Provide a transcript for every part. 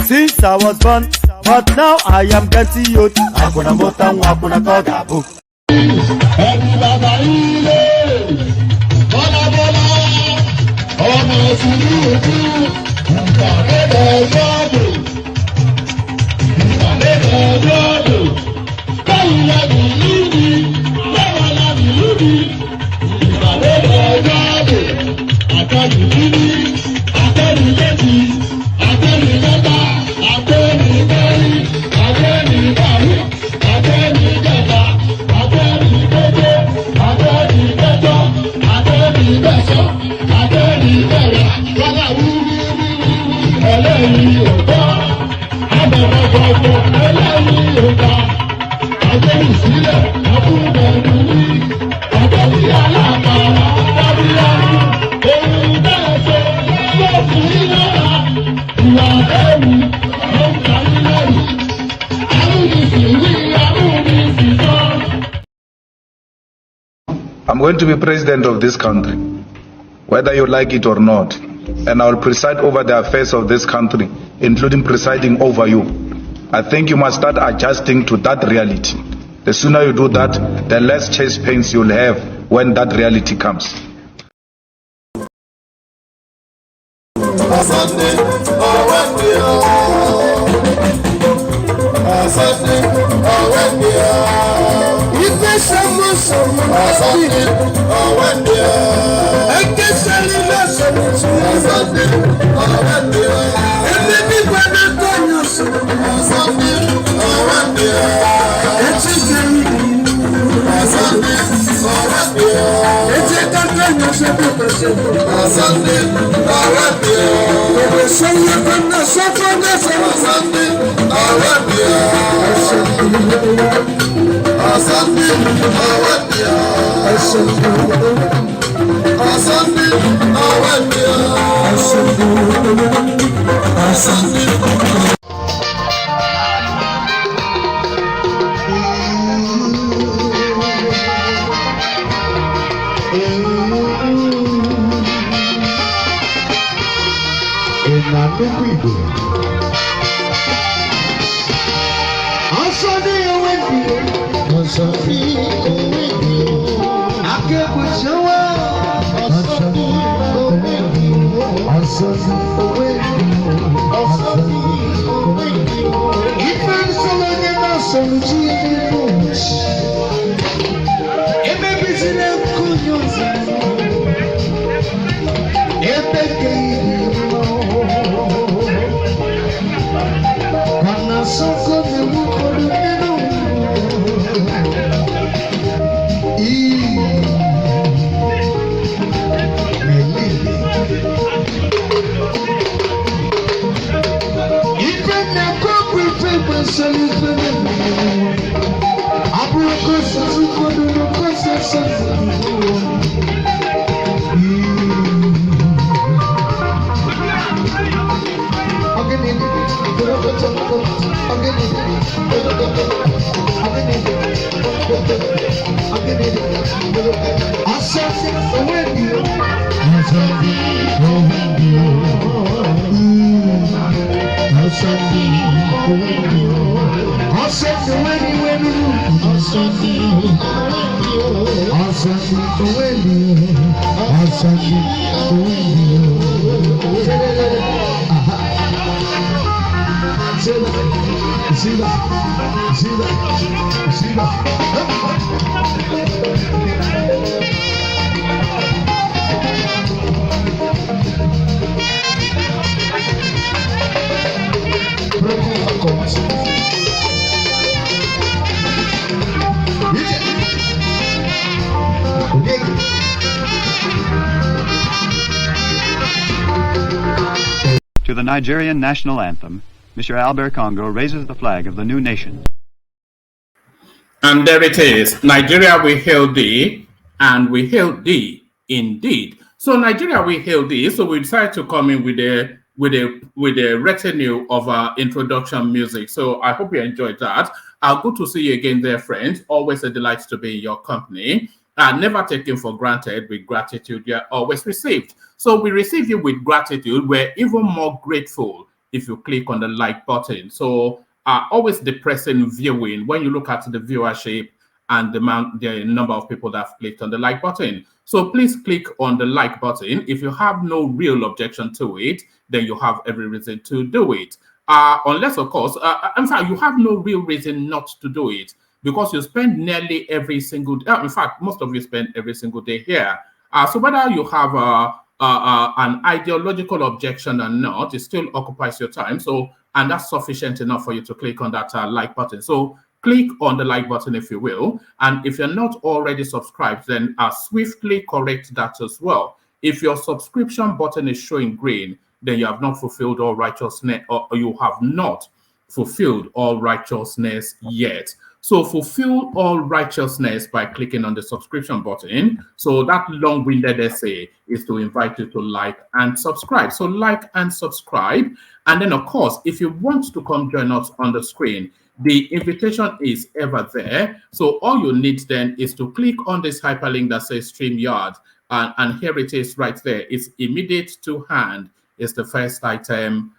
Since I was born, but now I am getting youth. I put a button, I put a dog book. I'm going to be president of this country, whether you like it or not, and I will preside over the affairs of this country, including presiding over you. I think you must start adjusting to that reality. The sooner you do that, the less chest pains you'll have when that reality comes. It's To the Nigerian national anthem, Mr. Albert Congo raises the flag of the new nation. And there it is. Nigeria, we hail thee, and we hail thee indeed. So Nigeria, we hail thee. So we decided to come in with a retinue of our introduction music. So I hope you enjoyed that. Good to see you again there, friends. Always a delight to be in your company. Never taken for granted. With gratitude, you're always received. So we receive you with gratitude. We're even more grateful if you click on the like button. So always depressing viewing when you look at the viewership and the number of people that have clicked on the like button. So please click on the like button. If you have no real objection to it, then you have every reason to do it. Unless, of course, in fact, you have no real reason not to do it because you spend nearly every single day. In fact, most of you spend every single day here. So whether you have an ideological objection or not, it still occupies your time. So, and that's sufficient enough for you to click on that like button. So click on the like button if you will. And if you're not already subscribed, then swiftly correct that as well. If your subscription button is showing green, then you have not fulfilled all righteousness, or you have not fulfilled all righteousness yet. So fulfill all righteousness by clicking on the subscription button. So that long-winded essay is to invite you to like and subscribe. So like and subscribe. And then, of course, if you want to come join us on the screen, the invitation is ever there. So all you need then is to click on this hyperlink that says StreamYard. And here it is right there. It's immediate to hand. It's the first item.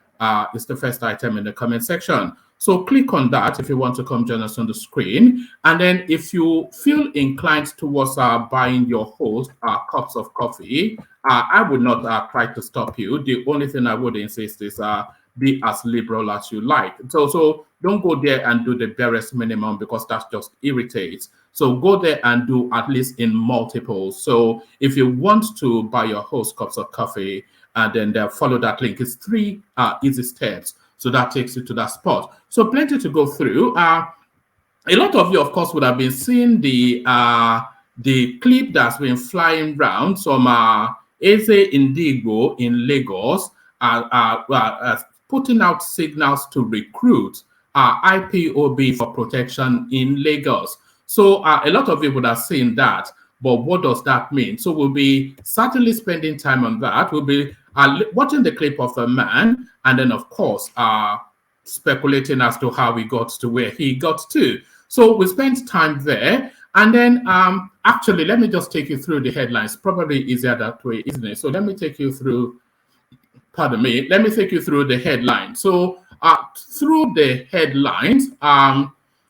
It's the first item in the comment section. So click on that if you want to come join us on the screen. And then if you feel inclined towards buying your host cups of coffee, I would not try to stop you. The only thing I would insist is be as liberal as you like. So don't go there and do the barest minimum because that just irritates. So go there and do at least in multiples. So if you want to buy your host cups of coffee, and then follow that link. It's 3 easy steps. So that takes you to that spot. So plenty to go through. A lot of you, of course, would have been seeing the the clip that's been flying around, some Eze Indigbo in Lagos putting out signals to recruit IPOB for protection in Lagos. So a lot of people are saying that, but what does that mean? So we'll be certainly spending time on that. We'll be watching the clip of a man, and then of course speculating as to how he got to where he got to. So we spent time there, and then actually let me just take you through the headlines. Probably easier that way, isn't it? So let me take you through, pardon me, let me take you through the headlines. So through the headlines,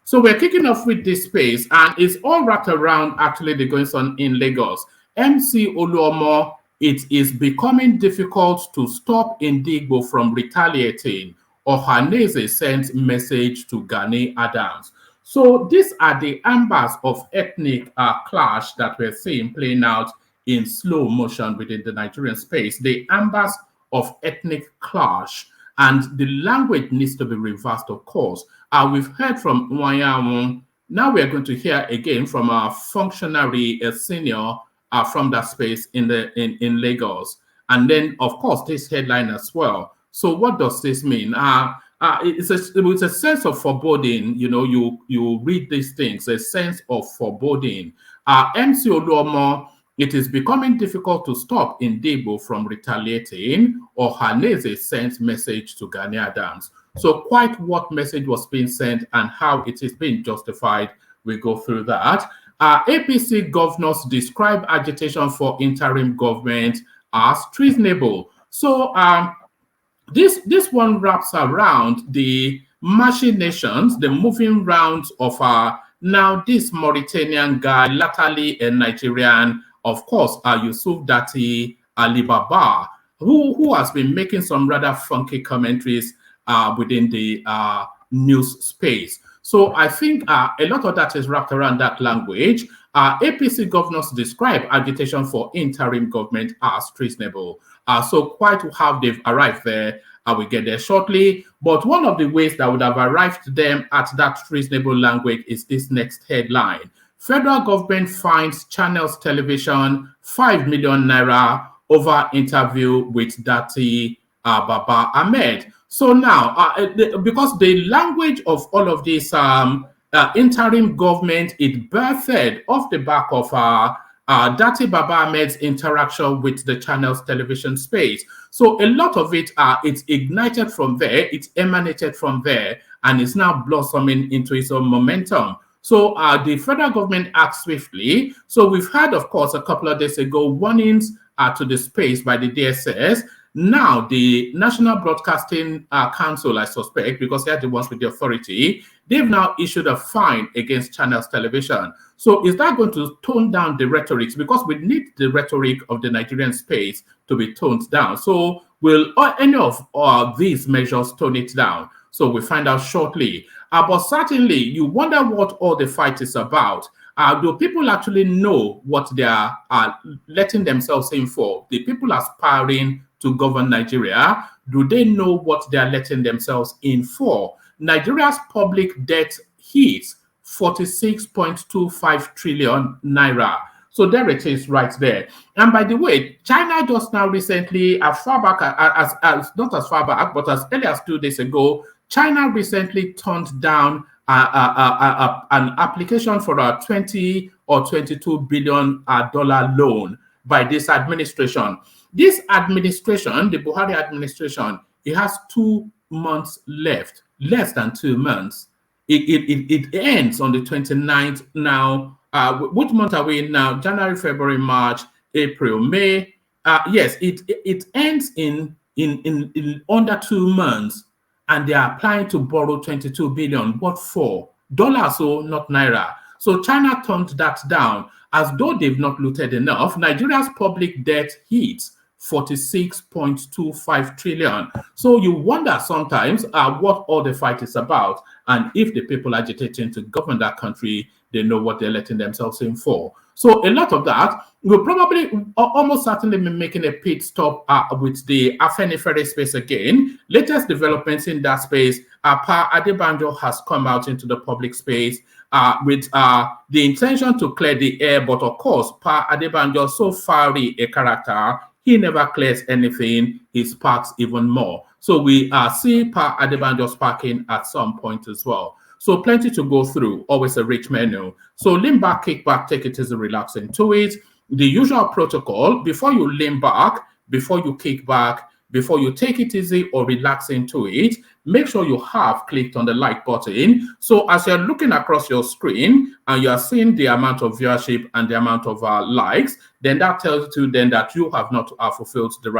so we're kicking off with this space, and it's all wrapped around actually the goings on in Lagos. MC Oluomo, it is becoming difficult to stop Indigbo from retaliating. Ohaneze sends message to Gani Adams. So these are the ambers of ethnic clash that we're seeing playing out in slow motion within the Nigerian space. The ambers of ethnic clash, and the language needs to be reversed, of course. We've heard from Nwayamu. Now we're going to hear again from a functionary, a senior from that space in Lagos. And then, of course, this headline as well. So what does this mean? It's a sense of foreboding. You know, you read these things, a sense of foreboding. MC Oluomo, it is becoming difficult to stop Indigbo from retaliating. Ohaneze sends message to Gani Adams. So quite what message was being sent and how it is being justified, we go through that. APC governors describe agitation for interim government as treasonable. So this one wraps around the machinations, the moving rounds of now this Mauritanian guy, latterly a Nigerian, of course, Yusuf Datti Alibaba, who has been making some rather funky commentaries within the news space. So I think a lot of that is wrapped around that language. APC governors describe agitation for interim government as treasonable. So quite how they've arrived there, I will get there shortly. But one of the ways that would have arrived them at that treasonable language is this next headline. Federal government fines Channels Television 5 million naira over interview with Datti Baba-Ahmed. So now, because the language of all of this interim government, it birthed off the back of Datti Baba-Ahmed's interaction with the Channels Television space. So a lot of it, it's ignited from there, it's emanated from there, and it's now blossoming into its own momentum. So the federal government acts swiftly. So we've had, of course, a couple of days ago, warnings to the space by the DSS. Now, the National Broadcasting Council, I suspect, because they're the ones with the authority, they've now issued a fine against Channels Television. So is that going to tone down the rhetoric? Because we need the rhetoric of the Nigerian space to be toned down. So will any of these measures tone it down? So we'll find out shortly. But certainly, you wonder what all the fight is about. Do people actually know what they are letting themselves in for? The people aspiring to govern Nigeria, do they know what they are letting themselves in for? Nigeria's public debt hits 46.25 trillion naira. So there it is right there. And by the way, China just now recently, as far back as not as far back, but as early as 2 days ago, China recently turned down an application for a 20 or 22 billion dollar loan by this administration. This administration, the Buhari administration, it has 2 months left, less than 2 months. It ends on the 29th now. Which month are we in now? January, February, March, April, May. Yes, it ends in under 2 months, and they are applying to borrow 22 billion. What for? Dollars, so not naira. So China turned that down as though they've not looted enough. Nigeria's public debt hits 46.25 trillion. So you wonder sometimes what all the fight is about, and if the people agitating to govern that country, they know what they're letting themselves in for. So a lot of that will probably almost certainly be making a pit stop with the Afenifere space again. Latest developments in that space, Pa Adebanjo has come out into the public space with the intention to clear the air, but of course, Pa Adebanjo, so fiery a character, he never clears anything, he sparks even more. So we see Pa Adebanjo sparking at some point as well. So plenty to go through, always a rich menu. So lean back, kick back, take it easy, relax into it. The usual protocol, before you lean back, before you kick back, before you take it easy or relax into it, make sure you have clicked on the like button. So as you're looking across your screen and you are seeing the amount of viewership and the amount of likes, then that tells you then that you have not fulfilled the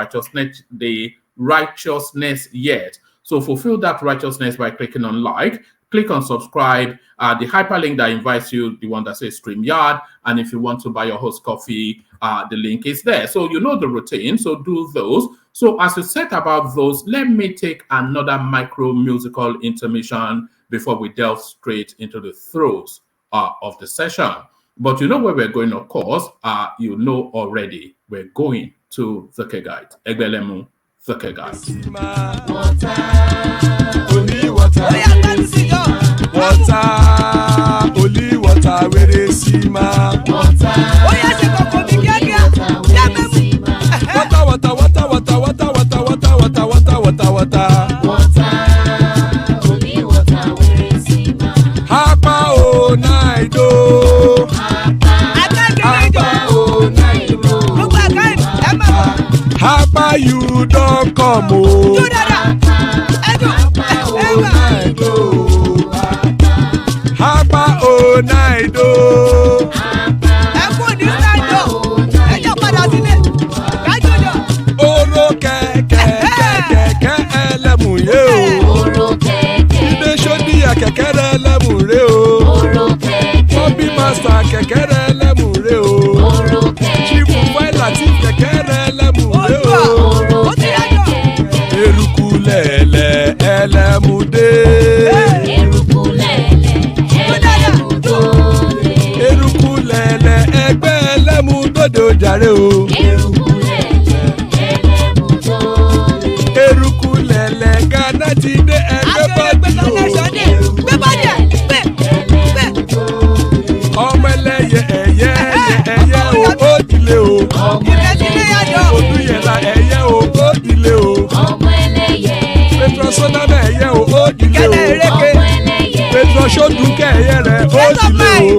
righteousness yet. So fulfill that righteousness by clicking on like. Click on subscribe, the hyperlink that invites you, the one that says StreamYard, and if you want to buy your host coffee, the link is there. So you know the routine, so do those. So as you set about those, let me take another micro musical intermission before we delve straight into the throes of the session. But you know where we're going, of course, you know already, we're going to the Kegite. Egbelemu, the Kegite. Water, only water, where they see ma. Water, only water, where they see ma. Hapa o naido. Hapa o naido. Hapa you don't come o. Hapa o naido. Oro kẹ̀kẹ́ ẹlẹ́mù yé o. Ilé sọ́dí kẹ̀kẹ́ ẹlẹ́mù ré o. Bobby master kẹ̀kẹ́ ẹlẹ́mù ré o. Chief Faila ti kẹ̀kẹ́ ẹlẹ́mù ré o. Eruku lẹ̀lẹ̀ ẹlẹ́mù dé. Eruku lẹ̀lẹ̀ ẹgbẹ́ ẹlẹ́mù dòdò jàre o. Eruku lẹ̀lẹ̀ Ghana ti dé ẹgbẹ́ bọ́dì o. Ọmọ ẹlẹ́yẹ ẹ̀yẹ o ó dilé o. Olúyẹ̀lá ẹ̀yẹ o ó dilé o. Petrosoname ẹ̀yẹ o ó dilé o. Petrosodunke ẹ̀yẹ rẹ̀ ó dilé o.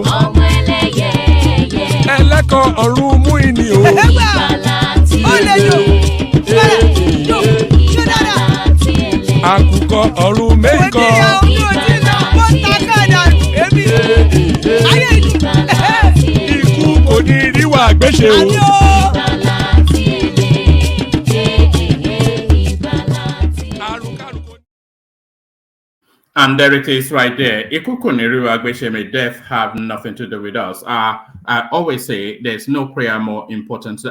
Ẹlẹ́kọ̀ ọ̀run mú ìní o. Àkùkọ ọ̀run mẹ́kọ̀. Ikú kò ní ríwà gbéṣe o. And there it is right there. May death have nothing to do with us. I always say there's no prayer more important.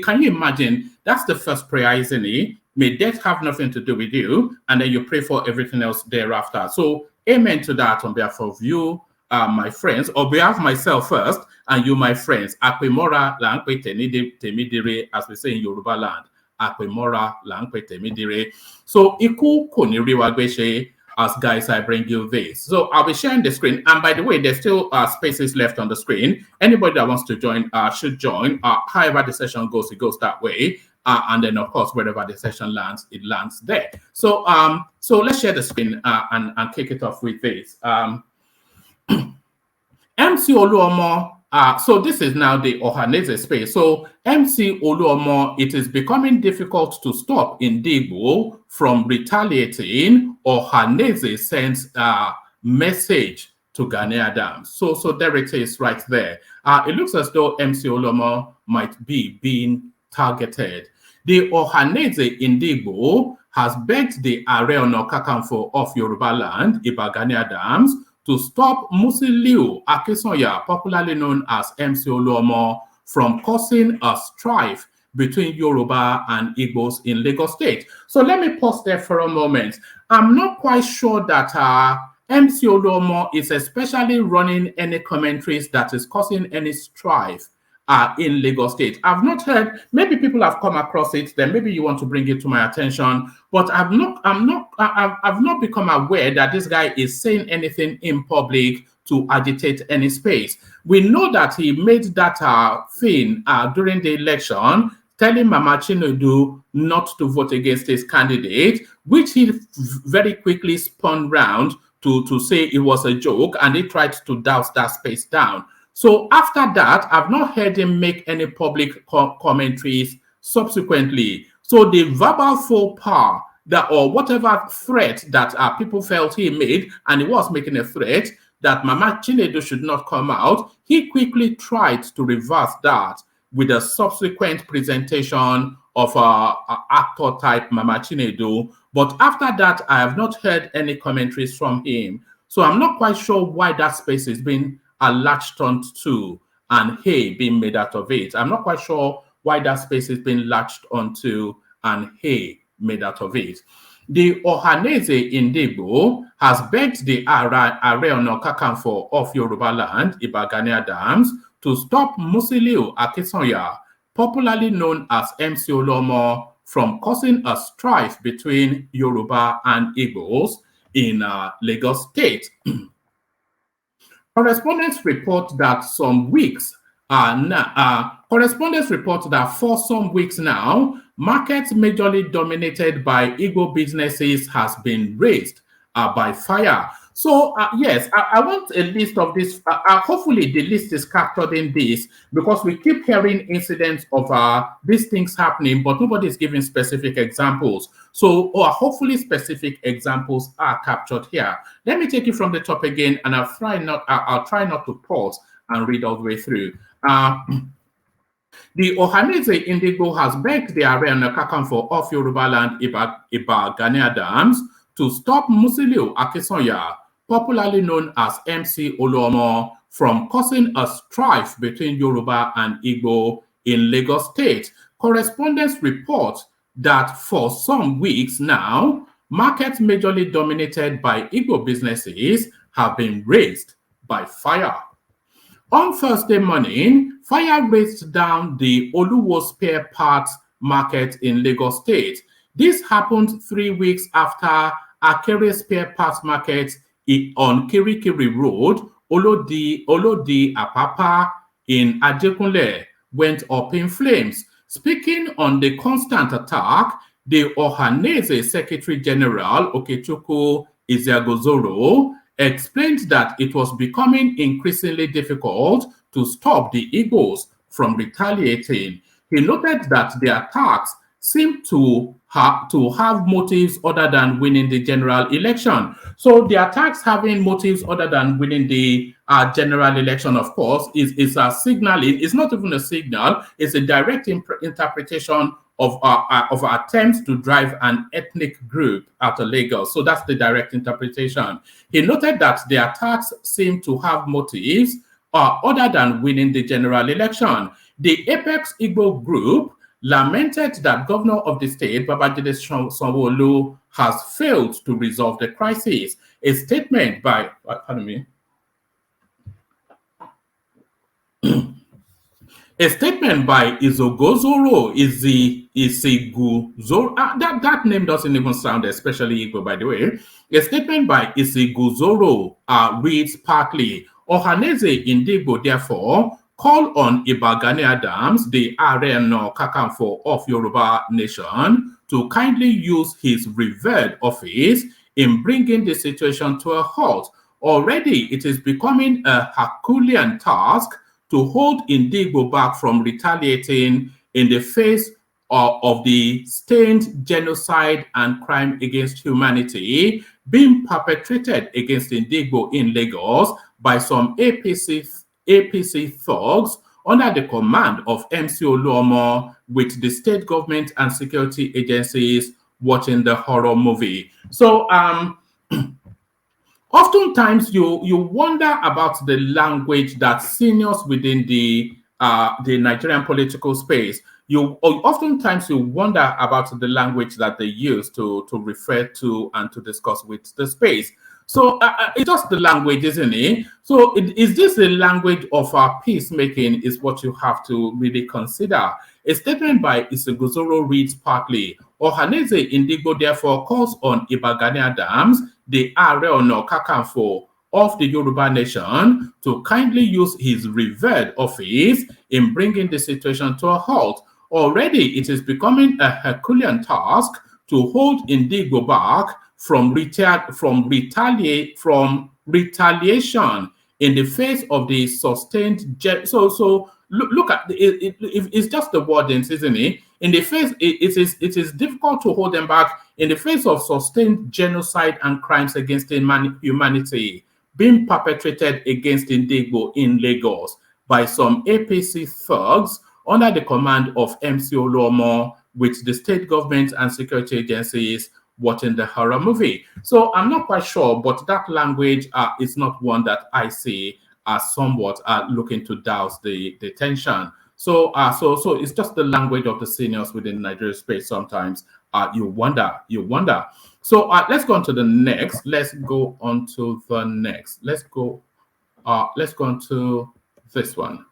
Can you imagine? That's the first prayer, isn't it? May death have nothing to do with you. And then you pray for everything else thereafter. So amen to that on behalf of you, my friends, or behalf of myself first, and you, my friends. Akwemora langpe temidire, as we say in Yoruba land. Akwemora langpe temidire. So iku koniriwa gbeshe. As guys, I bring you this. So I'll be sharing the screen. And by the way, there's still spaces left on the screen. Anybody that wants to join should join. However the session goes, it goes that way. And then, of course, wherever the session lands, it lands there. So so let's share the screen and kick it off with this. MC Oluomo. So this is now the Ohaneze space. So MC Oluomo, it is becoming difficult to stop Indigbo from retaliating. Ohaneze sends a message to Gani Adams. So there it is right there. It looks as though MC Oluomo might be being targeted. The Ohaneze Indigbo has begged the Are Ona Kakanfo of Yoruba land, Iba Gani Adams, to stop Musiliu Akesanya, popularly known as MC Oluomo, from causing a strife between Yoruba and Igbos in Lagos State. So let me pause there for a moment. I'm not quite sure that MC Oluomo is especially running any commentaries that is causing any strife in Lagos State. I've not heard, maybe people have come across it, then maybe you want to bring it to my attention, but I've not become aware that this guy is saying anything in public to agitate any space. We know that he made that thing during the election, telling Mama Chinedu not to vote against his candidate, which he very quickly spun round to say it was a joke, and he tried to douse that space down. So after that, I've not heard him make any public commentaries subsequently. So the verbal faux pas that, or whatever threat that people felt he made, and he was making a threat that Mama Chinedu should not come out, he quickly tried to reverse that with a subsequent presentation of actor type Mama Chinedu. But after that, I have not heard any commentaries from him. So I'm not quite sure why that space is being latched onto and hay being made out of it. I'm not quite sure why that space is being latched onto and hay made out of it. The Ohaneze Indigbo has begged the Ààrẹ Ọ̀nà Kakanfò of Yoruba land, Ìbà Gani Adams, to stop Musiliu Akínsànyà, popularly known as MC Olomo, from causing a strife between Yoruba and Igbos in Lagos State. Correspondents report that for some weeks now, markets majorly dominated by Igbo businesses has been raised by fire. So yes, I want a list of this. Hopefully the list is captured in this, because we keep hearing incidents of these things happening, but nobody is giving specific examples. So hopefully specific examples are captured here. Let me take it from the top again, and I'll try not to pause and read all the way through. The Ohaneze Indigbo has begged the Ààrẹ Ọ̀nà Kakanfò of Yoruba land, Ìbà Gani Adams, to stop Musiliu Akínsànyà, popularly known as MC Olomo, from causing a strife between Yoruba and Igbo in Lagos State. Correspondents report that for some weeks now, markets majorly dominated by Igbo businesses have been razed by fire. On Thursday morning, fire razed down the Oluwo spare parts market in Lagos State. This happened 3 weeks after Akere spare parts market on Kirikiri Road, Olodi Apapa in Ajegunle, went up in flames. Speaking on the constant attack, the Ohaneze Secretary General Okechukwu Iziagozoro explained that it was becoming increasingly difficult to stop the Igbos from retaliating. He noted that the attacks seemed to have motives other than winning the general election. So the attacks having motives other than winning the general election, of course, is a signaling. It's not even a signal. It's a direct interpretation of attempts to drive an ethnic group out of Lagos. So that's the direct interpretation. He noted that the attacks seem to have motives other than winning the general election. The Apex Igbo group lamented that Governor of the state, Babajide Sanwo-Olu, has failed to resolve the crisis. A statement by, a statement by Izogozoro Isiguzoro, that name doesn't even sound especially Igbo, by the way. A statement by Isiguzoro reads partly, Ohaneze Indigbo, therefore, call on Ìbà Gani Adams, the Ààrẹ Ọ̀nà Kakanfò of Yoruba nation, to kindly use his revered office in bringing the situation to a halt. Already, it is becoming a Herculean task to hold Indigbo back from retaliating in the face of the stained genocide and crime against humanity being perpetrated against Indigbo in Lagos by some APC thugs under the command of MC Oluomo, with the state government and security agencies watching the horror movie. So oftentimes you wonder about the language that seniors within the Nigerian political space, oftentimes you wonder about the language that they use to refer to and to discuss with the space. So it's just the language, isn't it? So is this the language of peacemaking is what you have to really consider. A statement by Isiguzoro reads partly, Ohaneze Indigbo therefore calls on Ìbà Gani Adams, the Ààrẹ Ọ̀nà Kakanfò of the Yoruba nation to kindly use his revered office in bringing the situation to a halt. Already, it is becoming a Herculean task to hold Indigbo back from retaliation in the face of the sustained. Look at it's just the wordings, isn't it? In the face, it is difficult to hold them back in the face of sustained genocide and crimes against humanity being perpetrated against Indigbo in Lagos by some APC thugs under the command of MC Oluomo, with the state government and security agencies watching the horror movie. So I'm not quite sure, but that language is not one that I see as somewhat looking to douse the tension. So it's just the language of the seniors within Nigeria space. Sometimes you wonder. So let's go on to the next. Let's go on to this one.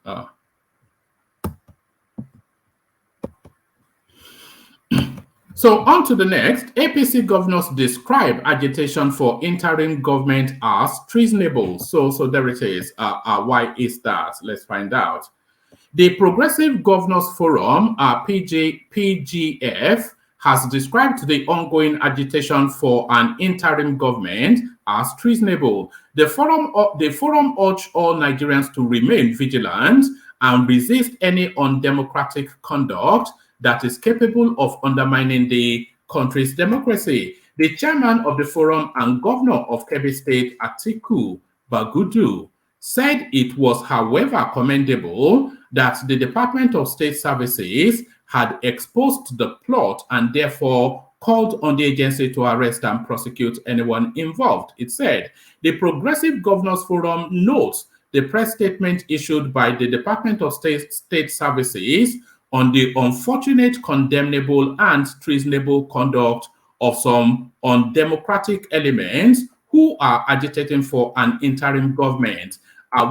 So on to the next. APC governors describe agitation for interim government as treasonable. So there it is. Why is that? Let's find out. The Progressive Governors Forum, PGF, has described the ongoing agitation for an interim government as treasonable. The forum urged all Nigerians to remain vigilant and resist any undemocratic conduct that is capable of undermining the country's democracy. The chairman of the forum and governor of Kebbi State, Atiku Bagudu, said it was, however, commendable that the Department of State Services had exposed the plot and therefore called on the agency to arrest and prosecute anyone involved. It said, the Progressive Governors Forum notes the press statement issued by the Department of State Services on the unfortunate, condemnable, and treasonable conduct of some undemocratic elements who are agitating for an interim government.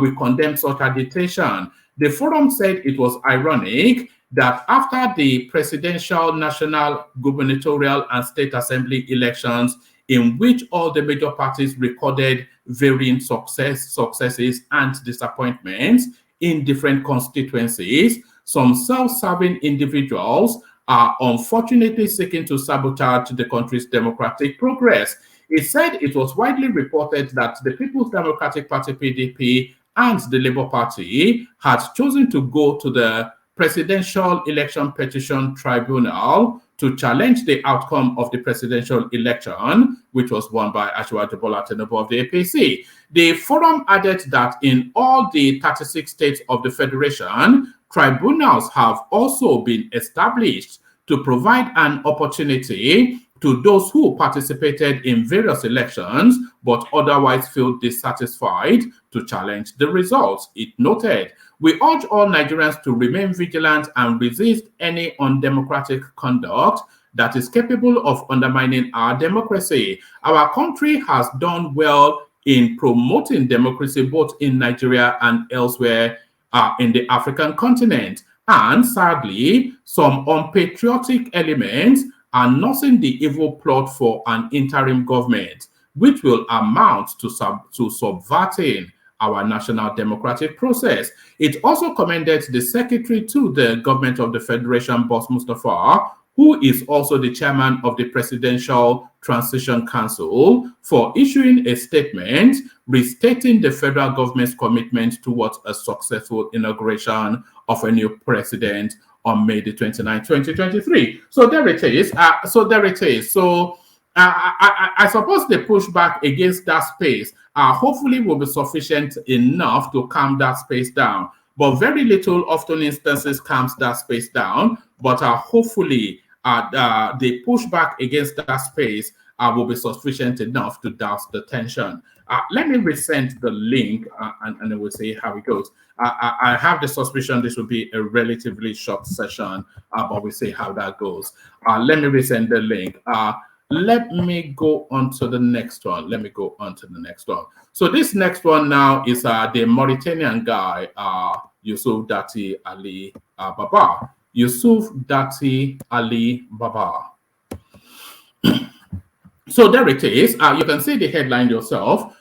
We condemn such agitation. The forum said it was ironic that after the presidential, national, gubernatorial, and state assembly elections, in which all the major parties recorded varying successes and disappointments in different constituencies, some self-serving individuals are unfortunately seeking to sabotage the country's democratic progress. It said it was widely reported that the People's Democratic Party, PDP, and the Labour Party had chosen to go to the Presidential Election Petition Tribunal to challenge the outcome of the presidential election, which was won by Asiwaju Bola Tinubu of the APC. The forum added that in all the 36 states of the federation, tribunals have also been established to provide an opportunity to those who participated in various elections but otherwise feel dissatisfied to challenge the results. It noted, we urge all Nigerians to remain vigilant and resist any undemocratic conduct that is capable of undermining our democracy. Our country has done well in promoting democracy both in Nigeria and elsewhere in the African continent. And sadly, some unpatriotic elements are nursing the evil plot for an interim government, which will amount to subverting our national democratic process. It also commended the secretary to the government of the Federation, Boss Mustafa, who is also the chairman of the Presidential Transition Council, for issuing a statement restating the federal government's commitment towards a successful inauguration of a new president on May the 29th, 2023. So there it is. So I suppose the pushback against that space hopefully will be sufficient enough to calm that space down. But very little, often instances, calms that space down. But hopefully the pushback against that space will be sufficient enough to douse the tension. Let me resend the link and then we'll see how it goes. I have the suspicion this will be a relatively short session, but we'll see how that goes. Let me resend the link. Let me go on to the next one. So this next one now is the Mauritanian guy, Yusuf Datti Ali Baba. Yusuf Datti Ali Baba. So there it is. You can see the headline yourself.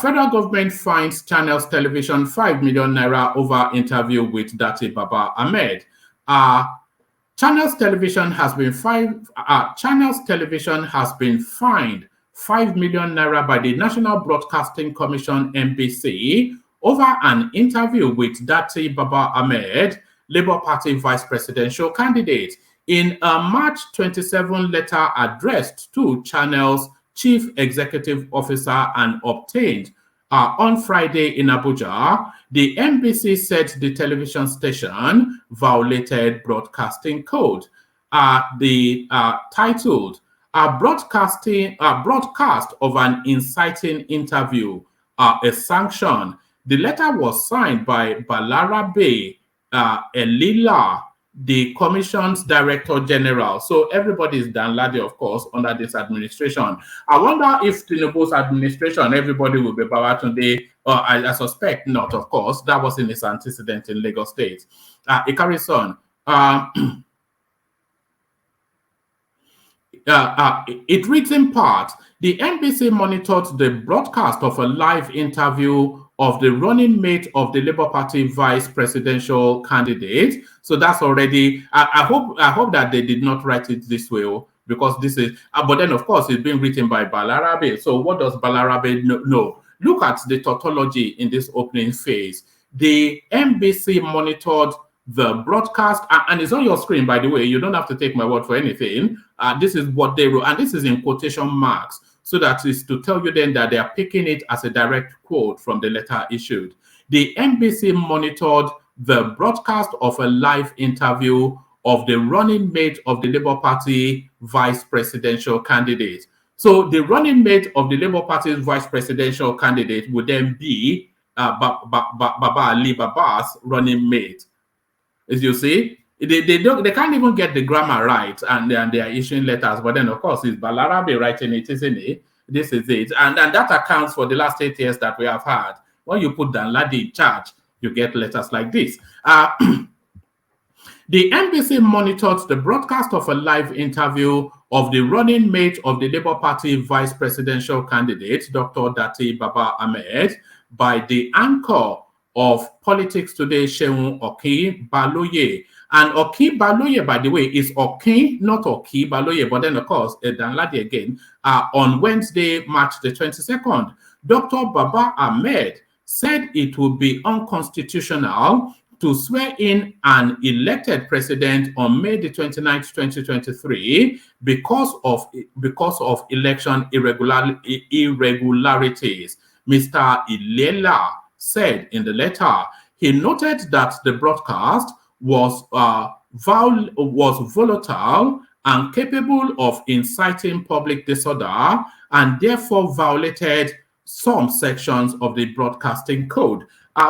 Federal government fines Channels Television 5 million naira over interview with Datti Baba-Ahmed. Channels Television has been fined 5 million naira by the National Broadcasting Commission (NBC) over an interview with Datti Baba-Ahmed, Labour Party vice presidential candidate, in a March 27 letter addressed to Channels Chief Executive Officer and obtained on Friday in Abuja. The NBC said the television station violated broadcasting code. Titled broadcast of an inciting interview, a sanction. The letter was signed by Balarabe Elila, the Commission's Director General. So everybody is Danladi, of course, under this administration. I wonder if Tinubu's administration, everybody will be Babatunde. I suspect not, of course. That was in its antecedent in Lagos State. It carries on. It reads in part, the NBC monitored the broadcast of a live interview of the running mate of the Labour Party vice presidential candidate. So that's already, I hope that they did not write it this way, because this is, but then of course it's being written by Balarabe. So what does Balarabe know? Look at the tautology in this opening phase. The NBC monitored the broadcast, and it's on your screen, by the way. You don't have to take my word for anything. This is what they wrote, and this is in quotation marks. So that is to tell you then that they are picking it as a direct quote from the letter issued. The NBC monitored the broadcast of a live interview of the running mate of the Labour Party vice presidential candidate. So the running mate of the Labour Party's vice presidential candidate would then be Baba Ali Baba's running mate. As you see, they can't even get the grammar right, and they are issuing letters. But then, of course, it's Balarabe writing it, isn't it? This is it. And that accounts for the last 8 years that we have had. When you put Danladi in charge, you get letters like this. The NBC monitored the broadcast of a live interview of the running mate of the Labour Party vice presidential candidate, Dr. Datti Baba-Ahmed, by the anchor of Politics Today, Seun Oki Baloye. And Oki Baloye, by the way, is Oki, not Oki Baloye, but then, of course, Danladi again, on Wednesday, March the 22nd. Dr. Baba-Ahmed said it would be unconstitutional to swear in an elected president on May the 29th, 2023, because of election irregularities. Mr. Ilela said in the letter, he noted that the broadcast was volatile and capable of inciting public disorder, and therefore violated some sections of the broadcasting code.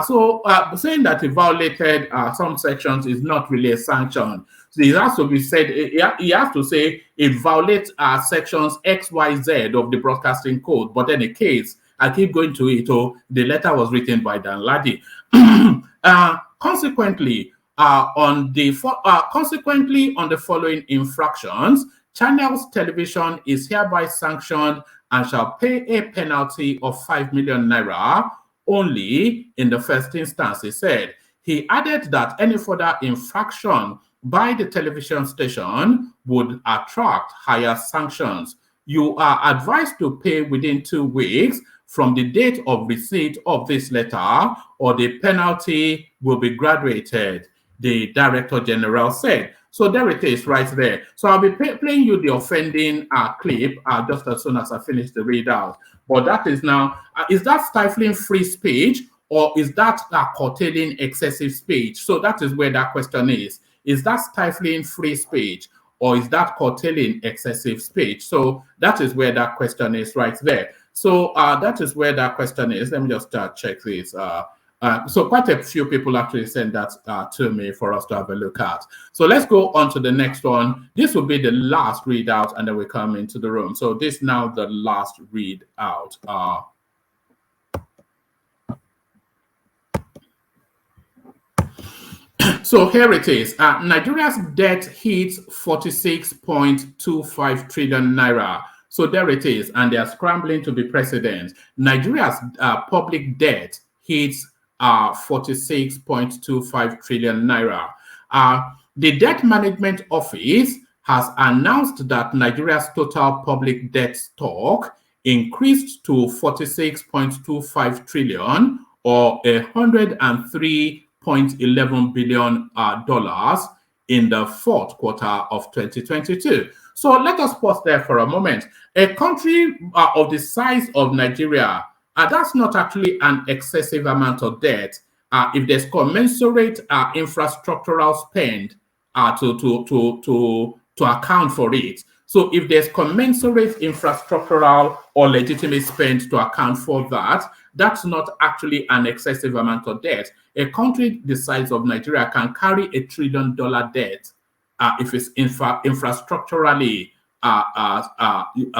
So saying that it violated some sections is not really a sanction. So it has to be said, he has to say it violates sections X, Y, Z of the broadcasting code. But in a case, I keep going to it, the letter was written by Danladi. Consequently, on the following infractions, Channels Television is hereby sanctioned and shall pay a penalty of 5 million naira only in the first instance, he said. He added that any further infraction by the television station would attract higher sanctions. You are advised to pay within 2 weeks from the date of receipt of this letter, or the penalty will be graduated, the Director General said. So there it is right there. So I'll be playing you the offending clip just as soon as I finish the readout. But that is now, is that stifling free speech, or is that curtailing excessive speech? So that is where that question is. Is that stifling free speech, or is that curtailing excessive speech? So that is where that question is right there. So that is where that question is. Let me just check this. So quite a few people actually sent that to me for us to have a look at. So let's go on to the next one. This will be the last readout, and then we come into the room. So this now the last readout. So here it is. Nigeria's debt hits 46.25 trillion naira. So there it is, and they are scrambling to be president. Nigeria's public debt hits 46.25 trillion naira. The Debt Management Office has announced that Nigeria's total public debt stock increased to 46.25 trillion, or $103.11 billion in the fourth quarter of 2022. So let us pause there for a moment. A country of the size of Nigeria, that's not actually an excessive amount of debt if there's commensurate infrastructural spend to account for it. So if there's commensurate infrastructural or legitimate spend to account for that, that's not actually an excessive amount of debt. A country the size of Nigeria can carry $1 trillion debt if it's infrastructurally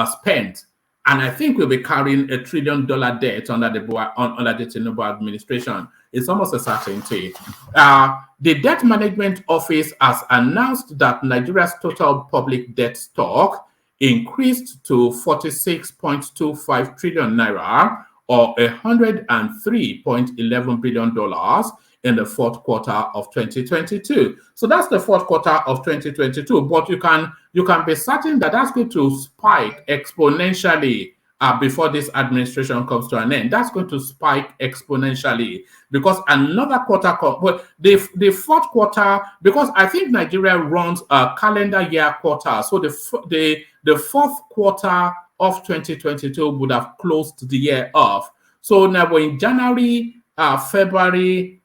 spent. And I think we'll be carrying $1 trillion debt under the Tinubu administration. It's almost a certainty. The Debt Management Office has announced that Nigeria's total public debt stock increased to 46.25 trillion naira, or $103.11 billion in the fourth quarter of 2022. So that's the fourth quarter of 2022. But you can be certain that that's going to spike exponentially before this administration comes to an end. That's going to spike exponentially because another quarter, but the fourth quarter, because I think Nigeria runs a calendar year quarter. So the fourth quarter of 2022 would have closed the year off. So now we're in January, February,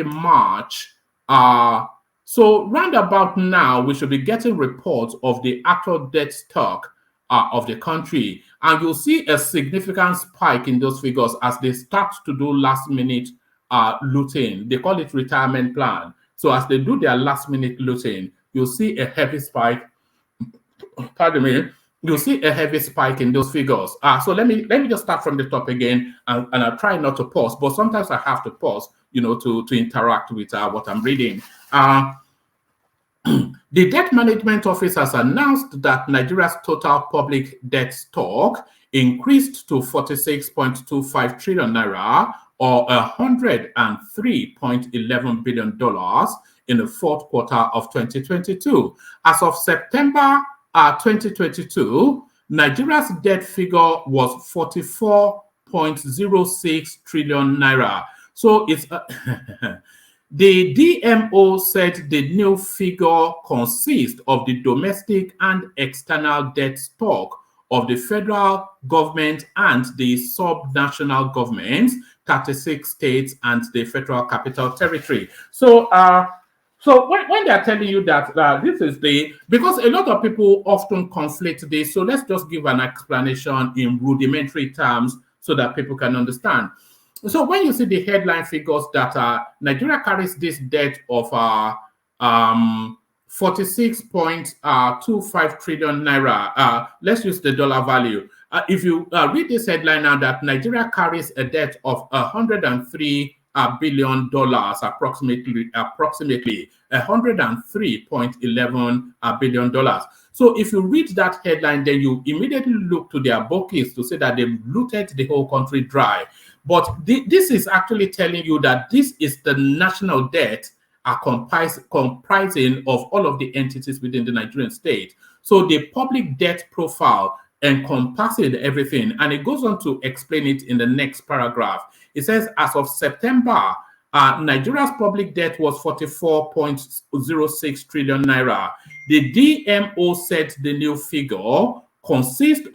March. So round about now, we should be getting reports of the actual debt stock of the country. And you'll see a significant spike in those figures as they start to do last minute looting. They call it retirement plan. So as they do their last minute looting, you'll see a heavy spike. Pardon me. You'll see a heavy spike in those figures. So let me just start from the top again, and I'll try not to pause, but sometimes I have to pause, to interact with what I'm reading. The Debt Management Office has announced that Nigeria's total public debt stock increased to 46.25 trillion naira, or $103.11 billion in the fourth quarter of 2022. As of September 2022, Nigeria's debt figure was 44.06 trillion naira. So it's the DMO said the new figure consists of the domestic and external debt stock of the federal government and the sub-national governments, 36 states, and the Federal Capital Territory. So when they're telling you that this is because a lot of people often conflate this, so let's just give an explanation in rudimentary terms so that people can understand. So when you see the headline figures that Nigeria carries this debt of 46.25 trillion naira, let's use the dollar value. If you read this headline now, that Nigeria carries a debt of $103 billion, approximately $103.11 billion. So if you read that headline, then you immediately look to their books to say that they've looted the whole country dry. But this is actually telling you that this is the national debt comprising of all of the entities within the Nigerian state. So the public debt profile encompasses everything, and it goes on to explain it in the next paragraph. It says, as of September, Nigeria's public debt was 44.06 trillion naira. The DMO said the new figure consists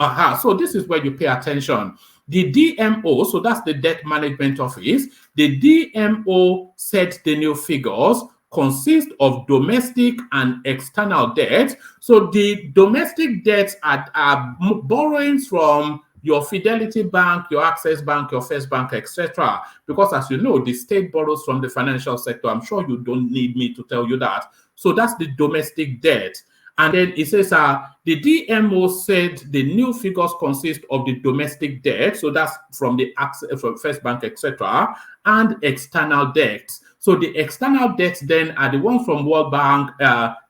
so this is where you pay attention. The DMO, so that's the Debt Management Office, the DMO said the new figures consist of domestic and external debt. So the domestic debts are borrowings from your Fidelity Bank, your Access Bank, your First Bank, etc. Because as you know, the state borrows from the financial sector. I'm sure you don't need me to tell you that. So that's the domestic debt. And then it says, the DMO said the new figures consist of the domestic debt, so that's from the from First Bank, etc., and external debts. So the external debts then are the ones from World Bank,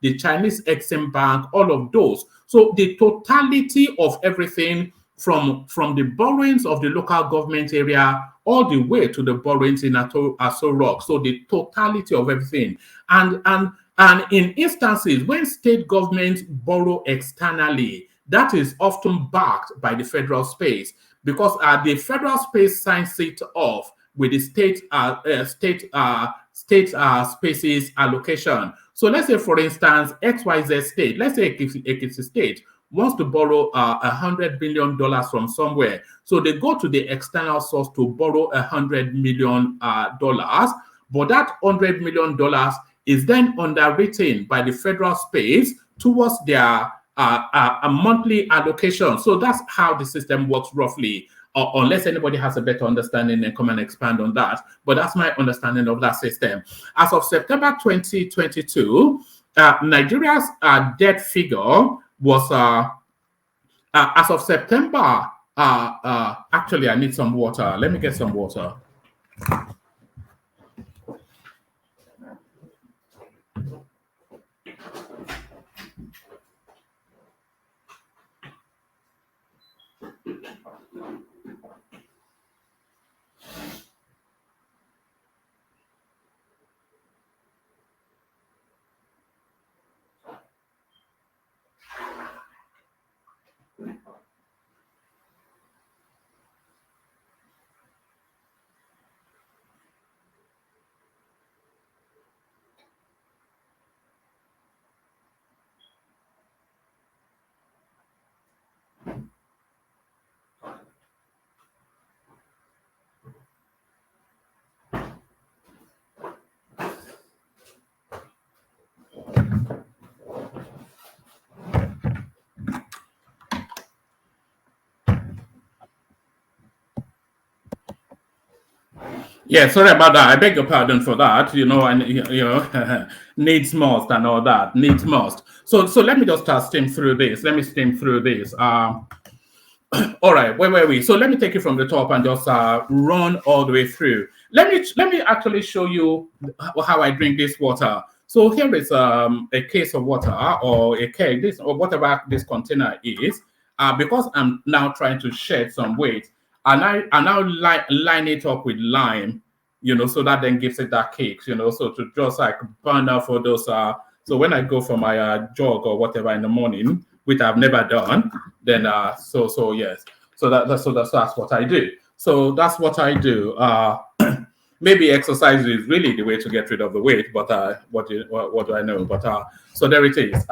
the Chinese Exim Bank, all of those. So the totality of everything from the borrowings of the local government area all the way to the borrowings in Aso Rock. So the totality of everything. And in instances when state governments borrow externally, that is often backed by the federal space, because the federal space signs it off with the state spaces allocation. So let's say, for instance, XYZ state, let's say Ekiti state wants to borrow $100 billion from somewhere. So they go to the external source to borrow $100 million, but that $100 million is then underwritten by the federal space towards their a monthly allocation. So that's how the system works roughly. Unless anybody has a better understanding, and come and expand on that. But that's my understanding of that system. As of September 2022, Nigeria's debt figure was, as of September, actually, I need some water. Let me get some water. Yeah, sorry about that. I beg your pardon for that. And needs must and all that. Needs must. So let me just steam through this. Let me steam through this. All right, where were we? So let me take it from the top and just run all the way through. Let me actually show you how I drink this water. So here is a case of water or a keg, this or whatever this container is. Because I'm now trying to shed some weight. And I now line it up with lime, so that then gives it that cake, so to just like burn off all those. So when I go for my jog or whatever in the morning, which I've never done, then so yes, so that's what I do. So that's what I do. Maybe exercise is really the way to get rid of the weight, but what do I know? But so there it is.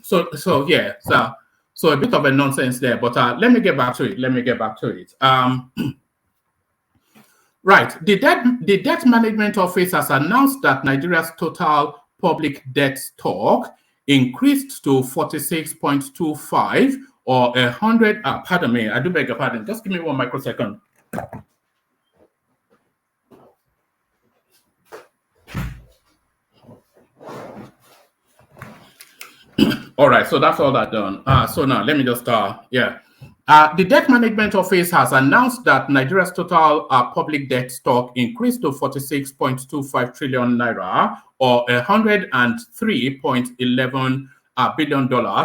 So yeah, so a bit of a nonsense there, but let me get back to it. Right, the Debt Management Office has announced that Nigeria's total public debt stock increased to 46.25 or 100. Pardon me, I do beg your pardon. Just give me 1 microsecond. All right, so that's all that done. So now let me just the Debt Management Office has announced that Nigeria's total public debt stock increased to 46.25 trillion naira or $103.11 billion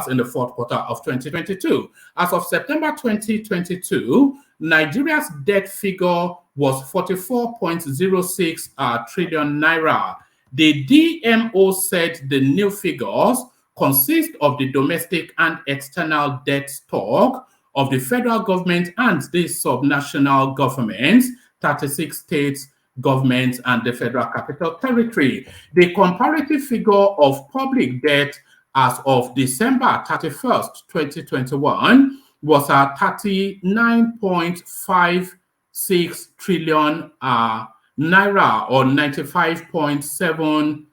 in the fourth quarter of 2022. As of September 2022, Nigeria's debt figure was 44.06 trillion naira. The DMO said the new figures consist of the domestic and external debt stock of the federal government and the subnational governments, 36 states governments, and the Federal Capital Territory. The comparative figure of public debt as of December 31st, 2021 was 39.56 trillion naira or $95.7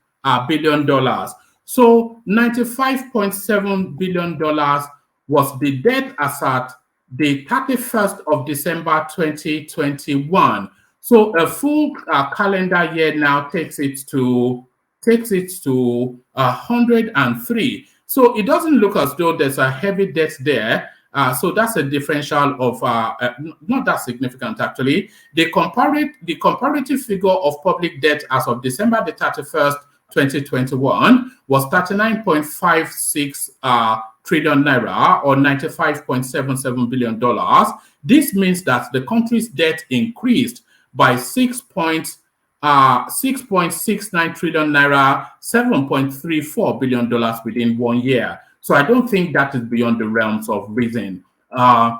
billion. So $95.7 billion was the debt as at the 31st of December 2021. So a full calendar year now takes it to 103. So it doesn't look as though there's a heavy debt there. So that's a differential of not that significant actually. The comparative figure of public debt as of December the 31st, 2021 was 39.56 trillion naira or $95.77 billion. This means that the country's debt increased by 6.69 trillion naira, $7.34 billion within 1 year. So I don't think that is beyond the realms of reason. The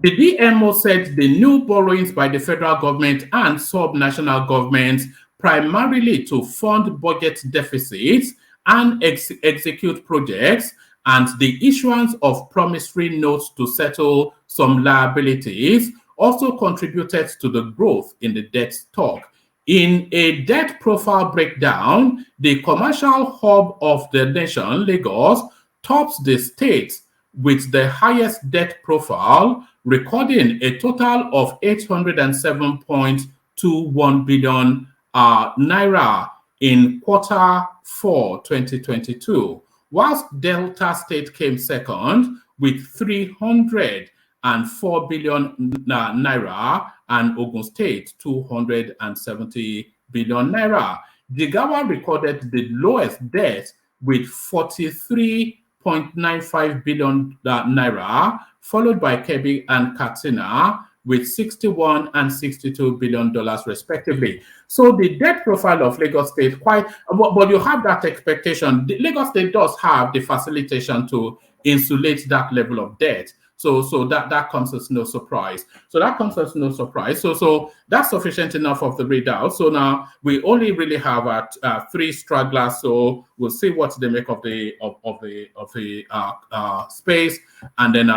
DMO said the new borrowings by the federal government and sub-national governments primarily to fund budget deficits and execute projects, and the issuance of promissory notes to settle some liabilities also contributed to the growth in the debt stock. In a debt profile breakdown, the commercial hub of the nation, Lagos, tops the state with the highest debt profile, recording a total of 807.21 billion naira in Q4 2022, whilst Delta State came second with 304 billion naira and Ogun State 270 billion naira. Jigawa recorded the lowest debt with 43.95 billion naira, followed by Kebbi and Katsina with 61 and 62 billion dollars respectively. So the debt profile of Lagos State but you have that expectation. The Lagos State does have the facilitation to insulate that level of debt. So that comes as no surprise. So that's sufficient enough of the readout. So now we only really have 3 stragglers. So we'll see what they make of the space, and then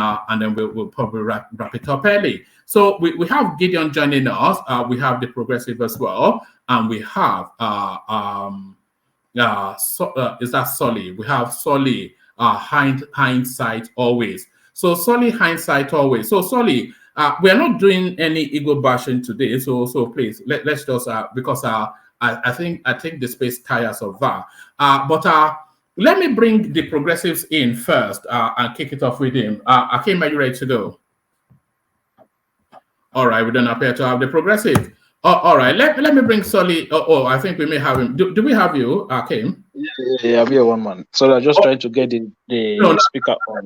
we'll probably wrap it up early. So we have Gideon joining us. We have the Progressive as well, and we have is that Solly? We have Solly. Hindsight always. So Solly, hindsight always. So Solly, we are not doing any ego bashing today. So please let's just because I think the space tires of that. But let me bring the Progressives in first and kick it off with him. Akim, are you ready to go? All right, we don't appear to have the Progressive. All right, let me bring Solly. I think we may have him. Do we have you, Akim? Yeah, I'll be a one man. So I just trying to get the speaker on.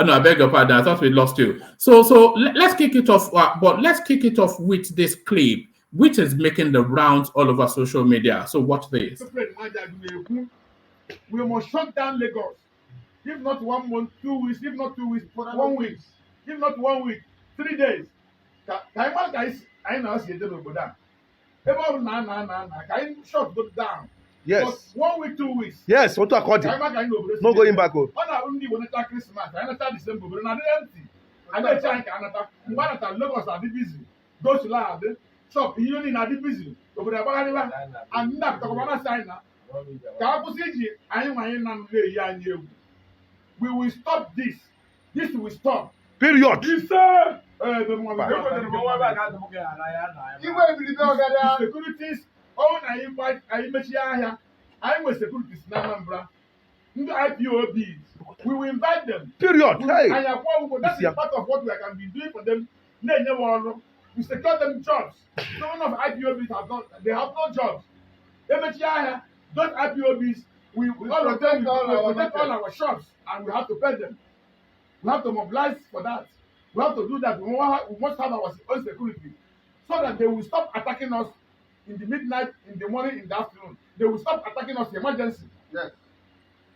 No, I beg your pardon. I thought we lost you. So let's kick it off. But let's kick it off with this clip, which is making the rounds all over social media. So watch this. We must shut down Lagos. If not 1 month, 2 weeks. If not 2 weeks, 1 week. If not 1 week, 3 days. I know see the go down. Can shut go down. Yes. But 1 week, 2 weeks. Yes, what to accord. No going back. On only when it's Christmas, I understand December, but not empty. And then I can't. One at Lagos are busy. Go to lab, shop, you are busy. Over the and not talk about China. We will stop this. This will stop. Period. Yes, sir. Securities. Oh, I was securities Namambra. IPOBs. We will invite them. Period. Hey. That is part of what we can be doing for them. We secure them jobs. Some of IPOBs have not. They have no jobs. Those IPOBs, we protect all our shops, and we have to pay them. We have to mobilize for that. We have to do that. We must have our own security, so that they will stop attacking us in the midnight, in the morning, in the afternoon. They will stop attacking us in emergency. Yes.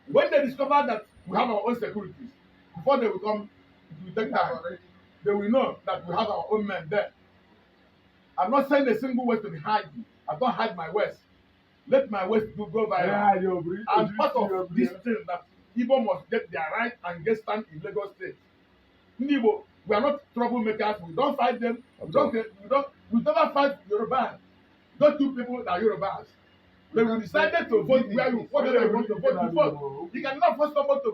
When they discover that we have our own securities, before they will come, it will take time. They will know that we have our own men there. I'm not saying a single word to be hiding. I don't hide my words. Let my words go viral. And part of this thing that Igbo must get their right and get stand in Lagos State. Igbo, we are not troublemakers. We don't fight them. We never fight Yorubas. Those two people are Yorubas. When we decided to vote where you want to vote. You cannot force someone to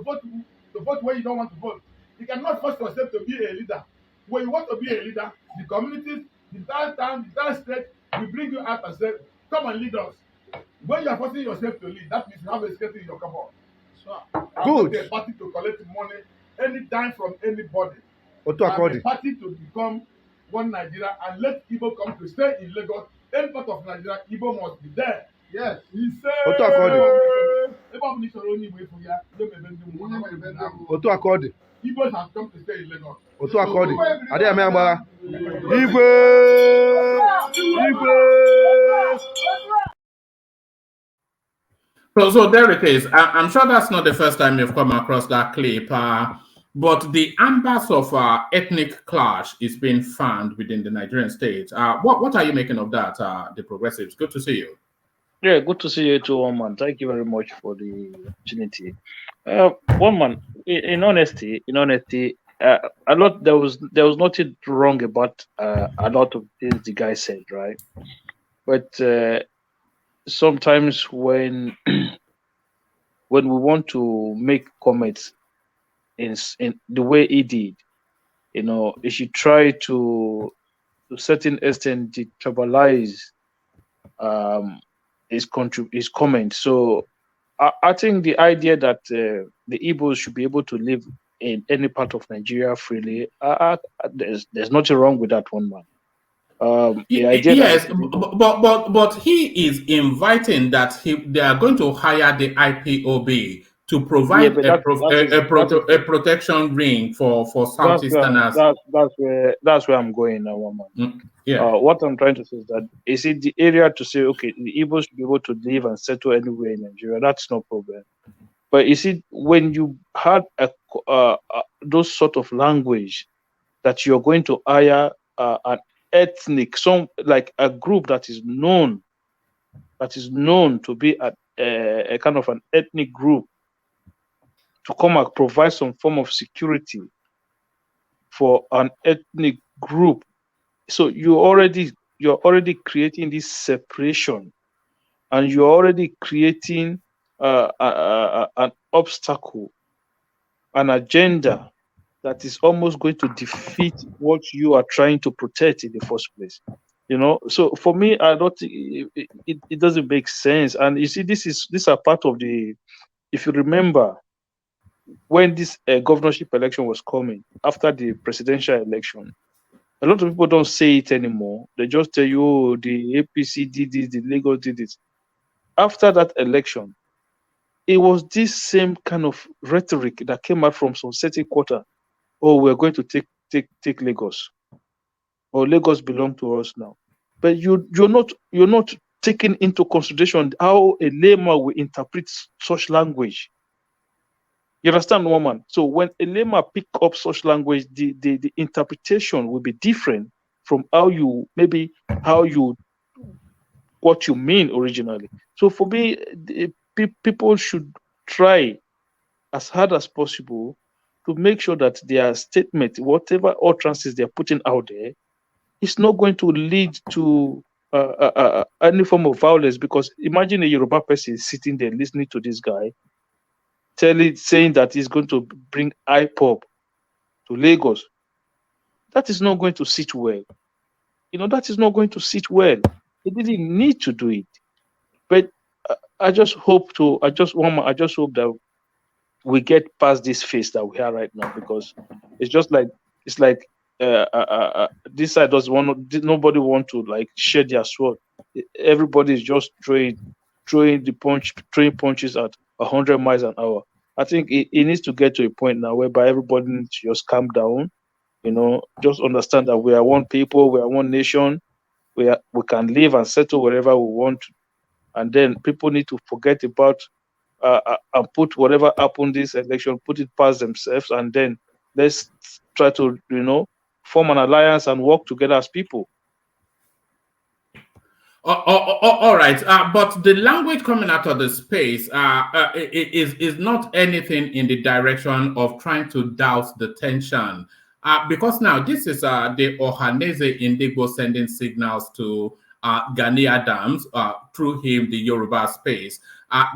vote where you don't want to vote. You cannot force yourself to be a leader. When you want to be a leader, the communities, the entire town, the entire state will bring you out and say, come and lead us. When you are forcing yourself to lead, that means you have a skeleton in your cupboard. So, not a party to collect money any time from anybody. I'm a party to become one Nigeria and let Igbo come to stay in Lagos. Any part of Nigeria, Igbo must be there. Yes, he said. Igbos have come to stay in Lagos. So there it is. I'm sure that's not the first time you've come across that clip. But the ambers of ethnic clash is being found within the Nigerian state. What are you making of that, the progressives? Good to see you. Yeah, good to see you too, one man. Thank you very much for the opportunity. One man, in honesty, a lot there was nothing wrong about a lot of things the guy said, right? But sometimes when when we want to make comments in the way he did, he should try to a certain extent tribalize his comment. So I think the idea that the Igbos should be able to live in any part of Nigeria freely, there's nothing wrong with that, one man. The idea yes, but he is inviting that they are going to hire the IPOB to provide a protection ring for Southeasterners. That's where I'm going now, one man. Yeah. What I'm trying to say is that is it the area to say, okay, the Igbos should be able to live and settle anywhere in Nigeria. That's no problem. But you see, when you had those sort of language that you're going to hire an ethnic, like a group that is known to be a kind of an ethnic group to come and provide some form of security for an ethnic group. So you're already creating this separation, and you're already creating an obstacle, an agenda that is almost going to defeat what you are trying to protect in the first place. So for me, I don't think it doesn't make sense. And you see, these are part of the, if you remember, when this governorship election was coming after the presidential election, a lot of people don't say it anymore. They just tell you, oh, the APC did this, the Lagos did it. After that election, it was this same kind of rhetoric that came out from some certain quarter. Oh, we're going to take Lagos, or Lagos belong to us now. But you're not taking into consideration how a layman will interpret such language. You understand, woman? So when a layman pick up such language, the interpretation will be different from what you mean originally. So for me, people should try as hard as possible to make sure that their statement, whatever utterances they're putting out there, is not going to lead to any form of violence. Because imagine a Yoruba person sitting there listening to this guy saying that he's going to bring IPOB to Lagos. That is not going to sit well. That is not going to sit well. He didn't need to do it. But I just hope that we get past this phase that we are right now, because it's like this side nobody want to like share their sword. Everybody is just throwing punches at 100 miles an hour. I think it needs to get to a point now whereby everybody needs to just calm down, just understand that we are one people, we are one nation, we can live and settle wherever we want, and then people need to forget about and put whatever happened this election, put it past themselves, and then let's try to form an alliance and work together as people. All right, but the language coming out of the space is not anything in the direction of trying to douse the tension, because now this is the Ohaneze Indigbo sending signals to Gani Adams through him, the Yoruba space.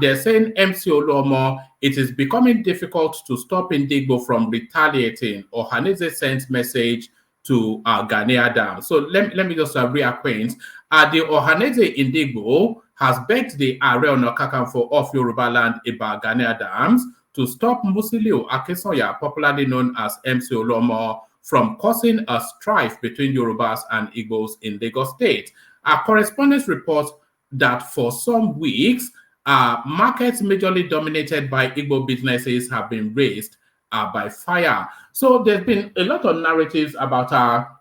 They're saying, MC Olomo, it is becoming difficult to stop Indigbo from retaliating. Ohaneze sends message to Gani Adams. So let me just reacquaint. The Ohaneze Indigbo has begged the Are Ona Kakanfo of Yoruba land, Iba Gani Adams, to stop Musiliu Akinsoya, popularly known as MC Olomo, from causing a strife between Yorubas and Igbos in Lagos State. Our correspondents report that for some weeks, markets majorly dominated by Igbo businesses have been razed by fire. So there's been a lot of narratives about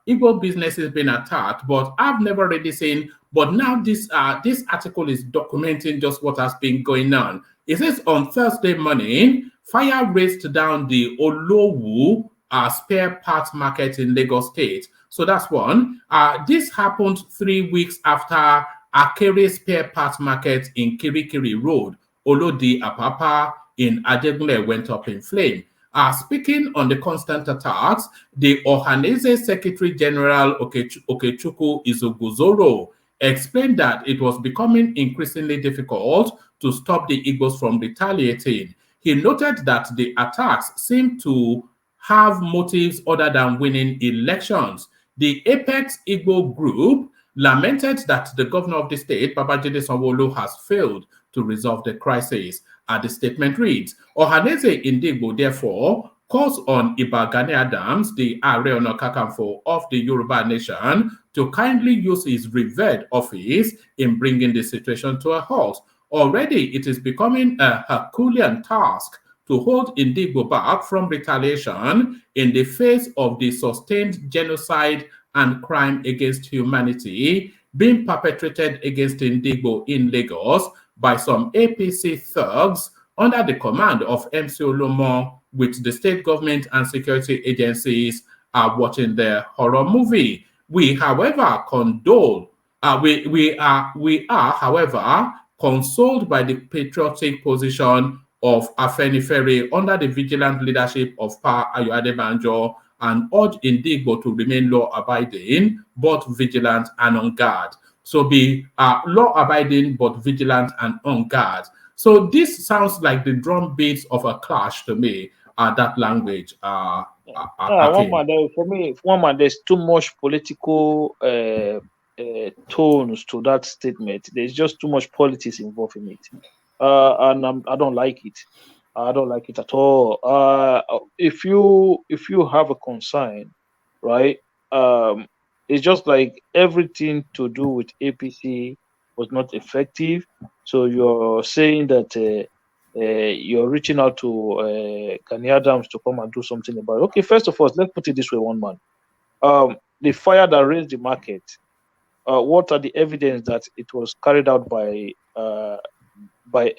Igbo businesses being attacked, but I've never really seen. But now this article is documenting just what has been going on. It says on Thursday morning, fire razed down the Olowu spare parts market in Lagos State. So that's one. This happened 3 weeks after Akere spare parts market in Kirikiri Road, Olodi Apapa in Adegunle went up in flame. Speaking on the constant attacks, the Ohanese Secretary General Okechukwu Izuguzoro explained that it was becoming increasingly difficult to stop the Igbos from retaliating. He noted that the attacks seemed to have motives other than winning elections. The Apex Igbo group lamented that the governor of the state, Babajide Sanwo-Olu, has failed to resolve the crisis. The statement reads, Ohanese Indigbo therefore calls on Iba Gani Adams, the Are Ona Kakanfo of the Yoruba nation, to kindly use his revered office in bringing the situation to a halt. Already it is becoming a Herculean task to hold Indigbo back from retaliation in the face of the sustained genocide and crime against humanity being perpetrated against Indigbo in Lagos by some APC thugs under the command of MC Olomo, with the state government and security agencies are watching the horror movie. We, however, condole. We are, however, consoled by the patriotic position of Afenifere under the vigilant leadership of Pa Ayo Adebanjo, and urge Indigbo to remain law-abiding, but vigilant and on guard. So be law-abiding, but vigilant and on guard. So this sounds like the drum beats of a clash to me, that language. For me, there's too much political tones to that statement. There's just too much politics involved in it. And I don't like it. I don't like it at all. If you have a concern, right? It's just like everything to do with APC was not effective. So you're saying that you're reaching out to Gani Adams to come and do something about it. Okay, first of all, let's put it this way, one man. The fire that raised the market, what are the evidence that it was carried out by a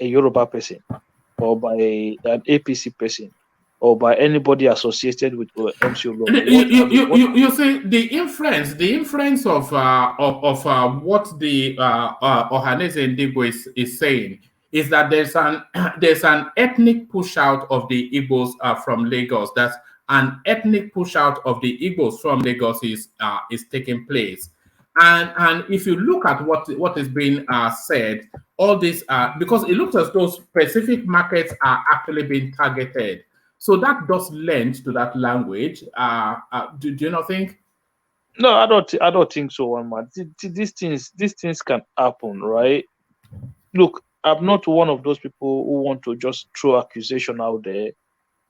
Yoruba person, or by an APC person, or by anybody associated with MC Olomo? You say the influence of what the Ohanese Indigbo is saying is that there's an ethnic push out of the Igbos from Lagos. That's an ethnic push out of the Igbos from Lagos is taking place. And if you look at what is being said, all this because it looks as though specific markets are actually being targeted. So that does lend to that language. Do you not think? No, I don't think so, one man. These things can happen, right? Look, I'm not one of those people who want to just throw accusation out there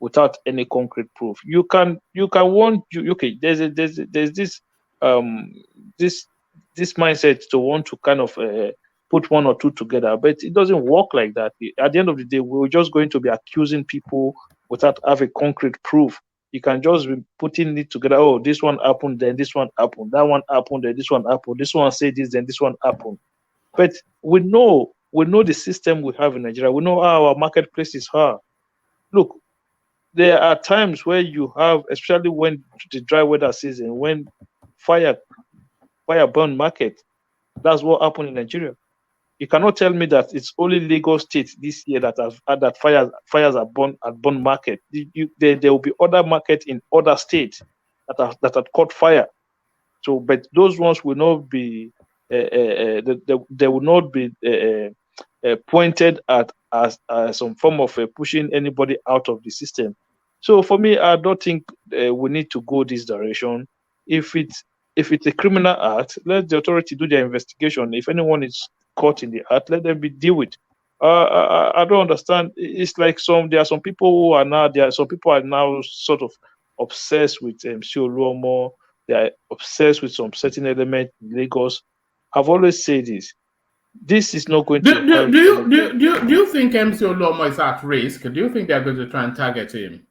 without any concrete proof. You can want okay. There's this this mindset to want to kind of put one or two together, but it doesn't work like that. At the end of the day, we're just going to be accusing people without having concrete proof. You can just be putting it together. Oh, this one happened, then this one happened, that one happened, then this one happened, this one said this, then this one happened. But we know the system we have in Nigeria. We know how our marketplaces are. Look, there are times where you have, especially when the dry weather season, when fire burn market. That's what happened in Nigeria. You cannot tell me that it's only Lagos State this year that have had that fires are burned at burn market. There will be other markets in other states that have caught fire. So, but those ones will not be they will not be pointed at as some form of pushing anybody out of the system. So for me, I don't think we need to go this direction. If it's a criminal act, let the authority do their investigation. If anyone is caught in the act, let them be dealt with. I don't understand. It's like there are some people who are now sort of obsessed with MC Oluomo. They are obsessed with some certain element in Lagos. I've always said this. This is not going to help. Do you think MC Oluomo is at risk? Do you think they're going to try and target him?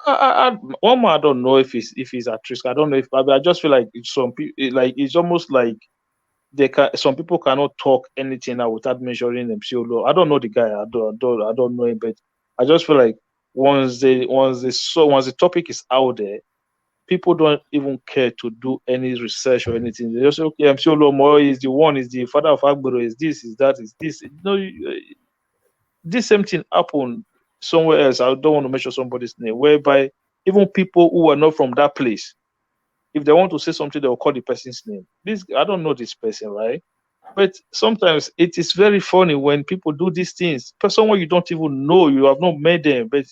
I don't know if he's at risk. I don't know if I just feel like it's almost like some people cannot talk anything now without measuring MC Oluomo. I don't know the guy. I don't know him, but I just feel like once the topic is out there, people don't even care to do any research or anything. They just say, okay, MC Oluomo is the father of Agbero, is this, is that, is this. This same thing happened somewhere else. I don't want to mention somebody's name, whereby even people who are not from that place, if they want to say something, they will call the person's name. I don't know this person, right? But sometimes it is very funny when people do these things. For someone you don't even know, you have not met them, but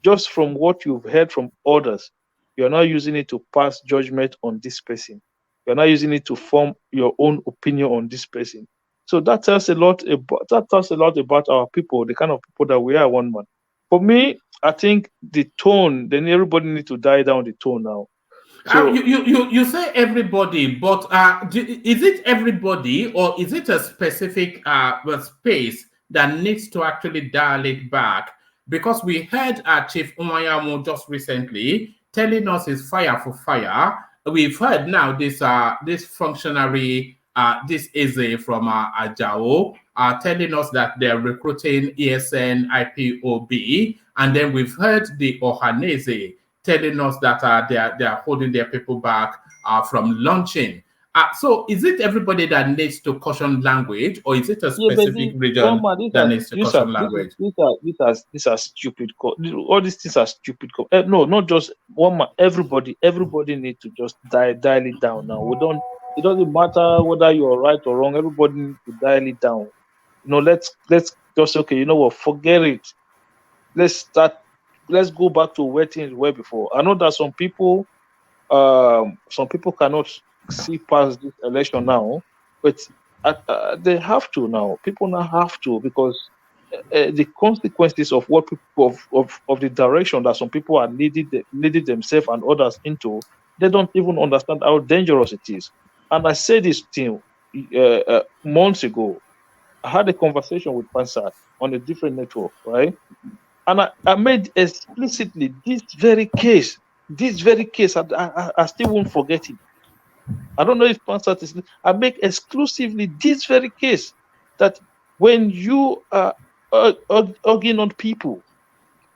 just from what you've heard from others, you're not using it to pass judgment on this person. You're not using it to form your own opinion on this person. So that tells a lot about our people, the kind of people that we are. One man. For me, I think the tone. Then everybody needs to die down the tone now. So you say everybody, but is it everybody or is it a specific space that needs to actually dial it back? Because we heard Chief Umayamo just recently telling us his fire for fire. We've heard now this functionary, this Eze from Ajao, telling us that they're recruiting ESN IPOB, and then we've heard the Ohanese telling us that they are holding their people back from launching. So is it everybody that needs to caution language, or is it a specific region that needs to caution language? These are stupid. All these things are stupid. No, not just one man. Everybody needs to just dial it down now. It doesn't matter whether you're right or wrong. Everybody needs to dial it down. Let's just say, okay, you know what? Forget it. Let's go back to where things were before. I know that some people cannot see past this election now, but they have to now. People now have to, because the consequences of what people of the direction that some people are leading themselves and others into, they don't even understand how dangerous it is. And I said this thing months ago. I had a conversation with Pansat on a different network, right? And I made explicitly this very case. I still won't forget it. I don't know if Pansat is. I make exclusively this very case, that when you are arguing on people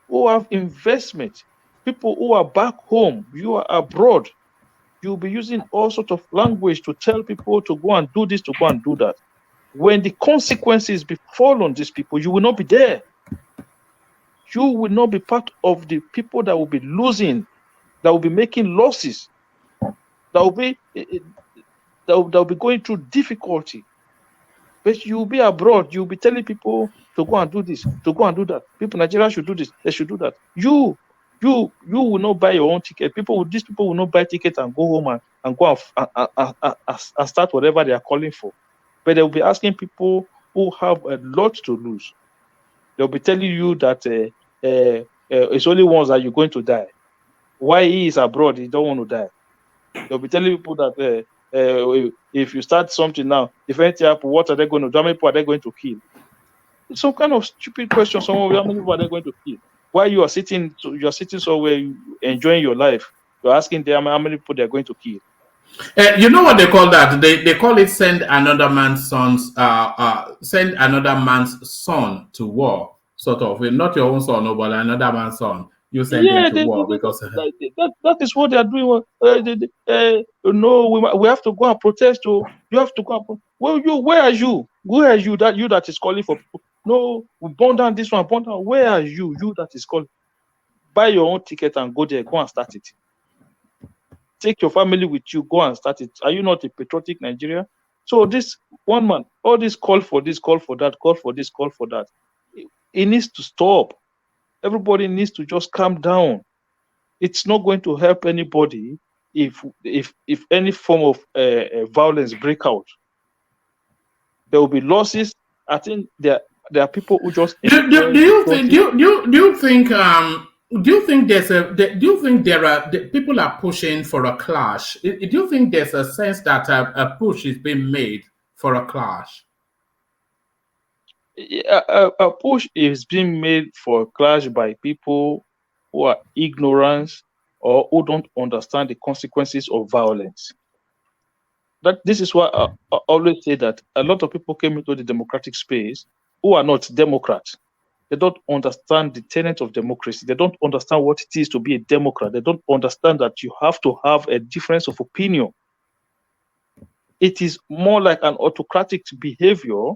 who have investment, people who are back home, you are abroad, you'll be using all sorts of language to tell people to go and do this, to go and do that. When the consequences befall on these people, you will not be there. You will not be part of the people that will be losing, that will be making losses, that will be going through difficulty. But you will be abroad. You will be telling people to go and do this, to go and do that. People, Nigeria should do this. They should do that. You will not buy your own ticket. These people will not buy tickets and go home and go and start whatever they are calling for. But they will be asking people who have a lot to lose. They'll be telling you that it's only once that you're going to die. Why he is abroad, he don't want to die. They'll be telling people that if you start something now, if anything happens, what are they going to do? How many people are they going to kill? It's some kind of stupid question. How many people are they going to kill? While you are sitting somewhere enjoying your life, you're asking them how many people they're going to kill. You know what they call that? They call it send another man's son to war. Sort of, not your own son, but another man's son. You send him to war because that is what they are doing. No, we have to go and protest. You have to go. Where are you? Where are you? That is calling for people. No, we burn down this one. Burn down. Where are you? You that is calling. Buy your own ticket and go there. Go and start it. Take your family with you. Go and start it. Are you not a patriotic Nigeria? So this one man, all this call for this, call for that, call for this, call for that. It needs to stop. Everybody needs to just calm down. It's not going to help anybody if any form of violence break out. There will be losses, I think there are people who just Do you think there are people are pushing for a clash? Do you think there's a sense that a push is being made for a clash? A push is being made for a clash by people who are ignorant or who don't understand the consequences of violence. This is why I always say that a lot of people came into the democratic space who are not Democrats. They don't understand the tenet of democracy. They don't understand what it is to be a Democrat. They don't understand that you have to have a difference of opinion. It is more like an autocratic behavior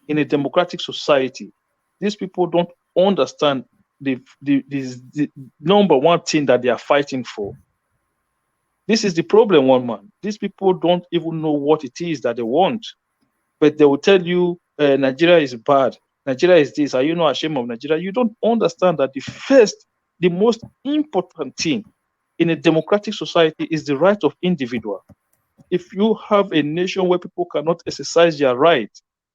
in a democratic society. These people don't understand the number one thing that they are fighting for. This is the problem, one man. These people don't even know what it is that they want, but they will tell you Nigeria is bad. Nigeria is this. Are you not ashamed of Nigeria? You don't understand that the most important thing in a democratic society is the right of individual. If you have a nation where people cannot exercise their right,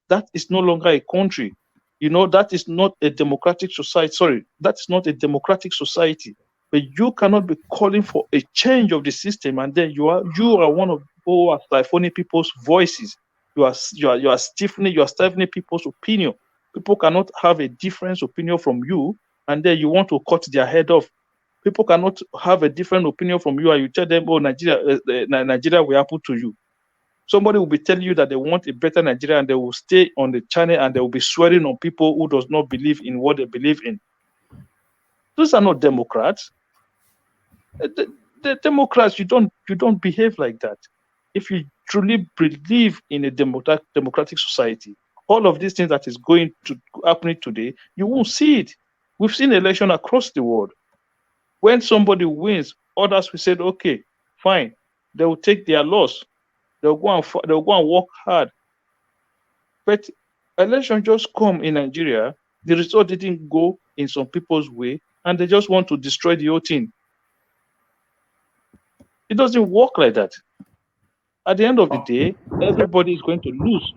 that is no longer a country. That is not a democratic society. Sorry, that's not a democratic society. But you cannot be calling for a change of the system, and then you are one of the people who are siphoning people's voices. You are stifling people's opinion. People cannot have a different opinion from you, and then you want to cut their head off. People cannot have a different opinion from you, and you tell them, "Oh, Nigeria will happen to you." Somebody will be telling you that they want a better Nigeria, and they will stay on the channel and they will be swearing on people who does not believe in what they believe in. Those are not Democrats. The Democrats, you don't behave like that. If you truly believe in a democratic society, all of these things that is going to happening today, you won't see it. We've seen election across the world. When somebody wins, others will say, okay, fine. They will take their loss. They'll go and work hard. But election just come in Nigeria. The result didn't go in some people's way, and they just want to destroy the whole thing. It doesn't work like that. At the end of the day, everybody is going to lose.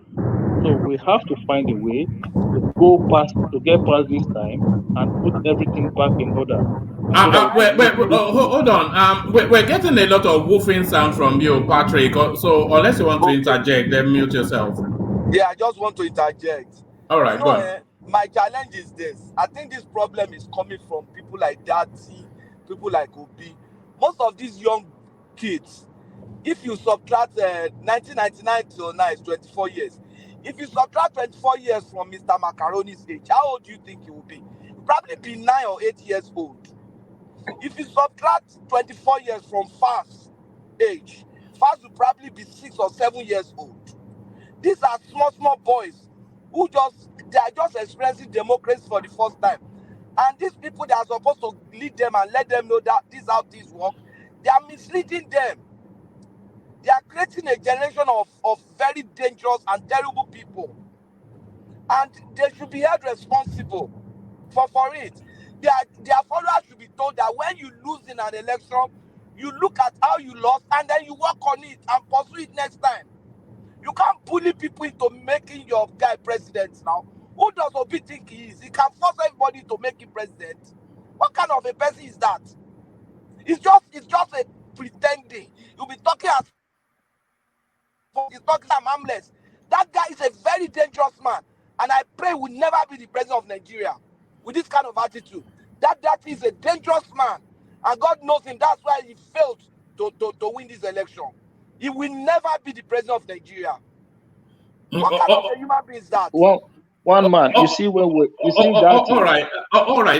So we have to find a way to get past this time and put everything back in order. Hold on. We're getting a lot of woofing sound from you, Patrick. So unless you want to interject, then mute yourself. Yeah, I just want to interject. All right, go on. My challenge is this. I think this problem is coming from people like Datti, people like Obi. Most of these young kids, if you subtract 1999 till now, it's 24 years. If you subtract 24 years from Mr. Macaroni's age, how old do you think he will be? He'll probably be 9 or 8 years old. If you subtract 24 years from Fast age, Fast will probably be 6 or 7 years old. These are small boys who they are just experiencing democracy for the first time. And these people that are supposed to lead them and let them know that this is how things work, they are misleading them. They are creating a generation of very dangerous and terrible people. And they should be held responsible for it. Their followers should be told that when you lose in an election, you look at how you lost and then you work on it and pursue it next time. You can't bully people into making your guy president now. Who does Obi think he is? He can force everybody to make him president. What kind of a person is that? It's just a pretending. You'll be talking as he's talking I'm harmless. That guy is a very dangerous man. And I pray will never be the president of Nigeria with this kind of attitude. That is a dangerous man. And God knows him. That's why he failed to win this election. He will never be the president of Nigeria. What kind of a human being is that? Well, one man, you see where all right.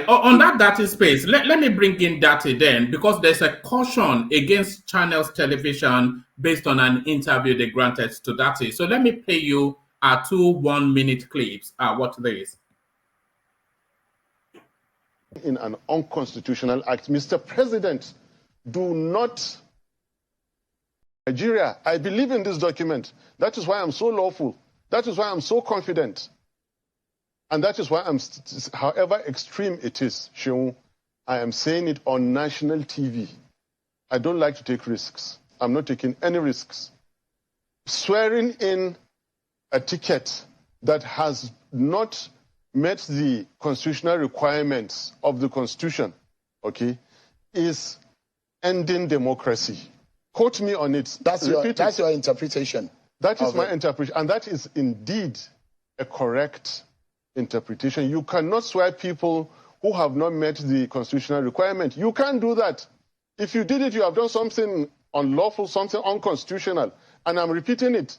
On that Datti space, let me bring in Datti then, because there's a caution against Channels Television based on an interview they granted to Datti. So let me play you 2 1-minute clips. Watch this. In an unconstitutional act, Mr. President, do not. Nigeria, I believe in this document. That is why I'm so lawful. That is why I'm so confident. And that is why however extreme it is, Sheung, I am saying it on national TV. I don't like to take risks. I'm not taking any risks. Swearing in a ticket that has not met the constitutional requirements of the Constitution, okay, is ending democracy. Quote me on it. That's your interpretation. That is my interpretation, and that is indeed a correct interpretation. You cannot swear people who have not met the constitutional requirement. You can't do that. If you did it, you have done something unlawful, something unconstitutional. And I'm repeating it.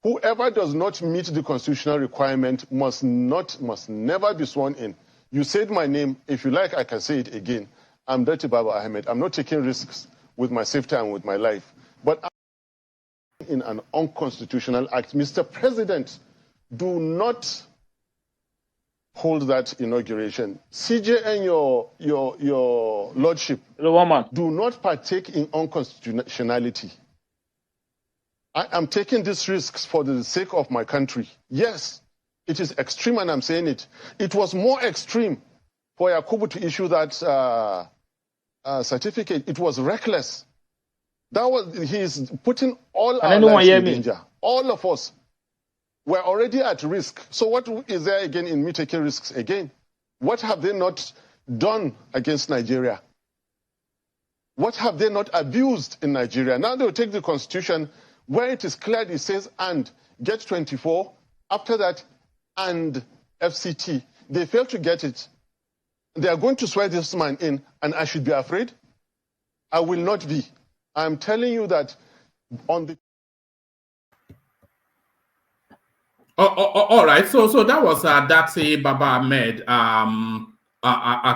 Whoever does not meet the constitutional requirement must never be sworn in. You said my name. If you like, I can say it again. I'm Datti Baba-Ahmed. I'm not taking risks with my safety and with my life. But I'm in an unconstitutional act. Mr. President, do not hold that inauguration. CJ and your lordship, do not partake in unconstitutionality. I am taking these risks for the sake of my country. Yes, it is extreme, and I'm saying it. It was more extreme for Yakubu to issue that certificate. It was reckless. He is putting all our lives in danger. All of us were already at risk. So what is there again in me taking risks again? What have they not done against Nigeria? What have they not abused in Nigeria? Now they will take the constitution where it is clear, it says, and get 24. After that, and FCT. They fail to get it. They are going to swear this man in, and I should be afraid? I will not be. I'm telling you that on the... All right. So that was Datti Baba-Ahmed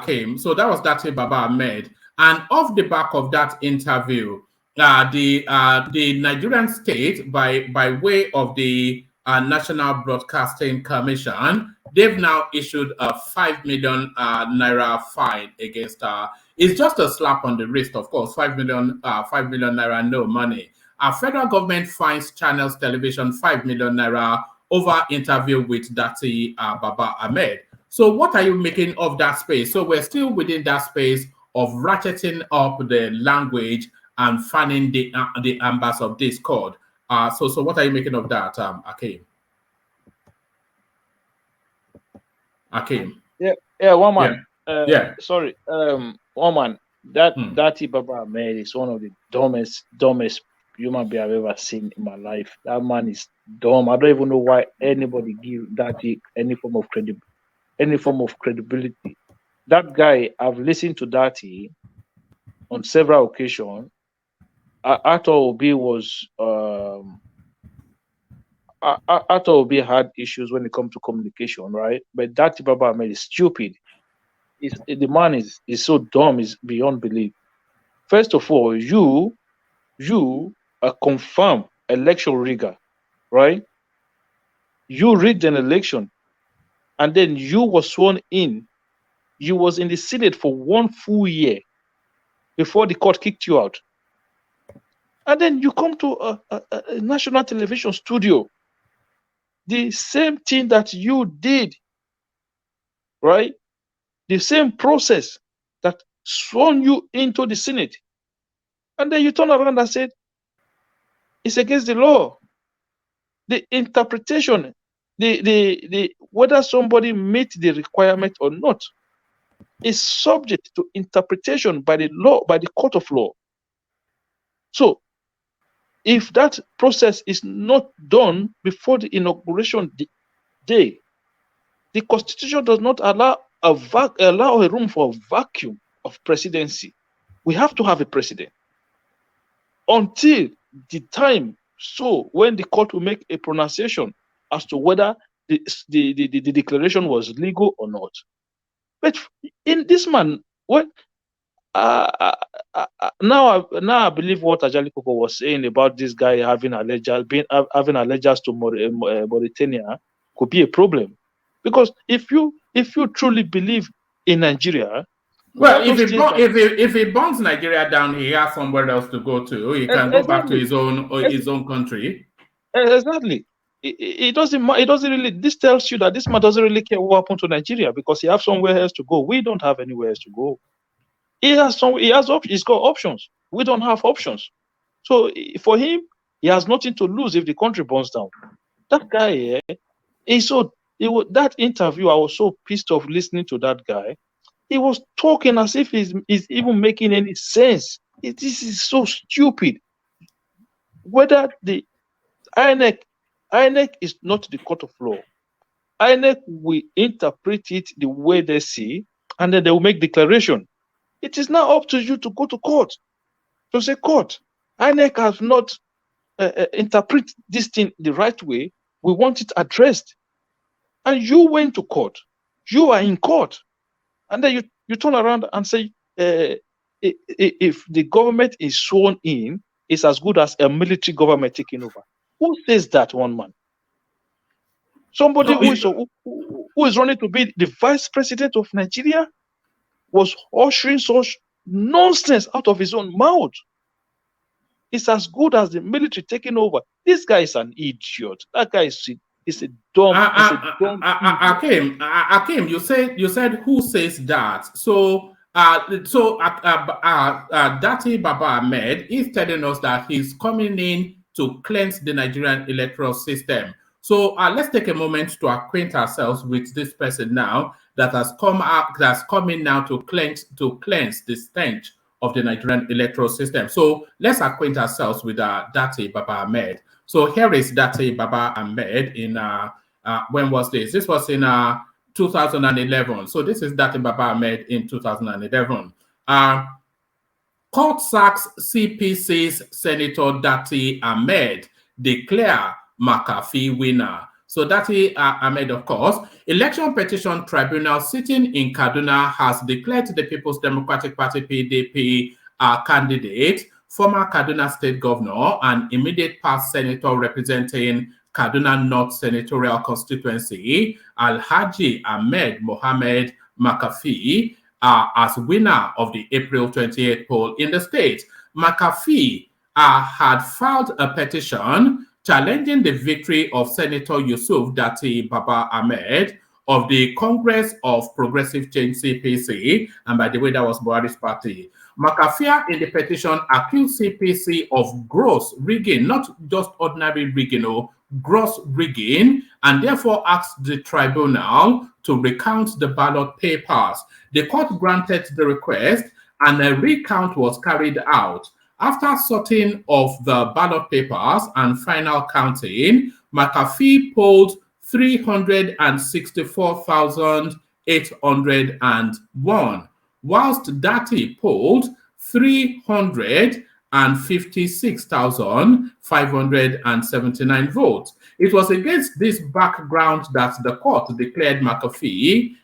came. So that was Datti Baba-Ahmed. And off the back of that interview, the Nigerian state, by way of the National Broadcasting Commission, they've now issued a 5 million naira fine against her. It's just a slap on the wrist, of course. 5 million naira, no money. Our federal government fines Channels Television 5 million naira over interview with Datti Baba-Ahmed. So what are you making of that space? So we're still within that space of ratcheting up the language and fanning the embers of discord. So what are you making of that, Akeem? Akeem. Yeah, one man. Yeah. Sorry, one man. Datti Baba-Ahmed is one of the dumbest human being I've ever seen in my life. That man is dumb. I don't even know why anybody give Datti any form of credibility. That guy, I've listened to Datti on several occasions. Arthur Obi had issues when it comes to communication, right? But Datti Baba-Ahmed is stupid. The man is so dumb, is beyond belief. First of all, you a confirmed election rigger, right? You rigged an election, and then you were sworn in. You was in the Senate for 1 full year before the court kicked you out. And then you come to a national television studio. The same thing that you did, right? The same process that sworn you into the Senate. And then you turn around and said, it's against the law. The interpretation, the whether somebody meets the requirement or not, is subject to interpretation by the law, by the court of law. So, if that process is not done before the inauguration day, the Constitution does not allow a room for a vacuum of presidency. We have to have a president until the time. So, when the court will make a pronunciation as to whether the declaration was legal or not. But in this man, when now I believe what Ajali Koko was saying about this guy having allegiance to Mauritania could be a problem, because if you truly believe in Nigeria, well, if he burns Nigeria down, he has somewhere else to go to. He can go back to his own country. Exactly. It doesn't really. This tells you that this man doesn't really care what happened to Nigeria, because he has somewhere else to go. We don't have anywhere else to go. He's got options. We don't have options. So for him, he has nothing to lose if the country burns down. That guy, That interview, I was so pissed off listening to that guy. He was talking as if he's even making any sense. This is so stupid. Whether the INEC is not the court of law. INEC will interpret it the way they see, and then they will make declaration. It is now up to you to go to court. To say, court, INEC has not interpret this thing the right way. We want it addressed. And you went to court. You are in court. And then you turn around and say, if the government is sworn in, it's as good as a military government taking over. Who says that, one man? Somebody who is running to be the vice president of Nigeria was ushering such nonsense out of his own mouth. It's as good as the military taking over. This guy is an idiot. That guy is a dumb. Akim, you said who says that? So Datti Baba-Ahmed is telling us that he's coming in to cleanse the Nigerian electoral system. So let's take a moment to acquaint ourselves with this person now that has come in now to cleanse the stench of the Nigerian electoral system. So let's acquaint ourselves with Datti Baba-Ahmed. So here is Datti Baba-Ahmed in when was this? This was in 2011. So this is Datti Baba-Ahmed in 2011. Court sacks CPC's Senator Datti-Ahmed, declare McAfee winner. So Datti-Ahmed, of course, election petition tribunal sitting in Kaduna has declared the People's Democratic Party PDP candidate, former Kaduna State Governor and immediate past senator representing Kaduna North Senatorial Constituency, Alhaji Ahmed Mohammed McAfee, as winner of the April 28th poll in the state. McAfee had filed a petition challenging the victory of Senator Yusuf Datti Baba-Ahmed of the Congress of Progressive Change CPC, and by the way, that was Buhari's party. McAfee in the petition accused CPC of gross rigging, not just ordinary rigging, gross rigging, and therefore asked the tribunal to recount the ballot papers. The court granted the request, and a recount was carried out. After sorting of the ballot papers and final counting, McAfee polled 364,801, whilst Datti polled 356,579 votes. It was against this background that the court declared McAfee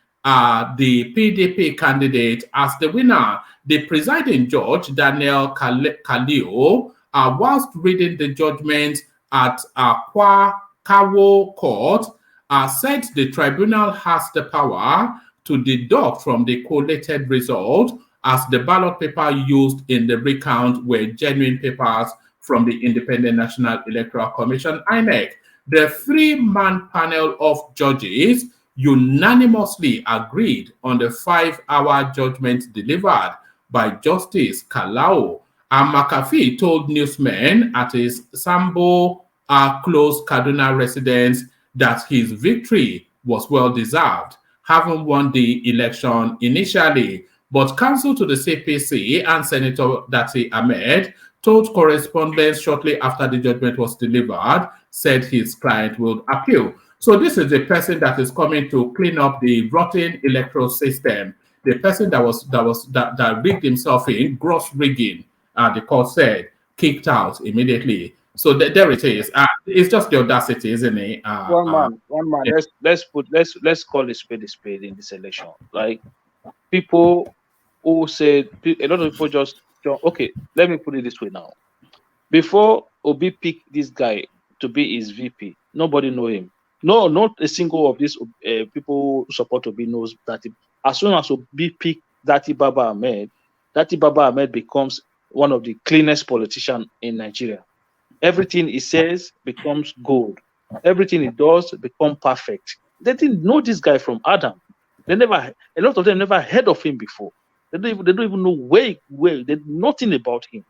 the PDP candidate as the winner. The presiding judge, Daniel Kalio, whilst reading the judgment at Kawo Court, said the tribunal has the power to deduct from the collated result as the ballot paper used in the recount were genuine papers from the Independent National Electoral Commission, INEC. The three-man panel of judges unanimously agreed on the 5-hour judgment delivered by Justice Kalao. And McAfee told newsmen at his Sambo close Kaduna residence that his victory was well-deserved, having won the election initially. But counsel to the CPC and Senator Datti-Ahmed told correspondents shortly after the judgment was delivered, said his client would appeal. So this is the person that is coming to clean up the rotten electoral system. The person that rigged himself in, gross rigging, the court said, kicked out immediately. So there it is. It's just the audacity, isn't it? One man. Yeah. Let's call a spade in this election. Like people who said, a lot of people just okay. Let me put it this way now. Before Obi picked this guy to be his VP, nobody know him. No, not a single of these people who support Obi knows that. As soon as Obi picked Datti Baba-Ahmed, Datti Baba-Ahmed becomes one of the cleanest politicians in Nigeria. Everything he says becomes gold. Everything he does becomes perfect. They didn't know this guy from Adam. A lot of them never heard of him before. They don't even know where they know nothing about him.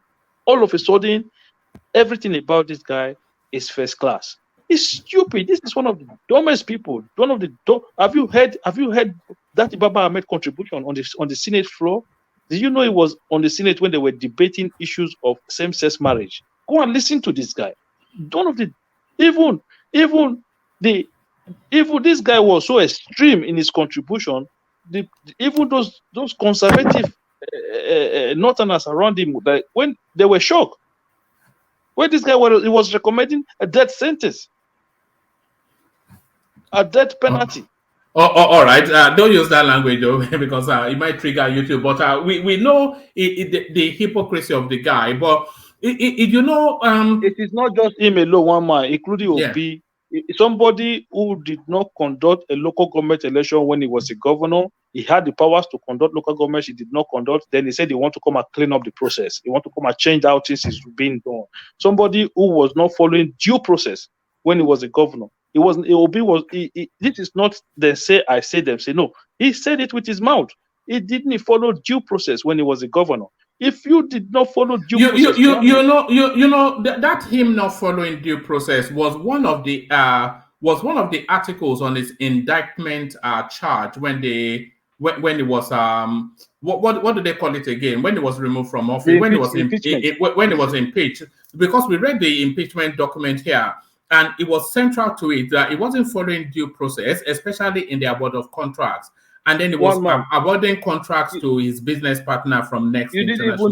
All of a sudden, everything about this guy is first class. It's stupid. This is one of the dumbest people. One of the have you heard Datti Baba-Ahmed contribution on the Senate floor? Did you know it was on the Senate when they were debating issues of same-sex marriage? Go and listen to this guy. One of the even this guy was so extreme in his contribution. Even those conservative northerners around him, when they were shocked, when this guy was recommending a death sentence, a death penalty. All right. Don't use that language though, because it might trigger YouTube. But we know the hypocrisy of the guy. But you know, it is not just him alone, one man, including Obi. Somebody who did not conduct a local government election when he was a governor. He had the powers to conduct local governments. He did not conduct. Then he said he want to come and clean up the process. He want to come and change how things is being done. Somebody who was not following due process when he was a governor. It wasn't. Obi was. This is not. They say I say them say no. He said it with his mouth. He didn't follow due process when he was a governor. If you did not follow due process, you know that him not following due process was one of the articles on his indictment charge when it was what do they call it again, when he was removed from office, when he was impeached, because we read the impeachment document here, and it was central to it that it wasn't following due process, especially in the award of contracts. And then it was awarding contracts to his business partner from Next International.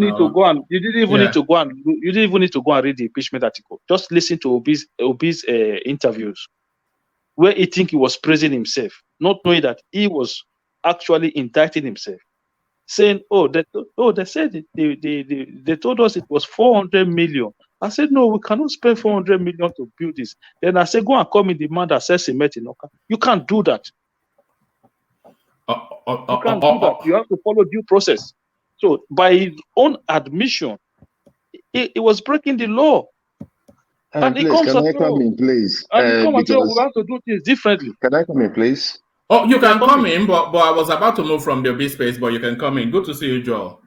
You didn't even need to go and read the impeachment article. Just listen to Obi's interviews, where he think he was praising himself, not knowing that he was actually indicting himself, saying, they said they told us it was 400 million. I said, no, we cannot spend 400 million to build this. Then I said, go and call me the man that says cement in Oka. You can't do that. You can't do that. You have to follow due process. So by his own admission, he was breaking the law. And please, can I come in, please? And we have to do things differently. Can I come in, please? Oh, you can come in, but I was about to move from the big space, but you can come in. Good to see you, Joel.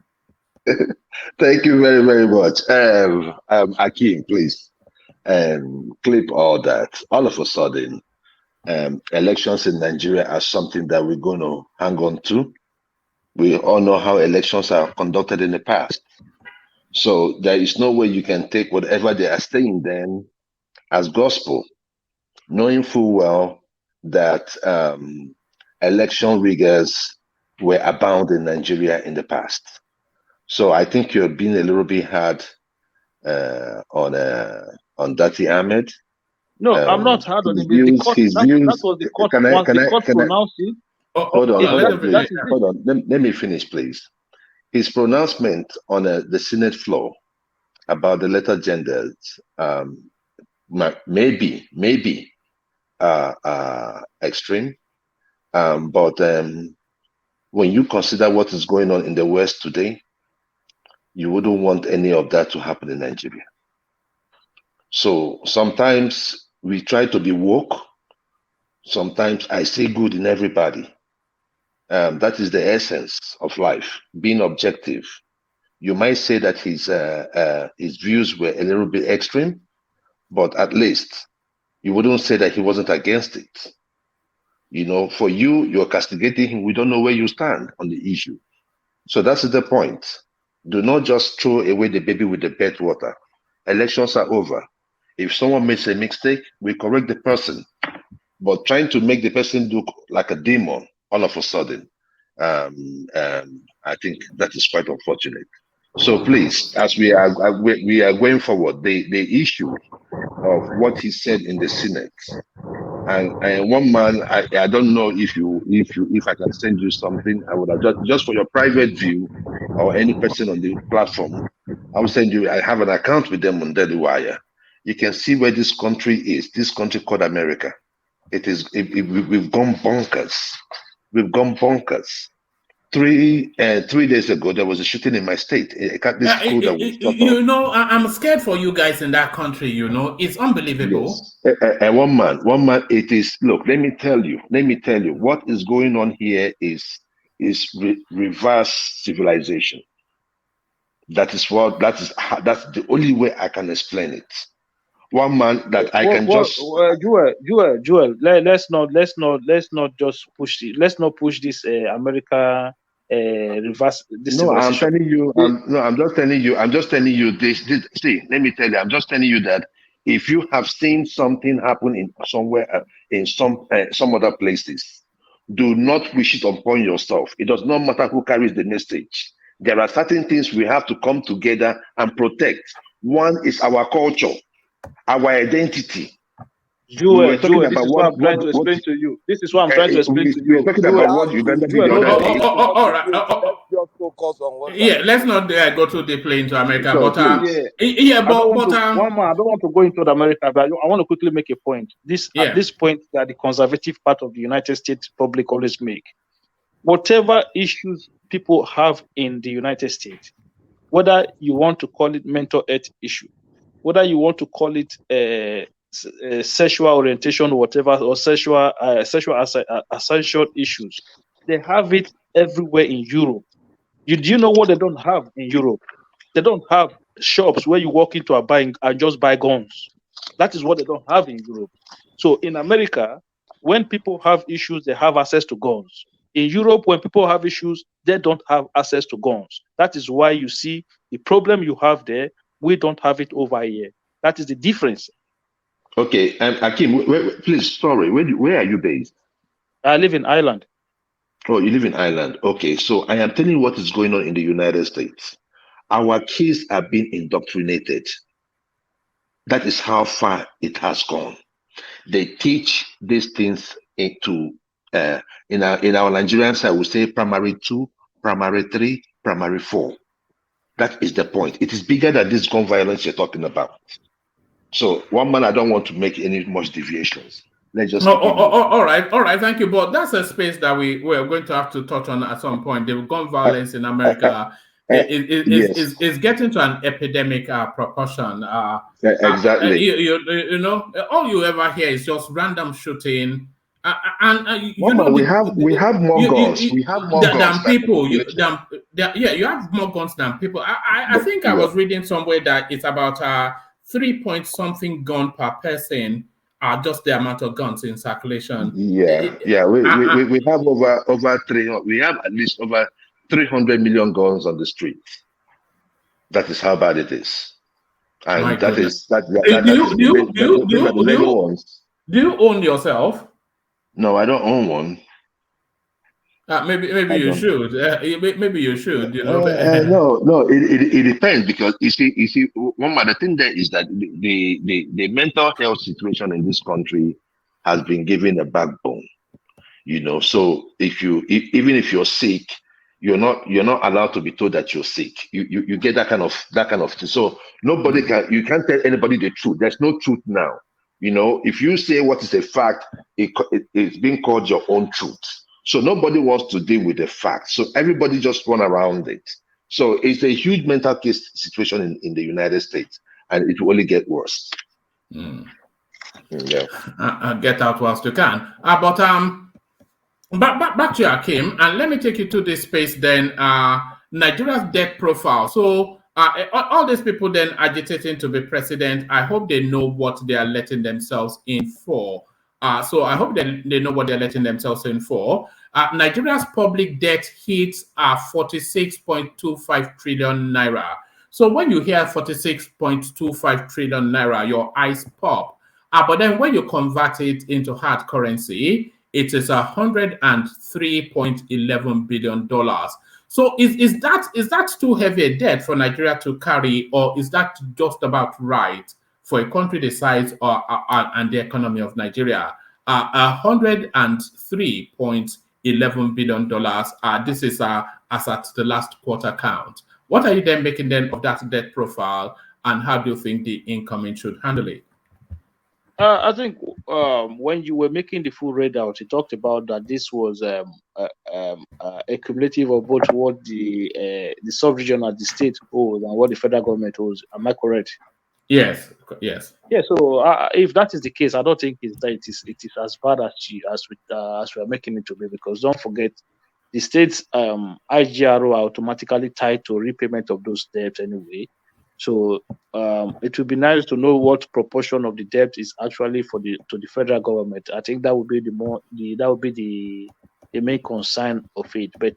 Thank you very, very much. Akeem, please. Clip all that. All of a sudden, elections in Nigeria are something that we're going to hang on to. We all know how elections are conducted in the past. So there is no way you can take whatever they are saying then as gospel, knowing full well that election riggers were abound in Nigeria in the past. So I think you're being a little bit hard on Datti-Ahmed. No, I'm not hard on him. That was the court. The court pronounced it. Hold on. Let me finish, please. His pronouncement on the Senate floor about the letter genders maybe extreme, but when you consider what is going on in the West today, you wouldn't want any of that to happen in Nigeria. So sometimes we try to be woke. Sometimes I see good in everybody. That is the essence of life, being objective. You might say that his views were a little bit extreme, but at least you wouldn't say that he wasn't against it. You know, for you, you're castigating him. We don't know where you stand on the issue. So that's the point. Do not just throw away the baby with the bathwater. Elections are over. If someone makes a mistake, we correct the person. But trying to make the person look like a demon all of a sudden, I think that is quite unfortunate. So please, as we are going forward, the issue of what he said in the Senate, and one man, I don't know if I can send you something. I would have just for your private view, or any person on the platform, I will send you. I have an account with them on Daily Wire. You can see where this country is. This country called America. We've gone bonkers. We've gone bonkers. 3 days ago, there was a shooting in my state. You know, I'm scared for you guys in that country. You know, it's unbelievable. Yes. And one man. It is. Look, let me tell you. What is going on here is reverse civilization. That's the only way I can explain it. one man that I can just. Joel, let's not just push it. Let's not push this America reverse this No, I'm civilization. telling you. I'm just telling you. I'm just telling you this. See, let me tell you. I'm just telling you that if you have seen something happen in somewhere in some other places, do not wish it upon yourself. It does not matter who carries the message. There are certain things we have to come together and protect. One is our culture, our identity. Joel, this is what I'm trying to explain to you. This is what I'm trying to explain to you. We're talking about what Uganda did the other day. All right. Let's just focus on what. Yeah, let's not go too deeply into America. So, but one more, I don't want to go into America, but I want to quickly make a point. At this point that the conservative part of the United States public always make. Whatever issues people have in the United States, whether you want to call it mental health issue, whether you want to call it sexual orientation or whatever, or sexual ascension issues, they have it everywhere in Europe. Do you know what they don't have in Europe? They don't have shops where you walk into and just buy guns. That is what they don't have in Europe. So in America, when people have issues, they have access to guns. In Europe, when people have issues, they don't have access to guns. That is why you see the problem you have there, we don't have it over here. That is the difference. Okay, Akim, please, sorry, where are you based? I live in Ireland. Oh, you live in Ireland. Okay, so I am telling you what is going on in the United States. Our kids are being indoctrinated. That is how far it has gone. They teach these things into in our Nigerian side, we say primary 2, primary 3, primary 4. That is the point. It is bigger than this gun violence you're talking about. So one man, I don't want to make any much deviations. Let's just all right, thank you. But that's a space that we're going to have to touch on at some point. The gun violence in America is getting to an epidemic proportion. Exactly. You know, all you ever hear is just random shooting. We have more guns. We have more guns than people. You have more guns than people. I think I was reading somewhere that it's about 3-point-something gun per person. Just the amount of guns in circulation. We have over 300. We have at least over 300 million guns on the streets. That is how bad it is, and do you own yourself? No, I don't own one. Maybe you should. Maybe you should. You know. No. It depends, because you see, one other thing there is that the mental health situation in this country has been given a backbone. You know, so even if you're sick, you're not allowed to be told that you're sick. You get that kind of thing. So you can't tell anybody the truth. There's no truth now. You know, if you say what is a fact, it's being called your own truth. So nobody wants to deal with the facts. So everybody just run around it. So it's a huge mental case situation in the United States, and it will only get worse. Get out whilst you can. But back to Akim, and let me take you to this space then. Nigeria's debt profile. So all these people then agitating to be president, I hope they know what they are letting themselves in for. So I hope they know what they're letting themselves in for. Nigeria's public debt hits 46.25 trillion naira. So when you hear 46.25 trillion naira, your eyes pop. But then when you convert it into hard currency, it is $103.11 billion. So is that too heavy a debt for Nigeria to carry, or is that just about right for a country the size and the economy of Nigeria? $103.11 billion. This is as at the last quarter count. What are you then making then of that debt profile, and how do you think the incoming should handle it? I think when you were making the full readout, you talked about that this was a cumulative of both what the sub-region and the state owes and what the federal government owes. Am I correct? Yes. Yeah. So if that is the case, I don't think it is as bad as we are making it to be, because don't forget, the state's IGRO are automatically tied to repayment of those debts anyway. So it would be nice to know what proportion of the debt is actually to the federal government. I think that would be the main concern of it. But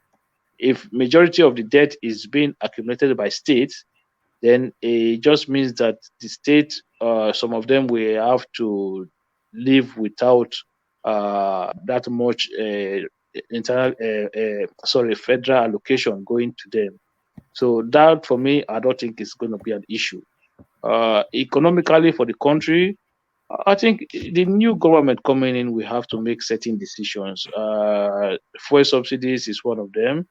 if majority of the debt is being accumulated by states, then it just means that the state, some of them will have to live without that much federal allocation going to them. So that, for me, I don't think it's going to be an issue. Economically for the country, I think the new government coming in will have to make certain decisions. Fuel subsidies is one of them,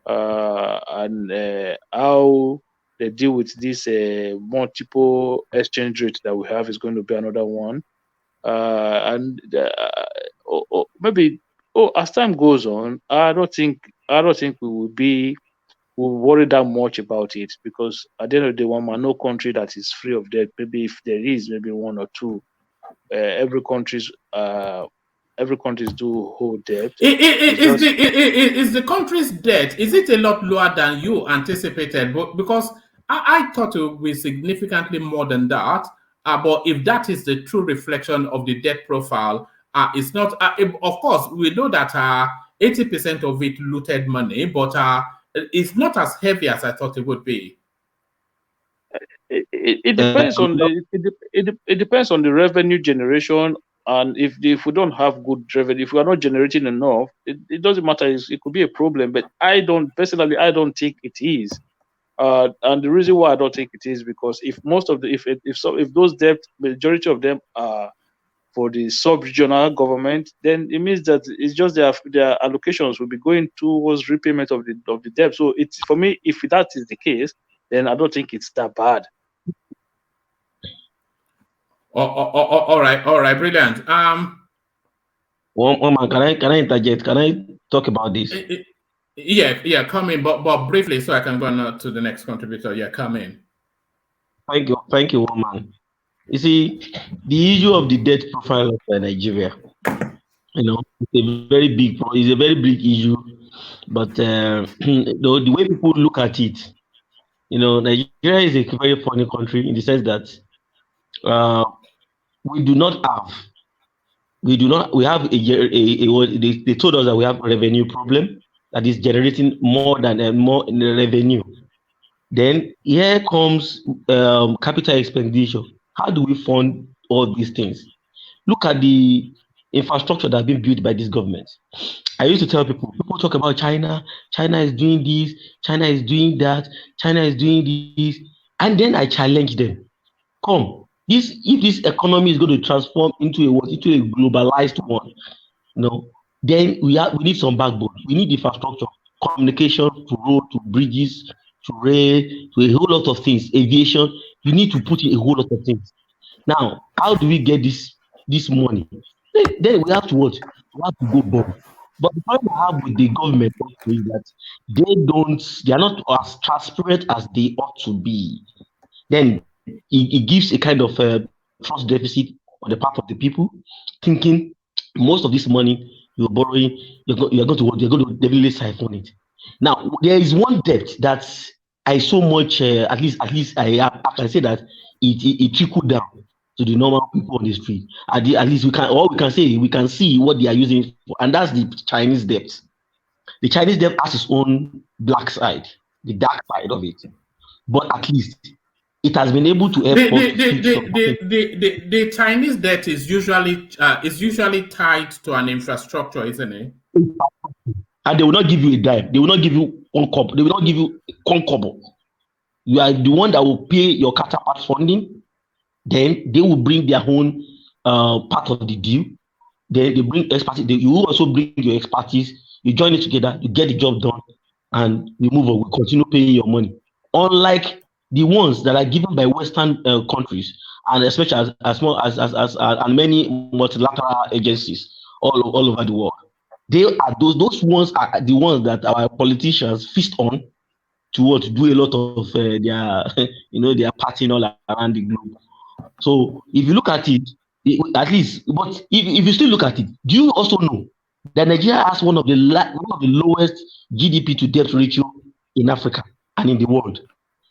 and how they deal with this multiple exchange rate that we have is going to be another one. Maybe as time goes on, I don't think we worry that much about it, because at the end of the day, no country that is free of debt. Maybe if there is maybe one or two, every countries do hold debt. Is the country's debt, is it a lot lower than you anticipated? But because I thought it would be significantly more than that. But if that is the true reflection of the debt profile, it's not. Of course, we know that 80% of it looted money, but it's not as heavy as I thought it would be. It depends on it depends on the revenue generation, and if we don't have good revenue, if we are not generating enough, it doesn't matter. It could be a problem, but I don't think it is. And the reason why I don't think it is, because if those debt, majority of them are for the sub-regional government, then it means that it's just their allocations will be going towards repayment of the debt. So it's, for me, if that is the case, then I don't think it's that bad. All right, brilliant. One man, can I interject? Can I talk about this? Yeah, come in, but briefly, so I can go on to the next contributor. Yeah, come in. Thank you, one man. You see, the issue of the debt profile of Nigeria, it's a very big issue. But the way people look at it, Nigeria is a very funny country in the sense that we have they told us that we have a revenue problem that is generating more in the revenue. Then here comes capital expenditure. How do we fund all these things? Look at the infrastructure that has been built by this government. I used to tell people talk about China is doing this, China is doing that, China is doing this, and then I challenge them. Come, if this economy is going to transform into a globalized one, then we need some backbone. We need infrastructure, communication, to road, to bridges, to rail, to a whole lot of things, aviation. You need to put in a whole lot of things. Now, how do we get this money? Then we have to what? We have to go bomb. But the problem I have with the government is that they are not as transparent as they ought to be. Then it gives a kind of trust deficit on the part of the people, thinking most of this money you're borrowing, you're going to definitely siphon it. Now, there is one debt that I so much, at least I can say that it trickled down to the normal people on the street. At least we can see what they are using it for, and that's the Chinese debt. The Chinese debt has its own black side, the dark side of it. But at least it has been able to help the Chinese debt is usually tied to an infrastructure, isn't it? And they will not give you a dime. They will not give you one kobo. They will not give you one kobo. You are the one that will pay your counterpart funding. Then they will bring their own part of the deal. Then they bring expertise. You will also bring your expertise. You join it together. You get the job done, and we move on. We continue paying your money. Unlike the ones that are given by Western countries, and especially as small as and many multilateral agencies all over the world. They are those ones are the ones that our politicians feast on to do a lot of their partying all around the globe. So if you look at it, at least, but if you still look at it, do you also know that Nigeria has one of the lowest GDP to debt ratio in Africa and in the world?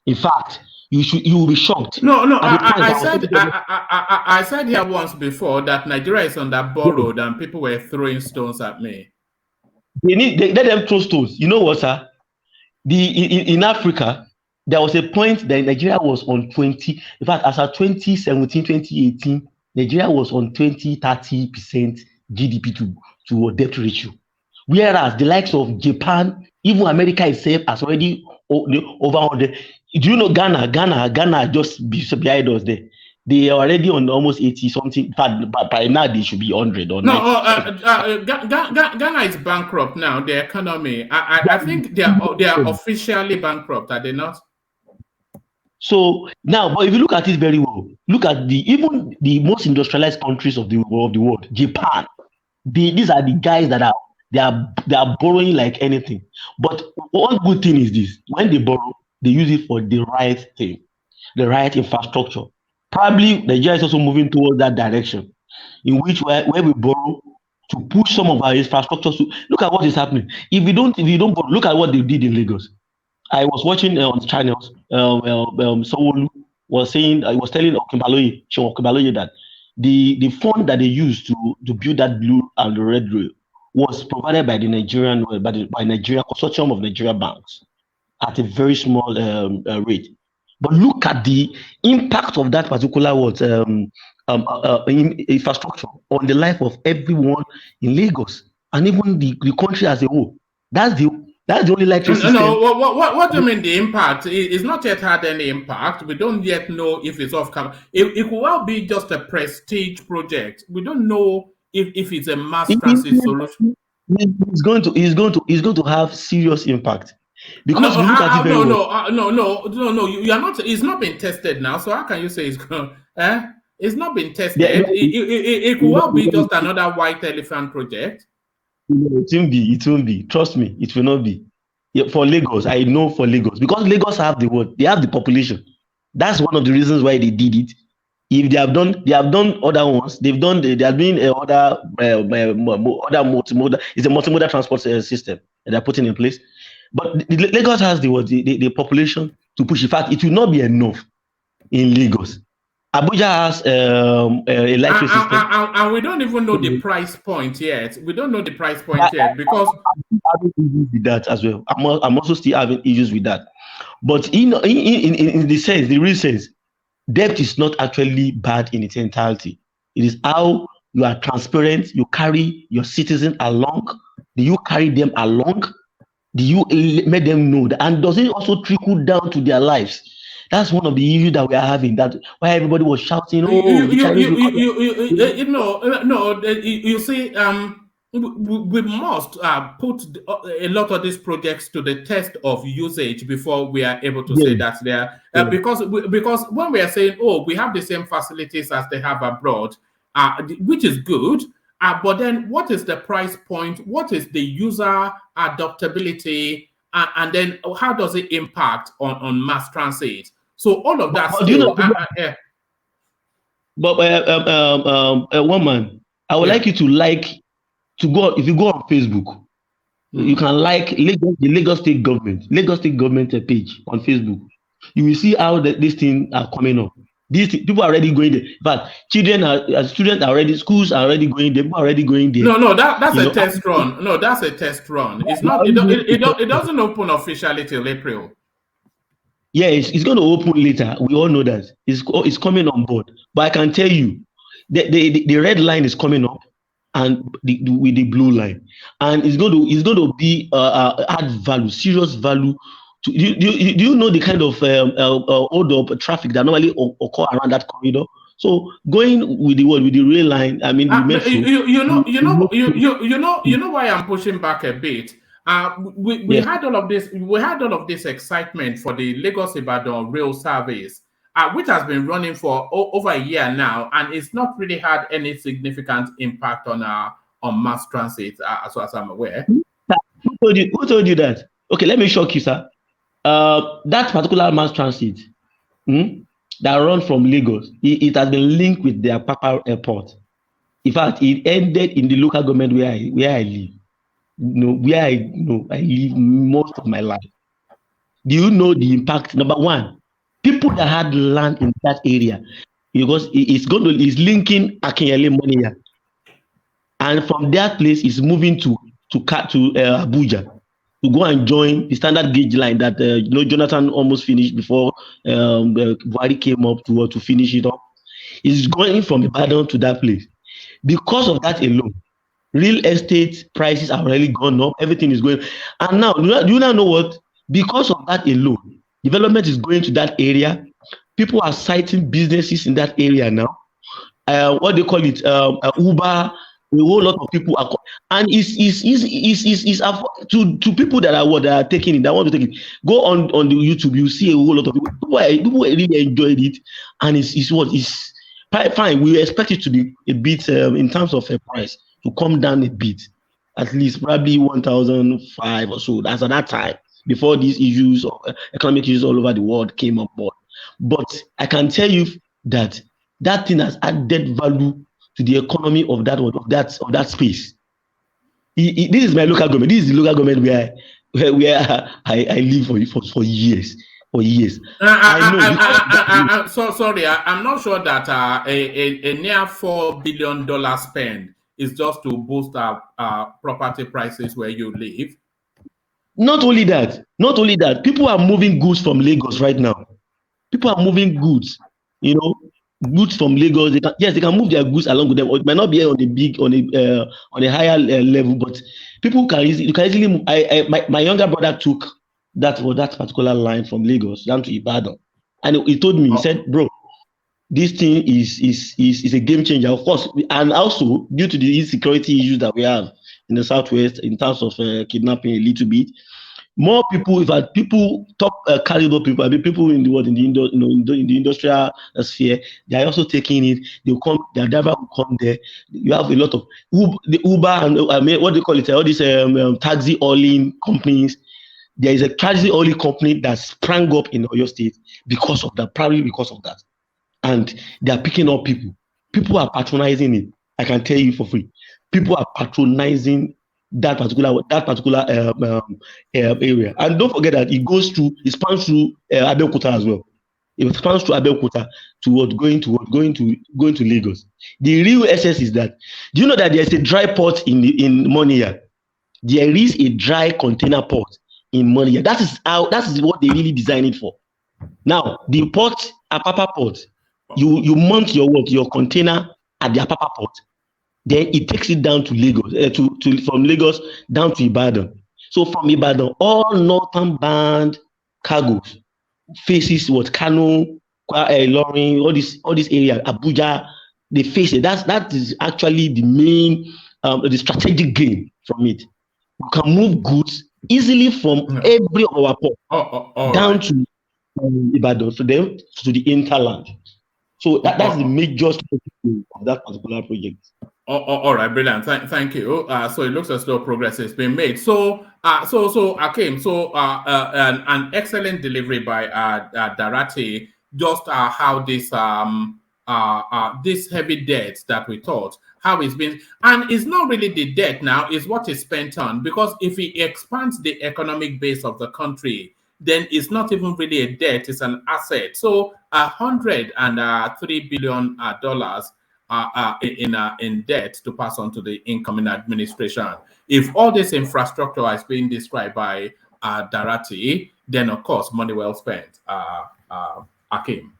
In fact, you will be shocked. No, At the point, I said here once before that Nigeria is under borrowed and people were throwing stones at me. they let them throw stones. You know what, sir? In Africa, there was a point that Nigeria was on 20. In fact, as of 2017, 2018, Nigeria was on 20-30% GDP to debt ratio. Whereas the likes of Japan, even America itself, has already over 100. Do you know Ghana just behind us there. They are already on almost 80 something. But by now they should be 100 or no. Ghana is bankrupt now. The economy. I think they are officially bankrupt. Are they not? So now, but if you look at it very well, look at even the most industrialized countries of the world, Japan. These are the guys that are borrowing like anything. But one good thing is this: when they borrow, they use it for the right thing, the right infrastructure. Probably Nigeria is also moving towards that direction, in which where we borrow to push some of our infrastructure. So look at what is happening. If you don't borrow, look at what they did in Lagos. I was watching on channels. Someone was saying, I was telling Okembaloye that the fund that they used to build that blue and the red rail was provided by the Nigerian consortium of Nigerian banks at a very small rate. But look at the impact of that particular infrastructure on the life of everyone in Lagos and even the country as a whole. That's the only electric system. No, what do you mean the impact? It's not yet had any impact. We don't yet know if it's off camera. It could well be just a prestige project. We don't know if it's a mass transit solution. It's going to have serious impact. Because you look at it very no, you are not. It's not been tested now. So how can you say it's going? It's not been tested. It could well be just another white elephant project. It won't be. Trust me, it will not be. For Lagos, I know for Lagos, because Lagos have they have the population. That's one of the reasons why they did it. If they have done other ones. There have been other multimodal. It's a multimodal transport system that they're putting in place. But Lagos has the population to push. In fact, it will not be enough in Lagos. Abuja has electric system. And we don't even know the price point yet. We don't know the price point yet because I'm having issues with that as well. I'm also still having issues with that. But in the real sense, debt is not actually bad in its entirety. It is how you are transparent. You carry your citizens along. Do you carry them along? Do you make them know that? And does it also trickle down to their lives? That's one of the issues that we are having. That why everybody was shouting. You see, we must put a lot of these projects to the test of usage before we are able to say that they are. Because when we are saying, we have the same facilities as they have abroad, which is good. But then what is the price point? What is the user adaptability? And then how does it impact on mass transit? So all of that. One man, I would like you to go. If you go on Facebook, you can like the Lagos State government page on Facebook. You will see how these things are coming up. These people are already going there. But students are already, schools are already going there. People are already going there. No, that's a test run. No, that's a test run. It's not. It doesn't open officially till April. Yeah, it's going to open later. We all know that it's coming on board. But I can tell you, the red line is coming up, and with the blue line, and it's going to be add value, serious value. Do you know the kind of hold up traffic that normally occur around that corridor? So going with the rail line, I mean, you know why I'm pushing back a bit. We had all of this. We had all of this excitement for the Lagos-Ibadan rail service, which has been running for over a year now, and it's not really had any significant impact on mass transit, as far as I'm aware. Who told you that? Okay, let me shock you, sir. That particular mass transit that run from Lagos, it has been linked with the Apapa airport. In fact, it ended in the local government where I live. I live most of my life. Do you know the impact? Number one, People that had land in that area, because it's linking Akinyele Monia, and from that place is moving to Abuja to go and join the standard gauge line that Jonathan almost finished before Buhari came up to finish it up. It's going from Ibadan to that place. Because of that alone, real estate prices are already gone up. Everything is going. And now, do you now know what? Because of that alone, development is going to that area. People are citing businesses in that area now. What they call it, Uber. A whole lot of people are, and it's to people that are taking it, that want to take it. Go on the YouTube, you see a whole lot of people really enjoyed it, and it's fine. We expect it to be a bit in terms of a price to come down a bit, at least probably 1,005 or so. That's at that time before these issues of economic issues all over the world came on board. But I can tell you that thing has added value to the economy of that space. This is my local government. This is the local government where I live for years. So sorry, I'm not sure that a near $4 billion spend is just to boost property prices where you live. Not only that, people are moving goods from Lagos right now. People are moving goods, goods from Lagos. They can move their goods along with them. It might not be on a higher level, but people can easily move. My younger brother took that particular line from Lagos down to Ibadan, and he told me, he said, "Bro, this thing is a game changer, of course, and also due to the insecurity issues that we have in the southwest in terms of kidnapping a little bit." More people, top caliber people, people in the world, in the industrial sphere, they are also taking it. Their driver will come there. You have a lot of the Uber and what do you call it? All these taxi hauling companies. There is a taxi hauling company that sprang up in Oyo State because of that, probably because of that, and they are picking up people. People are patronizing it. I can tell you for free. People are patronizing that particular area, and don't forget that it spans through Abeokuta as well. It spans through Abeokuta going to Lagos. The real essence is that, do you know that there's a dry port in Monia? There is a dry container port in Monia. That is what they really designed it for. Now the port, Apapa port, you mount your container at the Apapa port. Then it takes it down to Lagos, from Lagos down to Ibadan. So from Ibadan, all northern bound cargoes faces Kano, Ilorin, all this area, Abuja, they face it. That is actually the main, the strategic gain from it. You can move goods easily from every of our port down to Ibadan, to the interland. So that's the major strategy of that particular project. All right, brilliant. Thank you. So it looks as though progress has been made. So Akeem, an excellent delivery by Datti. Just how this heavy debt that we thought, how it's been, and it's not really the debt now, is what is spent on. Because if it expands the economic base of the country, then it's not even really a debt; it's an asset. So $103 billion. In debt to pass on to the incoming administration. If all this infrastructure is being described by Datti, then of course money well spent. Akeem.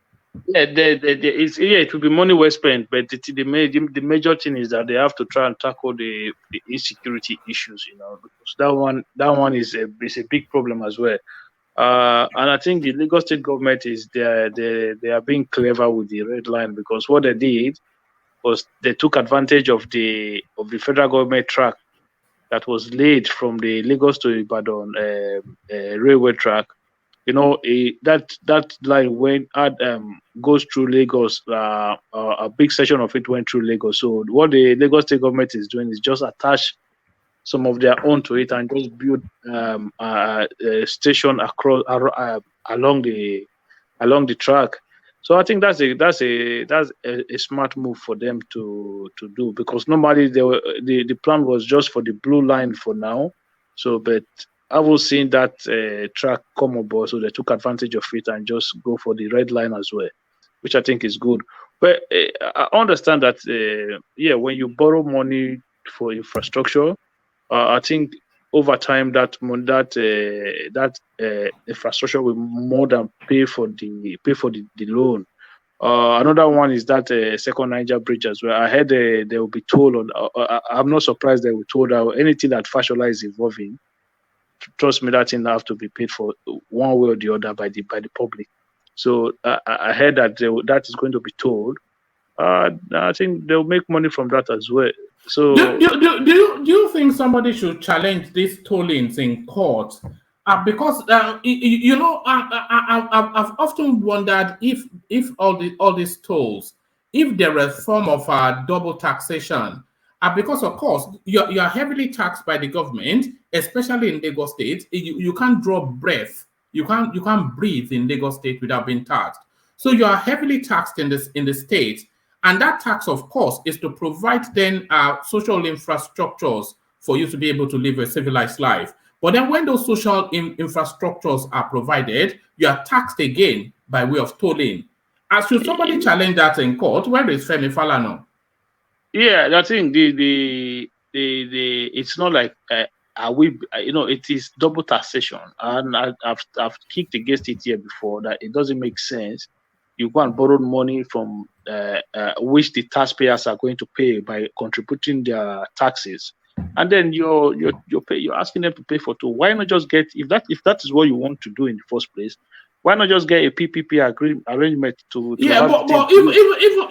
Yeah, it will be money well spent, but the major thing is that they have to try and tackle the insecurity issues, because that one is a big problem as well. And I think the Lagos State government they are being clever with the red line, because what they did was they took advantage of the federal government track that was laid from the Lagos to Ibadan railway track. That line goes through Lagos. A big section of it went through Lagos. So what the Lagos State government is doing is just attach some of their own to it and just build a station across along the track. So I think that's a smart move for them to do, because normally the plan was just for the blue line for now. So, but haven't seen that track come aboard, so they took advantage of it and just go for the red line as well, which I think is good. But I understand that, when you borrow money for infrastructure, I think over time that infrastructure will more than pay for the loan. Another one is that second Niger bridge as well. I heard they will be told on. I'm not surprised they were told that anything that Fashola is involved in, trust me, that thing have to be paid for one way or the other by the public. So I heard that that is going to be told. I think they'll make money from that as well. So do you think somebody should challenge these tollings in court? Because I've often wondered if all these tolls, if there is a form of double taxation, because of course you're heavily taxed by the government, especially in Lagos State. You can't draw breath, you can't breathe in Lagos State without being taxed. So you are heavily taxed in the state, and that tax, of course, is to provide then social infrastructures for you to be able to live a civilized life. But then when those social infrastructures are provided, you are taxed again by way of tolling. Should somebody challenge that in court? Where is Femi Falana? Yeah, I think the it's not like it is double taxation, and I've kicked against it here before that it doesn't make sense. You go and borrow money from which the taxpayers are going to pay by contributing their taxes, and then you're asking them to pay for toll. Why not just get, if that is what you want to do in the first place, why not just get a PPP arrangement to but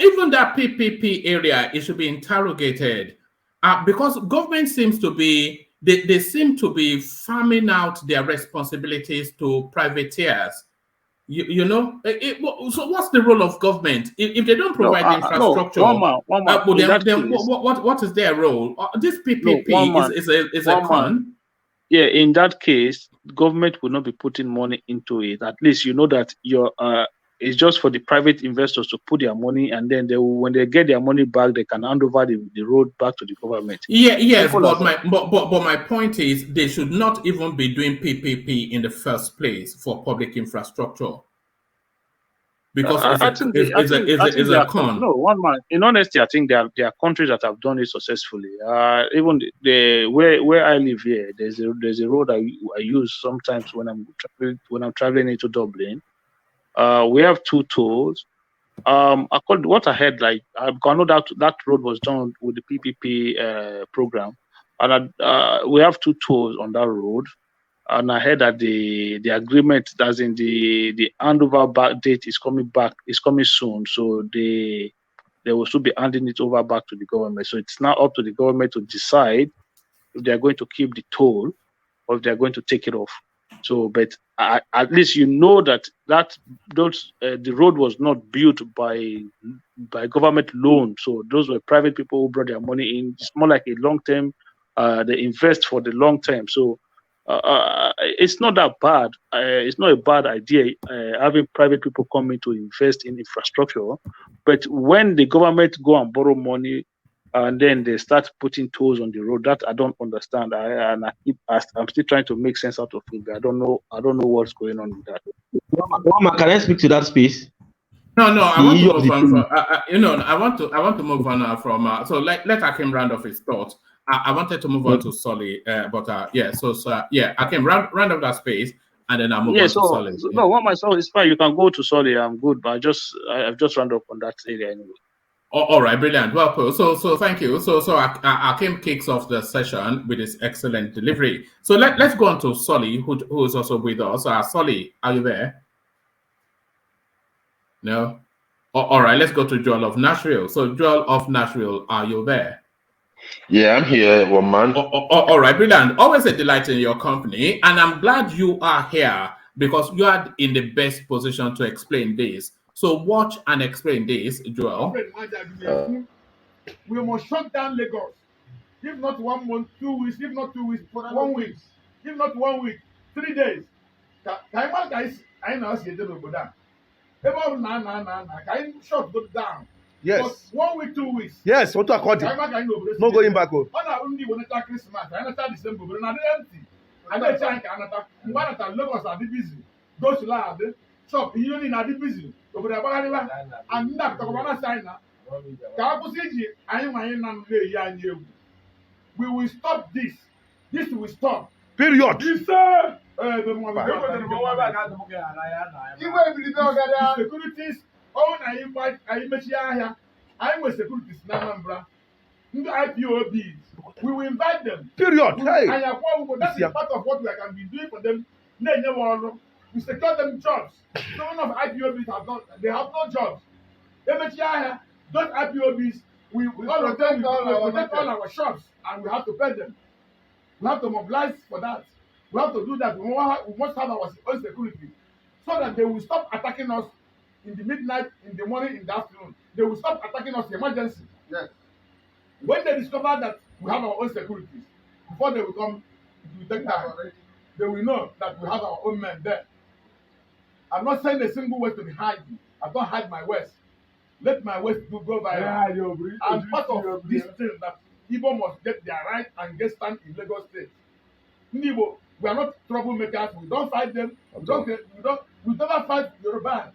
even that PPP area, it should be interrogated because government seems to be they seem to be farming out their responsibilities to privateers. So what's the role of government if they don't provide infrastructure? What is their role? This PPP is a con. Yeah, in that case, government will not be putting money into it. At least you know that it's just for the private investors to put their money, and then when they get their money back, they can hand over the road back to the government. Yes, but my point is they should not even be doing PPP in the first place for public infrastructure. Because it's a con. No, one man. In honesty, I think there are countries that have done it successfully. Even where I live here, there's a road I use sometimes when I'm traveling into Dublin. We have 2 tolls. What I heard, I know that road was done with the PPP program, and we have 2 tolls on that road. And I heard that the agreement, as in the handover back date, is coming soon. So they will still be handing it over back to the government. So it's now up to the government to decide if they are going to keep the toll or if they are going to take it off. So, but at least you know that the road was not built by government loan. So those were private people who brought their money in. It's more like a long term. They invest for the long term. So. It's not that bad. It's not a bad idea having private people come in to invest in infrastructure. But when the government go and borrow money and then they start putting tolls on the road, that I don't understand. I'm still trying to make sense out of it. I don't know what's going on with that. Mama, can I speak to that space? No. I want to move on. I want to move on from. So let Akim round off his thoughts. I wanted to move on to Solly, but Akim round off that space, and then I'll move on to Solly. No, what my Solly is fine. You can go to Solly. I'm good, but I've just round up on that area anyway. All right, brilliant. Well, so thank you. So Akim kicks off the session with his excellent delivery. So let's go on to Solly, who is also with us. Solly, are you there? No. All right, let's go to Joel of Nashville. So Joel of Nashville, are you there? Yeah, I'm here, one man. All right, brilliant. Always a delight in your company, and I'm glad you are here because you are in the best position to explain this. So watch and explain this, Joel. We must shut down Lagos. If not 1 month, 2 weeks, if not 2 weeks, 1 week. If not 1 week, 3 days. I know see the go down. Can you shut go down? Yes. But 1 week, 2 weeks. Yes, what to accord? No going back. On a only when it's Christmas, I understand December, but not empty. And they try Canada. One at Lagos are busy. Go to lab, shop, union are busy. Over the Bahariva, and not the Corona China. Kapusi, I am we will stop this. This will stop. Period. Yes, sir. The securities, oh, I invite, I here. I'm with securities, Namambra. IPOBs. We will invite them. Period. Hey. That is part of what we can be doing for them. We secure them jobs. Some of IPOBs have not, they have no jobs. Those IPOBs, we all of them, we protect all our shops and we have to pay them. We have to mobilize for that. We have to do that. We must have our own security so that they will stop attacking us in the midnight, in the morning, in the afternoon. They will stop attacking us in emergency. Yes. When they discover that we have our own securities, before they will come, it will take time. They will know that we have our own men there. I'm not saying a single word to be hiding. I don't hide my words. Let my words go viral. And part of this thing that Igbo must get their right and get stand in Lagos State. Igbo, we are not troublemakers. We don't fight them. We never fight Yorubas.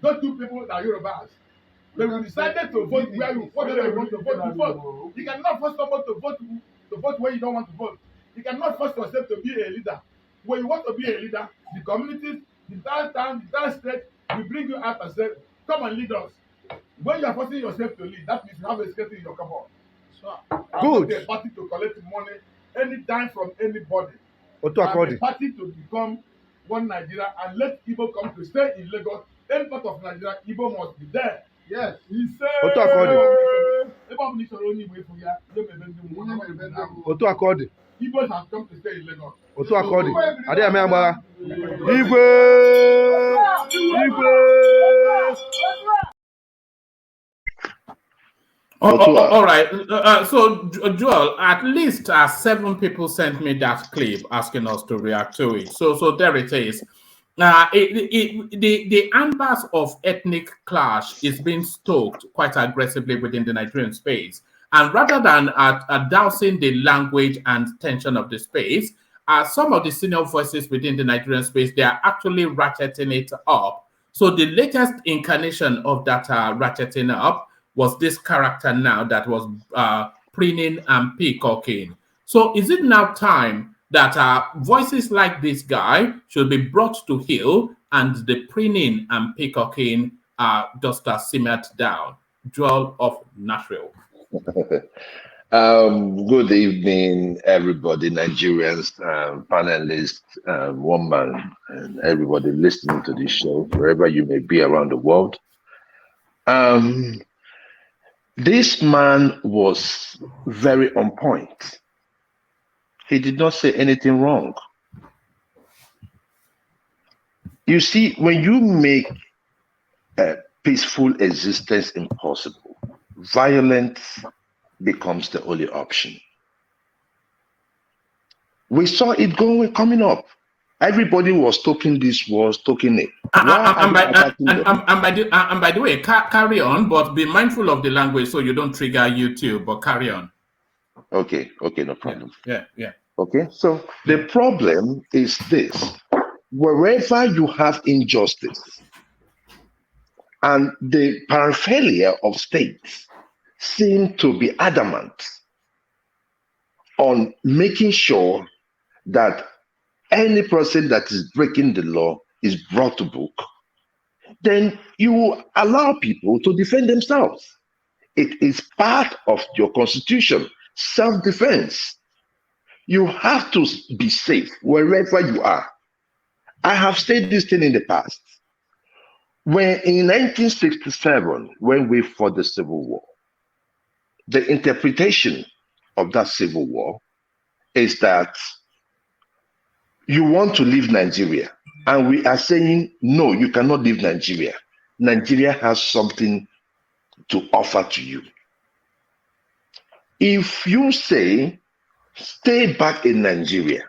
Those two people that are Yorubas. When we decided to vote where you want to vote, you cannot force someone to vote where you don't want to vote. You cannot force yourself to be a leader. When you want to be a leader, the communities, the entire town, the entire state will bring you out and say, come and lead us. When you are forcing yourself to lead, that means you have a skeleton in your cupboard. Good. A party to collect money anytime from anybody. A party to become one Nigeria and let Igbo come to stay in Lagos. Any part of Nigeria, Igbo must be there. Yes. He said. Igbos have come to stay in Lagos. All right. So, Joel, at least 7 people sent me that clip asking us to react to it. So there it is. The embers of ethnic clash is being stoked quite aggressively within the Nigerian space. And rather than dousing the language and tension of the space, some of the senior voices within the Nigerian space, they are actually ratcheting it up. So the latest incarnation of that ratcheting up was this character now that was preening and peacocking. So is it now time that voices like this guy should be brought to heel and the preening and peacocking just simmered down? Joel of Nashville. Good evening, everybody, Nigerians, panelists, woman, and everybody listening to this show, wherever you may be around the world. This man was very on point. He did not say anything wrong. You see, when you make a peaceful existence impossible, violence becomes the only option. We saw it coming up. Everybody was talking this, was talking it. And by the way, carry on, but be mindful of the language so you don't trigger YouTube, but carry on. Okay, no problem. Yeah. Okay, so the problem is this. Wherever you have injustice and the paraphernalia of states seem to be adamant on making sure that any person that is breaking the law is brought to book, then you allow people to defend themselves. It is part of your constitution, self-defense. You have to be safe wherever you are. I have said this thing in the past. When in 1967, when we fought the Civil War, the interpretation of that Civil War is that you want to leave Nigeria. And we are saying, no, you cannot leave Nigeria. Nigeria has something to offer to you. If you say, stay back in Nigeria,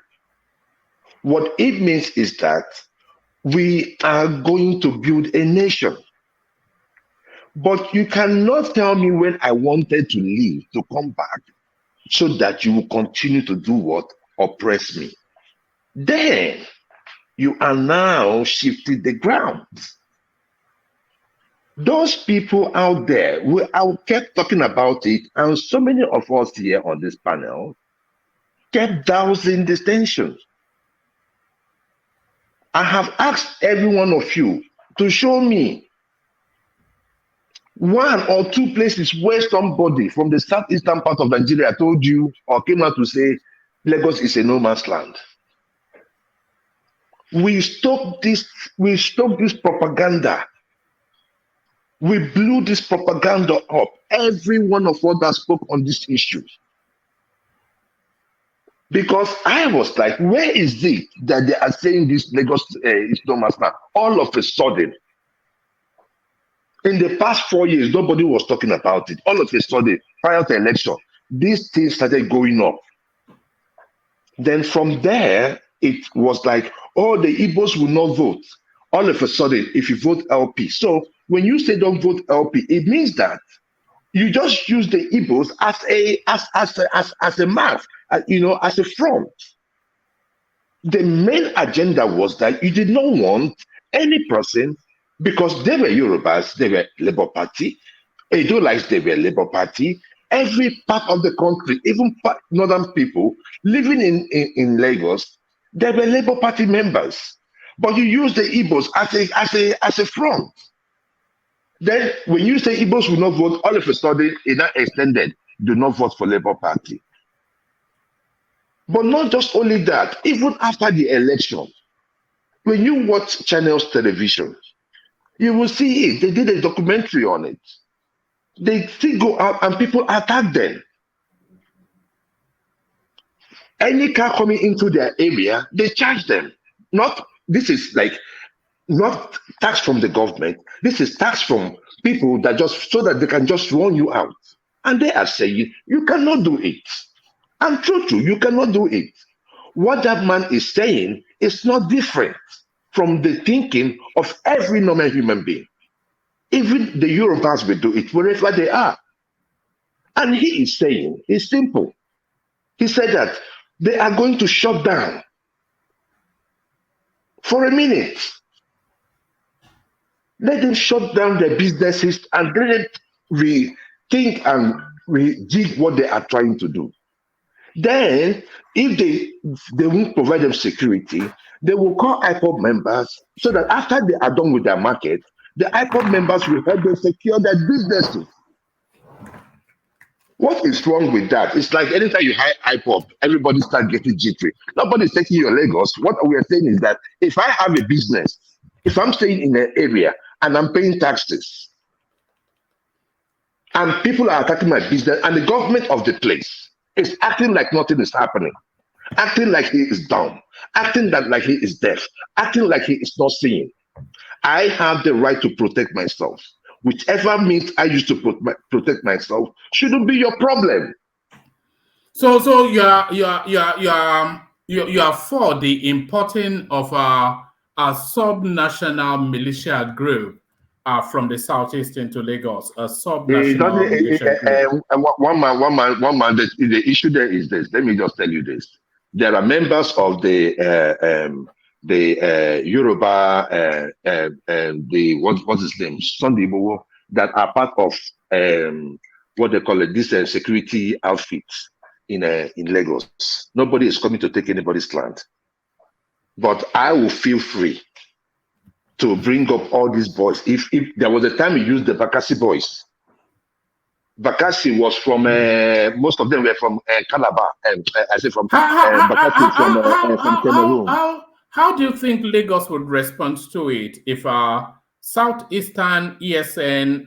what it means is that we are going to build a nation. But you cannot tell me when I wanted to leave to come back so that you will continue to do what? Oppress me. Then you are now shifting the ground. Those people out there, I kept talking about it, and so many of us here on this panel kept dousing this tension. I have asked every one of you to show me one or two places where somebody from the southeastern part of Nigeria told you or came out to say Lagos is a no man's land. We stopped this propaganda. We blew this propaganda up. Every one of us that spoke on this issue. Because I was like, where is it that they are saying this Lagos is no man's land? All of a sudden, in the past 4 years, nobody was talking about it. All of a sudden, prior to election, these things started going up. Then from there, it was like, oh, the Igbos will not vote. All of a sudden, if you vote LP. So when you say don't vote LP, it means that you just use the Igbos as a mark, as a front. The main agenda was that you did not want any person, because they were Yorubas, they were Labour Party, Edo-likes, they were Labour Party. Every part of the country, even northern people living in Lagos, they were Labour Party members. But you use the Igbos as a front. Then when you say Igbos will not vote, all of a sudden it now extended, do not vote for Labour Party. But not just only that, even after the election, when you watch Channels television, you will see it. They did a documentary on it. They still go out and people attack them. Any car coming into their area, they charge them. This is not tax from the government. This is tax from people that just so that they can just run you out. And they are saying, you cannot do it. And true, you cannot do it. What that man is saying is not different from the thinking of every normal human being. Even the Yorubas will do it wherever they are. And he is saying, it's simple. He said that they are going to shut down for a minute. Let them shut down their businesses and let them rethink and rejig what they are trying to do. Then, if they won't provide them security, they will call IPOB members so that after they are done with their market, the IPOB members will help them secure their businesses. What is wrong with that? It's like anytime you hire IPOB, everybody starts getting jittery. Nobody's taking you to Lagos. What we are saying is that if I have a business, if I'm staying in an area and I'm paying taxes, and people are attacking my business, and the government of the place is acting like nothing is happening, acting like he is dumb, acting like he is deaf, acting like he is not seeing, I have the right to protect myself. Whichever means I use to protect myself shouldn't be your problem. So you are for the importing of a subnational militia group from the southeast into Lagos, a subnational militia group. One man. The issue there is this. Let me just tell you this. There are members of the Yoruba what's his name, Sunday Igboho, that are part of what they call this security outfits in Lagos. Nobody is coming to take anybody's land, but I will feel free to bring up all these boys. If there was a time we used the Bakassi boys. Bakassi was from most of them were from Calabar, I say from Bakassi from Cameroon. How do you think Lagos would respond to it if southeastern ESN,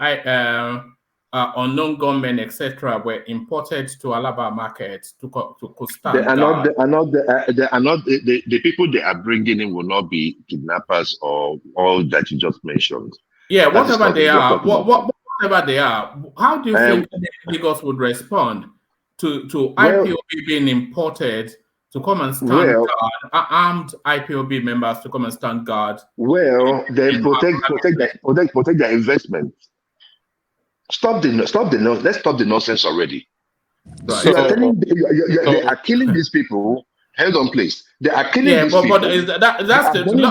unknown gunmen, etc., were imported to Alaba market to stand? The people they are bringing in will not be kidnappers or all that you just mentioned. Yeah, whatever they are, whatever they are, how do you think Lagos would respond to IPOB being imported to come and stand guard, armed IPOB members to come and stand guard? Well, they protect their investment. Let's stop the nonsense already. Right. They are killing these people Hold on, please. They are killing Yeah, these but people. that's the Who's who's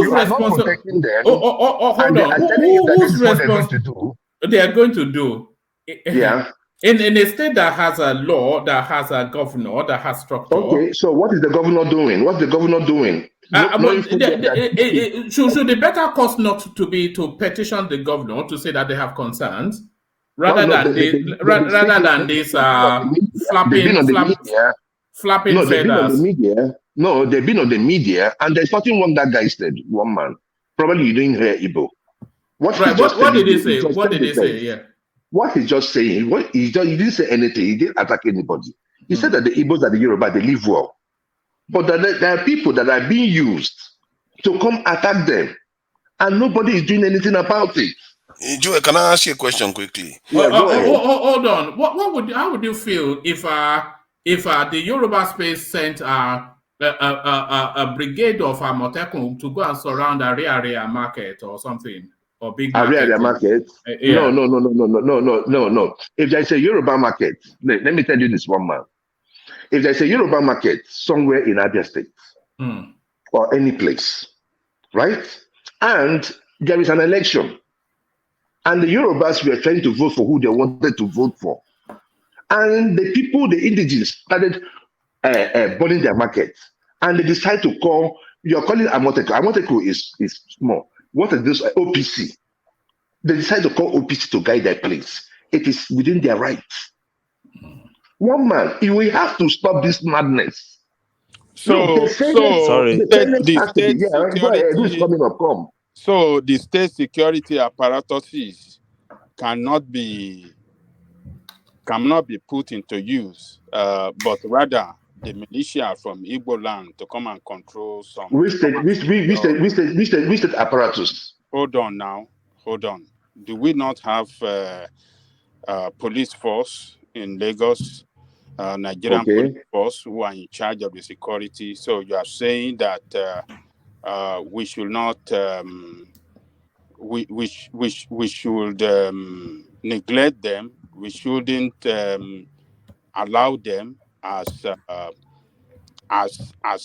you are not responsible? protecting them. Hold And they on. are telling you that this Who's is what they're going to responsible? do. They are going to do. Yeah. In a state that has a law, that has a governor, that has structure. Okay, so what is the governor doing? What's the governor doing? Should the better course not to be to petition the governor to say that they have concerns, rather than this flapping No, they've been on the feathers? media. No, they've been on the media, and there's nothing wrong that guy said. One man, probably you didn't hear Igbo. What did he say? What did he say? Yeah. What he's just saying, he didn't say anything. He didn't attack anybody. He said that the Igbos and the Yoruba, they live well. But there are people that are being used to come attack them, and nobody is doing anything about it. Joe, can I ask you a question quickly? Yeah, go ahead. Hold on. How would you feel if the Yoruba space sent a brigade of Amotekun to go and surround area market or something? Or big area market? Yeah. No. If there's a Yoruba market, let me tell you this, one man. If there's a Yoruba market somewhere in Abia State or any place, right? And there is an election, and the Yorubas were trying to vote for who they wanted to vote for, and the indigenes started burning their market, and they decide to call. You're calling Amoteku. Amoteku is small. What is this OPC? They decide to call OPC to guide their place. It is within their rights. One man, we have to stop this madness. So the state security apparatuses cannot be put into use, but rather the militia from Igbo land to come and control some. Which state apparatus? Hold on. Do we not have police force in Lagos, Nigerian police force, who are in charge of the security? So you are saying that we should not, we should neglect them. We shouldn't allow them as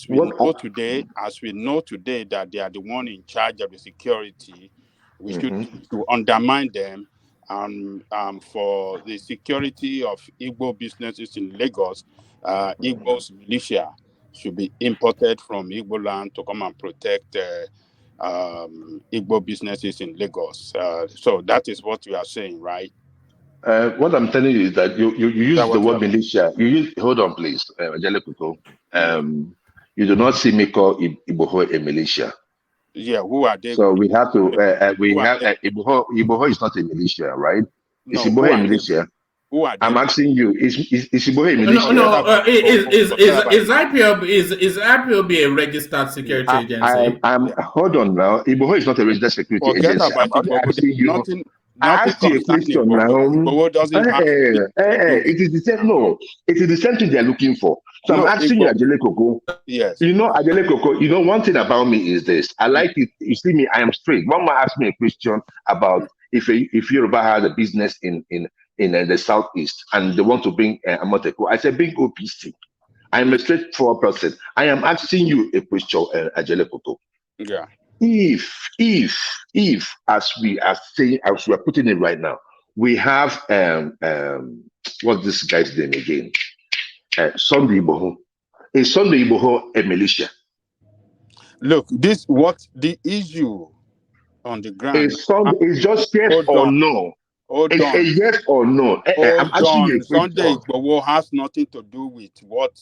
we know today that they are the one in charge of the security. We should to undermine them, for the security of Igbo businesses in Lagos. Igbo's militia should be imported from Igbo land to come and protect Igbo businesses in Lagos. So that is what you are saying, right? What I'm telling you is that you use the word militia. Hold on, please, Ajelekuko. You do not see me call Iboho a militia. Yeah, who are they? So we have to. Iboho is not a militia, right? No, is Iboho a militia? Who are they? I'm asking you. Is Iboho a militia? No. Is IPOB a registered security agency? Hold on now. Iboho is not a registered security agency. I'm asking you. I asked you a question now. It is the same. No, it is the same thing they are looking for. So I'm asking you, Ajelekuko. Yes. You know, Ajelekuko. You know, one thing about me is this. I like it. You see me. I am straight. One man asked me a question about if Yoruba had a business in the southeast and they want to bring Amoteku. I said bring OPC. I am a straightforward person. I am asking you a question, Ajelekuko. Yeah. If as we are saying, as we are putting it right now, we have what's this guy's name again? Sunday Iboho. Is Sunday Iboho a militia? Look, what the issue on the ground is just yes or no. It's a yes or no. I'm asking you a question. Sunday Iboho has nothing to do with what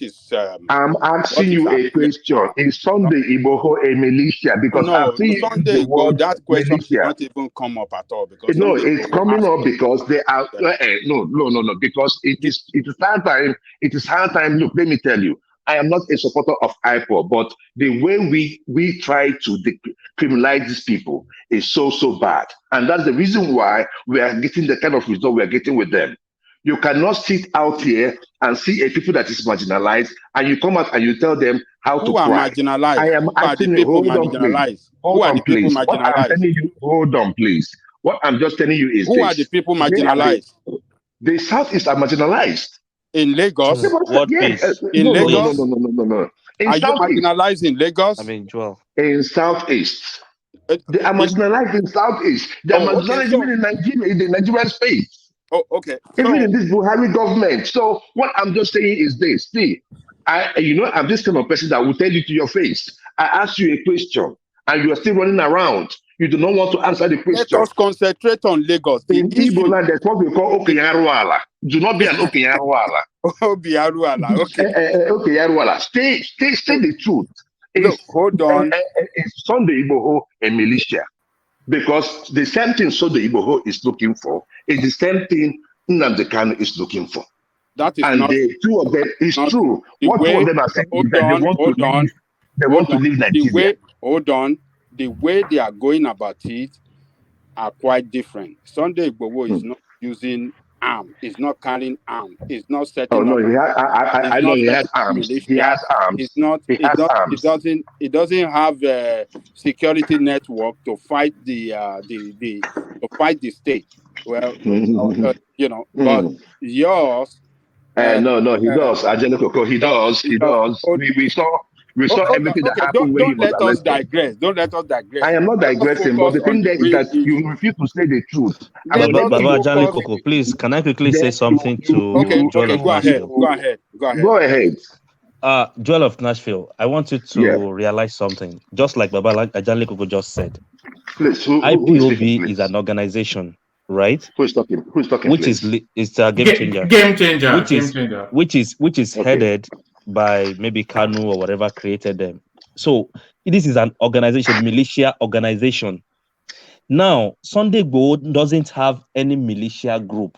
is. I'm asking you a question. Is Sunday Iboho a militia? Because Sunday Iboho, that question did not even come up at all. Because it's coming up because they are no. Because it is hard time. It is hard time. Look, let me tell you. I am not a supporter of IPOB, but the way we try to criminalize these people is so bad, and that's the reason why we are getting the kind of result we are getting with them. You cannot sit out here and see a people that is marginalized, and you come out and you tell them how to cry. Marginalized? I am asking you, hold on, please. Hold on, please. What I'm just telling you is who are the people marginalized? The South is marginalized. In Lagos? What yes, in Lagos? No. In Are you Southeast. marginalized in Lagos? I mean, Joel. In Southeast. They are marginalized in Southeast. They are marginalized even in Nigeria, in the Nigerian state. Oh, okay. Even in this Buhari government. So what I'm just saying is this. See, I'm this kind of person that will tell you to your face. I ask you a question and you are still running around. You do not want to answer the question. Let us concentrate on Lagos. In Igbo land, that's what we call Okenyaruala. Do not be an Okenyaruala. Obiaruala, okay. Okenyaruala. Say the truth. No, hold on. Is Sunday Igboho a militia? Because the same thing Sunday Igboho is looking for is the same thing Nnamdi Kanu is looking for. That is and not, the two of them is true. What two of them are saying is that they want to leave Nigeria. The way they are going about it are quite different. Sunday Igboho is not using arm. He's not carrying arm. He's not setting up. No, I know he has arms. He has arms. It's not. It doesn't have a security network to fight the state. Well, but yours. No, he does. Angelico, he does. He does. We saw everything that happened when he was arrested. Don't let us digress. I am not digressing, but the thing there is that you refuse to say the truth. Baba Angelico, please, can I quickly say something to Joel of Nashville? Go ahead. Joel of Nashville, I want you to realize something. Just like Baba Angelico just said. Please, IPOB is an organization, right? Who's talking? Which is a game changer. Game changer. Which is headed by maybe Kanu or whatever created them. So this is an organization, militia organization. Now, Sunday Igboho doesn't have any militia group.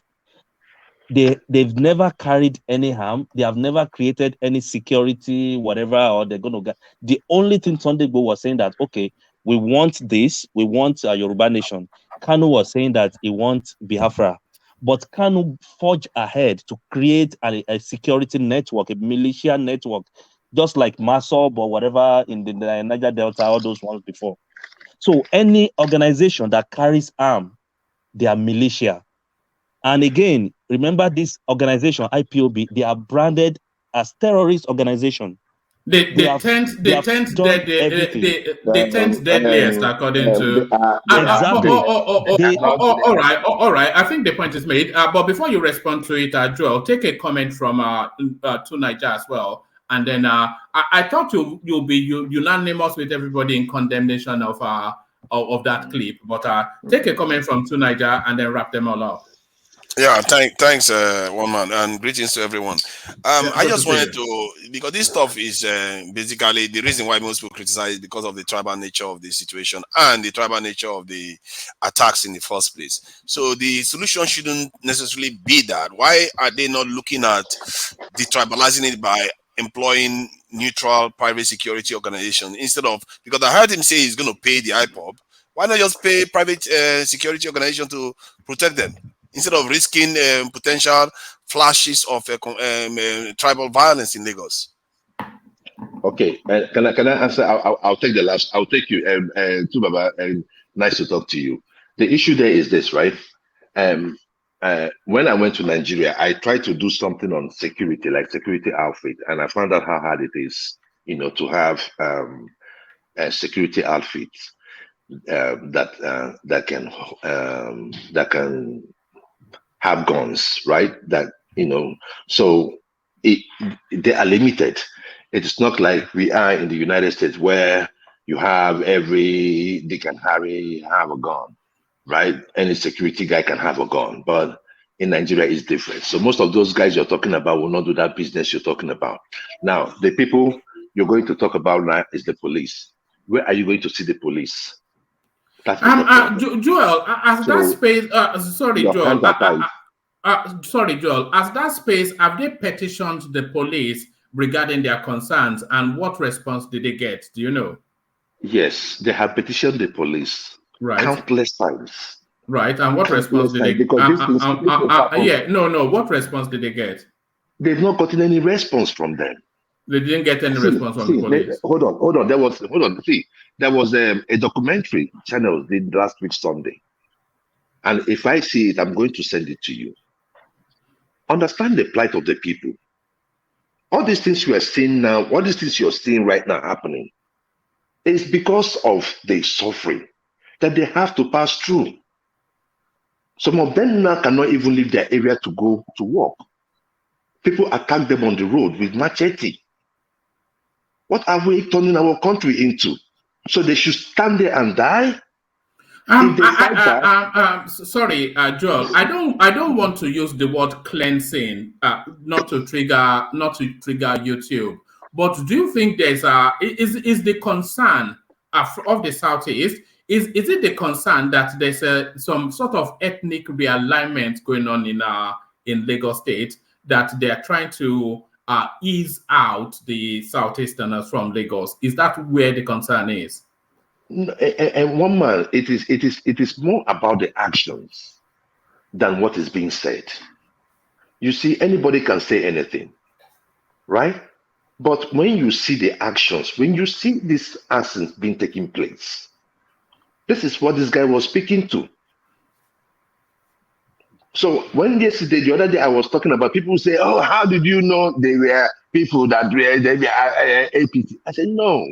They've never carried any harm. They have never created any security, whatever, or they're going to get. The only thing Sunday Igboho was saying that, okay, we want this, we want a Yoruba nation. Kanu was saying that he wants Biafra. But Kanu forged ahead to create a security network, a militia network, just like Masob or whatever in the Niger Delta, all those ones before. So any organization that carries arm, they are militia. And again, remember this organization, IPOB, they are branded as terrorist organization. They tend deadliest according to exactly. All right. I think the point is made. But before you respond to it, Joel, take a comment from to Niger as well. And then I thought you'll be unanimous with everybody in condemnation of that clip. But take a comment from to Niger and then wrap them all up. Yeah, thanks, one man, and greetings to everyone. I just wanted to, because this stuff is basically the reason why most people criticize is because of the tribal nature of the situation and the tribal nature of the attacks in the first place. So the solution shouldn't necessarily be that. Why are they not looking at detribalizing it by employing neutral private security organization instead of, because I heard him say he's going to pay the IPOB. Why not just pay private security organization to protect them, instead of risking potential flashes of tribal violence in Lagos? Okay, can I answer? I'll take the last. I'll take you, to Baba, and nice to talk to you. The issue there is this, right? When I went to Nigeria, I tried to do something on security, like security outfit, and I found out how hard it is, to have a security outfit that can have guns, right? That so they are limited. It is not like we are in the United States where you have every Dick and Harry have a gun, right? Any security guy can have a gun, but in Nigeria it's different. So most of those guys you're talking about will not do that business you're talking about. Now, the people you're going to talk about now is the police. Where are you going to see the police? Joel, as that space, sorry, Joel, as that space, have they petitioned the police regarding their concerns, and what response did they get? Do you know? Yes, they have petitioned the police countless times. Right, and what response did they get? What response did they get? They've not gotten any response from them. They didn't get any response from the police. Hold on. There was a documentary channel did last week Sunday, and if I see it, I'm going to send it to you. Understand the plight of the people. All these things you are seeing now, all these things you're seeing right now happening, is because of the suffering that they have to pass through. Some of them now cannot even leave their area to go to work. People attack them on the road with machete. What are we turning our country into? So they should stand there and die? If they fight back, sorry, Joel. I don't want to use the word cleansing, not to trigger YouTube. But do you think there's is the concern of the Southeast? Is it the concern that there's some sort of ethnic realignment going on in Lagos State, that they are trying to ease out the Southeasterners from Lagos? Is that where the concern is? And one man, it is more about the actions than what is being said. You see, anybody can say anything, right? But when you see the actions, when you see these actions being taking place, this is what this guy was speaking to. So when yesterday, the other day, I was talking about people say, "Oh, how did you know they were people that were APT?" I said, no.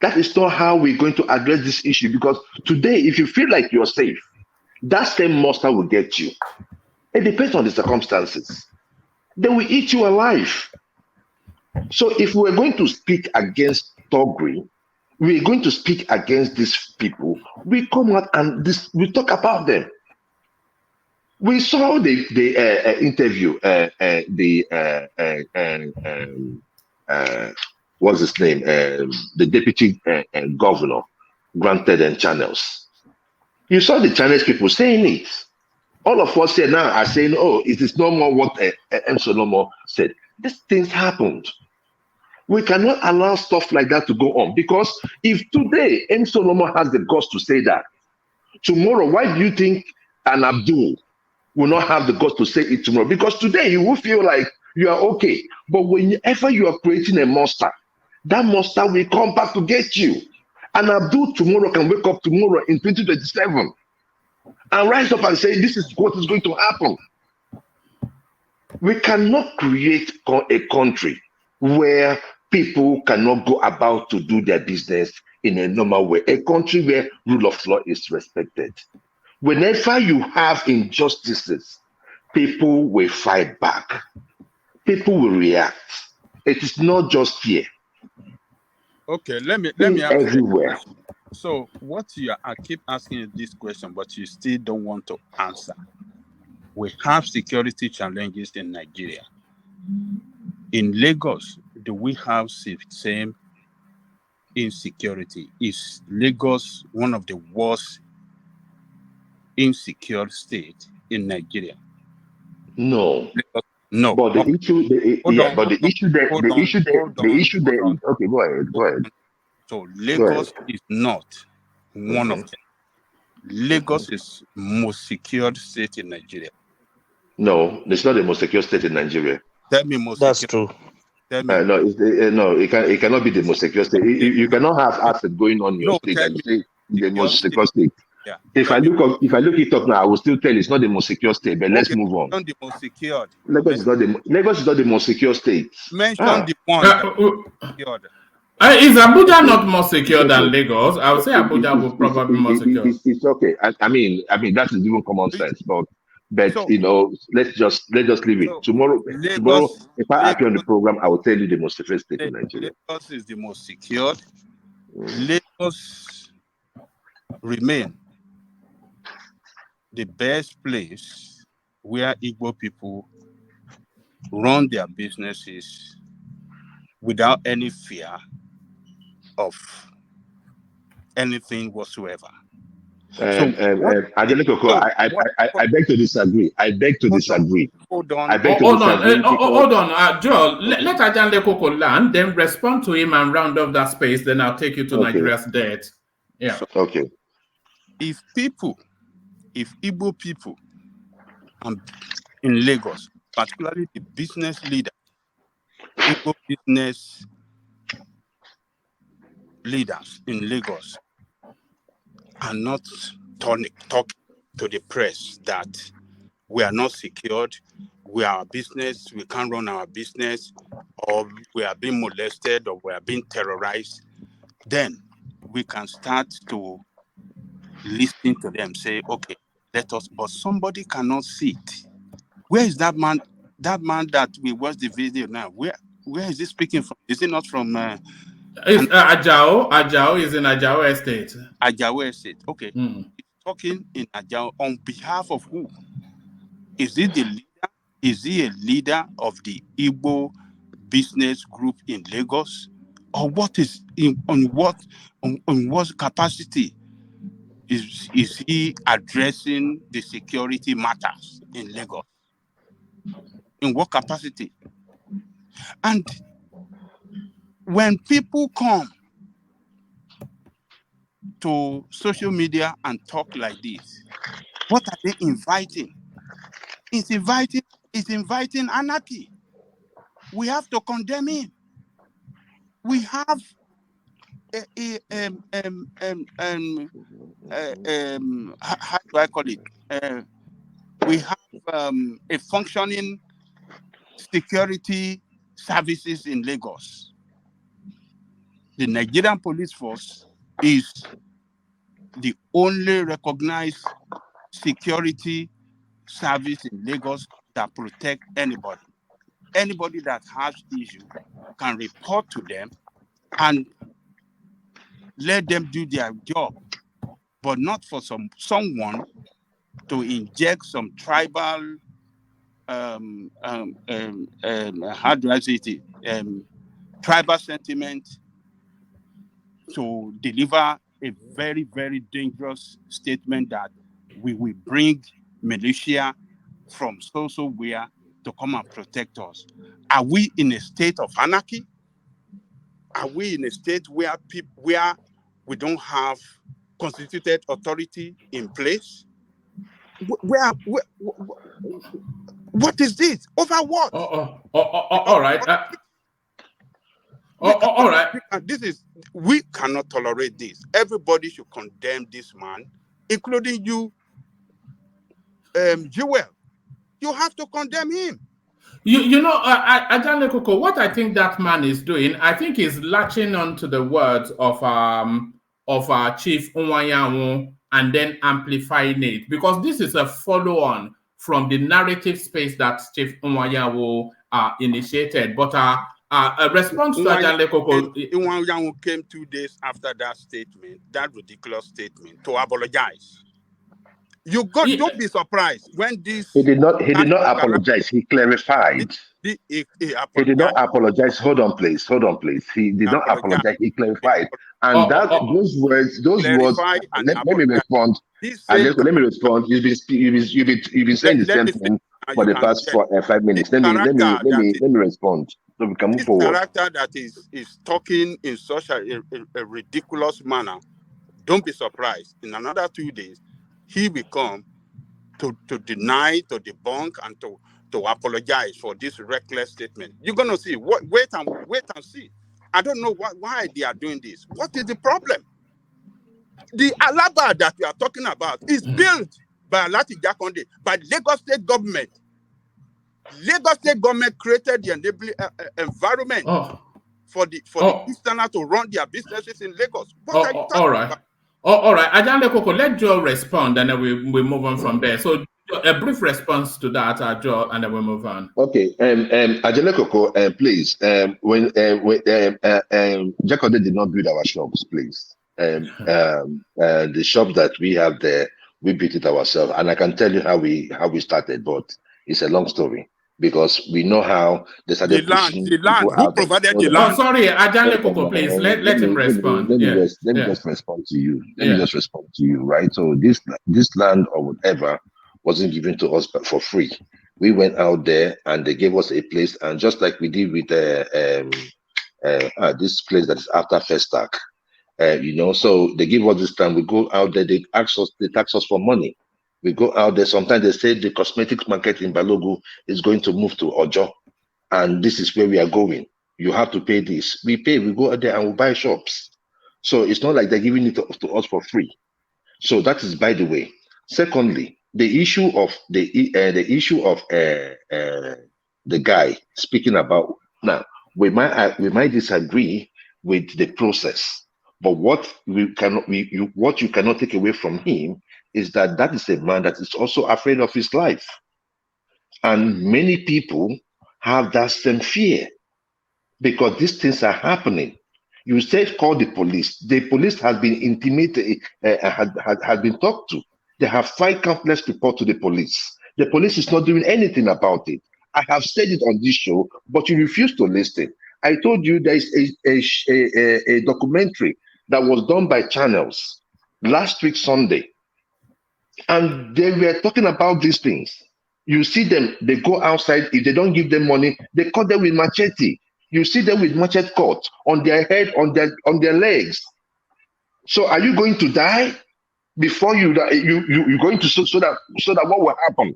That is not how we're going to address this issue, because today, if you feel like you're safe, that same monster will get you. It depends on the circumstances. They will eat you alive. So if we're going to speak against thuggery, we're going to speak against these people, we come out and we talk about them. We saw the interview, what's his name? The deputy governor granted and channels. You saw the Chinese people saying it. All of us here now are saying, "Oh, it is no more what M. Solomon said." These things happened. We cannot allow stuff like that to go on, because if today M. Solomon has the guts to say that, tomorrow, why do you think an Abdul will not have the guts to say it tomorrow? Because today you will feel like you are okay, but whenever you are creating a monster, that monster will come back to get you. And Abdul tomorrow can wake up tomorrow in 2027 and rise up and say, "This is what is going to happen." We cannot create a country where people cannot go about to do their business in a normal way. A country where rule of law is respected. Whenever you have injustices, people will fight back. People will react. It is not just here. Okay, let me ask everywhere. You. So I keep asking you this question, but you still don't want to answer. We have security challenges in Nigeria. In Lagos, do we have the same insecurity? Is Lagos one of the worst insecure states in Nigeria? No. No. But the issue, okay, go ahead. So Lagos is not one of them. Lagos is most secured state in Nigeria. No, it's not the most secure state in Nigeria. Tell me most. That's true. No, it cannot be the most secure state. You cannot have assets going on in your state and say the most secure state. Yeah. If I look it up now, I will still tell you it's not the most secure state. But let's move on. Not the most secured. Lagos is not the most secure state. Mention the one secured. Is Abuja not more secure than Lagos? I would say Abuja will probably be more secure. It's okay. I mean that is even common sense. But so, let's just leave it. Tomorrow, if I appear on the program, I will tell you the most secure state in Nigeria. Lagos is the most secured. Lagos remain the best place where Igbo people run their businesses without any fear of anything whatsoever. I beg to disagree. Hold on, Joel. Let Ajanle Koko land, then respond to him and round up that space. Then I'll take you to Nigeria's debt. Yeah. Okay. If Igbo people in Lagos, particularly the business leaders, Igbo business leaders in Lagos, are not talking to the press that we are not secured, we are a business, we can't run our business, or we are being molested, or we are being terrorized, then we can start to listen to them, say, okay, let us, but somebody cannot see it. Where is that man? That man that we watched the video now, where is he speaking from? Is it not from It's Ajao. Ajao is in Ajao Estate. Ajao Estate? Okay. He's talking in Ajao on behalf of who? Is he the leader? Is he a leader of the Igbo business group in Lagos? Or what is on what capacity is he addressing the security matters in Lagos? In what capacity? And when people come to social media and talk like this, what are they inviting? It's inviting anarchy. We have to condemn him. We have how do I call it? We have a functioning security services in Lagos. The Nigerian police force is the only recognized security service in Lagos that protect anybody. Anybody that has issue can report to them and let them do their job, but not for someone to inject some tribal how do I say it? Tribal sentiment to deliver a very, very dangerous statement that we will bring militia from so where to come and protect us. Are we in a state of anarchy? Are we in a state where we don't have constituted authority in place? What is this? Over what? All right. All right. We cannot tolerate this. Everybody should condemn this man, including you, Jewel. You have to condemn him. You know, Ajane Koko, what I think that man is doing, I think he's latching on to the words of Chief Nwayawu and then amplifying it, because this is a follow-on from the narrative space that Chief Nwayawu initiated. But a response to Ajane Koko, Nwayawu came 2 days after that statement, that ridiculous statement, to apologize. Don't be surprised when this. He did not apologize. He clarified. He did not apologize. Hold on, please. He did not apologize. He clarified. And those words. Let me respond. Let me respond. You've been saying the same thing for the past 5 minutes. Let me respond. So we can move forward. Character that is talking in such a ridiculous manner. Don't be surprised. In another 2 days, he will come to deny, to debunk, and to apologize for this reckless statement. You're gonna see. Wait and see. I don't know why they are doing this. What is the problem? The Alaba that we are talking about is built by Alati Jakonde, by Lagos State government. Lagos State government created the enabling environment for the Easterners to run their businesses in Lagos. What are you talking about? All right, Ajane Koko, let Joe respond, and then we move on from there. So, a brief response to that, Joe, and then we move on. Okay, Ajane Koko, please. When Jakonde did not build our shops, please. The shop that we have there, we built it ourselves, and I can tell you how we started, but it's a long story. Because we know how they started pushing the land. Who provided the land? Oh, sorry, Ajane Koko, please let him respond. Let me just respond to you. Let me just respond to you, right? So this land or whatever wasn't given to us for free. We went out there and they gave us a place, and just like we did with this place that is after Festac, so they give us this land. We go out there, they tax us for money. We go out there. Sometimes they say the cosmetics market in Balogu is going to move to Ojo, and this is where we are going. You have to pay this. We pay. We go out there and we buy shops. So it's not like they're giving it to us for free. So that is by the way. Secondly, the issue of the guy speaking about now, we might disagree with the process, but what you cannot take away from him is that is a man that is also afraid of his life, and many people have that same fear because these things are happening. You said call the police. The police has been intimated, has been talked to. They have filed countless reports to the police. The police is not doing anything about it. I have said it on this show, but you refuse to listen. I told you there is a documentary that was done by Channels last week Sunday, and they were talking about these things. You see them, they go outside. If they don't give them money, they cut them with machete. You see them with machete cut on their head, on their legs. So are you going to die before you're going to so that what will happen?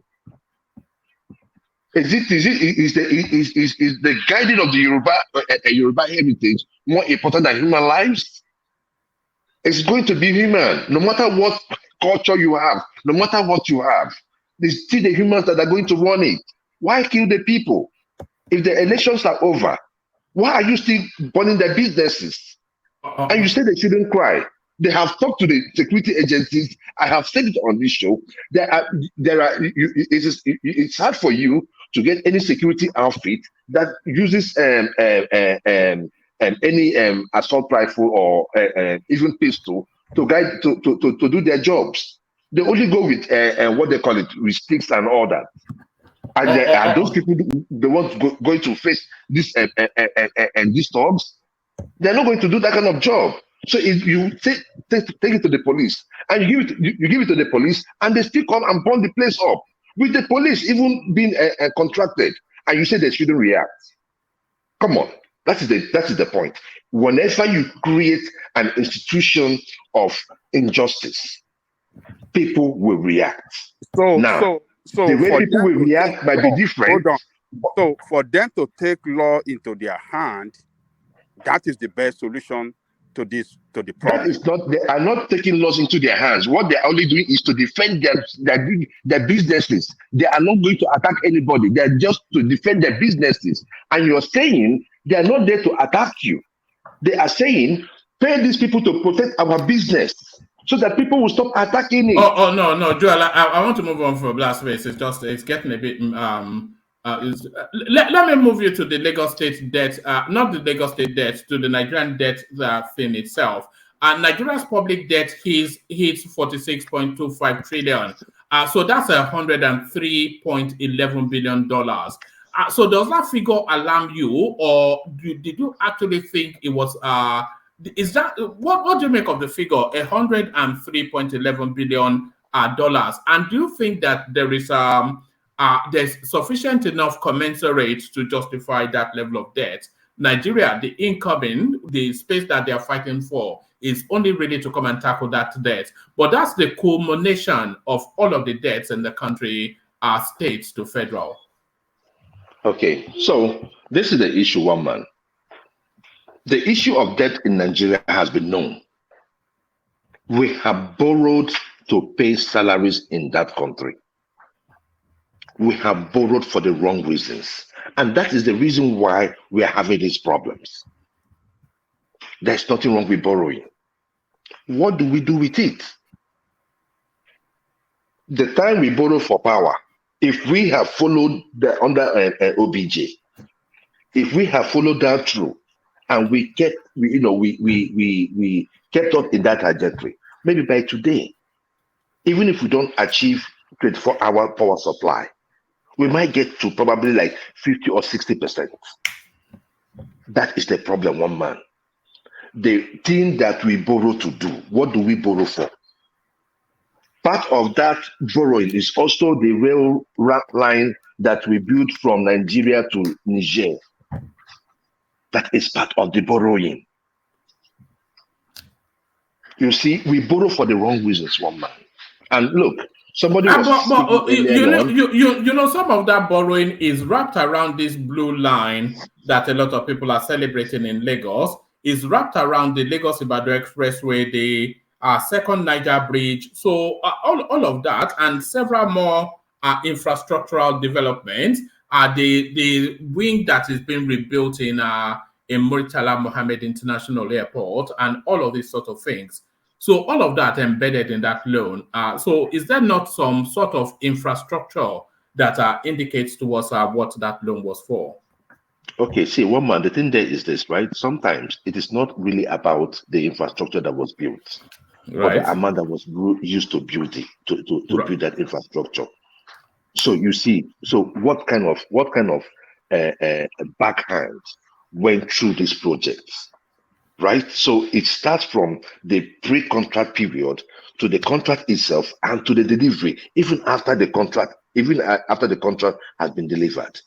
Is the guiding of the Yoruba heritage more important than human lives? It's going to be human, no matter what culture you have, no matter what you have. It's still the humans that are going to run it. Why kill the people? If the elections are over, why are you still burning their businesses? And you say they shouldn't cry. They have talked to the security agencies. I have said it on this show. It's hard for you to get any security outfit that uses any assault rifle or even pistol to do their jobs. They only go with what they call it, with sticks and all that. And are those people the ones going to face this and these thugs? They're not going to do that kind of job. So if you take it to the police and you give it to the police, and they still come and burn the place up with the police even being contracted, and you say they shouldn't react. Come on, that is the point. Whenever you create an institution of injustice, people will react. So the way people will react might be different. Hold on. So for them to take law into their hand, that is the best solution to the problem. That is not. They are not taking laws into their hands. What they are only doing is to defend their businesses. They are not going to attack anybody. They are just to defend their businesses. And you're saying they are not there to attack you. They are saying pay these people to protect our business, so that people will stop attacking it. No, Joel, I want to move on from Blast Space. It's getting a bit let me move you to the Lagos State debt, not the Lagos State debt, to the Nigerian debt thing itself. Nigeria's public debt hits 46.25 trillion. So that's $103.11 billion. So does that figure alarm you, or did you actually think it was is that what do you make of the figure, $103.11 billion dollars? And do you think that there is there's sufficient enough commensurate to justify that level of debt? Nigeria, the incoming, the space that they are fighting for, is only ready to come and tackle that debt. But that's the culmination of all of the debts in the country, states to federal. Okay, so this is the issue, one man. The issue of debt in Nigeria has been known. We have borrowed to pay salaries in that country. We have borrowed for the wrong reasons. And that is the reason why we are having these problems. There's nothing wrong with borrowing. What do we do with it? The time we borrow for power, if we have followed under OBJ, if we have followed that through, and we kept up in that trajectory, maybe by today, even if we don't achieve 24-hour power supply, we might get to probably like 50 or 60%. That is the problem, one man. The thing that we borrow to do, what do we borrow for? Part of that borrowing is also the rail line that we built from Nigeria to Niger. That is part of the borrowing. You see, we borrow for the wrong reasons, one man. And look, somebody was you know, some of that borrowing is wrapped around this blue line that a lot of people are celebrating in Lagos. Is wrapped around the Lagos-Ibadan Expressway, the second Niger Bridge. So all of that and several more infrastructural developments. The wing that is being rebuilt in Murtala Mohammed International Airport and all of these sort of things. So all of that embedded in that loan. So is there not some sort of infrastructure that indicates to us what that loan was for? Okay, see, one man, the thing there is this, right? Sometimes it is not really about the infrastructure that was built, but the amount that was used to build it, to build that infrastructure. So you see, so what kind of backhand went through these projects, right? So it starts from the pre-contract period to the contract itself and to the delivery, even after the contract has been delivered.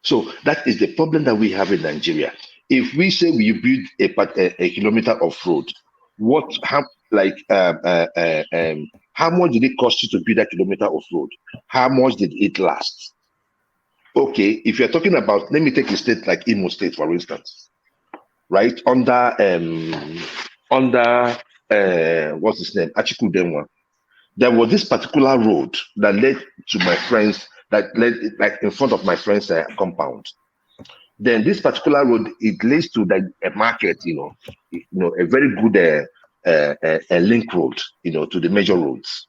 So that is the problem that we have in Nigeria. If we say we build a kilometer of road, how much did it cost you to build a kilometer of road? How much did it last? Okay, if you're talking about, let me take a state like Imo State, for instance, right? Under what's his name, Achiku Denwa, there was this particular road that led to my friends, that led like in front of my friend's compound. Then this particular road, it leads to a market, a very good link road, to the major roads.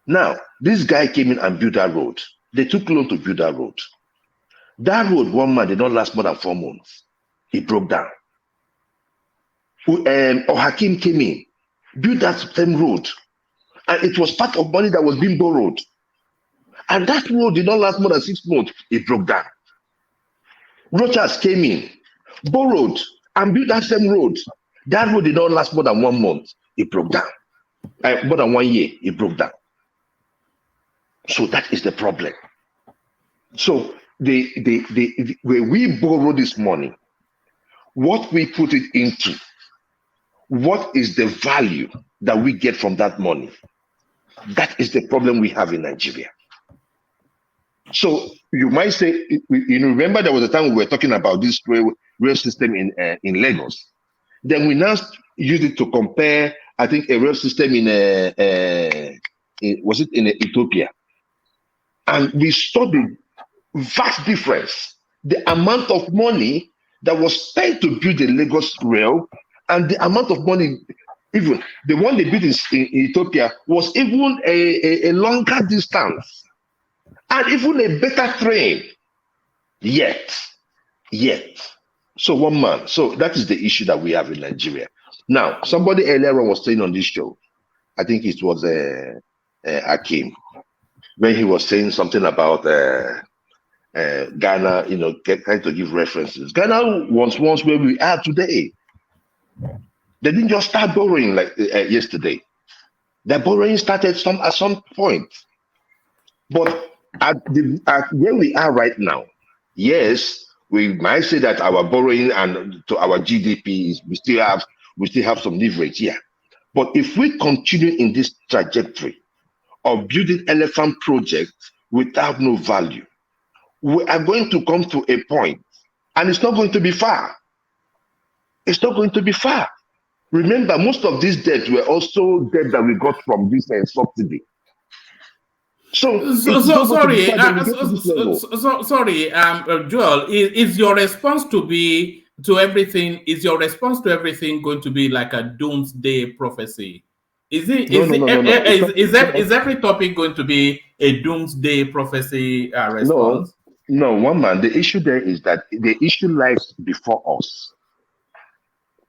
Now, this guy came in and built that road. They took loan to build that road. That road, one man, did not last more than 4 months. It broke down. Hakim came in, built that same road, and it was part of money that was being borrowed. And that road did not last more than 6 months. It broke down. Rochas came in, borrowed, and built that same road. That road did not last more than 1 month. It broke down. More than 1 year, it broke down. So that is the problem. So when we borrow this money, what we put it into, what is the value that we get from that money? That is the problem we have in Nigeria. So you might say, remember there was a time we were talking about this rail system in Lagos. Then we now use it to compare, I think, a rail system in Ethiopia. And we saw the vast difference, the amount of money that was spent to build the Lagos rail and the amount of money, even the one they built in Ethiopia was even a longer distance and even a better train. Yet. So one man. So that is the issue that we have in Nigeria. Now, somebody earlier on was saying on this show, I think it was Akim, when he was saying something about Ghana, trying to give references. Ghana was once where we are today. They didn't just start borrowing like yesterday. The borrowing started at some point. But at where we are right now, yes, we might say that our borrowing and to our GDP we still have some leverage here. But if we continue in this trajectory of building elephant projects without no value, we are going to come to a point, and it's not going to be far. It's not going to be far. Remember, most of these debts were also debt that we got from this subsidy. Sorry, Joel, is your response to everything? Is your response to everything going to be like a doomsday prophecy? Is every topic going to be a doomsday prophecy response? No, one man. The issue there is that the issue lies before us.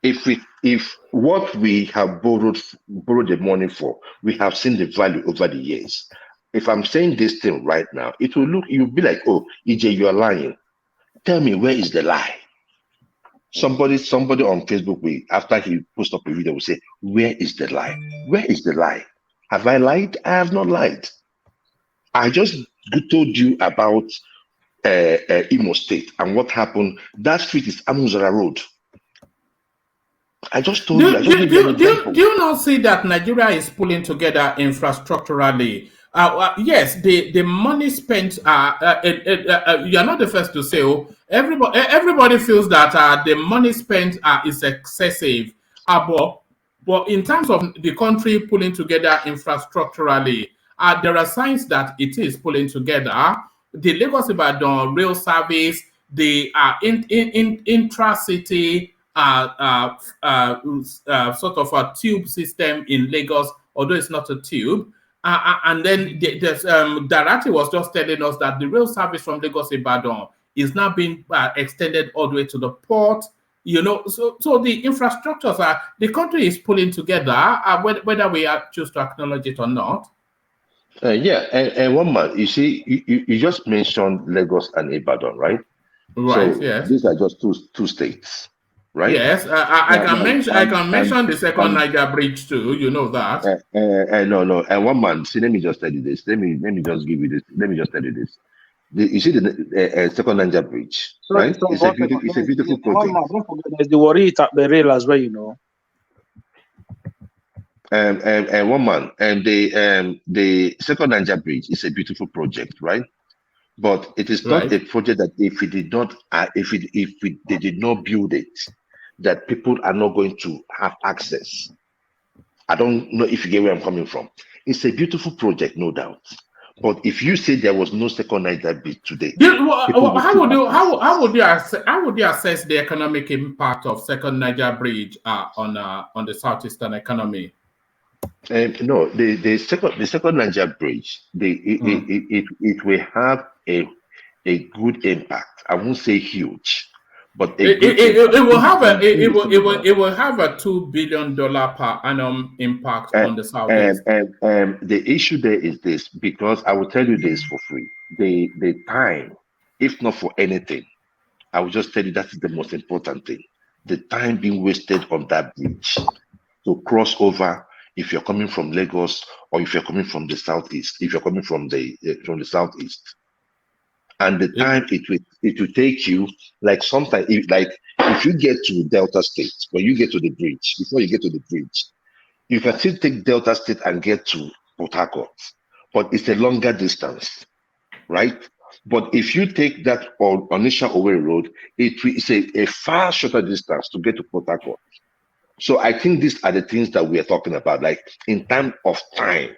If what we have borrowed the money for, we have seen the value over the years. If I'm saying this thing right now, you'll be like, oh, EJ, you're lying. Tell me, where is the lie? Somebody on Facebook, after he post up a video, will say, where is the lie? Where is the lie? Have I lied? I have not lied. I just told you about Imo State and what happened. That street is Amuzara Road. I just told you. Do you not see that Nigeria is pulling together infrastructurally? Yes, the money spent. You are not the first to say. Oh, everybody feels that the money spent is excessive. But But in terms of the country pulling together infrastructurally, there are signs that it is pulling together. The Lagos-Ibadan rail service, the intra-city sort of a tube system in Lagos, although it's not a tube. And then Datti was just telling us that the rail service from Lagos-Ibadan is now being extended all the way to the port. You know, so the infrastructures the country is pulling together, whether we choose to acknowledge it or not. Yeah, and one man, you see, you just mentioned Lagos and Ibadan, right? Right. So yes. these are just two states, right? Yes. I can mention the second Niger bridge too. You know that. No. And one man, see, let me just tell you this. Let me just give you this. Let me just tell you this. You see the second Niger bridge, right? It's a beautiful project. Don't forget, there's the worry at the rail as well, you know. And one man, and the second Niger bridge is a beautiful project, right? But it is not a project that if they did not build it, that people are not going to have access. I don't know if you get where I'm coming from. It's a beautiful project, no doubt. But if you say there was no second Niger bridge today, how would you assess the economic impact of second Niger bridge on the southeastern economy? No, the second Niger bridge, it will have a good impact. I won't say huge, but it will have a $2 billion per annum impact on the southeast. And the issue there is this, because I will tell you this for free. The time, if not for anything, I will just tell you that is the most important thing. The time being wasted on that bridge to cross over. If you're coming from Lagos or if you're coming from the southeast, if you're coming from the southeast, and the time it will take you, like sometimes, if you get to Delta State, when you get to the bridge, before you get to the bridge, you can still take Delta State and get to Port Harcourt, but it's a longer distance, right? But if you take that Onisha Owerri Road, it's a far shorter distance to get to Port Harcourt. So I think these are the things that we are talking about. Like in terms of time,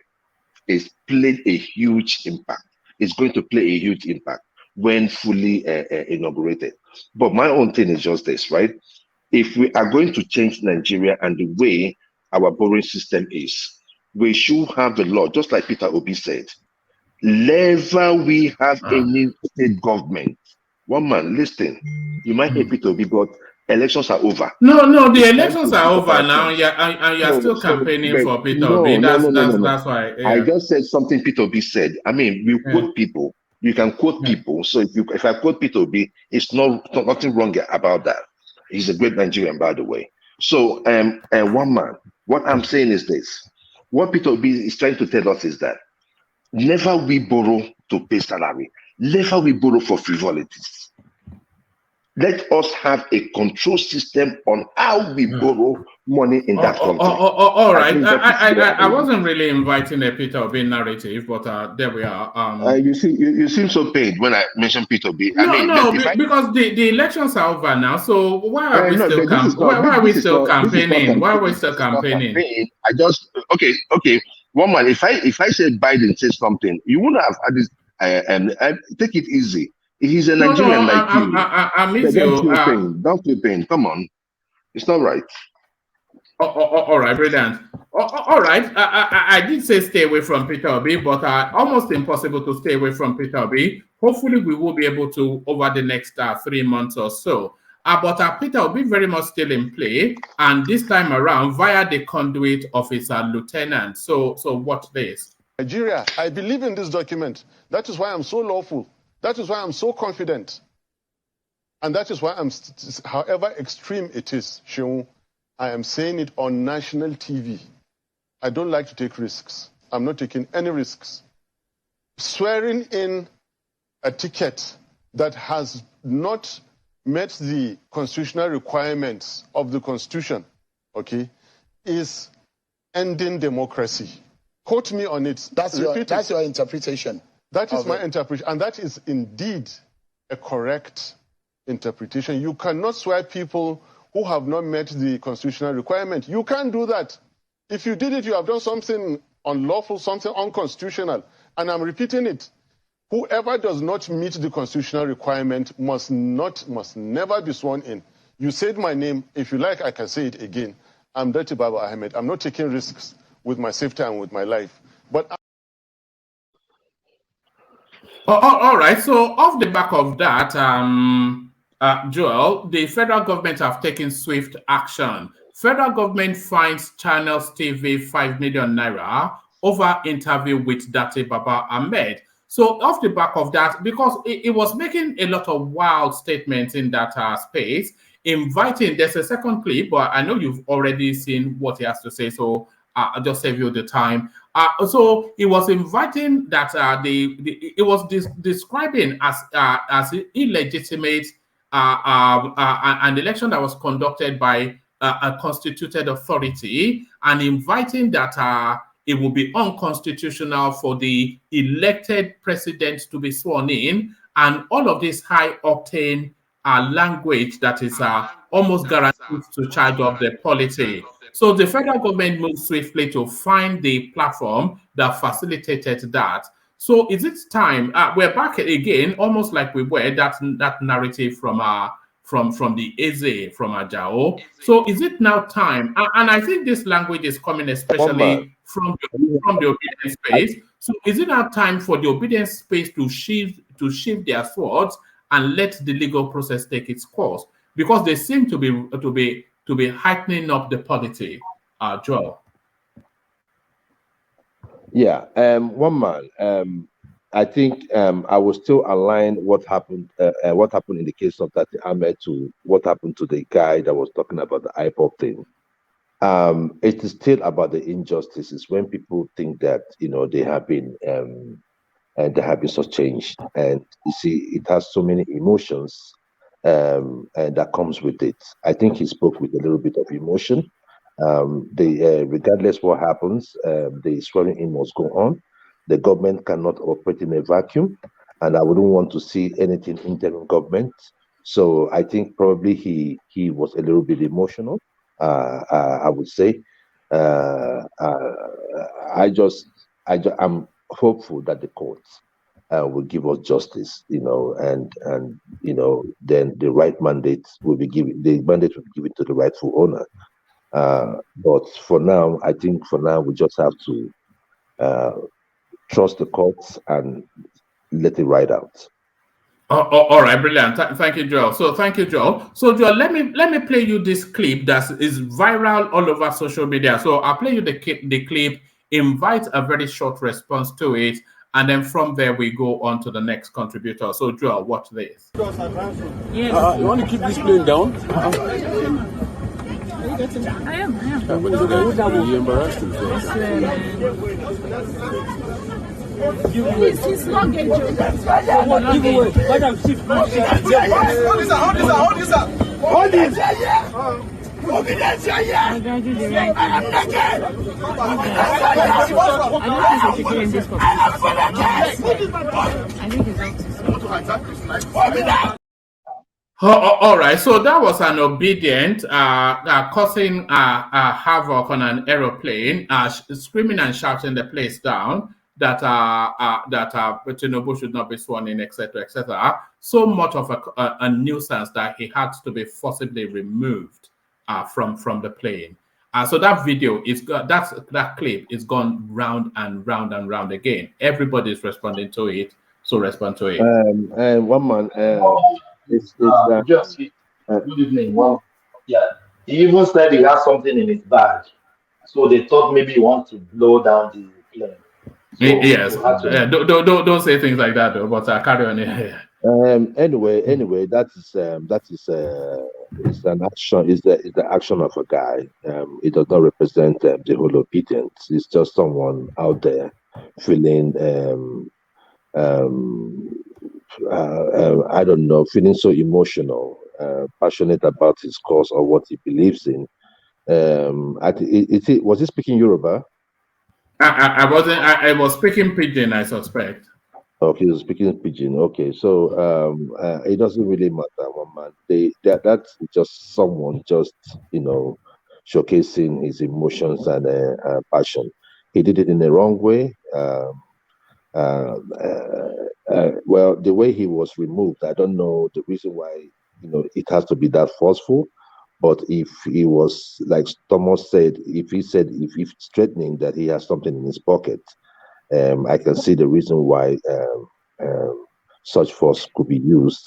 it's played a huge impact. It's going to play a huge impact when fully inaugurated. But my own thing is just this, right? If we are going to change Nigeria and the way our borrowing system is, we should have the law, just like Peter Obi said. Never we have any state government. One man, listen, you might hate Peter Obi, but elections are over. No, the elections are over now, and you're still campaigning for Peter Obi. That's why. Yeah. I just said something Peter Obi said. I mean, we quote people. You can quote people. So if I quote Peter Obi, it's nothing wrong about that. He's a great Nigerian, by the way. So, one man, what I'm saying is this. What Peter Obi is trying to tell us is that never we borrow to pay salary. Never we borrow for frivolities. Let us have a control system on how we borrow money in that country. All right. I wasn't really inviting a Peter Obi narrative, but there we are. You seem so pained when I mentioned Peter Obi. Because the elections are over now. So why are we still campaigning? Why are we still campaigning? I just okay. One man, if I said Biden said something, you wouldn't have had this. Take it easy. He's a Nigerian like you. I'm with you. Don't feel pain. Come on. It's not right. All right, brilliant. All right. I did say stay away from Peter Obi, but almost impossible to stay away from Peter Obi. Hopefully, we will be able to over the next 3 months or so. But Peter Obi very much still in play, and this time around via the conduit of his lieutenant. So watch this. Nigeria, I believe in this document. That is why I'm so lawful. That is why I'm so confident. And that is why however extreme it is, Sheung, I am saying it on national TV. I don't like to take risks. I'm not taking any risks. Swearing in a ticket that has not met the constitutional requirements of the Constitution, okay, is ending democracy. Quote me on it. That's your interpretation. That is my interpretation, and that is indeed a correct interpretation. You cannot swear people who have not met the constitutional requirement. You can't do that. If you did it, you have done something unlawful, something unconstitutional. And I'm repeating it. Whoever does not meet the constitutional requirement must never be sworn in. You said my name. If you like, I can say it again. I'm Datti Baba-Ahmed. I'm not taking risks with my safety and with my life. But all right. So off the back of that, Joel, the federal government have taken swift action. Federal government fines Channels TV 5 million naira over interview with Datti Baba-Ahmed. So off the back of that, because it was making a lot of wild statements in that space, inviting, there's a second clip, but I know you've already seen what he has to say, so I'll just save you the time. So he was inviting that it was describing as illegitimate an election that was conducted by a constituted authority, and inviting that it would be unconstitutional for the elected president to be sworn in, and all of this high-octane language that is almost guaranteed to charge up the polity. So the federal government moved swiftly to find the platform that facilitated that. So is it time? We're back again, almost like we were that narrative from the Eze, from Ajao. So is it now time? And I think this language is coming especially from the obedience space. So is it now time for the obedience space to shift their swords and let the legal process take its course? Because they seem to be heightening up the polity, Joel. Yeah, one man. I think I will still align what happened in the case of Datti-Ahmed to what happened to the guy that was talking about the IPOP thing. It is still about the injustices when people think that they have been changed, and you see it has so many emotions and that comes with it. I think he spoke with a little bit of emotion. Regardless what happens, the swearing in must go on. The government cannot operate in a vacuum, and I wouldn't want to see anything interim government. So I think probably he was a little bit emotional. I would say. I'm hopeful that the courts will give us justice, and then the right mandate will be given. The mandate will be given to the rightful owner. But for now, I think we just have to trust the courts and let it ride out. All right, brilliant. Thank you, Joel. So thank you, Joel. So Joel, let me play you this clip that is viral all over social media. So I'll play you the clip, invite a very short response to it, and then from there we go on to the next contributor. So Joel, watch this. You want to keep this plane down? I am. You embarrassed His luggage. Hold this up. All right, so that was an obedient causing havoc on an aeroplane, screaming and shouting the place down that Tinubu should not be sworn in, etc., etc. So much of a nuisance that he had to be forcibly removed from the plane. So that video is that clip is gone round and round and round again. Everybody is responding to it, so respond to it. And one man, good evening. Well, yeah, he even said he has something in his bag, so they thought maybe he wants to blow down the plane. So yes, don't say things like that, though. But carry on here. Anyway, that is it's an action. Is the action of a guy. It does not represent the whole obedience. It's just someone out there feeling I don't know, feeling so emotional, passionate about his cause or what he believes in. Was he speaking Yoruba? I wasn't. I was speaking pidgin, I suspect. Okay, so speaking pidgin. Okay, so it doesn't really matter, one man. That's just someone just showcasing his emotions and passion. He did it in the wrong way. Well, the way he was removed, I don't know the reason why. It has to be that forceful. But if he was, like Thomas said, if he's threatening that he has something in his pocket, I can see the reason why such force could be used,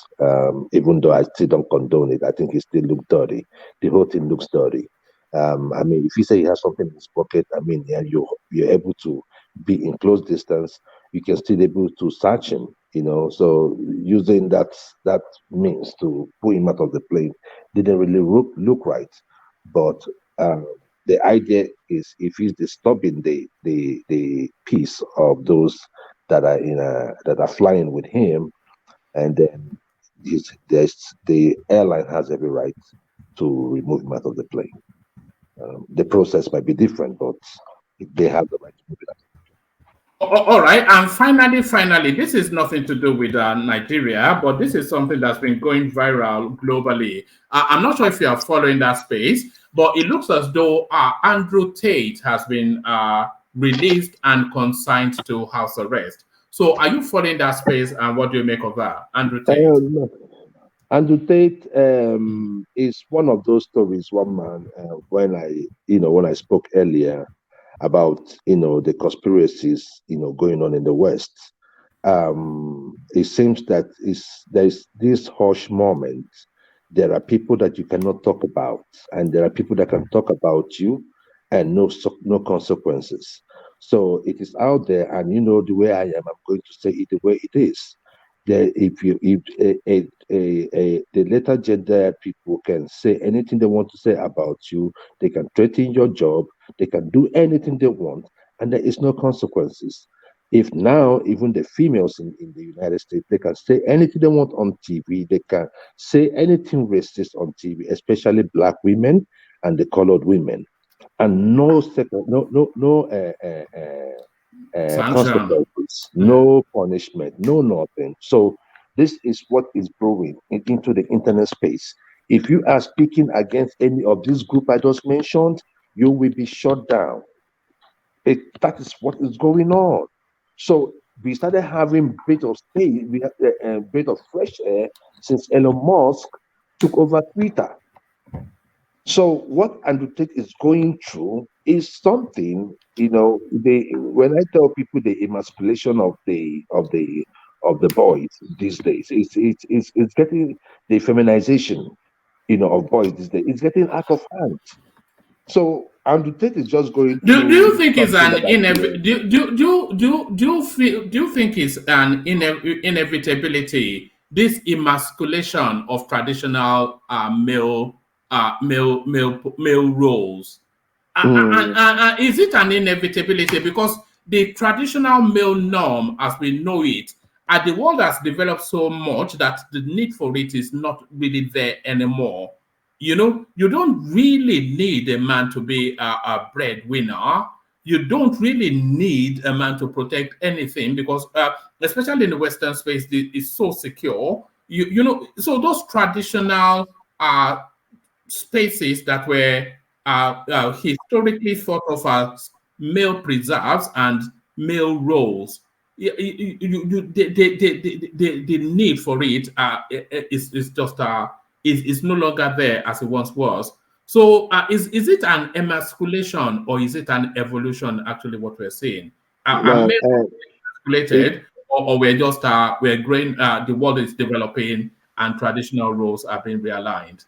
even though I still don't condone it. I think it still looks dirty. The whole thing looks dirty. I mean, if you say he has something in his pocket, I mean, yeah, you're able to be in close distance. You can still able to search him. So using that means to pull him out of the plane didn't really look right. But the idea is if he's disturbing the peace of those that are flying with him, and then the airline has every right to remove him out of the plane. The process might be different, but they have the right to move it out. All right, and finally, this is nothing to do with Nigeria, but this is something that's been going viral globally. I'm not sure if you are following that space, but it looks as though Andrew Tate has been released and consigned to house arrest. So, are you following that space, and what do you make of that, Andrew Tate? Andrew Tate is one of those stories. One man, when I spoke earlier about the conspiracies going on in the West, it seems that there's this harsh moment. There are people that you cannot talk about, and there are people that can talk about you, and no consequences. So it is out there, and the way I am, I'm going to say it the way it is. The later gender people can say anything they want to say about you, they can threaten your job, they can do anything they want, and there is no consequences. If now even the females in the United States, they can say anything they want on TV, they can say anything racist on TV, especially black women and the colored women, and no consequences, no punishment, no nothing. So this is what is brewing into the internet space. If you are speaking against any of this group I just mentioned, you will be shut down. That is what is going on. So we started having bit of space, we had a bit of fresh air since Elon Musk took over Twitter. So what Andrew Tate is going through is something, when I tell people the emasculation of the boys these days, it's getting the feminization, of boys these days. It's getting out of hand. So Andrew Tate is just going Do through. you think it's an do you think it's an inevitability, this emasculation of traditional male roles? Is it an inevitability because the traditional male norm as we know it, the world has developed so much that the need for it is not really there anymore? You don't really need a man to be a breadwinner. You don't really need a man to protect anything because, especially in the Western space, it's so secure. So those traditional spaces that were historically thought of as male preserves and male roles, the need for it is just is no longer there as it once was. So is it an emasculation or is it an evolution? Actually, what we're seeing, are men emasculated, or we're just we're growing? The world is developing and traditional roles are being realigned.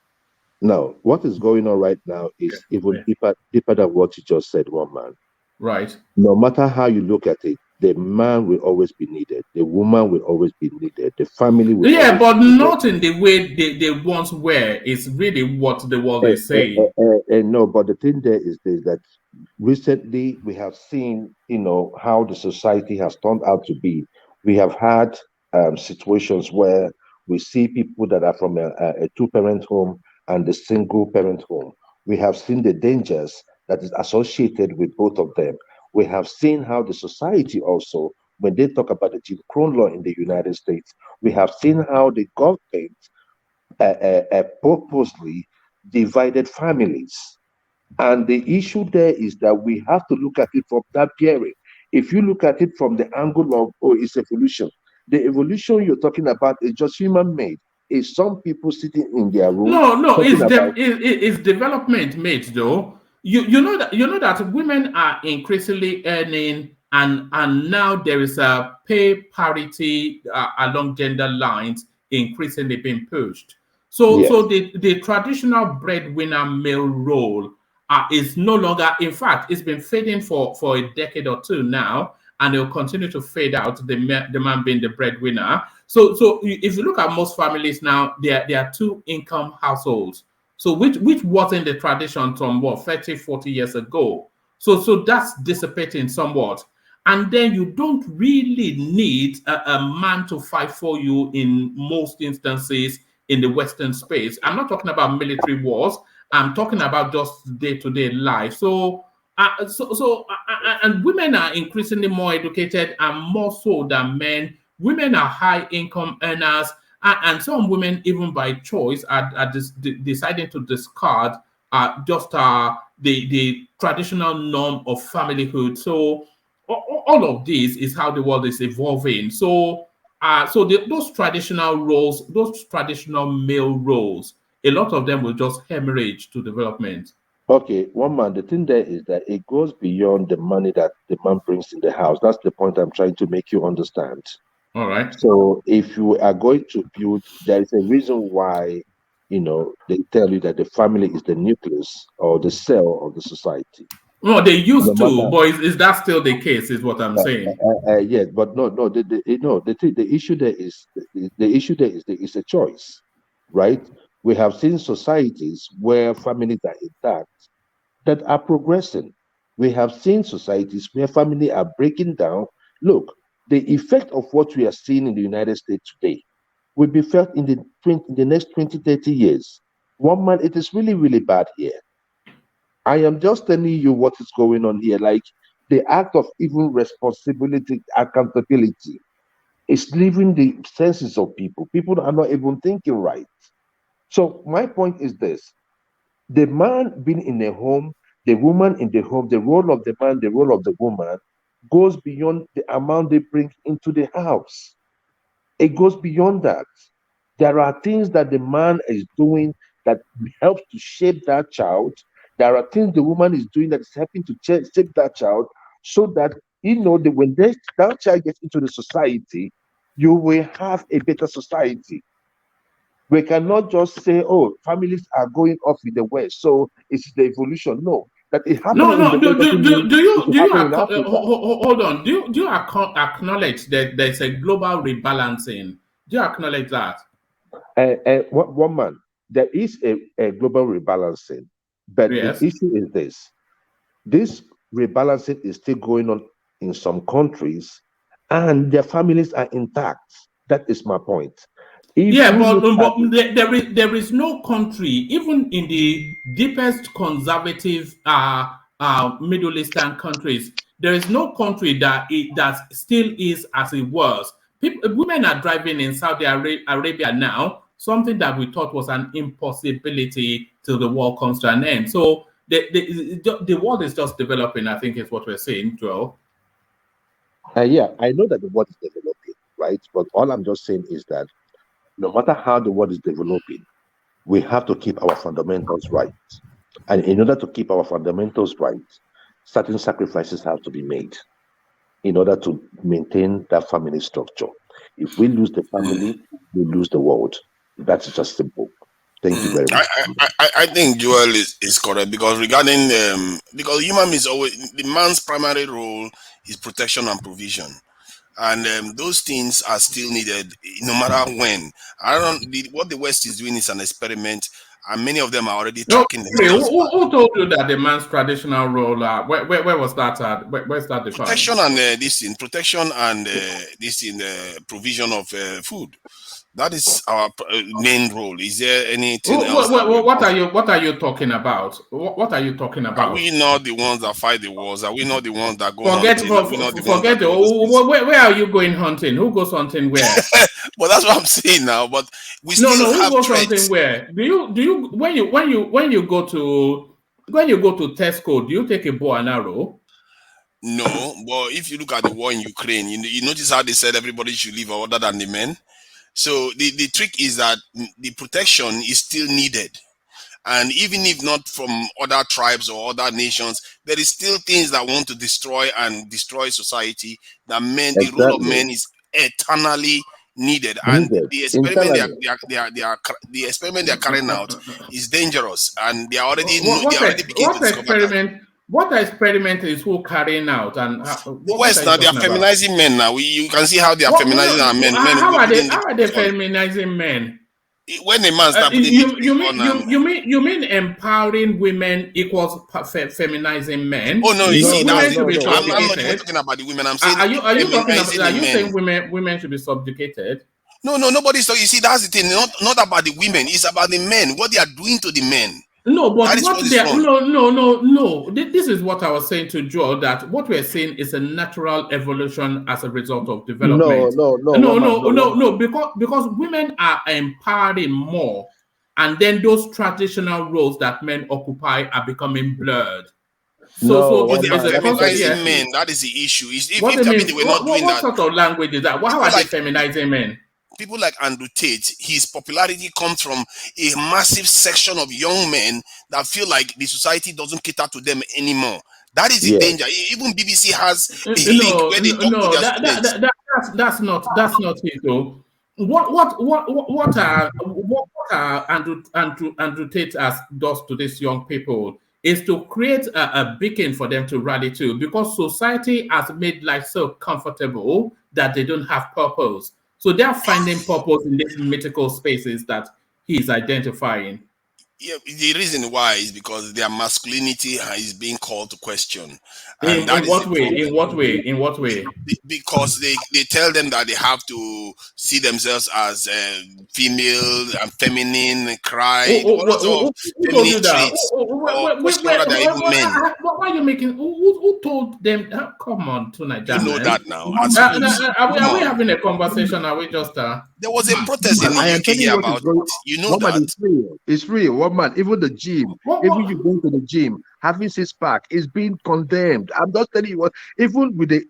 Now, what is going on right now is even deeper than what you just said, one man. Right. No matter how you look at it, the man will always be needed. The woman will always be needed. The family will. Yeah, but not in the way they once were. It's really what the world is saying. No, but the thing there is this, that recently we have seen, how the society has turned out to be. We have had situations where we see people that are from a two-parent home and the single-parent home. We have seen the dangers that is associated with both of them. We have seen how the society also when they talk about the Jim Crow law in the United States, we have seen how the government purposely divided families. And the issue there is that we have to look at it from that period. If you look at it from the angle of, oh, it's evolution, the evolution you're talking about is just human made. It's some people sitting in their room. No, it's development made though. You know that women are increasingly earning, and now there is a pay parity along gender lines increasingly being pushed. So the traditional breadwinner male role is no longer. In fact, it's been fading for a decade or two now, and it will continue to fade out. The man being the breadwinner. So if you look at most families now, there are two income households. So which wasn't the tradition from 30, 40 years ago. So that's dissipating somewhat. And then you don't really need a man to fight for you in most instances in the Western space. I'm not talking about military wars. I'm talking about just day-to-day life. And women are increasingly more educated and more so than men. Women are high income earners, and some women, even by choice, are deciding to discard the traditional norm of familyhood. So all of this is how the world is evolving. So those traditional roles, those traditional male roles, a lot of them will just hemorrhage to development. Okay, one man, the thing there is that it goes beyond the money that the man brings in the house. That's the point I'm trying to make you understand. All right. So if you are going to build, there is a reason why, they tell you that the family is the nucleus or the cell of the society. No, they used to, but is that still the case? Is what I'm saying. Yes, but no. The issue there is it's a choice, right? We have seen societies where families are intact that are progressing. We have seen societies where families are breaking down. Look, the effect of what we are seeing in the United States today will be felt in the next 20, 30 years. One man, it is really, really bad here. I am just telling you what is going on here. Like the act of even responsibility, accountability is leaving the senses of people. People are not even thinking right. So my point is this: the man being in a home, the woman in the home, the role of the man, the role of the woman goes beyond the amount they bring into the house. It goes beyond that. There are things that the man is doing that helps to shape that child. There are things the woman is doing that is helping to shape that child, so that when that child gets into the society, you will have a better society. We cannot just say, "Oh, families are going off in the West, so it's the evolution." No, that it happened. No. Do you hold on? Do you acknowledge that there's a global rebalancing? Do you acknowledge that? One man, there is a global rebalancing, but yes. The issue is this rebalancing is still going on in some countries, and their families are intact. That is my point. But there is no country, even in the deepest conservative Middle Eastern countries, there is no country that still is as it was. Women are driving in Saudi Arabia now, something that we thought was an impossibility till the war comes to an end. So the world is just developing, I think is what we're saying, Joel. Yeah, I know that the world is developing, right? But all I'm just saying is that no matter how the world is developing, we have to keep our fundamentals right. And in order to keep our fundamentals right, certain sacrifices have to be made in order to maintain that family structure. If we lose the family, we lose the world. That's just simple. Thank you very much. I think Joel is correct, because regarding because human is always the man's primary role is protection and provision. And those things are still needed no matter when. What the West is doing is an experiment, and many of them are already No, tracking themselves. who told you that the man's traditional role? Where was that at? Where's that defined? Protection and protection and provision of food. That is our main role. Is there anything else? What are you talking about? What are you talking about? Are we not the ones that fight the wars? Are we not the ones that go hunting? Where are you going hunting? Who goes hunting where? But that's what I'm saying now. But we still have who goes threats. hunting where? Do you when you go to Tesco, do you take a bow and arrow? No, but if you look at the war in Ukraine, you notice how they said everybody should leave other than the men. So the trick is that the protection is still needed. And even if not from other tribes or other nations, there is still things that want to destroy society. That men, the role of men is eternally needed. And the experiment the experiment they are carrying out is dangerous. And they are already beginning to discover that. What experiment is who carrying out? And West now they are feminizing men now. You can see how they are feminizing our men. How are they feminizing men? When a man starts you mean empowering women equals feminizing men? Oh no, you see, I'm not even talking about the women. I'm saying are you saying women should be subjugated? No, nobody's talking. You see, that's the thing. Not about the women. It's about the men. What they are doing to the men. No, but no. This is what I was saying to Joel, that what we're saying is a natural evolution as a result of development. No, because women are empowering more, and then those traditional roles that men occupy are becoming blurred. But they are feminizing men. That is the issue. What sort of language is that? How are they feminizing men? People like Andrew Tate, his popularity comes from a massive section of young men that feel like the society doesn't cater to them anymore. That is the danger. Even BBC has a link where they talk to their students. That's not it though. What Andrew Tate does to these young people is to create a beacon for them to rally to, because society has made life so comfortable that they don't have purpose. So they are finding purpose in these mythical spaces that he is identifying. Yeah, the reason why is because their masculinity is being called to question. In what way? Because they tell them that they have to see themselves as female and feminine, cry, feminine traits. Why are you making? Who told them? Come on, tonight. You know that now. Are we having a conversation? Are we just? There was a protest in the UK here about it. You know that. It's real. One man, even the gym, even you go to the gym, having 6-pack is being condemned. I'm just telling you what. Even with the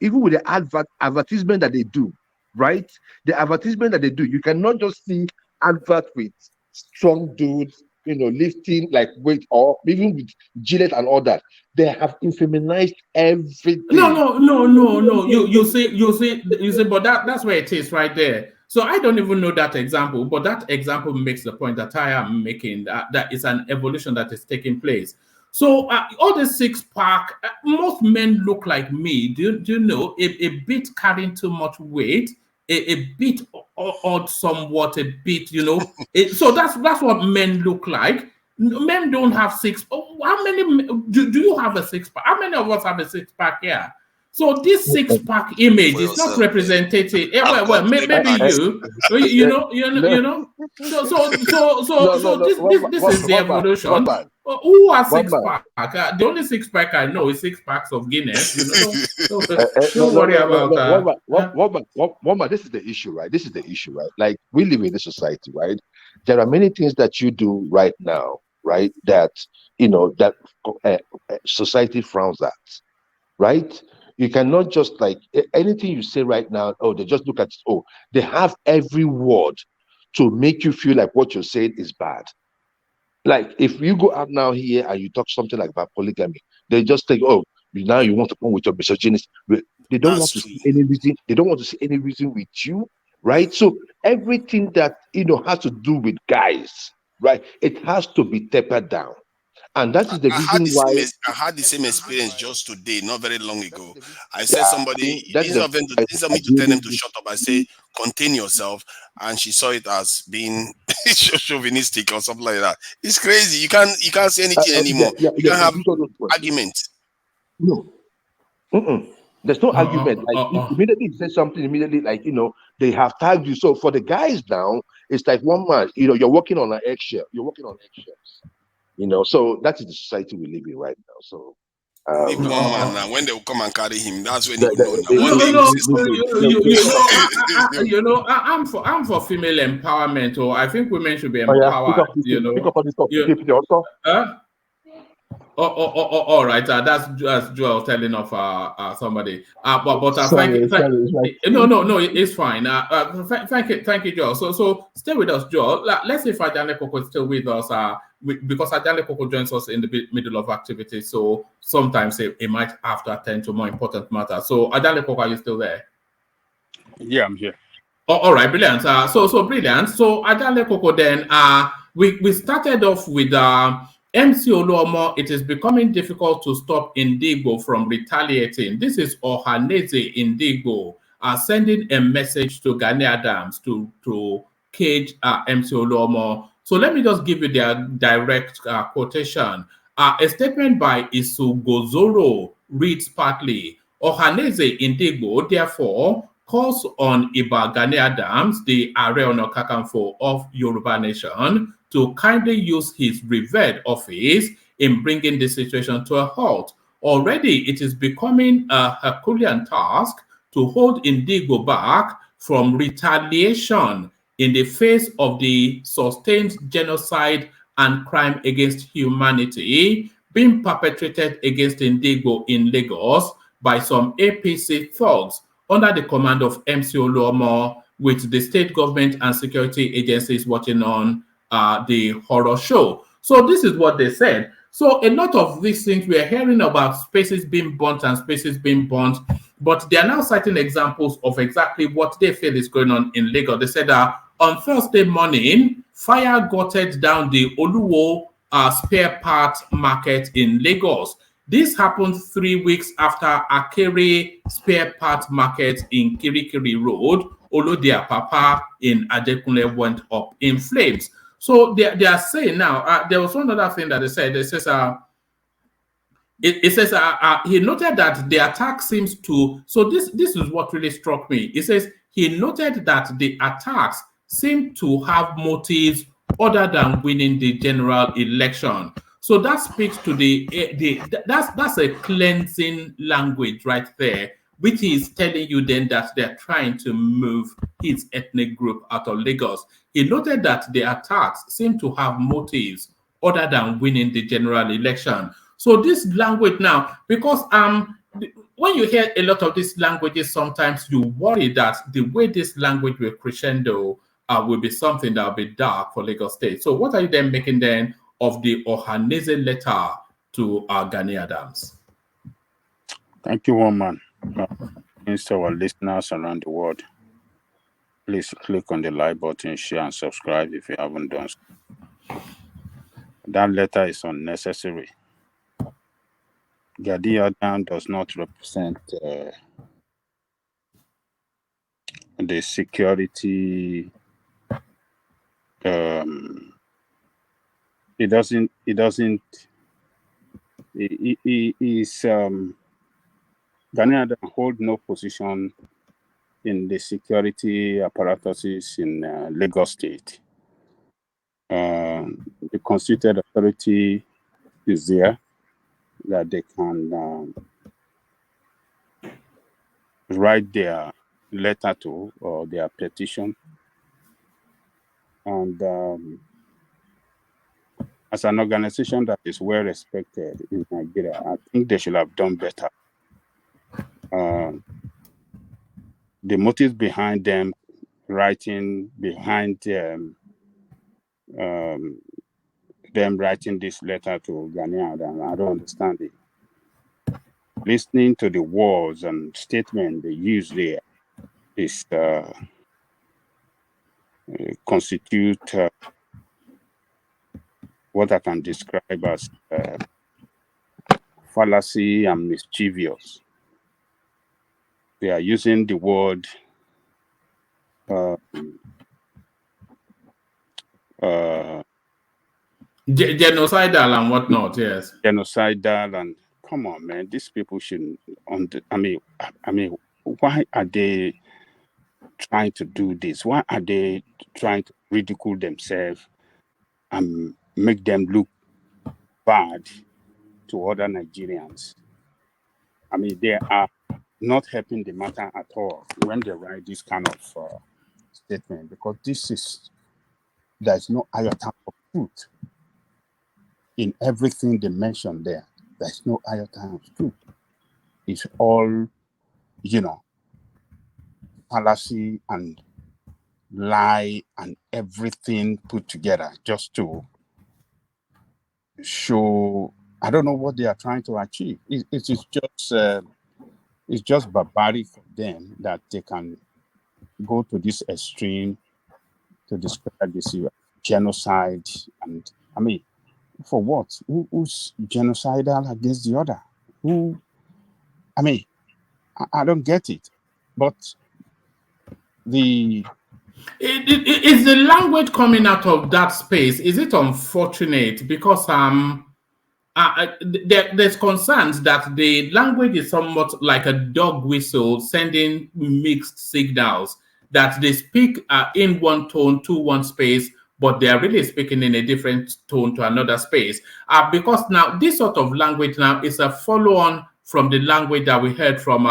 advertisement that they do, right? The advertisement that they do, you cannot just see advert with strong dudes, lifting like weight, or even with Gillette and all that. They have infeminized everything. No. You see, but that's where it is right there. So I don't even know that example, but that example makes the point that I am making, that is an evolution that is taking place. So all the 6-pack, most men look like me. Do you know, a bit carrying too much weight, a bit odd, somewhat, a bit, so that's what men look like. Men don't have 6. How many do you have a 6-pack? How many of us have a 6-pack here? So this 6-pack image is not representative. Maybe you. So this is the evolution. Who has 6-pack? The only 6-pack I know is 6 packs of Guinness. Don't worry about that. This is the issue, right? Like, we live in this society, right? There are many things that you do right now, right? That society frowns at, right? You cannot just, like, anything you say right now, they just look at it, they have every word to make you feel like what you're saying is bad. Like, if you go out now here and you talk something like about polygamy, they just think, now you want to come with your misogynist. They don't want to see any reason. They don't want to see any reason with you, right? So everything that has to do with guys, right, it has to be tapered down. And that is the reason why I had the same experience just today, not very long ago. I said somebody, instead of me to tell them to shut up, I say, contain yourself. And she saw it as being chauvinistic or something like that. It's crazy. You can't say anything anymore. You can't have argument. No. There's no argument. Like immediately you say something, immediately like they have tagged you. So for the guys now, it's like one man. You're working on an eggshell. You're working on eggshells. So that is the society we live in right now. So. Leave one man now. When they will come and carry him, that's when he will know. I'm for female empowerment, or I think women should be empowered. Pick up on this topic. All right. That's Joel telling of somebody. But sorry, no, it's fine. Thank you, Joel. So stay with us, Joel. Let's see if Ajale Koko is still with us. Because Ajale Koko joins us in the middle of activity, so sometimes he might have to attend to more important matters. So Ajale Koko, are you still there? Yeah, I'm here. All right, brilliant. So brilliant. So Ajale Koko, then we started off with MC Oluomo. It is becoming difficult to stop Ndigbo from retaliating. This is Ohaneze Ndigbo sending a message to Gani Adams to cage MC Oluomo. So let me just give you their direct quotation. A statement by Isu Gozoro reads partly, Ohaneze Ndigbo therefore calls on Iba Gani Adams, the Are Ona Kakanfo of Yoruba Nation, to kindly use his revered office in bringing the situation to a halt. Already, it is becoming a Herculean task to hold Ndigbo back from retaliation in the face of the sustained genocide and crime against humanity being perpetrated against Ndigbo in Lagos by some APC thugs under the command of MC Oluomo, with the state government and security agencies watching on the horror show. So this is what they said. So a lot of these things we are hearing about spaces being burnt and spaces being burnt, but they are now citing examples of exactly what they feel is going on in Lagos. They said on Thursday morning, fire gutted down the Oluwo spare part market in Lagos. This happened 3 weeks after Akere spare part market in Kirikiri Road, Olodia Papa in Adekunle, went up in flames. So they are saying now, there was one other thing that they said. It says, he noted that the attack seems to, so this is what really struck me. It says he noted that the attacks seem to have motives other than winning the general election. So that speaks to that's a cleansing language right there, which is telling you then that they're trying to move his ethnic group out of Lagos. He noted that the attacks seem to have motives other than winning the general election. So this language now, because when you hear a lot of these languages, sometimes you worry that the way this language will crescendo will be something that will be dark for Lagos State. So what are you then making then of the Ohaneze letter to Gani Adams? Thank you, woman. To our listeners around the world, please click on the like button, share, and subscribe if you haven't done so. That letter is unnecessary. Gani Adams does not represent the security. He is Gani Adams hold no position in the security apparatuses in Lagos State. The constituted authority is there that they can write their letter to or their petition. And as an organization that is well respected in Nigeria, I think they should have done better. The motives behind them writing, them writing this letter to Gani Adams, I don't understand it. Listening to the words and statements they use there is constitute what I can describe as fallacy and mischievous. They are using the word Genocidal and whatnot, yes. Genocidal and come on, man, these people shouldn't. I mean, why are they trying to do this? Why are they trying to ridicule themselves and make them look bad to other Nigerians? I mean, they are not helping the matter at all when they write this kind of statement, because there's no iota of truth in everything they mention there. There's no iota of truth. It's all, fallacy and lie and everything put together just to show. I don't know what they are trying to achieve. It's just barbaric for them that they can go to this extreme to describe this genocide. And I mean, for what? Who's genocidal against the other? I mean, I don't get it. But is the language coming out of that space, is it unfortunate? Because there's concerns that the language is somewhat like a dog whistle sending mixed signals, that they speak in one tone to one space, but they are really speaking in a different tone to another space. Because now this sort of language now is a follow-on from the language that we heard from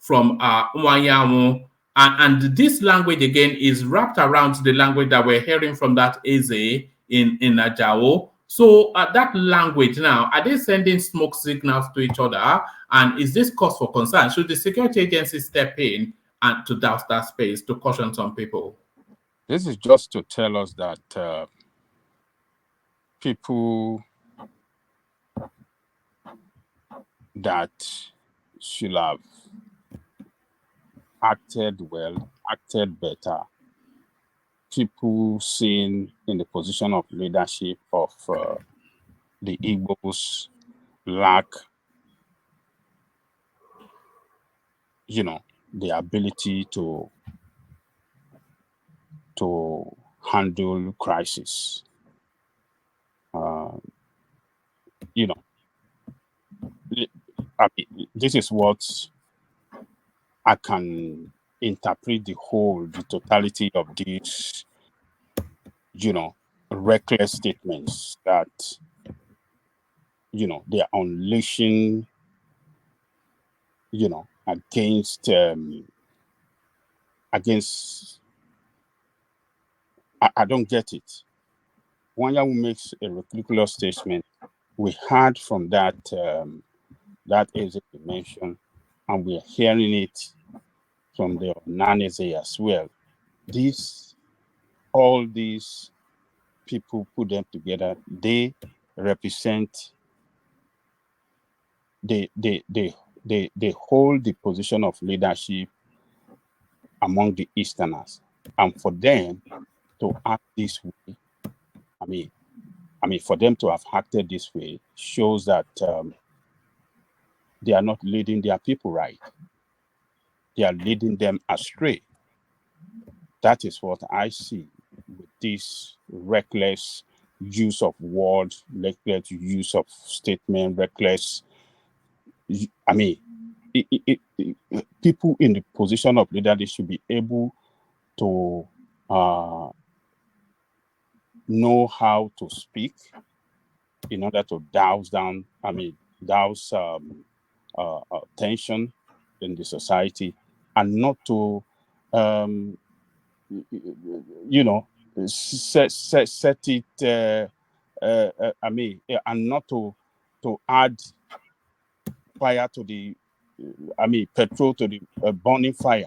Nwanyamu. And this language again is wrapped around the language that we're hearing from that Eze in Ajao. So that language now, are they sending smoke signals to each other? And is this cause for concern? Should the security agencies step in and to douse that space to caution some people? This is just to tell us that people that should have acted well, acted better, people seen in the position of leadership of the Igbos lack, the ability to handle crisis. I mean, this is what I can interpret the totality of these, reckless statements that, they are unleashing, against, I don't get it. Wanyawu makes a ridiculous statement. We heard from that Eze mention, and we're hearing it from the Naneze as well. All these people, put them together, they represent, they hold the position of leadership among the Easterners. And for them to act this way, I mean, for them to have acted this way shows that they are not leading their people right. They are leading them astray. That is what I see with this reckless use of words, reckless use of statement, reckless. I mean, people in the position of leader, should be able to know how to speak in order to douse tension in the society, and not to, set it. And not to add fire to the, petrol to the burning fire.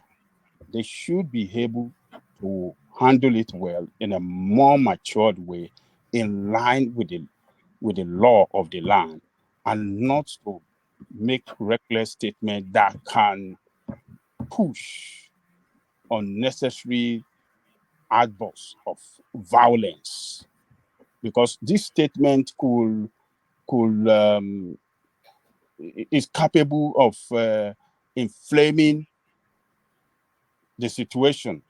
They should be able to handle it well in a more matured way, in line with the law of the land, and not to make reckless statements that can push unnecessary outbursts of violence. Because this statement is capable of inflaming the situation.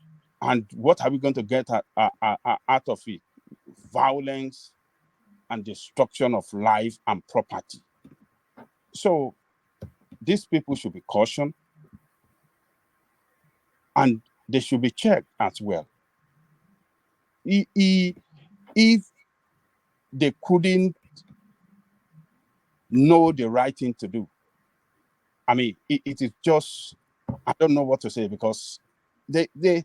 And what are we going to get out of it? violence and destruction of life and property. So these people should be cautioned, and they should be checked as well. If they couldn't know the right thing to do, I mean, it is just, I don't know what to say, because they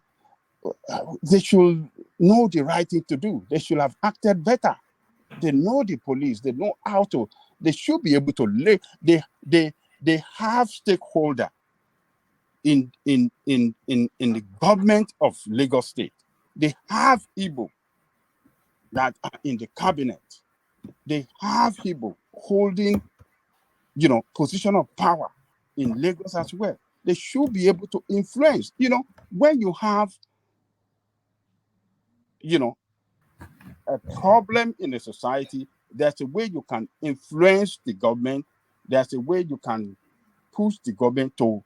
should know the right thing to do. They should have acted better. They know the police. They know how to. They should be able to lay. They have stakeholder in the government of Lagos State. They have Igbo that are in the cabinet. They have Igbo holding, position of power in Lagos as well. They should be able to influence. When you have, a problem in a society, there's a way you can influence the government. There's a way you can push the government to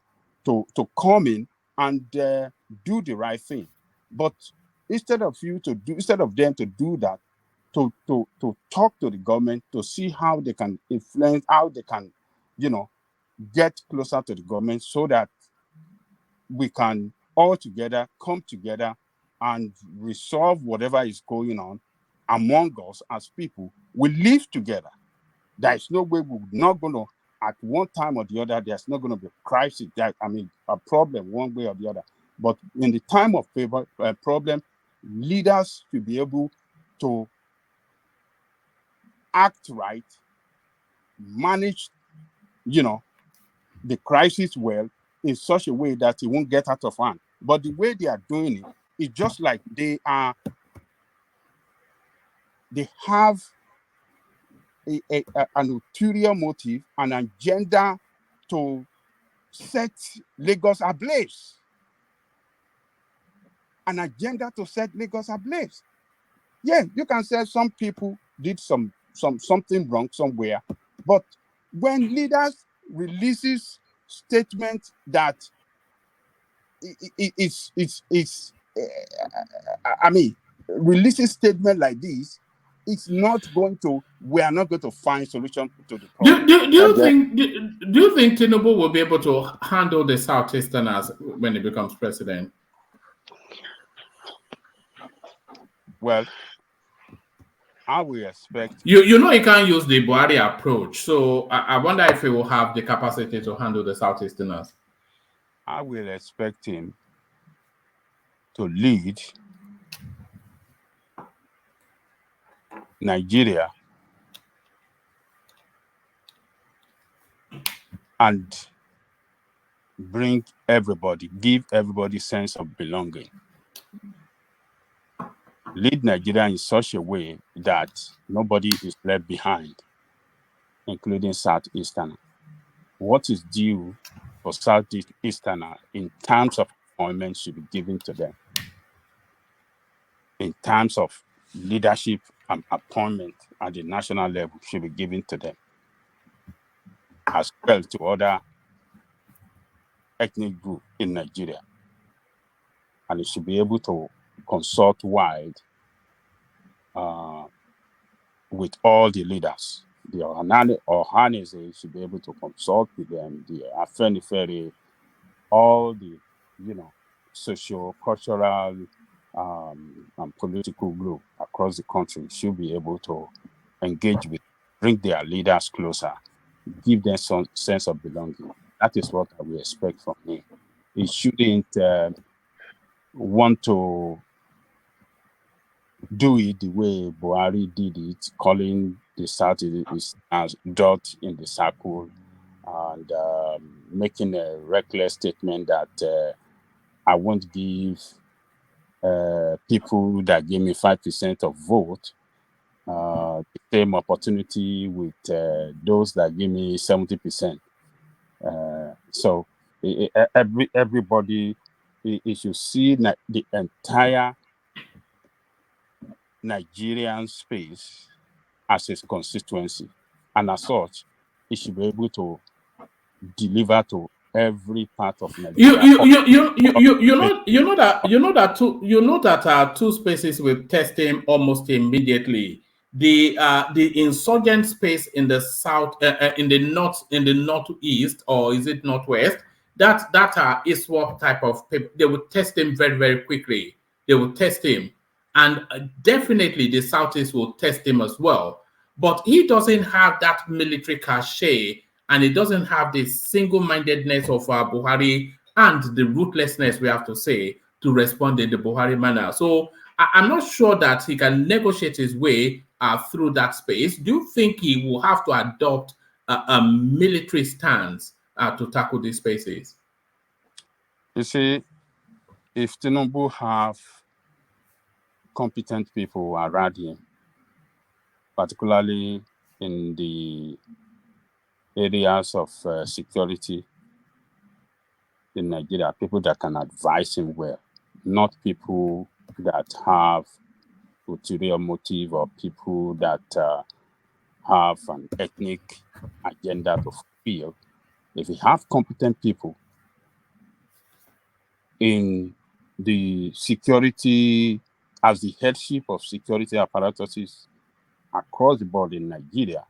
come in and do the right thing. But instead of them to do that, to talk to the government, to see how they can influence, how they can, get closer to the government, so that we can all together come together and resolve whatever is going on among us as people. We live together. There is no way we're not going to, at one time or the other, there's not going to be a crisis, a problem one way or the other. But in the time of problem, leaders should be able to act right, manage, the crisis well, in such a way that it won't get out of hand. But the way they are doing it is just like they have an ulterior motive, an agenda to set Lagos ablaze. An agenda to set Lagos ablaze. Yeah, you can say some people did something wrong somewhere, but when leaders releases statement that releases statement like this, it's not going to. We are not going to find solution to the problem. Do you think Tinubu will be able to handle the Southeasterners when he becomes president? Well, I will expect. You know, he can't use the Buhari approach, so I wonder if he will have the capacity to handle the Southeasterners. I will expect him to lead Nigeria and give everybody sense of belonging. Lead Nigeria in such a way that nobody is left behind, including Southeastern. What is due for Southeastern in terms of appointment should be given to them. In terms of leadership and appointment at the national level should be given to them, as well to other ethnic groups in Nigeria. And it should be able to consult wide with all the leaders. The Ohanese should be able to consult with them, the Afenifere, all the, socio-cultural and political group across the country should be able to engage with, bring their leaders closer, give them some sense of belonging. That is what I will expect from him. He shouldn't want to do it the way Buhari did it, calling the Southeast as dot in the circle and making a reckless statement that I won't give people that gave me 5% of vote the same opportunity with those that give me 70%. So everybody, if you see the entire Nigerian space as a constituency, and as such, it should be able to deliver to every part of Nigeria. You know that two spaces will test him almost immediately. The insurgent space in the south, in the northeast, or is it northwest? That ISWAP type of people, they will test him very, very quickly. They will test him, and definitely the southeast will test him as well. But he doesn't have that military cachet, and he doesn't have the single-mindedness of Buhari and the ruthlessness, we have to say, to respond in the Buhari manner. So I'm not sure that he can negotiate his way through that space. Do you think he will have to adopt a military stance to tackle these spaces? You see, if Tinubu have competent people around him, particularly in the areas of security in Nigeria, people that can advise him well, not people that have ulterior motive or people that have an ethnic agenda to fulfill. If you have competent people in the security, as the headship of security apparatuses across the board in Nigeria,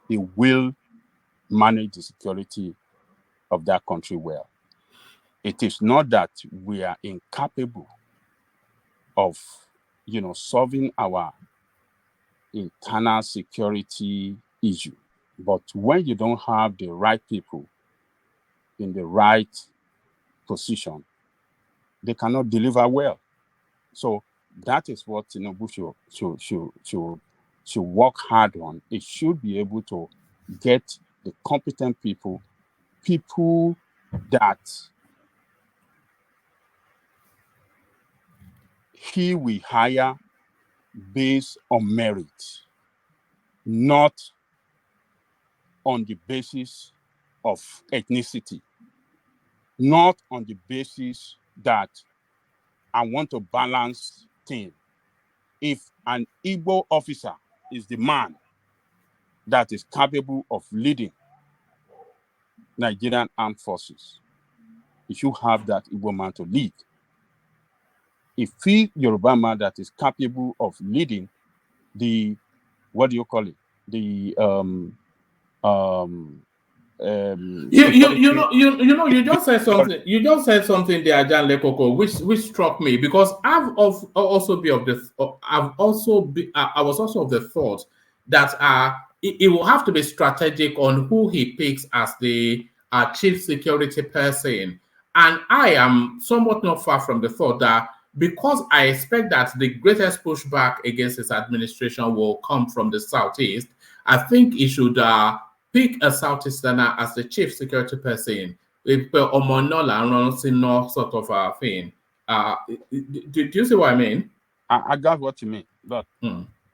he will manage the security of that country well. It is not that we are incapable of, solving our internal security issue. But when you don't have the right people in the right position, they cannot deliver well. So that is what Tinubu should work hard on. It should be able to get the competent people that he will hire based on merit, not on the basis of ethnicity, not on the basis that I want to balance things. If an Igbo officer is the man that is capable of leading Nigerian armed forces, you should have that Igbo man to lead. If he Yoruba man that is capable of leading the, what do you call it? The you just said something. You just said something there, Jan Lekoko, which struck me, because I was also of the thought that it will have to be strategic on who he picks as the chief security person, and I am somewhat not far from the thought that, because I expect that the greatest pushback against his administration will come from the southeast, I think he should pick a southeasterner as the chief security person. Sort of a thing. Do you see what I mean? I got what you mean, but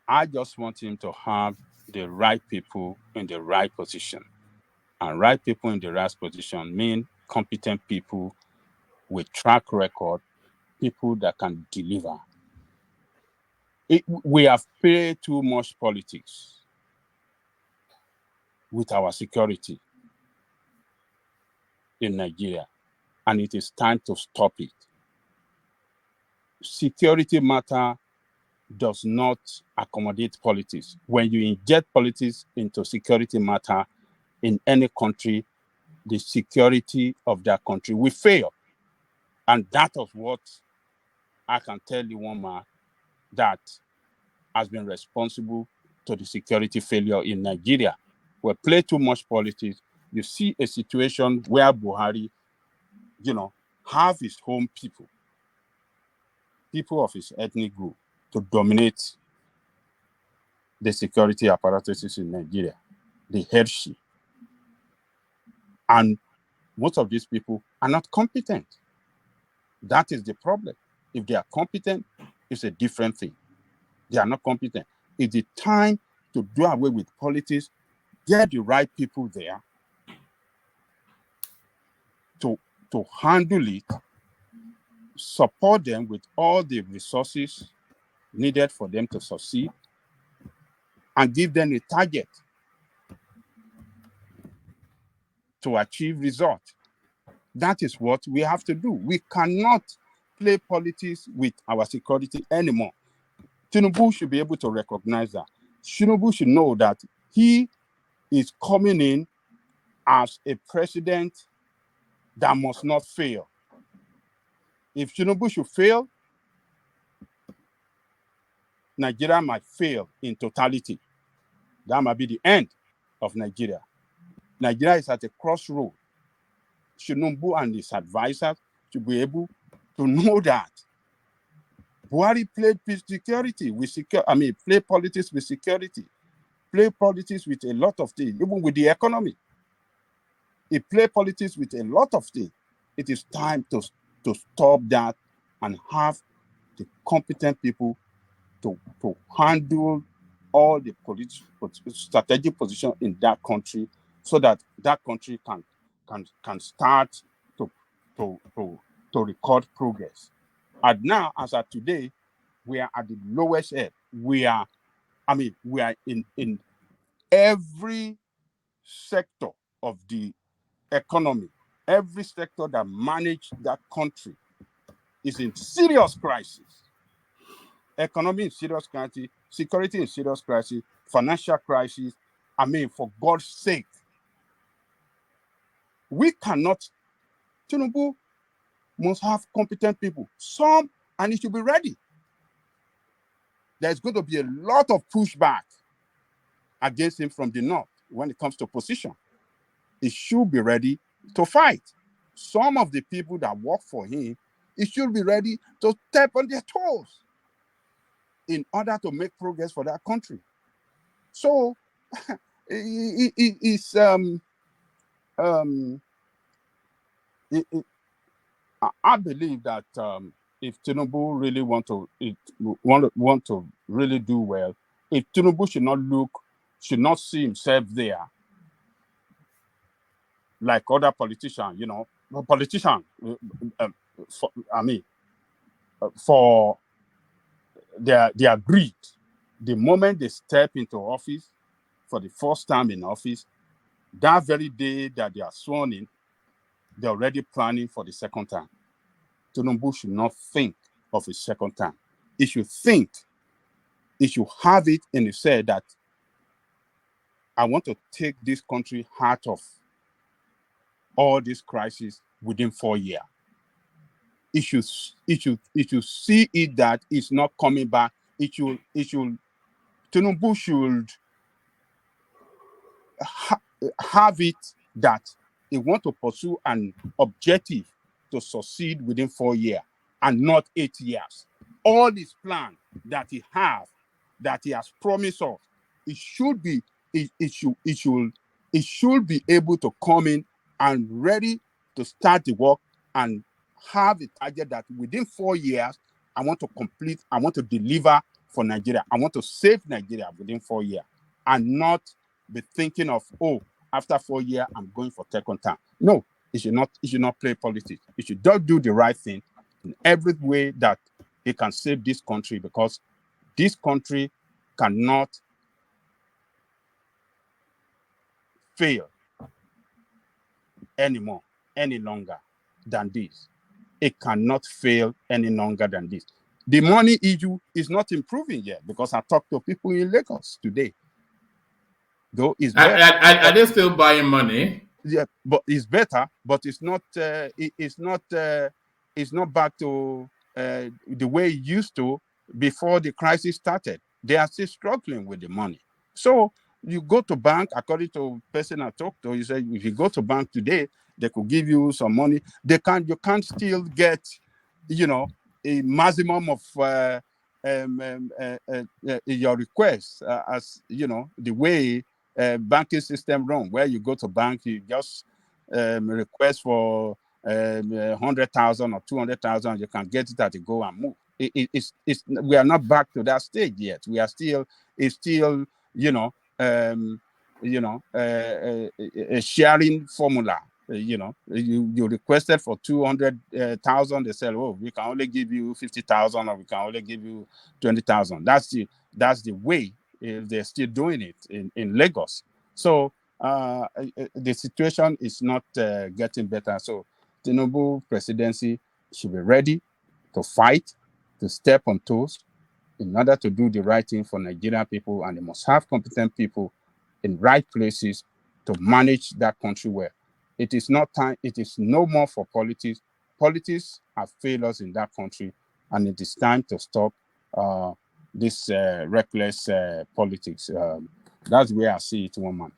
I just want him to have the right people in the right position. And right people in the right position mean competent people with track record, people that can deliver. We have paid too much politics with our security in Nigeria, and it is time to stop it. Security matter does not accommodate politics. When you inject politics into security matter in any country, the security of that country will fail. And that is what I can tell you, one man, that has been responsible to the security failure in Nigeria. We play too much politics. You see a situation where Buhari, have his own people of his ethnic group, to dominate the security apparatuses in Nigeria, the headship. And most of these people are not competent. That is the problem. If they are competent, it's a different thing. They are not competent. It's the time to do away with politics, get the right people there to handle it, support them with all the resources needed for them to succeed, and give them a target to achieve results. That is what we have to do. We cannot play politics with our security anymore. Tinubu should be able to recognize that. Tinubu should know that he is coming in as a president that must not fail. If Tinubu should fail, Nigeria might fail in totality. That might be the end of Nigeria. Nigeria is at a crossroad. Tinubu and his advisors should be able to know that Buhari played security with play politics with security, play politics with a lot of things, even with the economy. He played politics with a lot of things. It is time to stop that and have the competent people to handle all the strategic position in that country, so that that country can start to record progress. And now, as of today, we are at the lowest ebb. We are in every sector of the economy, every sector that manage that country is in serious crisis. Economy in serious crisis, security in serious crisis, financial crisis. For God's sake, we cannot. Tinubu must have competent people, and he should be ready. There's going to be a lot of pushback against him from the north when it comes to position. He should be ready to fight. Some of the people that work for him, he should be ready to step on their toes in order to make progress for that country. So, I believe that if Tinubu really want to really do well, if Tinubu should not see himself there like other politicians, for their greed. The moment they step into office for the first time in office, that very day that they are sworn in, they're already planning for the second time. Tinubu should not think of a second time. He should have it in his head that I want to take this country out of all this crisis within 4 years. It should see it that it's not coming back. Tinubu should have it that he want to pursue an objective to succeed within 4 years and not 8 years. All his plan that he has promised us, it should be able to come in and ready to start the work and have a target that within 4 years, I want to deliver for Nigeria. I want to save Nigeria within 4 years and not be thinking of, after 4 years, I'm going for second term. No, it should not play politics. It should just do the right thing in every way that it can save this country, because this country cannot fail any longer than this. It cannot fail any longer than this. The money issue is not improving yet, because I talked to people in Lagos today. Though it's better, are they still buying money? Yeah, but it's better, but it's not. It's not back to the way it used to before the crisis started. They are still struggling with the money. So you go to bank, according to person I talked to, you say if you go to bank today, they could give you some money. You can't still get, a maximum of your request, as the way banking system run, where you go to bank, you just request for 100,000 or 200,000, you can get it at a go and move. We are not back to that stage yet. We are still, a sharing formula. You requested for 200,000. They said, we can only give you 50,000, or we can only give you 20,000. That's the way they're still doing it in Lagos. So the situation is not getting better. So Tinubu presidency should be ready to fight, to step on toes in order to do the right thing for Nigerian people, and they must have competent people in right places to manage that country well. It is not time, it is no more for politics. Politics have failed us in that country, and it is time to stop this reckless politics. That's where I see it, one man.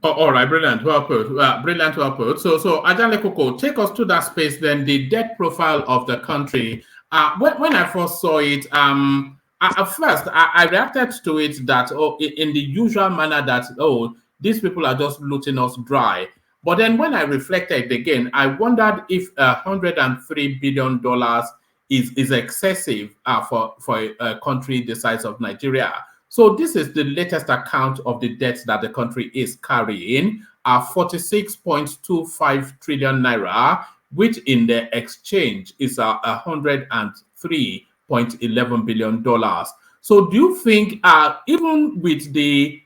Oh, all right, brilliant, well put. Brilliant, well put. So Ajale Koko, take us to that space. Then the debt profile of the country. When I first saw it, at first I reacted to it that in the usual manner that these people are just looting us dry. But then when I reflected again, I wondered if $103 billion is excessive for a country the size of Nigeria. So this is the latest account of the debt that the country is carrying, 46.25 trillion naira, which in the exchange is $103.11 billion. So do you think, even with the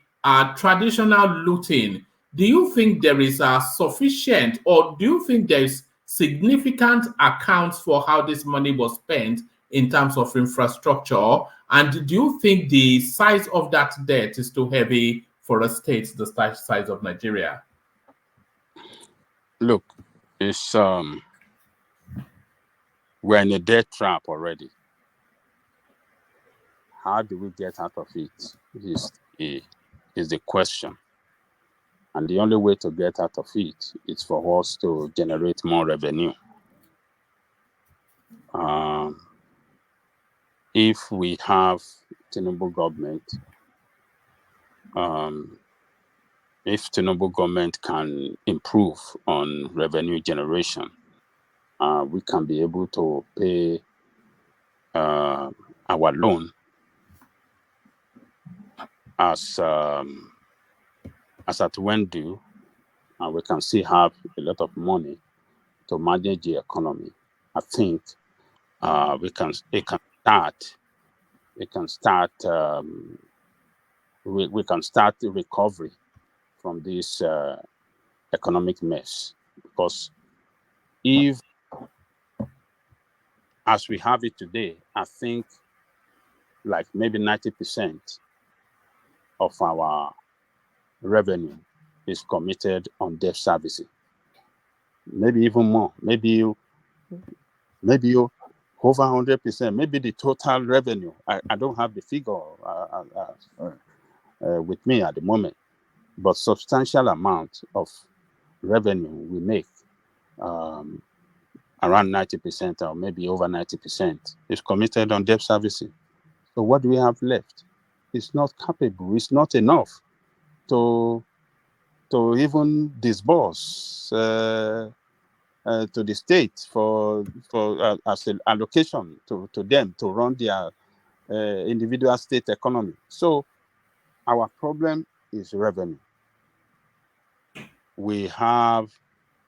traditional looting, do you think there is sufficient, or do you think there is significant accounts for how this money was spent in terms of infrastructure? And do you think the size of that debt is too heavy for a state the size of Nigeria? Look, it's we're in a debt trap already. How do we get out of it is the question. And the only way to get out of it is for us to generate more revenue. If we have Tinubu government, if Tinubu government can improve on revenue generation, we can be able to pay our loan as at when due, and we can still have a lot of money to manage the economy. I think we can start the recovery from this economic mess. Because if, as we have it today, I think like maybe 90% of our revenue is committed on debt servicing. Maybe even more. Maybe over 100%. Maybe the total revenue. I don't have the figure with me at the moment, but substantial amount of revenue we make, around 90% or maybe over 90%, is committed on debt servicing. So what do we have left? It's not capable. It's not enough to even disburse to the state for as an allocation to them to run their individual state economy. So our problem is revenue. We have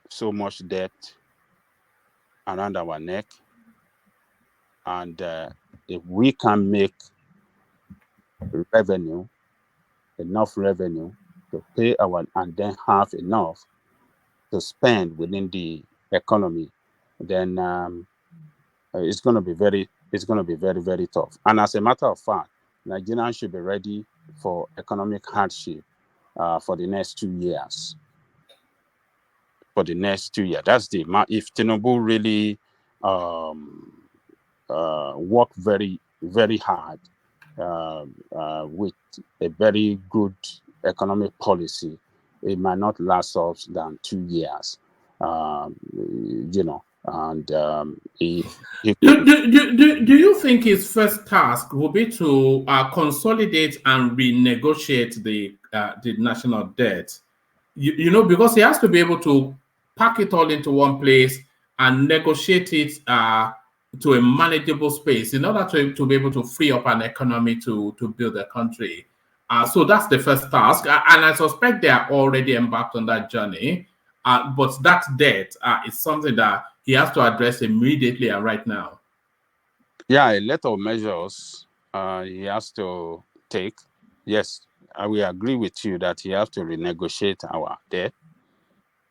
so much debt around our neck, and if we can make revenue, enough revenue to pay our, and then have enough to spend within the economy, then it's going to be very, very tough. And as a matter of fact, Nigerians should be ready for economic hardship for the next 2 years. For the next 2 years, that's the if Tinubu really work very, very hard with a very good economic policy, it might not last us than 2 years. And do you think his first task will be to consolidate and renegotiate the national debt? You know, because he has to be able to pack it all into one place and negotiate it to a manageable space in order to be able to free up an economy to build a country. So that's the first task. And I suspect they are already embarked on that journey. But that debt is something that he has to address immediately and right now. Yeah, a lot of measures he has to take. Yes, I will agree with you that you have to renegotiate our debt,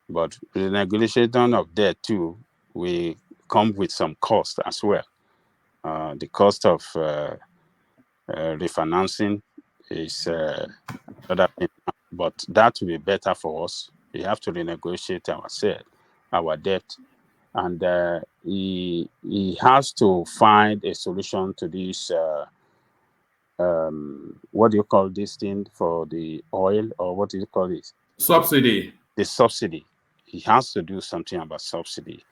but renegotiation of debt too will come with some cost as well. The cost of refinancing is other thing, but that will be better for us. We have to renegotiate our debt, and he has to find a solution to this. What do you call this thing for the oil, or what do you call it? Subsidy. The subsidy. He has to do something about subsidy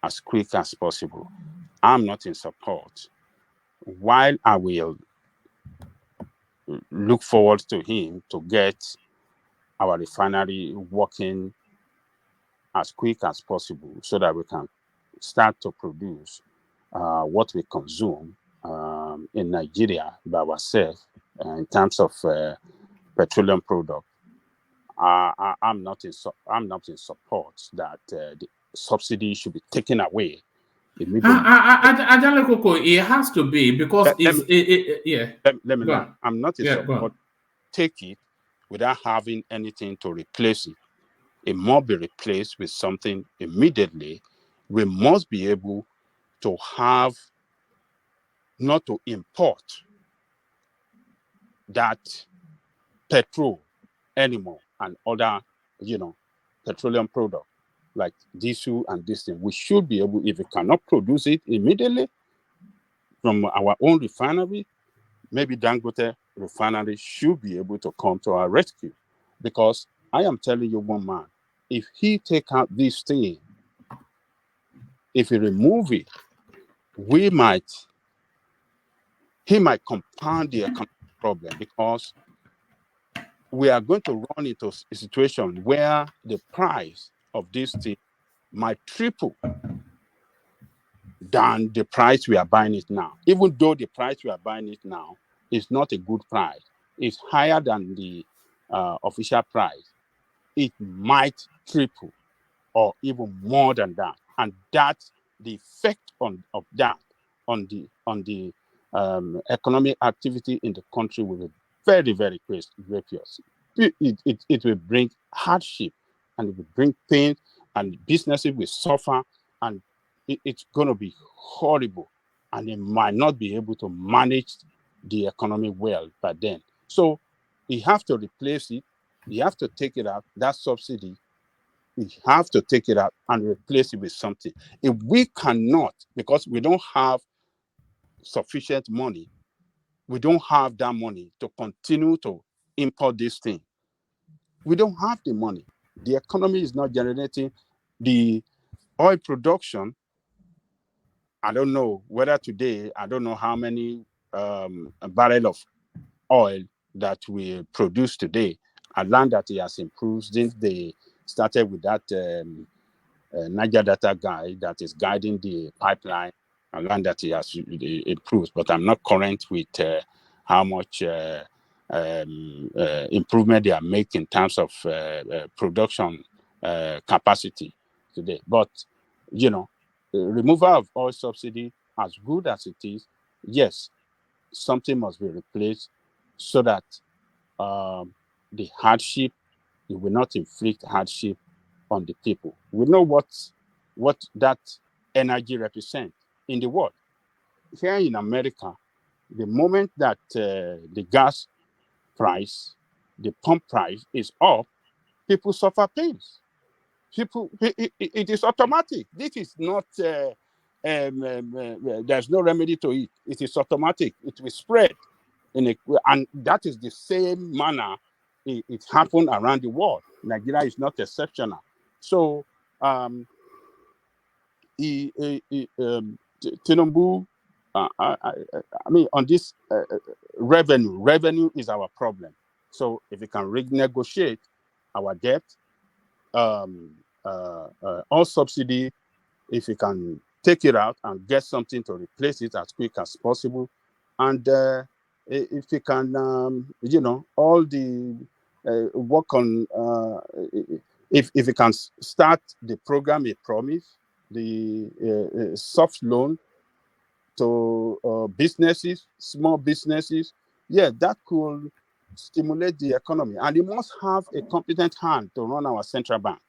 as quick as possible. I'm not in support. While I will look forward to him to get our refinery working as quick as possible so that we can start to produce what we consume in Nigeria by ourselves in terms of petroleum product. I'm not in support that the subsidy should be taken away immediately. It has to be, because Let me know. I'm not in support. Take it without having anything to replace it. It must be replaced with something immediately. We must be able to have, not to import that petrol anymore and other, petroleum products like diesel and this thing. We should be able, if we cannot produce it immediately from our own refinery, maybe Dangote refinery should be able to come to our rescue. Because I am telling you, one man, if he take out this thing, if he remove it, he might compound the economic problem, because we are going to run into a situation where the price of this thing might triple than the price we are buying it now. Even though the price we are buying it now is not a good price, it's higher than the official price. It might triple or even more than that, and that's the effect of that on the economic activity in the country will be very, very grievous. It will bring hardship, and it will bring pain, and businesses will suffer, and it's going to be horrible, and they might not be able to manage the economy well by then. So you have to replace it. You have to take it out, that subsidy. We have to take it out and replace it with something. If we cannot, because we don't have sufficient money, we don't have that money to continue to import this thing. We don't have the money. The economy is not generating. The oil production, I don't know whether today, I don't know how many barrel of oil that we produce today. I learned that it has improved since they started with that Niger data guy that is guiding the pipeline. I learned that it has improved, but I'm not current with how much improvement they are making in terms of production capacity today. But, removal of oil subsidy, as good as it is, yes, something must be replaced so that the hardship, it will not inflict hardship on the people. We know what that energy represents in the world. Here in America, the moment that the gas price, the pump price is up, people suffer pains. It is automatic. This is not, there's no remedy to it. It is automatic. It will spread. And that is the same manner it happened around the world. Nigeria is not exceptional. So, Tinubu, I mean, on this revenue is our problem. So if we can renegotiate our debt, all subsidy, if we can take it out and get something to replace it as quick as possible, and if we can, all the work on, if we can start the program, a promise, the soft loan to businesses, small businesses, yeah, that could stimulate the economy, and you must have a competent hand to run our central bank.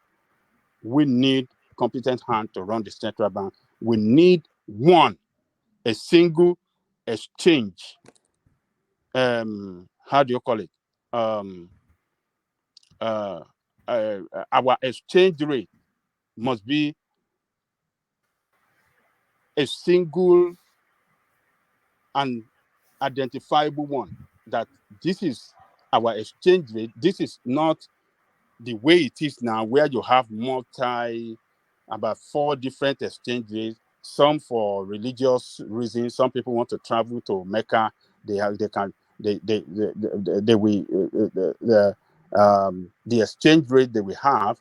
We need competent hand to run the central bank. We need a single exchange. How do you call it? Our exchange rate must be a single and identifiable one, that this is our exchange rate. This is not the way it is now, where you have about 4 different exchange rates, some for religious reasons. Some people want to travel to Mecca. The exchange rate that we have,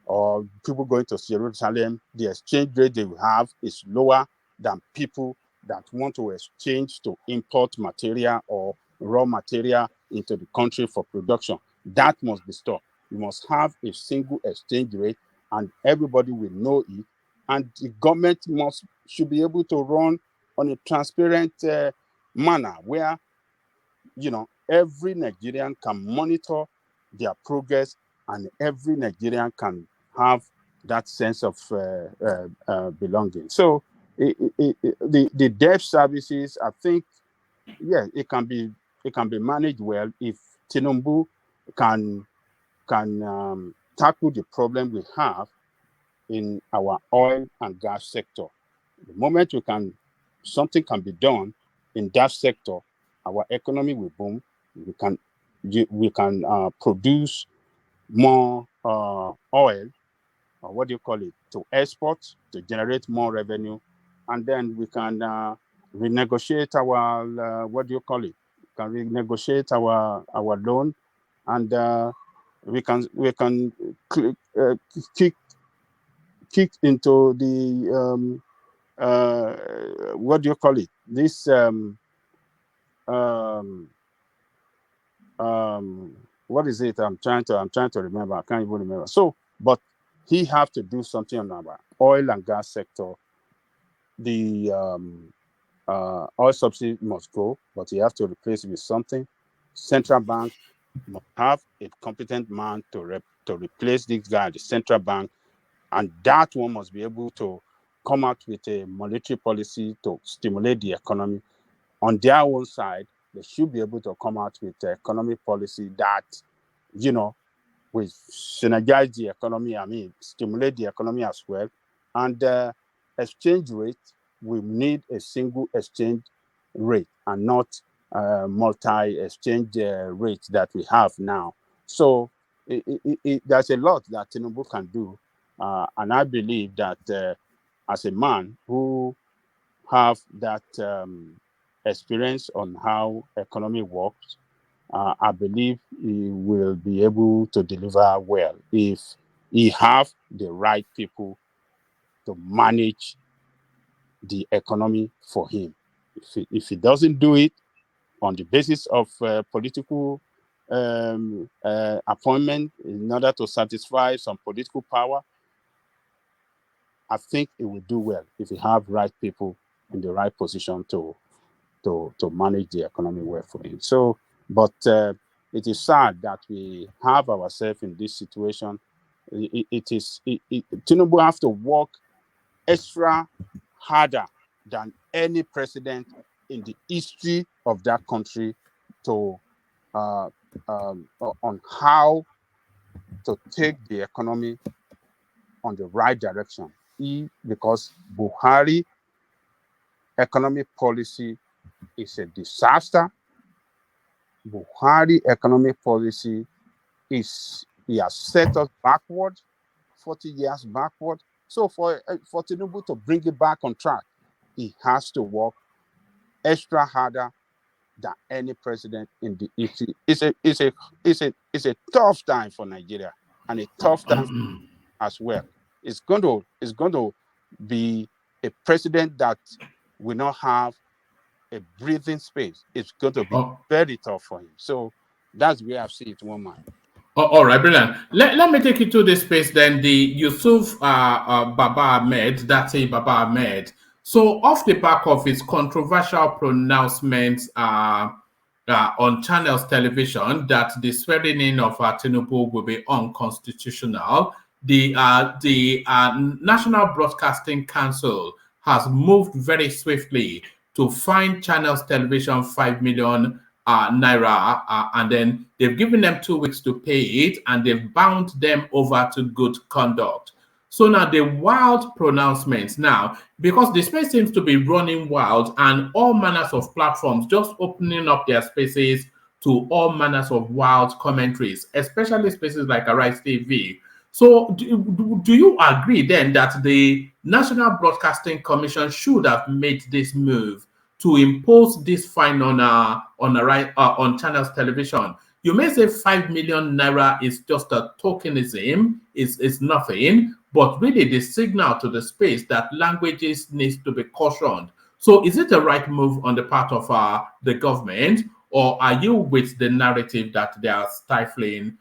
or people going to Jerusalem, the exchange rate they will have is lower than people that want to exchange to import material or raw material into the country for production. That must be stopped. You must have a single exchange rate, and everybody will know it. And the government should be able to run on a transparent manner, where every Nigerian can monitor their progress, and every Nigerian can have that sense of belonging. So the debt services, I think, it can be managed well if Tinubu can tackle the problem we have in our oil and gas sector. The moment something can be done in that sector, our economy will boom. We can produce more oil, or what do you call it, to export, to generate more revenue, and then we can renegotiate our renegotiate our loan, and we can kick into the what do you call it, this what is it? I'm trying to remember. I can't even remember. So, but he have to do something on our oil and gas sector. The oil subsidy must go, but he have to replace it with something. Central bank must have a competent man to replace this guy at the central bank, and that one must be able to come out with a monetary policy to stimulate the economy. On their own side, they should be able to come out with an economic policy that, will synergize the economy, stimulate the economy as well. And exchange rate, we need a single exchange rate and not multi-exchange rates that we have now. So there's a lot that Tinubu can do. And I believe that as a man who have that experience on how economy works, I believe he will be able to deliver well if he have the right people to manage the economy for him. If he doesn't do it on the basis of political appointment in order to satisfy some political power, I think it will do well if he have right people in the right position to manage the economy well for him. So, but it is sad that we have ourselves in this situation. Tinubu have to work extra harder than any president in the history of that country to on how to take the economy on the right direction. Because Buhari economic policy is a disaster. Buhari economic policy he has set us backward, 40 years backward. So for Tinubu to bring it back on track, he has to work extra harder than any president in the history. It's a tough time for Nigeria, and a tough time as well. It's going to be a president that will not have a breathing space. It's going to be very tough for him. So that's where I see it, one man. All right, brilliant. Let me take you to this space then. The Yusuf Baba-Ahmed, Datti Baba-Ahmed. So off the back of his controversial pronouncements on Channels Television that the swearing in of Tinubu will be unconstitutional. The National Broadcasting Council has moved very swiftly to fine Channels Television 5 million naira, and then they've given them 2 weeks to pay it, and they've bound them over to good conduct. So now the wild pronouncements now, because the space seems to be running wild and all manners of platforms just opening up their spaces to all manners of wild commentaries, especially spaces like Arise TV. So do you agree then that the National Broadcasting Commission should have made this move to impose this fine on Channels Television? You may say 5 million naira is just a tokenism, is nothing, but really the signal to the space that languages needs to be cautioned. So is it a right move on the part of the government, or are you with the narrative that they are stifling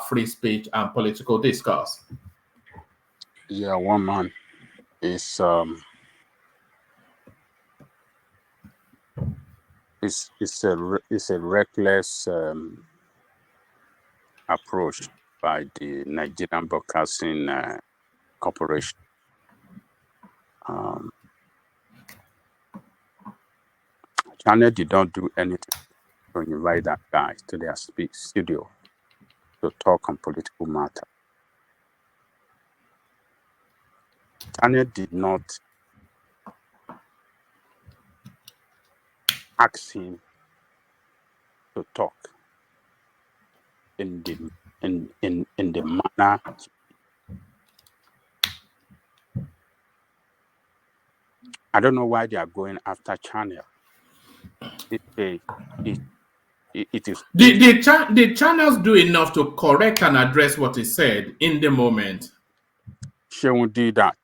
free speech and political discourse? Yeah, one man is it's a reckless approach by the Nigerian Broadcasting Corporation. Channel did not do anything to invite that guy to their studio to talk on political matter. Channel did not ask him to talk in the manner. I don't know why they are going after Channel. It is the channels do enough to correct and address what is said in the moment. Shewan did that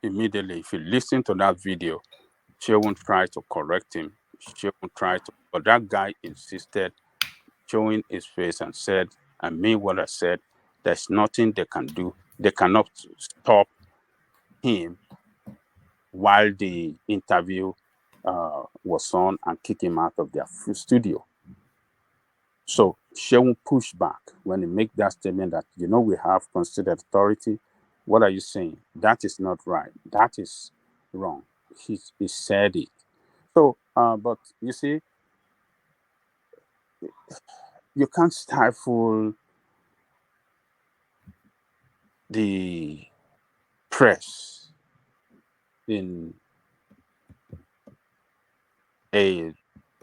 immediately. If you listen to that video, Shewan tried to correct him. Shewan tried to, but that guy insisted, showing his face and said, I mean what I said. There's nothing they can do. They cannot stop him while the interview was on and kick him out of their studio. So Shewan pushed back when he made that statement that, we have considered authority. What are you saying? That is not right. That is wrong. He said it. So, but you see, you can't stifle the press in a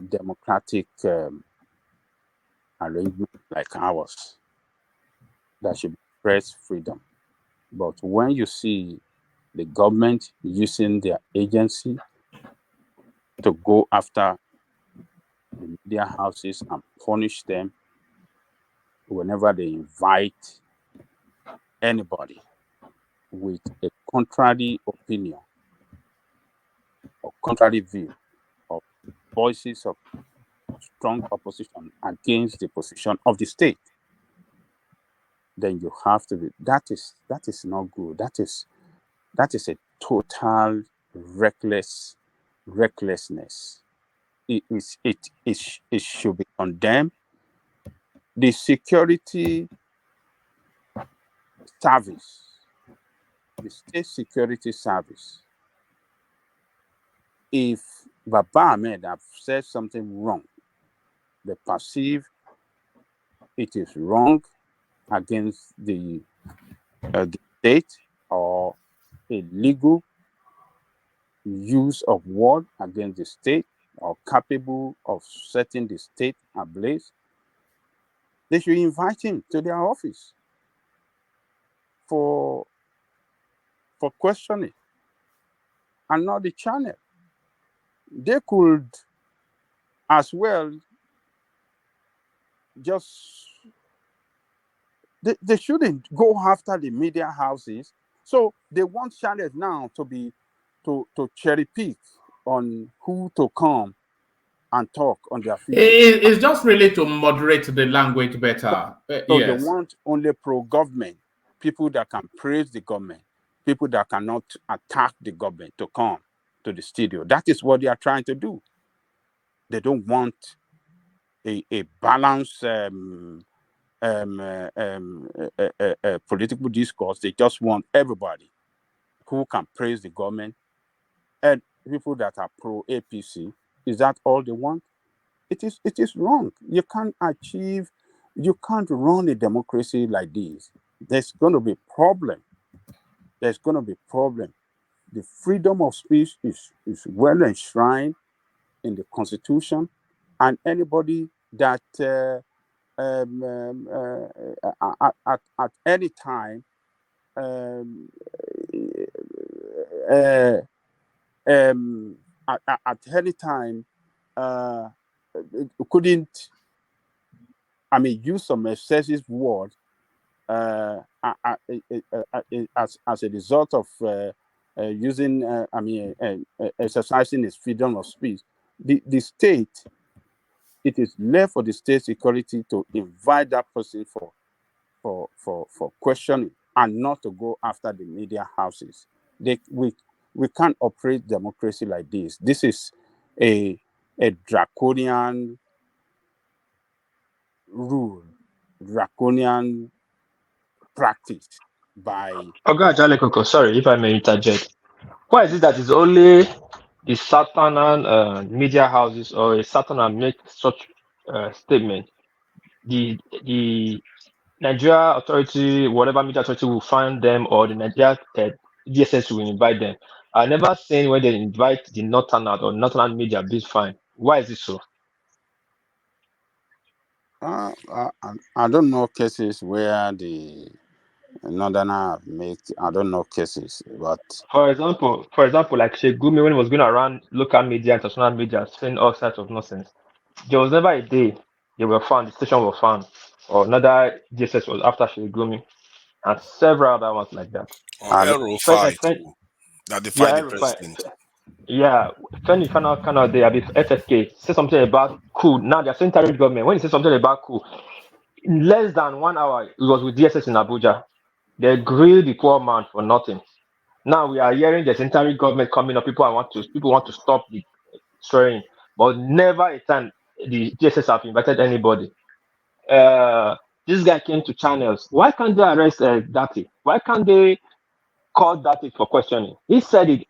democratic arrangement like ours. That should be press freedom. But when you see the government using their agency to go after the media houses and punish them whenever they invite anybody with a contrary opinion or contrary view or voices of strong opposition against the position of the state, then you have to be, that is not good. That is a total recklessness. It should be condemned. The security service, the state security service, if Baba-Ahmed have said something wrong, they perceive it is wrong against the state or illegal use of word against the state or capable of setting the state ablaze, they should invite him to their office for questioning and not the channel. They could as well just, they shouldn't go after the media houses. So they want channels now to cherry pick on who to come and talk on their feet. It's just really to moderate the language better. So Yes. they want only pro-government, people that can praise the government, people that cannot attack the government to come to the studio. That is what they are trying to do. They don't want a balanced political discourse. They just want everybody who can praise the government and people that are pro APC. Is that all they want? It is wrong. You can't run a democracy like this. There's going to be problem. There's going to be problem. The freedom of speech is well enshrined in the Constitution, and anybody that at any time at any time couldn't, use some excessive word as a result of using, exercising his freedom of speech. The state, it is left for the state security to invite that person for questioning and not to go after the media houses. We can't operate democracy like this. This is a draconian rule, draconian practice by. Oga Ajalekoko, sorry if I may interject. Why is it that it's only the Satanan media houses or a Satanan make such statement? The Nigeria authority, whatever media authority will find them, or the Nigeria DSS will invite them. I never seen when they invite the Northern or Northern media be fine. Why is it so? I don't know cases where the Northerner have made. I don't know cases, but For example, like Shegumi, when he was going around local media, international media, saying all sorts of nonsense, there was never a day they were found, the station was found, or another DSS was after Shegumi, and several other ones like that. Or Erufai too, that defied the president. Yeah, when the final kind of day, FFK said something about coup. Now they're saying interim government. When he said something about coup, in less than 1 hour, it was with DSS in Abuja. They grilled the poor man for nothing. Now we are hearing there's interim government coming up. People want to stop the swearing, but never a time the DSS have invited anybody. This guy came to channels. Why can't they arrest Datti? Why can't they call Datti for questioning? He said it.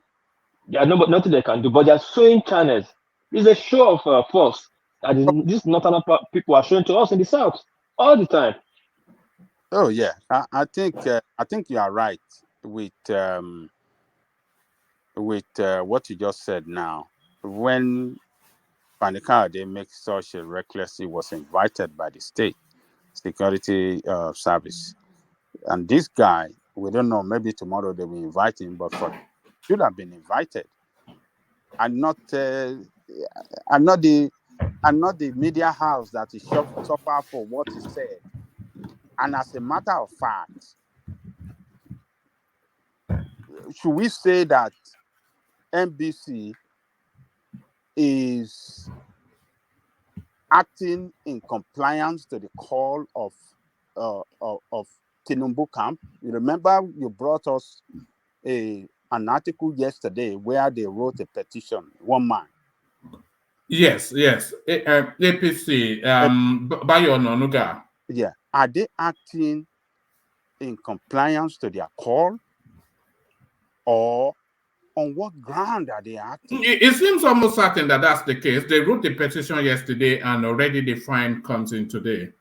There's nothing they can do, but they're showing channels. It's a show of force that these northern people are showing to us in the south all the time. Oh yeah, I think you are right with what you just said now. When Panikade makes such a reckless, he was invited by the state security service, and this guy, we don't know. Maybe tomorrow they will invite him, but should have been invited, and not the media house that is suffer for what he said. And as a matter of fact, should we say that NBC is acting in compliance to the call of Tinubu camp? You remember you brought us an article yesterday where they wrote a petition, one man. Yes. APC, Bayo Nonuga. Yeah. Are they acting in compliance to their call? Or on what ground are they acting? It seems almost certain that that's the case. They wrote the petition yesterday and already the fine comes in today.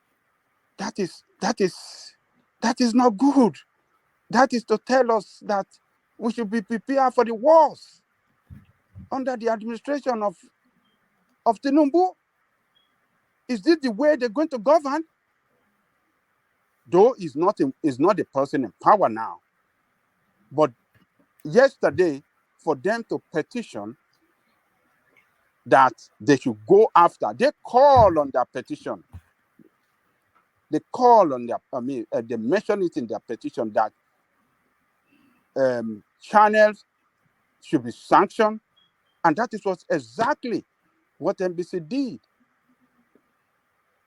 That is not good. That is to tell us that we should be prepared for the wars under the administration of Tinubu. Is this the way they're going to govern? Though he's not the person in power now. But yesterday, for them to petition that they should go after, they call on their petition. They call on they mention it in their petition that channels should be sanctioned, and that is what exactly what NBC did.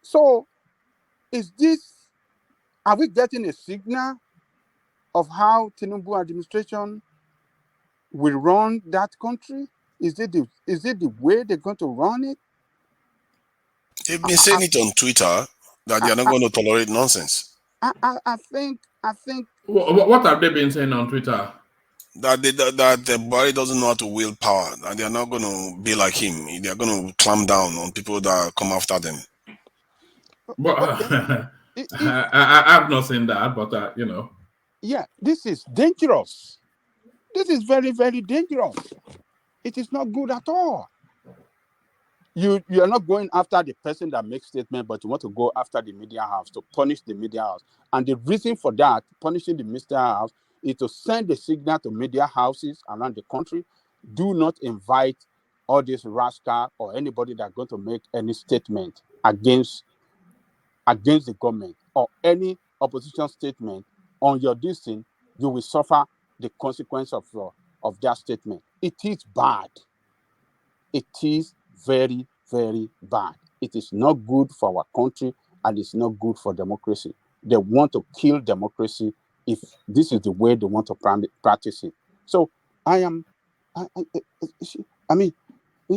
So, are we getting a signal of how Tinubu administration will run that country? Is it the way they're going to run it? They've been saying it on Twitter that they are not going to tolerate nonsense. I think What have they been saying on Twitter? That the Buhari doesn't know how to wield power, and they are not going to be like him. They are going to clamp down on people that come after them. But I've not seen that, but you know. Yeah, this is dangerous. This is very, very dangerous. It is not good at all. You are not going after the person that makes statement, but you want to go after the media house to punish the media house. And the reason for that, punishing the media house, is to send a signal to media houses around the country: do not invite all this rascal or anybody that's going to make any statement against the government or any opposition statement on your dissent. You will suffer the consequence of that statement. It is bad. It is very, very bad. It is not good for our country, and it's not good for democracy. They want to kill democracy if this is the way they want to practice it. So I mean,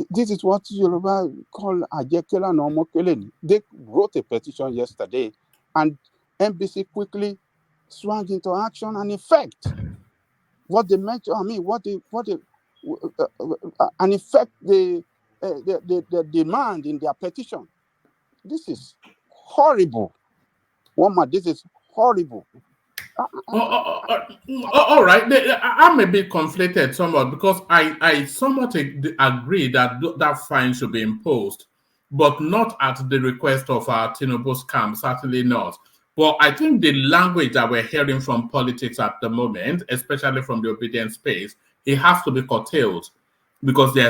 this is what Yoruba call Ajekela no Mokeleni. They wrote a petition yesterday, and NBC quickly swung into action and effect what they meant. And effect the demand in their petition. This is horrible. This is horrible. All right, I'm a bit conflicted somewhat because I somewhat agree that that fine should be imposed, but not at the request of Tinubu's camp, certainly not. But I think the language that we're hearing from politics at the moment, especially from the obedience space, it has to be curtailed because they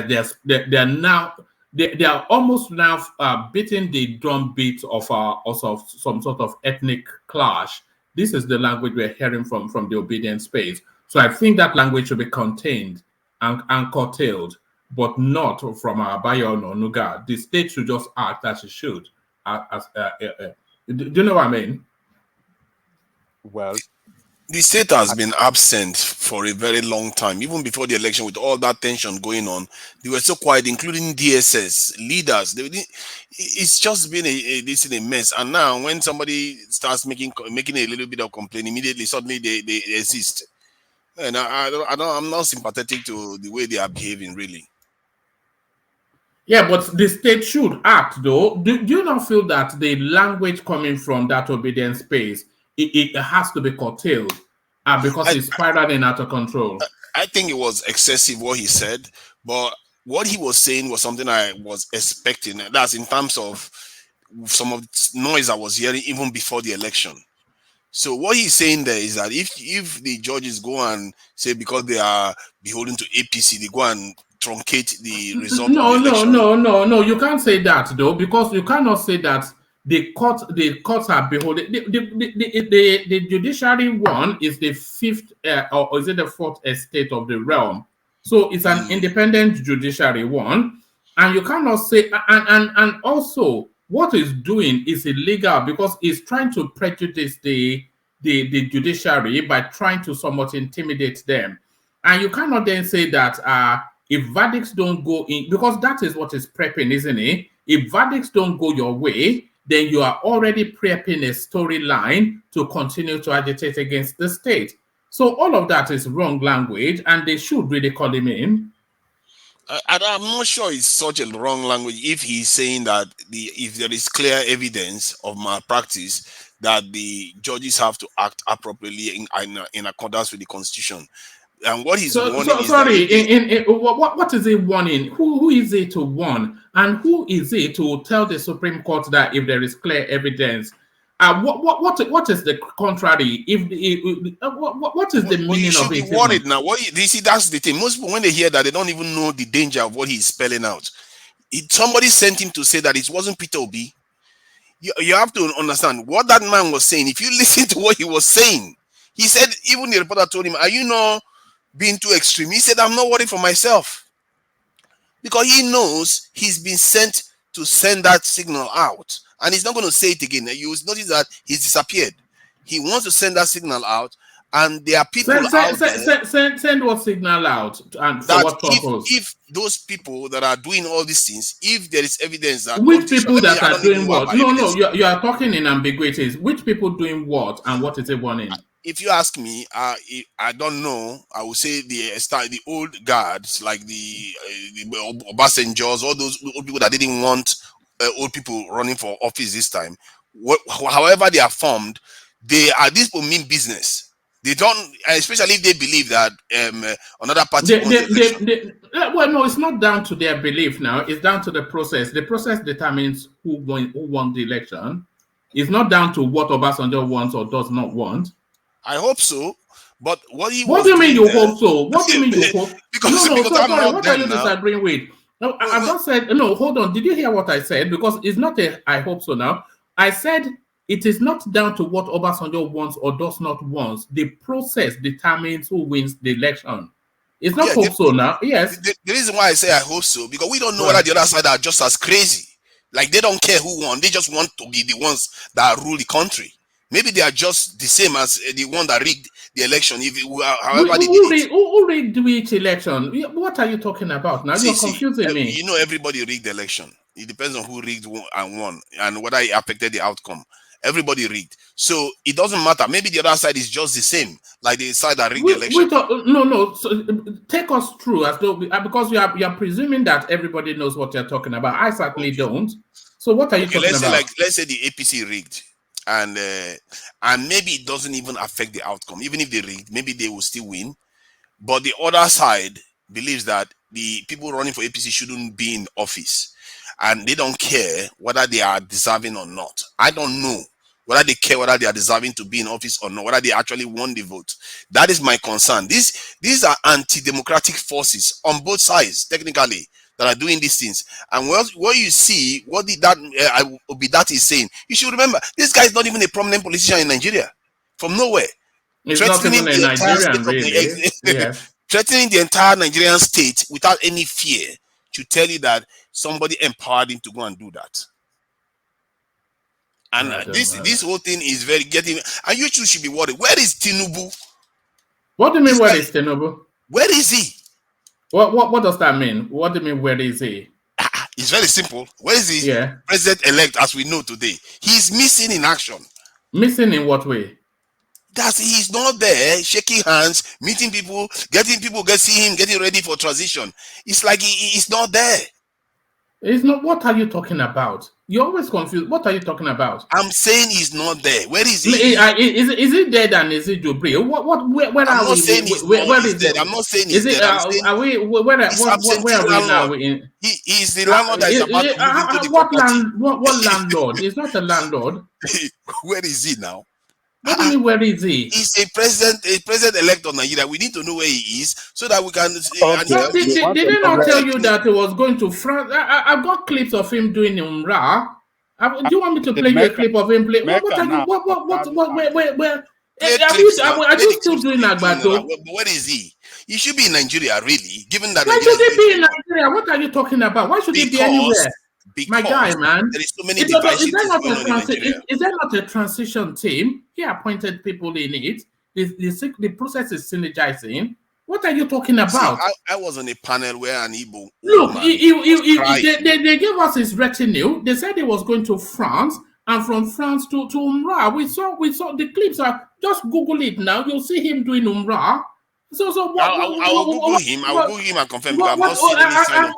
are almost now beating the drum beat of some sort of ethnic clash. This is the language we're hearing from the obedience space. So I think that language should be contained and curtailed, but not from Bayon or Nuga. The state should just act as it should. Do you know what I mean? Well, the state has been absent for a very long time. Even before the election, with all that tension going on, they were so quiet, including DSS leaders. It's just been a mess. And now, when somebody starts making a little bit of complaint, immediately, suddenly they exist. And I'm not sympathetic to the way they are behaving, really. Yeah, but the state should act, though. Do you not feel that the language coming from that obedience space, it has to be curtailed because it's spiraling out of control? I think it was excessive what he said, but what he was saying was something I was expecting. That's in terms of some of the noise I was hearing even before the election. So what he's saying there is that if the judges go and say because they are beholden to APC, they go and truncate the result of the election. No. You can't say that, though, because you cannot say that the courts are beholden. The judiciary one is the fifth or is it the fourth estate of the realm? So it's an independent judiciary one, and you cannot say and also what it's doing is illegal because it's trying to prejudice the judiciary by trying to somewhat intimidate them, and you cannot then say that if verdicts don't go in, because that is what is prepping, isn't it? If verdicts don't go your way, then you are already prepping a storyline to continue to agitate against the state. So all of that is wrong language, and they should really call him in. I'm not sure it's such a wrong language if he's saying that if there is clear evidence of malpractice, that the judges have to act appropriately in accordance with the Constitution. And what he's warning is what is he warning? Who is it to warn? And who is it to tell the Supreme Court that if there is clear evidence? What is the contrary? What is the meaning of it? Worried now. You see, that's the thing. Most people, when they hear that, they don't even know the danger of what he's spelling out. Somebody sent him to say that it wasn't Peter Obi. You have to understand what that man was saying. If you listen to what he was saying, he said, even the reporter told him, "Are you not being too extreme?" He said, "I'm not worried for myself," because he knows he's been sent to send that signal out. And he's not going to say it again. You notice that he's disappeared. He wants to send that signal out, And there are people send what signal out and for that what purpose? If those people that are doing all these things, if there is evidence that which people that are doing what? No, you are talking in ambiguities. Which people doing what and what is it warning? If you ask me, I don't know. I would say the old guards, like the Obasanjos, all those old people that didn't want old people running for office this time. However they are formed, these people mean business. They don't, especially if they believe that another party wants the election. Well, no, it's not down to their belief now. It's down to the process. The process determines who won the election. It's not down to what Obasanjo wants or does not want. I hope so. But what do you mean you hope so? What do you mean you hope? Because what are you disagreeing with? No, I just said, no, hold on. Did you hear what I said? Because it's not I hope so now. I said it is not down to what Obasanjo wants or does not want. The process determines who wins the election. It's not hope so now. Yes. The reason why I say I hope so, because we don't know whether the other side are just as crazy. Like they don't care who won. They just want to be the ones that rule the country. Maybe they are just the same as the one that rigged the election. Who rigged which election? What are you talking about now? You're confusing me. You know, everybody rigged the election. It depends on who rigged and won and whether it affected the outcome. Everybody rigged. So it doesn't matter. Maybe the other side is just the same, like the side that rigged the election. No. So, take us through as though because you are presuming that everybody knows what you're talking about. I certainly don't. So what are you talking about? Let's say the APC rigged. And maybe it doesn't even affect the outcome. Even if they rigged, maybe they will still win. But the other side believes that the people running for APC shouldn't be in office. And they don't care whether they are deserving or not. I don't know whether they care whether they are deserving to be in office or not, whether they actually won the vote. That is my concern. These are anti-democratic forces on both sides, technically, that are doing these things. And what you see, what Datti is saying, you should remember, this guy is not even a prominent politician in Nigeria. From nowhere. It's not even a Nigerian, really. Yes. Threatening the entire Nigerian state without any fear to tell you that somebody empowered him to go and do that. And this whole thing is very getting, and you two should be worried. Where is Tinubu? What do you mean, where is Tinubu? Where is he? What does that mean? What do you mean, where is he? It's very simple. Where is the president-elect as we know today? He's missing in action. Missing in what way? That he's not there, shaking hands, meeting people, getting see him getting ready for transition. It's like he's not there. It's not. What are you talking about? You're always confused. What are you talking about? I'm saying he's not there. Where is he? Is he dead and is he Jubri? Where are we? Where is dead. I'm not saying he's dead. Are we? Where are we now? He's the landlord that is about to move into the property. What landlord? He's not a landlord. Where is he now? What do you mean, where is he? He's a president-elect of Nigeria. We need to know where he is so that we can. Did they not tell you that he was going to France? I've got clips of him doing Umrah. Do you want me to play you a clip of him? Where? Are you still doing Agbado? Where is he? He should be in Nigeria, really. Given that. Why should he be in Nigeria? What are you talking about? Why should he be anywhere? My guy, man. There is so many devices going on in Nigeria. Is there not a transition team? He appointed people in it. The process is synergizing. What are you talking about? See, I was on a panel where an Igbo. Look, they gave us his retinue. They said he was going to France, and from France to Umrah. We saw the clips. Just Google it now. You'll see him doing Umrah. So I will Google him. I will Google him and confirm. I've not seen any sign of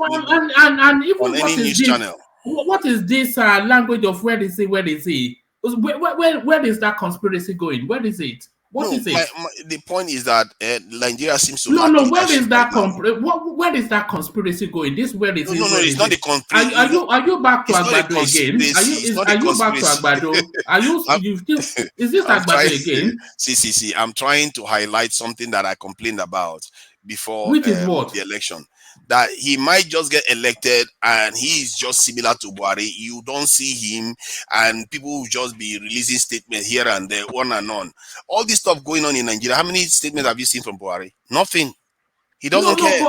and even on any news channel. What is this language of where is he? Where is he? Where is that conspiracy going? Where is it? What is it? The point is that Nigeria seems to. No. Where is that? Where is that conspiracy going? This where is it? No. It's not the conspiracy. Are you back to Agbado again? Are you back to Agbado? Are you still? Is this Agbado again? See. I'm trying to highlight something that I complained about before the election. That he might just get elected and he is just similar to Buhari. You don't see him and people will just be releasing statements here and there, on and on. All this stuff going on in Nigeria. How many statements have you seen from Buhari? Nothing. He doesn't care.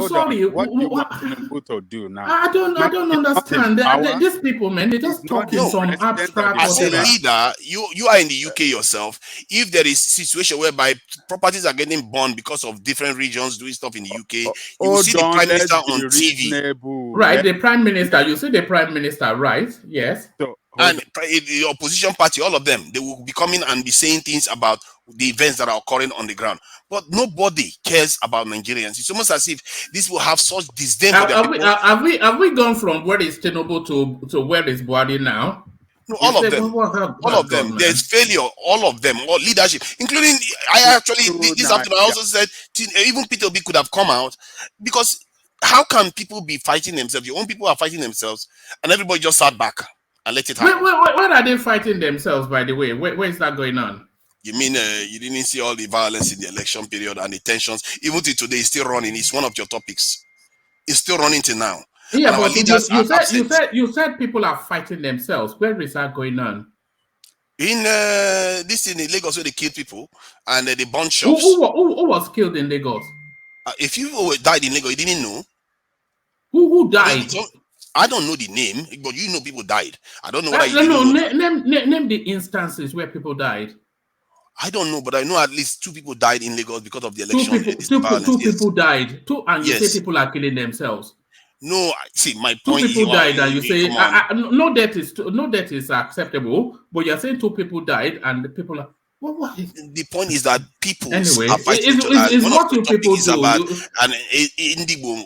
Sorry, what do you want Tinubu to do now? I don't understand. These people, man, they just talking some abstract. As a leader, you are in the UK yourself. If there is situation whereby properties are getting burned because of different regions doing stuff in the UK, you will see the Prime Minister on TV. Right, the Prime Minister. You see the Prime Minister, right? Yes. And the opposition party, all of them, they will be coming and be saying things about the events that are occurring on the ground. But nobody cares about Nigerians. It's almost as if this will have such disdain for the people. Have we gone from where is Tinubu to where is Buhari now? No, all of them. All of them. There's failure. All of them. All leadership, including I actually this afternoon. I also said even Peter Obi could have come out, because how can people be fighting themselves? Your own people are fighting themselves, and everybody just sat back and let it happen. Where are they fighting themselves, by the way? Where is that going on? You mean you didn't see all the violence in the election period and the tensions? Even till today, it's still running. It's one of your topics. It's still running till now. Yeah, but you said people are fighting themselves. Where is that going on? In this in Lagos, where they kill people and they burn shops. Who was killed in Lagos? If you died in Lagos, you didn't know. Who died? I don't know the name, but you know people died. I don't know what name the instances where people died. I don't know, but I know at least 2 people died in Lagos because of the election. Two people died. And you say people are killing themselves. No, see, my point. 2 people died, and you say no death is acceptable, but you're saying 2 people died, and the people are. What is the point is that people are fighting is what you people do. And Indigo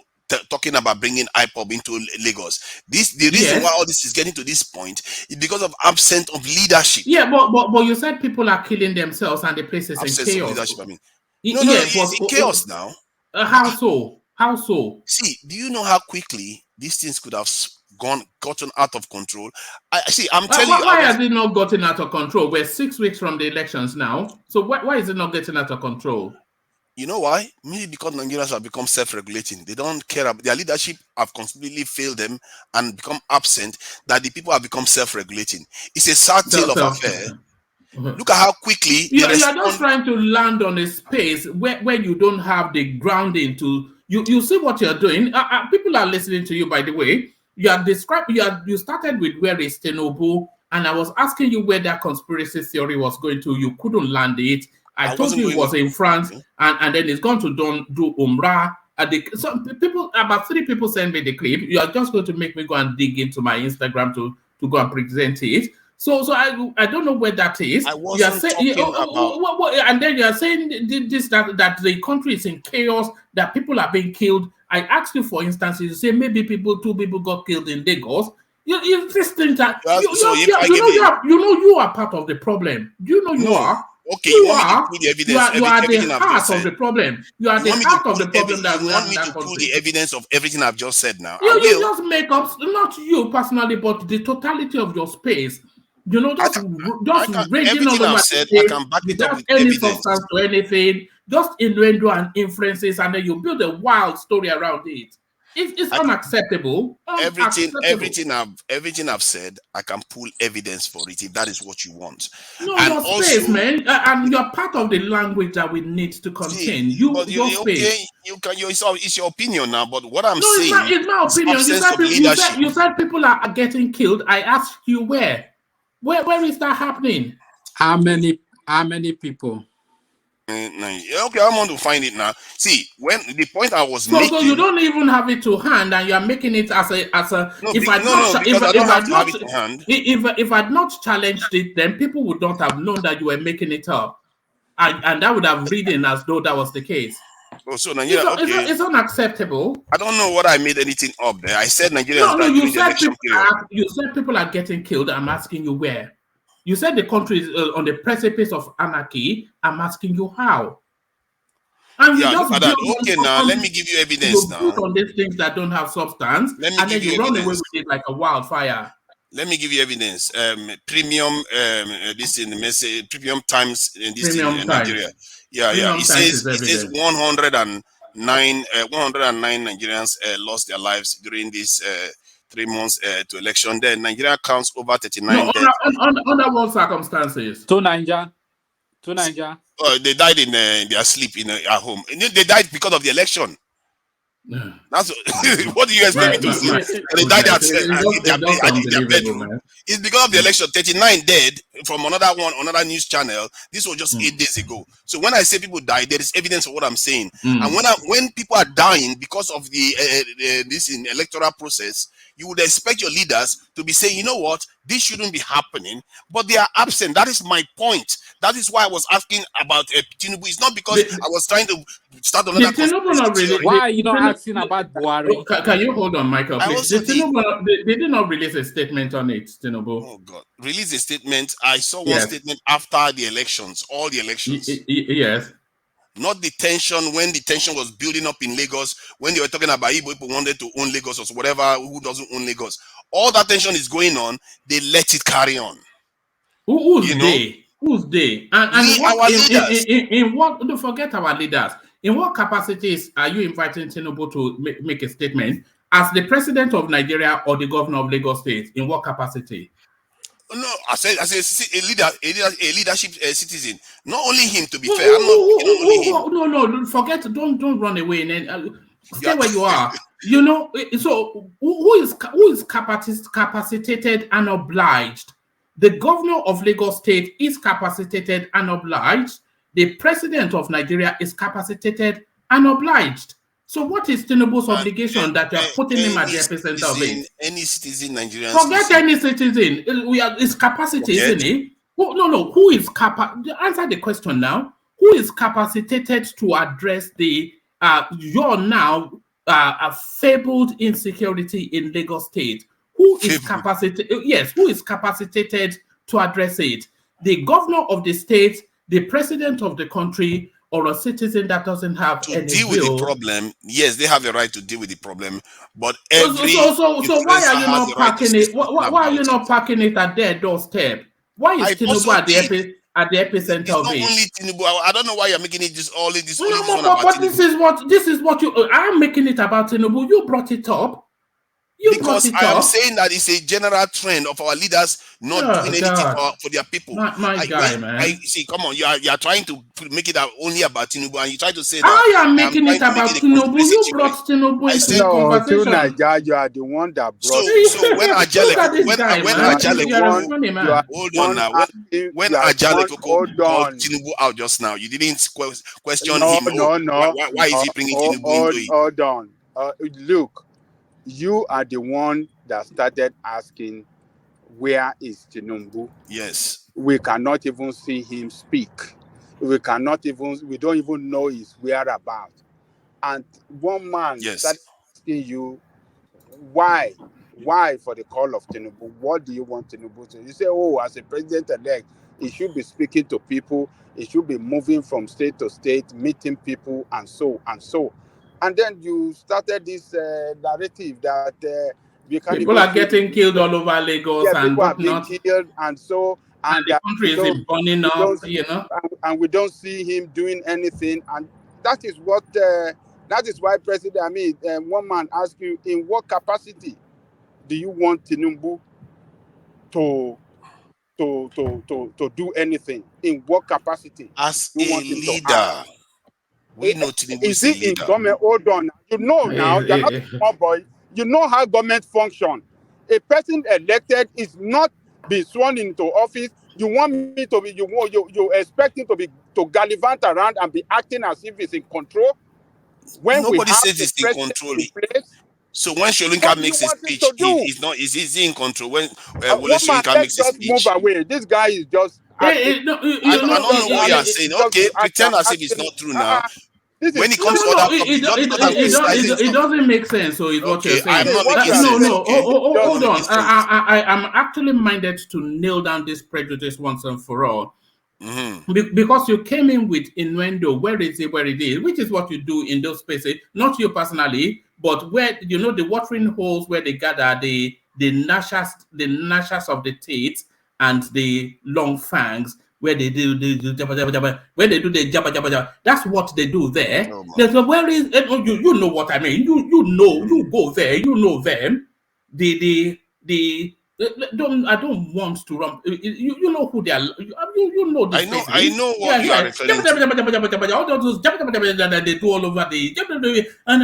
talking about bringing IPOB into Lagos. The reason why all this is getting to this point is because of absence of leadership. Yeah, but you said people are killing themselves and the place is in chaos. Of leadership, I mean. It's in chaos now. How so? How so? See, do you know how quickly these things could have gotten out of control? I'm telling you. Why has it not gotten out of control? We're 6 weeks from the elections now. So why is it not getting out of control? You know why? Maybe because Nigerians have become self-regulating. They don't care about their leadership have completely failed them and become absent, that the people have become self-regulating. It's a sad tale of affair. Look at how quickly you're just trying to land on a space where you don't have the grounding to you see what you're doing. People are listening to you, by the way. You started with where is Tinubu, and I was asking you where that conspiracy theory was going to. You couldn't land it. I told you it was in France, and then it's going to do Umrah. Some people, about 3 people sent me the clip. You are just going to make me go and dig into my Instagram to go and present it. So I don't know where that is. I wasn't talking about. And then you are saying this that the country is in chaos, that people are being killed. I asked you, for instance, you say maybe 2 people got killed in Lagos. You this thing that you are part of the problem. Do you know you are? Okay, you want me to prove the evidence? You are the heart of the problem. You are the heart of the problem that we have in that country. You want me to prove the evidence of everything I've just said now? You just make up, not you personally, but the totality of your space. You know, just raging all over I can back it up with any evidence. substance to anything, just innuendo and inferences, and then you build a wild story around it. It's unacceptable. Everything I've said, I can pull evidence for it if that is what you want. No, and your also, space, man, and you're part of the language that we need to contain. It's your opinion now, but what I'm saying, it's my opinion. You said people are getting killed. I asked you where is that happening? How many people? Okay, I want to find it now. See, when the point I was making. So you don't even have it to hand, and you are making it as a. No, if I'd not challenged it, then people would not have known that you were making it up, and that would have reading as though that was the case. Oh, so Nigeria, it's unacceptable. I don't know what I made anything up there. I said Nigeria. You said people are getting killed. I'm asking you where. You said the country is on the precipice of anarchy. I'm asking you how. And okay, now let me give you evidence now. On these things that don't have substance, and then you run away with it like a wildfire. Let me give you evidence. Premium, this in the message. Premium Times in this in Nigeria. Yeah. It says 109 Nigerians lost their lives during this 3 months to election. Then Nigeria counts over 39 deaths. Under what circumstances? To Niger. They died in their sleep at home. And they died because of the election. That's what do you expect me to say? They died at their bedroom. It's because of the election. 39 dead from another news channel. This was just 8 days ago. So when I say people died, there is evidence of what I'm saying. And when people are dying because of this electoral process, you would expect your leaders to be saying, you know what, this shouldn't be happening, but they are absent. That is my point. That is why I was asking about Tinubu. It's not because I was trying to start another conspiracy. Why are you not asking about Buhari? Can you hold on, Michael, please? They did not release a statement on it, Tinubu. Oh, God. Release a statement. I saw one statement after the elections, all the elections. Yes. Not the tension when the tension was building up in Lagos, when they were talking about Igbo people wanted to own Lagos or whatever, who doesn't own Lagos. All that tension is going on. They let it carry on. Who's they? Who's they? And our leaders. In what? Don't forget our leaders. In what capacities are you inviting Tinubu to make a statement as the president of Nigeria or the governor of Lagos State? In what capacity? No, I said a leadership citizen. Not only him, to be fair. I'm not picking on only him. No, forget. Don't run away and stay where you are. You know. So who is capacitated and obliged? The governor of Lagos State is capacitated and obliged. The president of Nigeria is capacitated and obliged. So what is Tinubu's obligation that you are putting him at the epicenter of it? Any citizen, Nigerian Forget any citizen. It's capacity, isn't it? No. Who is answer the question now. Who is capacitated to address the your now fabled insecurity in Lagos State? Who is capacitated? Yes, who is capacitated to address it? The governor of the state, the president of the country, or a citizen that doesn't have to any deal with the problem. Yes, they have the right to deal with the problem, but so why are you not parking it? Why are you not parking it at their doorstep? Why is Tinubu at the epicenter of it? Not only Tinubu. I don't know why you're making it this only this. But this is what you. I'm making it about Tinubu. You brought it up. Because I am saying that it's a general trend of our leaders not doing anything for their people. My guy, man. See, come on, you are trying to make it only about Tinubu, and you try to say that I am making it about Tinubu. You brought Tinubu into the conversation. Nigeria, you are the one that brought. So when Ajale called Tinubu out just now, you didn't question him. No. Why is he bringing Tinubu into it? Hold on. Look. You are the one that started asking, where is Tinubu? Yes. We cannot even see him speak. We don't even know his whereabouts. And one man started asking you, why for the call of Tinubu? What do you want Tinubu to? You say, as a president-elect, he should be speaking to people. He should be moving from state to state, meeting people, and so and so. And then you started this narrative that people are getting killed all over Lagos, and people are being killed, and the country is burning up, you know. And we don't see him doing anything, and that is why one man asked you, in what capacity do you want Tinubu to do anything? In what capacity? As a leader. We know Tinubu is he in government? Hold on. You know now, you're not a small boy. You know how government function. A person elected is not be sworn into office. You want me to be? You expect him to gallivant around and be acting as if he's in control? When nobody says he's in control. So when Sholinka makes a speech, is he in control? When Wole Soyinka makes a speech, move away. This guy is just. I don't know what you are saying. Okay, pretend as if it's not true now. When it comes to other topics, it doesn't make sense. So it's what you're saying. Hold on. I am actually minded to nail down this prejudice once and for all. Because you came in with innuendo, where is it, which is what you do in those spaces, not you personally, but where the watering holes where they gather the gnashers of the teeth and the long fangs, where they do the jabba jabba jabba, where they do the jabba jabba jabba. That's what they do there. Where is you know what I mean? You know, you go there, you know them. The I don't want to run. You know who they are. You know this. I know what you are referring to. All those they do all over the and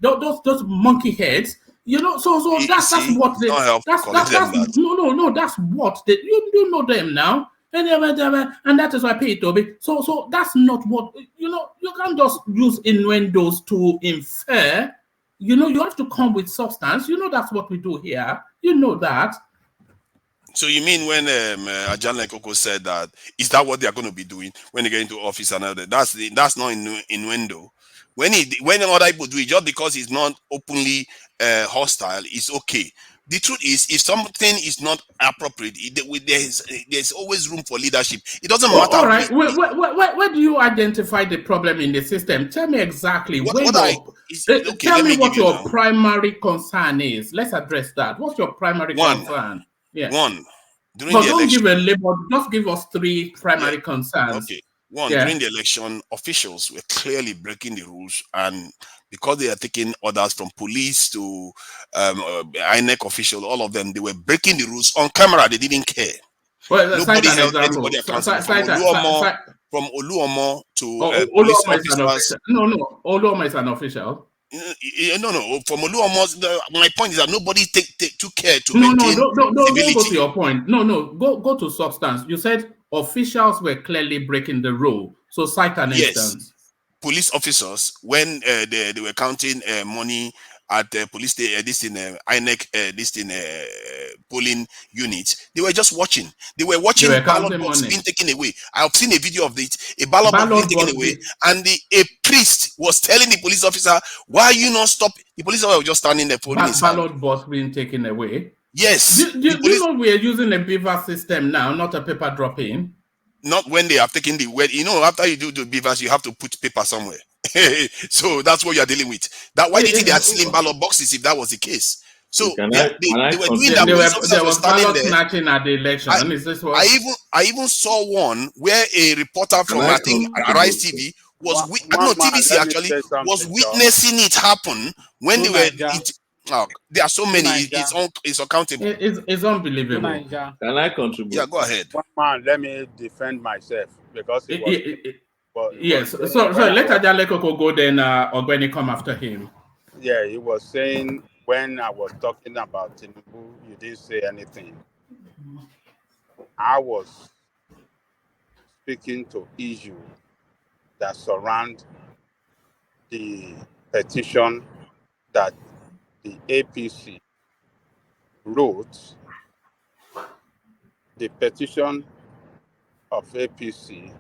those monkey heads. You know, so that's what they. That's no. That's what they. You know them now. And that is why I pay it to be. So that's not what you know. You can't just use innuendos to infer. You know, you have to come with substance. You know, that's what we do here. You know that. So you mean when Ajan Lekoko said that, is that what they are going to be doing when they get into office and all that? That's not innuendo. When other people do it, just because it's not openly hostile, it's okay. The truth is, if something is not appropriate, there's always room for leadership. It doesn't matter. All right. Where do you identify the problem in the system? Tell me exactly. Tell me what your primary concern is. Let's address that. What's your primary concern? Yeah. One. During but the don't election, give a label. Just give us three primary concerns. Okay. One, during the election, officials were clearly breaking the rules, and because they are taking orders from police to INEC officials, all of them, they were breaking the rules on camera. They didn't care. Well, nobody held anybody accountable. From Oluomo to police officers. No. Oluomo is an official. No. From Oluomo, my point is that nobody took care to maintain civility. Don't go to your point. No. Go to substance. You said officials were clearly breaking the rule. So cite an instance. Police officers, when they were counting money at the police station, INEC, polling units, they were just watching. They were watching ballot box being taken away. I've seen a video of it. A ballot box being taken away, and a priest was telling the police officer, "Why are you not stopping?" The police officer was just standing there folding his hand. Ballot box being taken away. Yes. Do you know we are using a beaver system now, not a paper drop-in? Not when they have taken the word. You know, after you do the beavers, you have to put paper somewhere. So that's what you are dealing with. Why do you think they are stealing ballot boxes if that was the case? So they were doing that. There was ballot snatching at the election. I even saw one where a reporter from I think Arise TV was TVC actually was witnessing it happen when they were. There are so many. It's uncountable. It's unbelievable. Can I contribute? Yeah, go ahead. One man, let me defend myself because it was. Yes. So let Ajalekoko go then, or when he come after him. Yeah, he was saying when I was talking about Tinubu, you didn't say anything. I was speaking to issues that surround the petition that the APC wrote. The petition of APC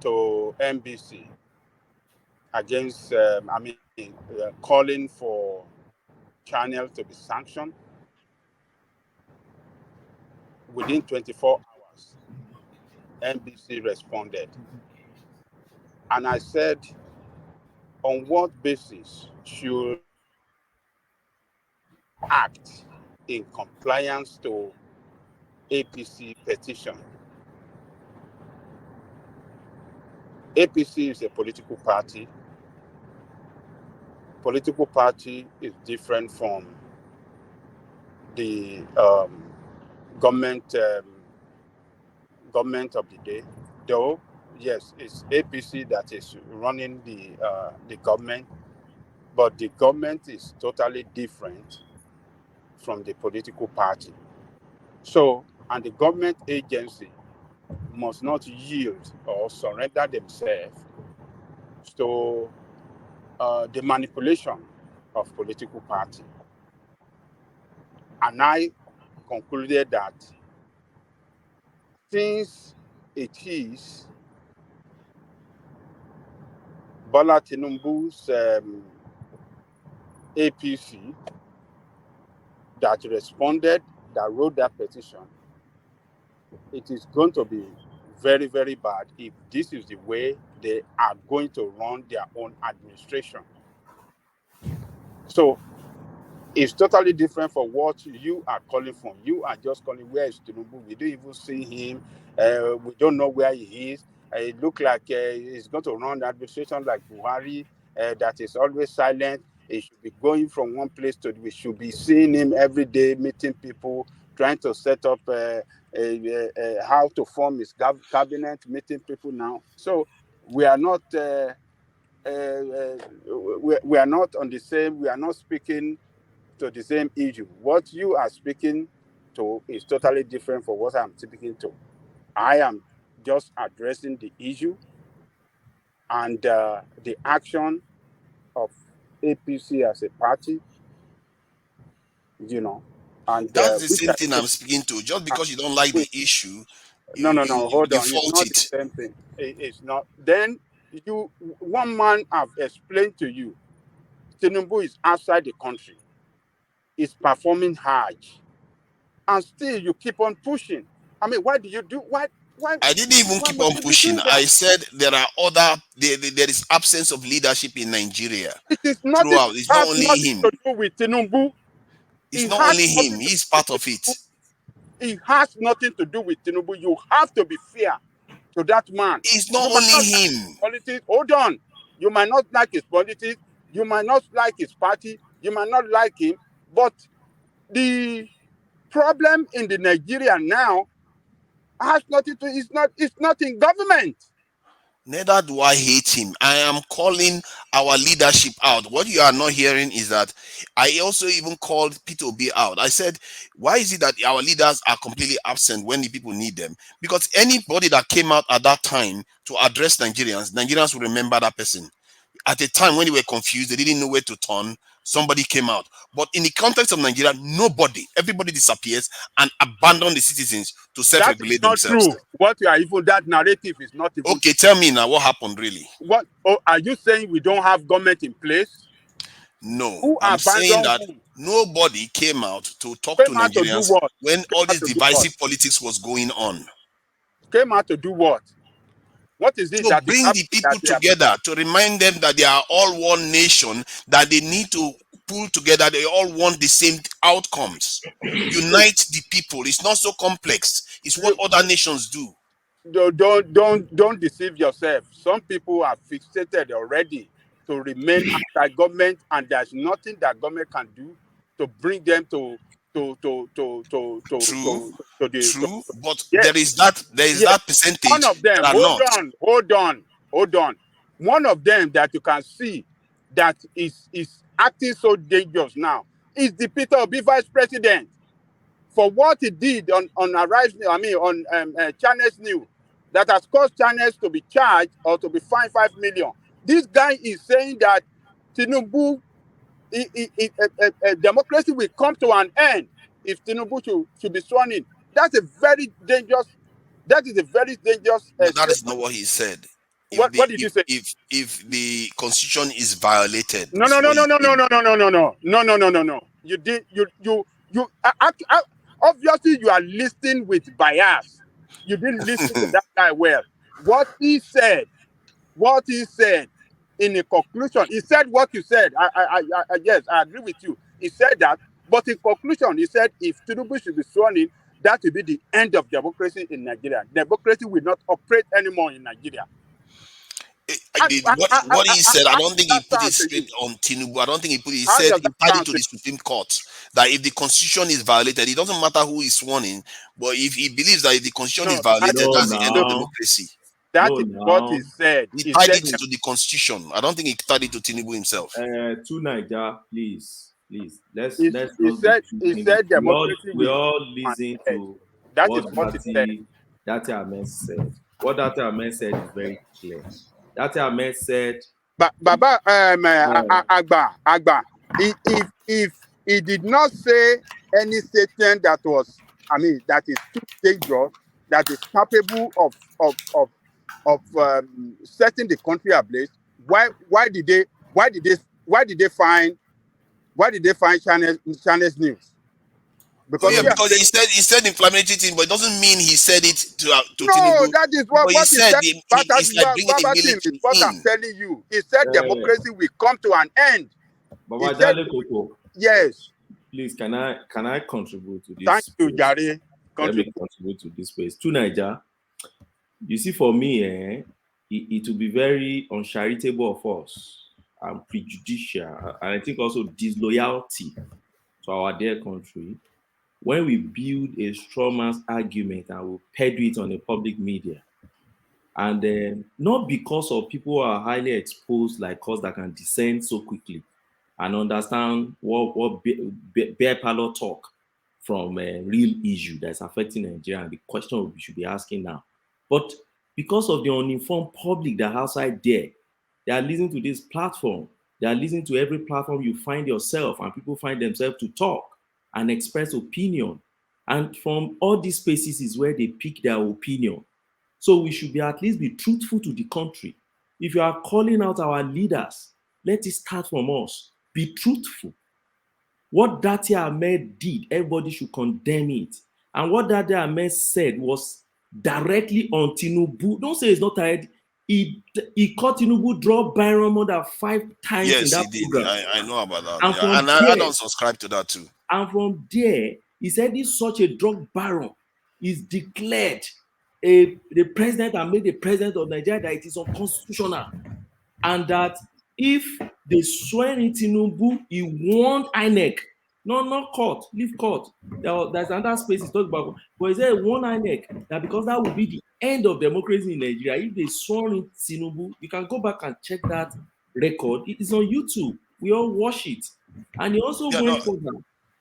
to NBC against, calling for channel to be sanctioned. Within 24 hours, NBC responded. And I said, on what basis should act in compliance to APC petition? APC is a political party. Political party is different from the government of the day. Though, yes, it's APC that is running the government, but the government is totally different from the political party. So, and the government agency must not yield or surrender themselves to the manipulation of political party. And I concluded that since it is Bola Tinubu's APC that responded, that wrote that petition, it is going to be very, very bad if this is the way they are going to run their own administration. So it's totally different from what you are calling from. You are just calling, where is Tinubu? We don't even see him. We don't know where he is. It looks like he's going to run the administration like Buhari. that is always silent. He should be going from one place to, we should be seeing him every day, meeting people, trying to set up how to form his cabinet, meeting people now. So we are not we are not on the same, we are not speaking to the same issue. What you are speaking to is totally different from what I'm speaking to. I am just addressing the issue and the action of APC as a party, you know, and That's the which same I thing think, I'm speaking to. Just because you don't like the issue, no, hold you on. It's fault not the it. same thing. It's not. Then one man have explained to you, Tinubu is outside the country, is performing Hajj, and still you keep on pushing. I mean, why do you do? Why I didn't even keep must on you be pushing. doing I that? said there is absence of leadership in Nigeria It is nothing. throughout. It's not Has only nothing him. to do with Tinubu. It's It not has only nothing him. to He's do part of with it. Tinubu. It has nothing to do with Tinubu. You have to be fair to that man. It's not You might only not like his him. politics. Hold on. You might not like his politics. You might not like his party. You might not like him. But the problem in the Nigeria now has nothing to. It's not in government. Neither do I hate him. I am calling our leadership out. What you are not hearing is that I also even called Peter Obi out. I said, why is it that our leaders are completely absent when the people need them? Because anybody that came out at that time to address Nigerians will remember that person. At a time when they were confused, they didn't know where to turn, somebody came out. But in the context of Nigeria, everybody disappears and abandon the citizens to That is self-regulate not themselves. true. What you are even that narrative is not even. Okay, tell me now what happened really. What? Oh, are you saying we don't have government in place? No, Who I'm saying abandoned that who? nobody came out to talk to Came out to do Nigerians what? when Came all out this to do what? divisive politics was going on. Came out to do what? What is it To that is bring the happening people that they are? together, to remind them that they are all one nation, that they need to pull together, they all want the same outcomes. Unite the people. It's not so complex. It's what other nations do. Don't deceive yourself. Some people are fixated already to remain anti-government, and there's nothing that government can do to bring them True, to the true, but yes. there is Yes, that one percentage of them. that are not. Hold on. One of them that you can see that is acting so dangerous now is the Peter Obi vice president for what he did on Arise. I mean on Channels New that has caused Channels to be charged or to be fined 5 million. This guy is saying that Tinubu, democracy will come to an end if Tinubu should be sworn in. That's a very dangerous. That is a very dangerous But that is not statement. what he said. What did you say? If the constitution is violated, No, is no, no, what no, he's no, no, saying. no, no, no, no, no, no, no, no, no, no. You did you obviously you are listening with bias. You didn't listen to that guy well. What he said in a conclusion, he said what you said. Yes, I agree with you. He said that, but in conclusion, he said if Tinubu should be sworn in, that will be the end of democracy in Nigeria. Democracy will not operate anymore in Nigeria. What he said, I How don't does think he that put it sound to straight you? on Tinubu. I don't think he put it. He How said does he that tied it sound to to the Supreme Court that if the constitution is violated, it doesn't matter who is sworn in. But if he believes that if the you? constitution is No, violated, no, that's the end of no. democracy. That is what he said. He He tied said it them. to the constitution. I don't think he tied it to Tinubu himself. To Niger, please, let's He not be too he keen. said democracy We will all come to listen an end. to That is what what he said. Datti-Ahmed said. What Datti-Ahmed said is very clear. Datti-Ahmed said, Baba uh, Agba, if he did not say any statement that was, I mean, that is too dangerous, that is capable of setting the country ablaze, why did they find Channels News? Oh Because yeah, we are because saying he said inflammatory thing, but it doesn't mean he said it to no, Tinubu. that is But he what he said said. it's like bringing the Team is military what I'm in. telling you. He said democracy will come to an end. He Baba said Jale Koko, yes. please, can I contribute to Thank this you, space? Jare. Let me contribute to this space. To Niger, you see, for me, it will be very uncharitable of us and prejudicial, and I think also disloyalty to our dear country when we build a strong man's argument and we peddle it on the public media. And not because of people who are highly exposed like us that can discern so quickly and understand what bare parlor talk from a real issue that's affecting Nigeria and the question we should be asking now. But because of the uninformed public that are outside there, they are listening to this platform. They are listening to every platform you find yourself, and people find themselves to talk and express opinion. And from all these spaces is where they pick their opinion. So we should at least be truthful to the country. If you are calling out our leaders, let it start from us. Be truthful. What Datti-Ahmed did, everybody should condemn it. And what Datti-Ahmed said was directly on Tinubu. Don't say it's not tired. He caught Tinubu draw Byron more than 5 times in that program. I know about that. And, And I don't subscribe to that too. And from there, he said this such a drug baron is declared the president and made the president of Nigeria that it is unconstitutional. And that if they swear in Tinubu, he warned INEC. No, not court, leave court. There's another space he's talking about. But he said one INEC that because that would be the end of democracy in Nigeria. If they swear in Tinubu, you can go back and check that record. It is on YouTube. We all watch it. And he also went further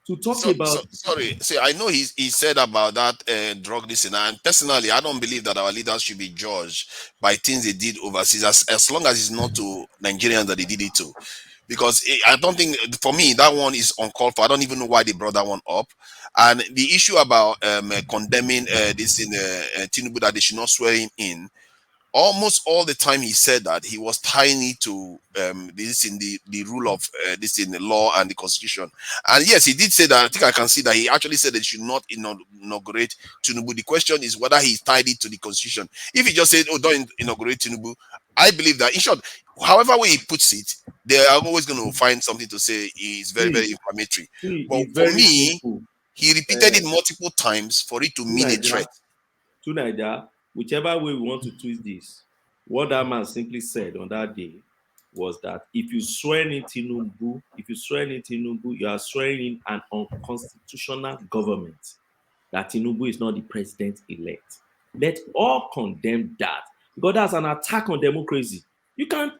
to talk about. Sorry, see, I know he said about that drug listener, and personally, I don't believe that our leaders should be judged by things they did overseas, as long as it's not to Nigerians that they did it to. Because I don't think, for me, that one is uncalled for. I don't even know why they brought that one up. And the issue about condemning this in Tinubu that they should not swear in, almost all the time he said that, he was tying it to this in the rule of this in the law and the constitution. And yes, he did say that. I think I can see that he actually said that he should not inaugurate Tinubu. The question is whether he tied it to the constitution. If he just said, oh, don't inaugurate Tinubu, I believe that, in short, however way he puts it, they are always going to find something to say is very, very inflammatory. But for me, he repeated it multiple times for it to mean a threat. To Nigeria, whichever way we want to twist this, what that man simply said on that day was that if you swear in Tinubu, you are swearing in an unconstitutional government, that Tinubu is not the president-elect. Let all condemn that, because that's an attack on democracy. You can't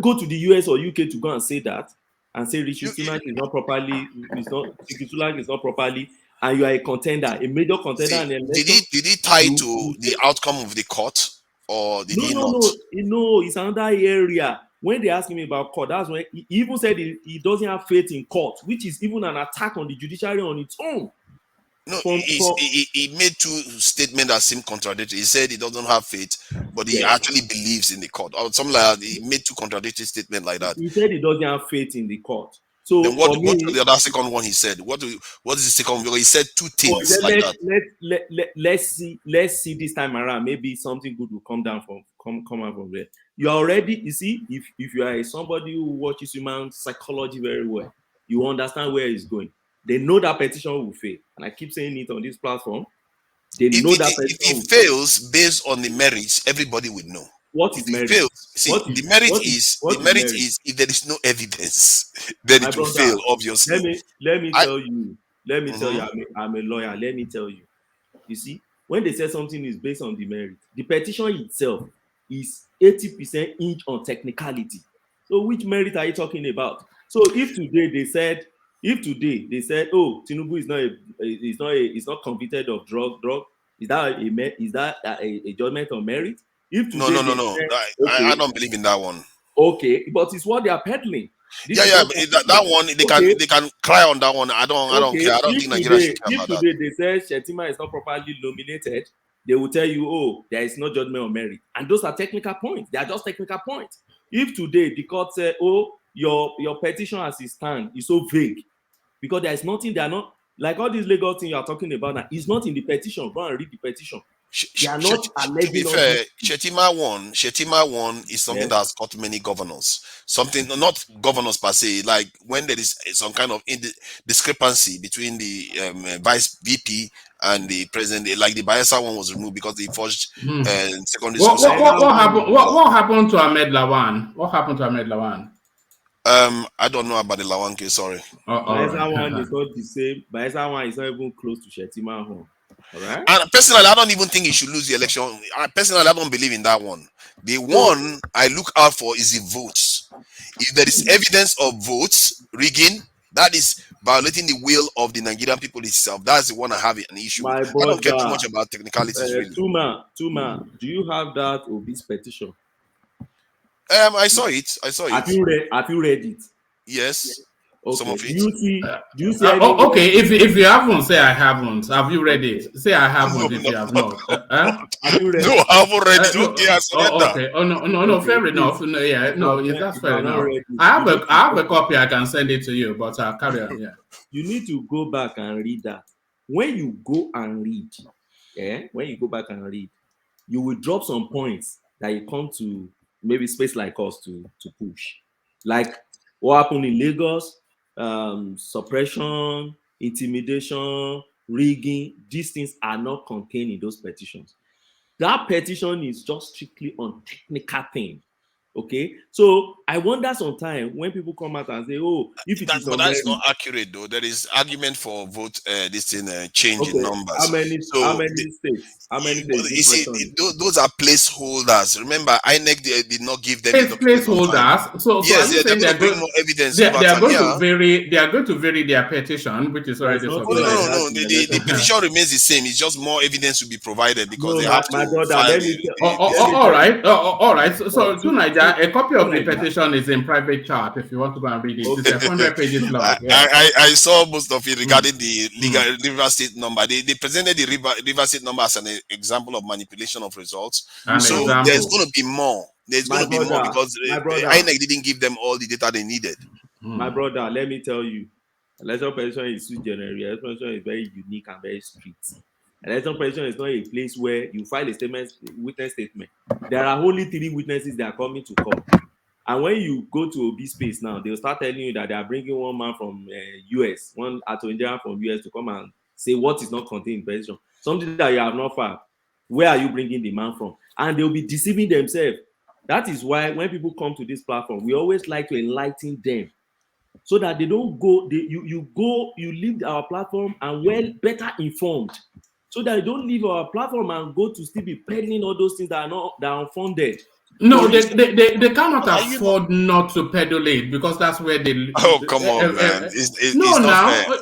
go to the US or UK to go and say that and say Rishi Sunak is not properly, and you are a contender, a major contender. Did he tie to the outcome of the court, or did he not? No, it's another area. When they asked me about court, that's when he even said he doesn't have faith in court, which is even an attack on the judiciary on its own. No, he made 2 statements that seem contradictory. He said he doesn't have faith, but he actually believes in the court, or something like that. He made 2 contradictory statements like that. He said he doesn't have faith in the court. So then what the other second one he said? What is the second one? He said 2 things like that. Let's see this time around. Maybe something good will come out from there. You already, you see, if you are somebody who watches human psychology very well, you understand where it's going. They know that petition will fail, and I keep saying it on this platform. They know that petition. If it fails based on the merits, everybody will know. What is merit? The merit is if there is no evidence, then it will fail. Obviously, let me tell you. I'm a lawyer. Let me tell you. You see, when they say something is based on the merit, the petition itself is 80% hinged on technicality. So, which merit are you talking about? So, if today they said, oh, Tinubu is not convicted of drug, is that a judgment on merit? If no. I don't believe in that one. Okay, but it's what they are peddling. But that one they can cry on that one. I don't care. I don't think Nigeria should care about that. If today they say Shettima is not properly nominated, they will tell you, oh, there is no judgment on merit, and those are technical points. They are just technical points. If today the court say, oh, your petition as it stands is so vague, because there is nothing, they are not like all these legal things you are talking about now. It's not in the petition. Go and read the petition. They are not alleging. To be fair, Shettima one is something that has got many governors. Something, not governors per se, like when there is some kind of discrepancy between the vice VP and the president. Like the Bayelsa one was removed because they forged secondary school. What happened to Ahmed Lawan? What happened to Ahmed Lawan? I don't know about the Lawan case, sorry. Bayelsa one is not the same. Bayelsa one is not even close to Shettima Home. All right. And personally, I don't even think he should lose the election. Personally, I don't believe in that one. The one I look out for is the votes. If there is evidence of votes rigging, that is violating the will of the Nigerian people itself. That's the one I have an issue with. I don't care too much about technicalities, really. Tuma, do you have that obese petition? I saw it. Have you read it? Yes. Okay. Some of it. Do you see okay, if you haven't, say I haven't. Have you read it? Say I haven't if you have not. Have you read no, I haven't read it. Okay, I surrender. Okay. Oh no, fair enough. No, yeah, no, that's fair enough. I have a copy. I can send it to you, but carry on. Yeah. You need to go back and read that. When you go and read, when you go back and read, you will drop some points that you come to maybe space like us to push, like what happened in Lagos. Suppression, intimidation, rigging, these things are not contained in those petitions. That petition is just strictly on technical thing. Okay, so I wonder sometimes when people come out and say, "Oh, if it is but that's not accurate, though. There is argument for vote this thing change in numbers. How many states? How many states? You see, those are placeholders. Remember, INEC did not give them placeholders. So yes, are you saying they're going to bring more evidence. They are going to vary. They are going to vary their petition, which is already no. The petition remains the same. It's just more evidence to be provided because they have to. All right. So to Nigeria. A copy of the petition is in private chat if you want to go and read it. It's 100 pages long. I saw most of it regarding the River State number. They presented the River State number as an example of manipulation of results. There's going to be more. There's going to be more because INEC didn't give them all the data they needed. My brother, let me tell you, election petition is sui generis. Election petition is very unique and very strict. Election petition is not a place where you file a witness statement. There are only 3 witnesses that are coming to court. And when you go to OB space now, they'll start telling you that they are bringing one man from US, one attorney general from US to come and say what is not contained in petition. Something that you have not filed. Where are you bringing the man from? And they'll be deceiving themselves. That is why when people come to this platform, we always like to enlighten them so that they don't go, you leave our platform and better informed. So that you don't leave our platform and go to still be peddling all those things that are unfunded. No, they cannot afford not to peddle it because that's where they. Oh, come on, man! It's no, not fair.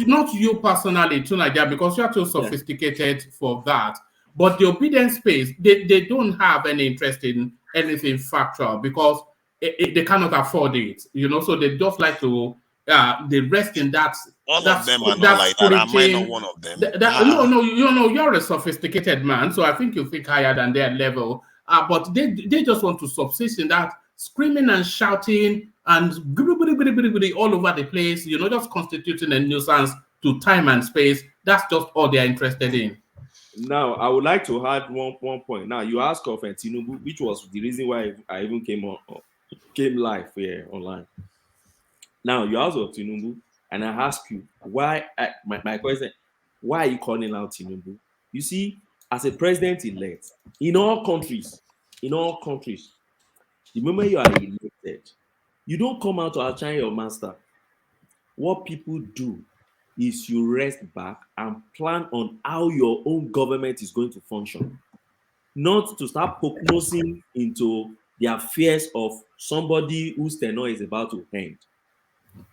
Not you personally, to Nigeria, because you are too sophisticated for that. But the obedience space, they don't have any interest in anything factual because they cannot afford it. So they just like to. They rest in that. All of them are not like that. Am I not one of them? No, you're a sophisticated man, so I think you think higher than their level. But they just want to subsist in that screaming and shouting and all over the place, just constituting a nuisance to time and space. That's just all they are interested in. Now, I would like to add one point. Now, you asked of Tinubu, which was the reason why I even came live here online. Now, you asked of Tinubu, and I ask you, why? My question, why are you calling out Tinubu? You see, as a president-elect, in all countries, the moment you are elected, you don't come out to outshine your master. What people do is you rest back and plan on how your own government is going to function, not to start prognosing into the affairs of somebody whose tenure is about to end.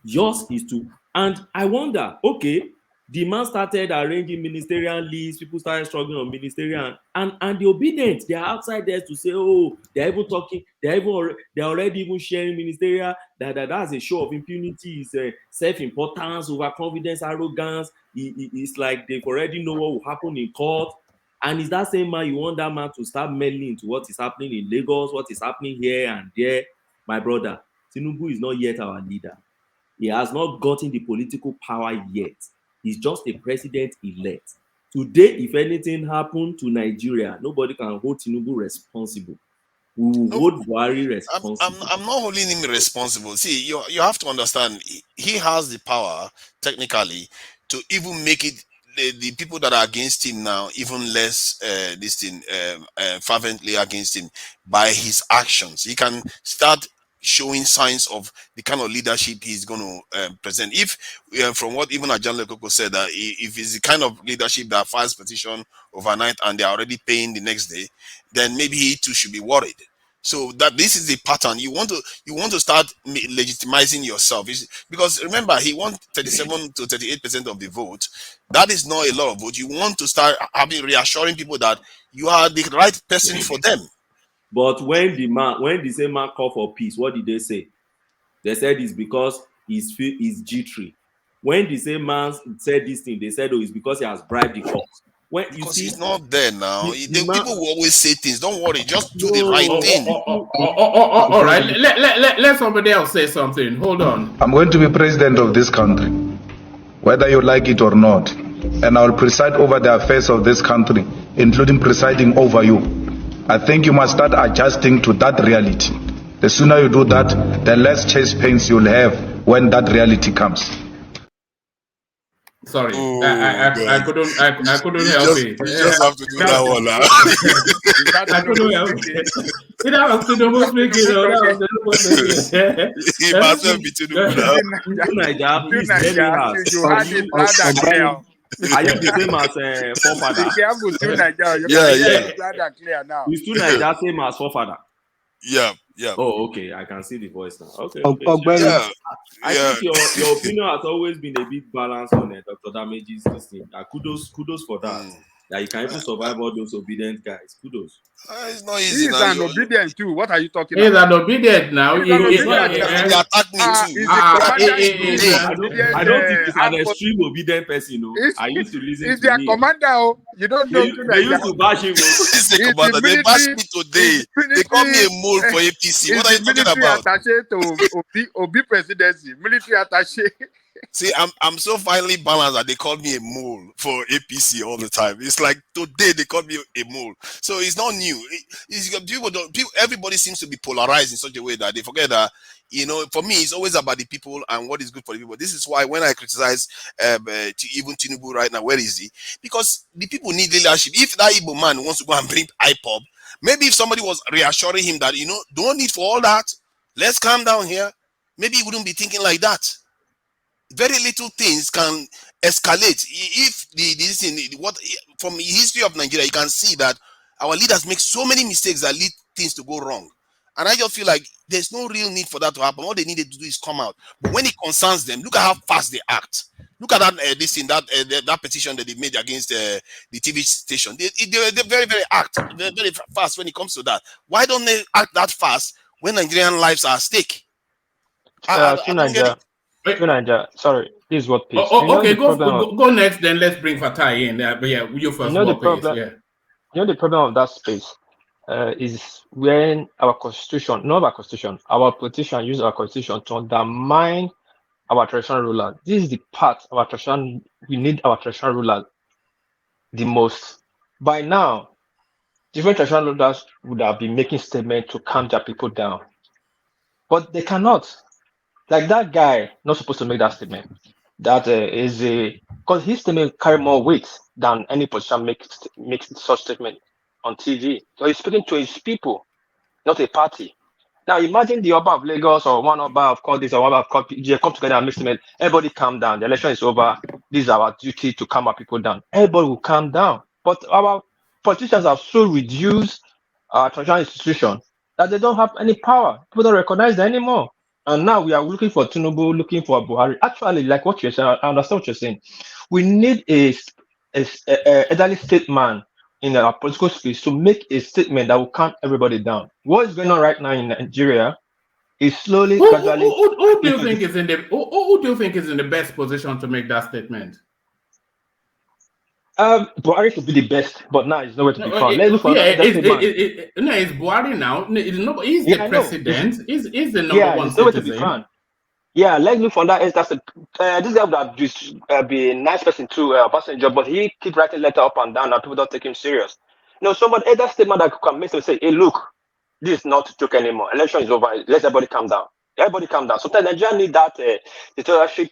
Yours is to, and I wonder, okay, the man started arranging ministerial leaves, people started struggling on ministerial, and the obedient, they are outside there to say, oh, they're even talking, they're already even sharing ministerial, that's a show of impunity, it's self-importance, overconfidence, arrogance. It's like they've already know what will happen in court. And is that same man, you want that man to start meddling into what is happening in Lagos, what is happening here and there? My brother, Tinubu is not yet our leader. He has not gotten the political power yet. He's just a president-elect. Today, if anything happened to Nigeria, nobody can hold Tinubu responsible. We will hold Buhari responsible. I'm not holding him responsible. See, you have to understand, he has the power, technically, to even make it the people that are against him now even less fervently against him by his actions. He can start showing signs of the kind of leadership he's going to present. If from what even Ajan Lekoko said, that if it's the kind of leadership that files petition overnight and they're already paying the next day, then maybe he too should be worried. So that this is the pattern. You want to start legitimizing yourself, because remember, he won 37 to 38% of the vote. That is not a lot of vote. You want to start reassuring people that you are the right person for them. But when the same man called for peace, what did they say? They said it's because he's jittery. When the same man said this thing, they said, oh, it's because he has bribed the cops. Because he's not there now. People will always say things. Don't worry, just do the right thing. All right, let somebody else say something. Hold on. I'm going to be president of this country, whether you like it or not, and I will preside over the affairs of this country, including presiding over you. I think you must start adjusting to that reality. The sooner you do that, the less chest pains you'll have when that reality comes. Sorry, I couldn't help it. You just have to do that one now. I couldn't help it. That was to the most speaking. That was the most speaking. He must have been to Are you the same as forefather? Yeah. Is two Naija same as forefather? Yeah. Oh, okay. I can see the voice now. Okay. I think your opinion has always been a bit balanced on Dr. Damage's this thing. Kudos for that. That you can even survive all those obedient guys. Kudos. It's not easy. He's an obedient too. What are you talking about? He's an obedient now. He attacked me too. I don't think he's an extreme obedient person. No. I used to listen to him. He's their commander. You don't know. They used to bash him. He's the commander. They bashed me today. They call me a mole for APC. What are you talking about? Attaché to Obi presidency, military attaché. See, I'm so finely balanced that they call me a mole for APC all the time. It's like today they called me a mole, so it's not new. Everybody seems to be polarized in such a way that they forget that, for me, it's always about the people and what is good for the people. This is why when I criticize even Tinubu right now, where is he? Because the people need leadership. If that Igbo man wants to go and bring IPOB, maybe if somebody was reassuring him that don't need for all that, let's calm down here, maybe he wouldn't be thinking like that. Very little things can escalate. If from the history of Nigeria, you can see that our leaders make so many mistakes that lead things to go wrong. And I just feel like there's no real need for that to happen. All they needed to do is come out. But when it concerns them, look at how fast they act. Look at that that petition that they made against the TV station. They're very, very very fast when it comes to that. Why don't they act that fast when Nigerian lives are at stake? I don't get it. Sorry, this is what piece. Okay, go next, then let's bring Fatai in. But yeah, you first. The problem. The problem of that space is when our constitution, not our constitution, our politicians use our constitution to undermine our traditional ruler. This is the part of our tradition we need our traditional ruler the most. By now, different traditional rulers would have been making statements to calm their people down, but they cannot. Like that guy, not supposed to make that statement. That is because his statement carry more weight than any politician makes such statement on TV. So he's speaking to his people, not a party. Now imagine the Oba of Lagos or one Oba of Cordis or one Oba of PJ come together and make statement. Everybody calm down. The election is over. This is our duty to calm our people down. Everybody will calm down. But our politicians have so reduced our traditional institution that they don't have any power. People don't recognize them anymore. And now we are looking for Tinubu, looking for Buhari. Actually, like what you're saying, I understand what you're saying. We need a elderly statesman in our political space to make a statement that will calm everybody down. What is going on right now in Nigeria is slowly, gradually. Who do you think is in the best position to make that statement? Buhari could be the best, but now it's nowhere to be found. It's Buhari now. He's the president. He's the number one citizen. Yeah, let's look for that. This guy would have just be a nice person to passenger, but he keep writing letter up and down, and people don't take him serious. Somebody that statement that could come and say, "Hey, look, this is not a joke anymore. Election is over. Let everybody calm down. Everybody calm down." Sometimes Nigeria need that dictatorship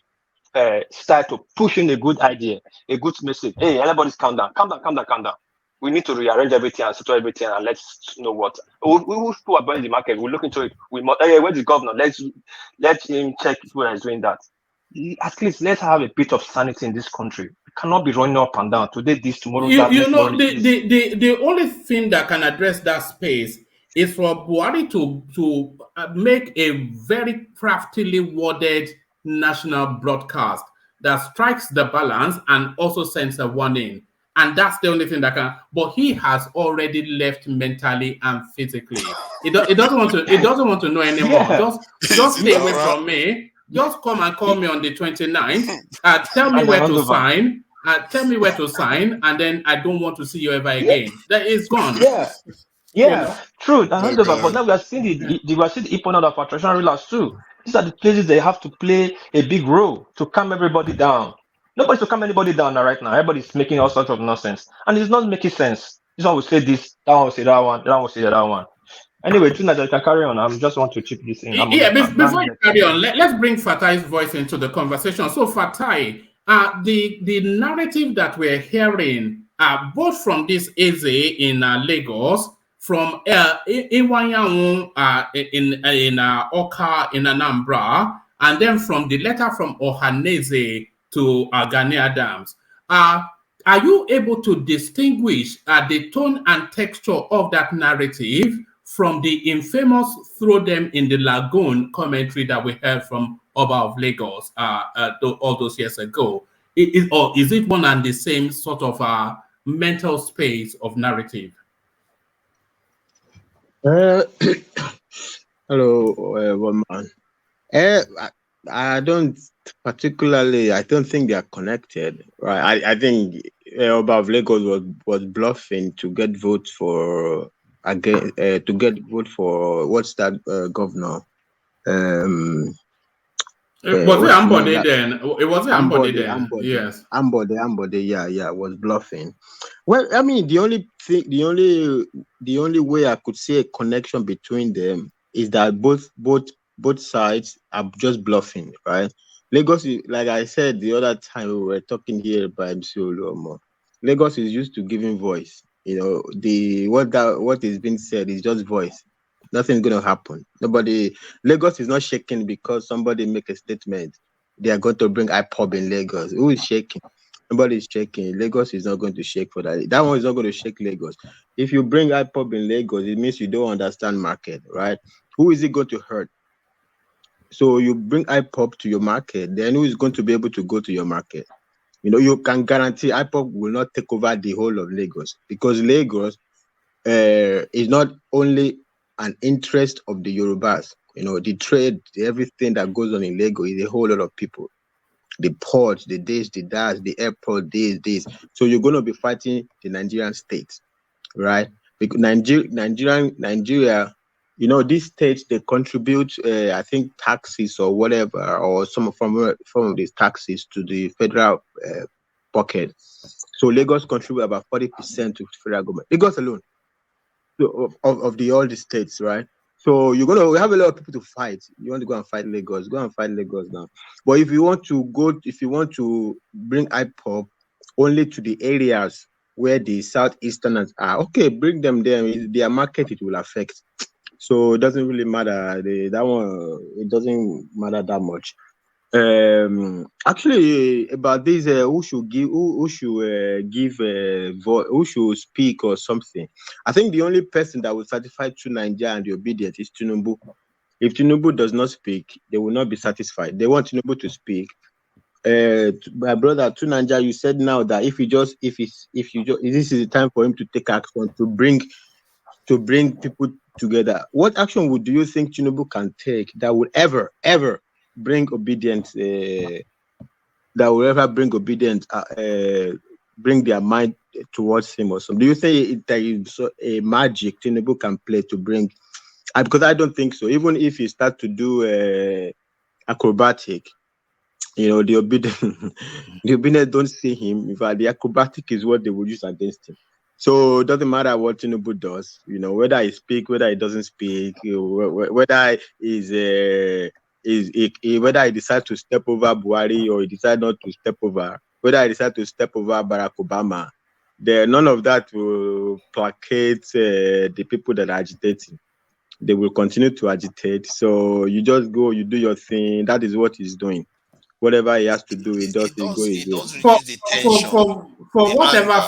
start to push in a good idea, a good message. Hey, everybody's calm down. We need to rearrange everything and settle everything, and let's know what who are buying the market. We look into it. We must. Hey, where's the governor? Let him check who is doing that. At least let's have a bit of sanity in this country. We cannot be running up and down. Today this, tomorrow that. The only thing that can address that space is for Buhari to make a very craftily worded national broadcast that strikes the balance and also sends a warning. And that's the only thing that can. But he has already left mentally and physically. It doesn't want to. It doesn't want to know anymore. Yeah. Just stay away from me. Just come and call me on the 29th. Tell me where to sign. Tell me where to sign, and then I don't want to see you ever again. That is gone. Yeah, true. But now we are seeing the opponent of our traditional rulers too. These are the places they have to play a big role to calm everybody down. Nobody's to calm anybody down right now. Everybody's making all sorts of nonsense, and it's not making sense. This one will say this, that one will say that one, that one will say that one. Anyway, tonight I can carry on. I just want to chip this in. Before you carry on, let's bring Fatai's voice into the conversation. So Fatai, the narrative that we're hearing, both from this Eze in Lagos, from Iwanyanwu in Oka in Anambra, and then from the letter from Ohaneze to Gani Adams. Are you able to distinguish the tone and texture of that narrative from the infamous throw them in the lagoon commentary that we heard from Oba of Lagos all those years ago? Or is it one and the same sort of mental space of narrative? Hello, woman. I don't particularly. I don't think they are connected, right? I think Oba of Lagos was bluffing to get votes for again. To get vote for what's that governor? Was it Ambode then? It was Ambode then. Yes. Ambode, yeah, was bluffing. Well, I mean, the only way I could see a connection between them is that both sides are just bluffing, right? Lagos, like I said the other time we were talking here by MC Oluomo, Lagos is used to giving voice. You know, what is being said is just voice. Nothing's going to happen. Lagos is not shaking because somebody make a statement. They are going to bring IPOB in Lagos. Who is shaking? Nobody is shaking. Lagos is not going to shake for that. That one is not going to shake Lagos. If you bring IPOB in Lagos, it means you don't understand market, right? Who is it going to hurt? So you bring IPOB to your market, then who is going to be able to go to your market? You know, you can guarantee IPOB will not take over the whole of Lagos, because Lagos is not only an interest of the Yorubas. You know, the trade, everything that goes on in Lagos is a whole lot of people. The ports, the this, the that, the airport, this. So you're going to be fighting the Nigerian state, right? Because Nigeria, you know, these states, they contribute, I think, taxes or whatever, or some of these taxes to the federal pocket. So Lagos contribute about 40% to federal government. Lagos alone, so, of all the states, right? So we have a lot of people to fight. You want to go and fight Lagos, go and fight Lagos now. But if you want to bring IPOB only to the areas where the Southeasterners are, okay, bring them there. Their market it will affect. So it doesn't really matter. That one, it doesn't matter that much. Actually, about this, who should speak or something? I think the only person that will satisfy True Nigeria and the obedient is Tinubu. If Tinubu does not speak, they will not be satisfied. They want Tinubu to speak. My brother, True Nigeria, you said now that if this is the time for him to take action to bring people together. What action do you think Tinubu can take that would ever bring obedience? Bring their mind towards him or something? Do you think there is a magic Tinubu can play to bring? Because I don't think so. Even if he start to do acrobatic, you know, the obedient don't see him. In fact, the acrobatic is what they would use against him. So it doesn't matter what Tinubu does, you know, whether he speaks, whether he doesn't speak, whether he's whether he decides to step over Buhari or he decides not to step over, whether I decide to step over Barack Obama, none of that will placate the people that are agitating. They will continue to agitate. So you just go, you do your thing. That is what he's doing. Whatever he has to do, he does. He goes. It does reduce the tension. For whatever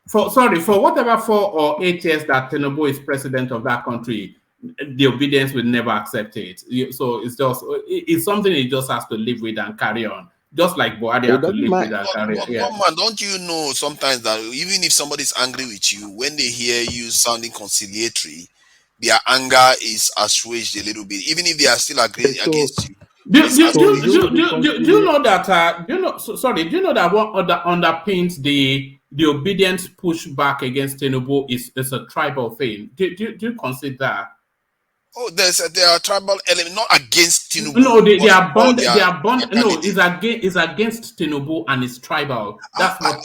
for whatever 4 or 8 years that Tinubu is president of that country, the obedience will never accept it. So it's something he just has to live with and carry on. Just like Buhari had to live with and carry on. Yeah. Man, don't you know sometimes that even if somebody's angry with you, when they hear you sounding conciliatory, their anger is assuaged a little bit, even if they are still against you. Do you know that? Do you know that what underpins the obedience pushback against Tinubu is a tribal thing? Do you consider that? Oh, there are tribal elements, not against Tinubu. No, they are bond. No, it's against Tinubu and it's tribal. That's what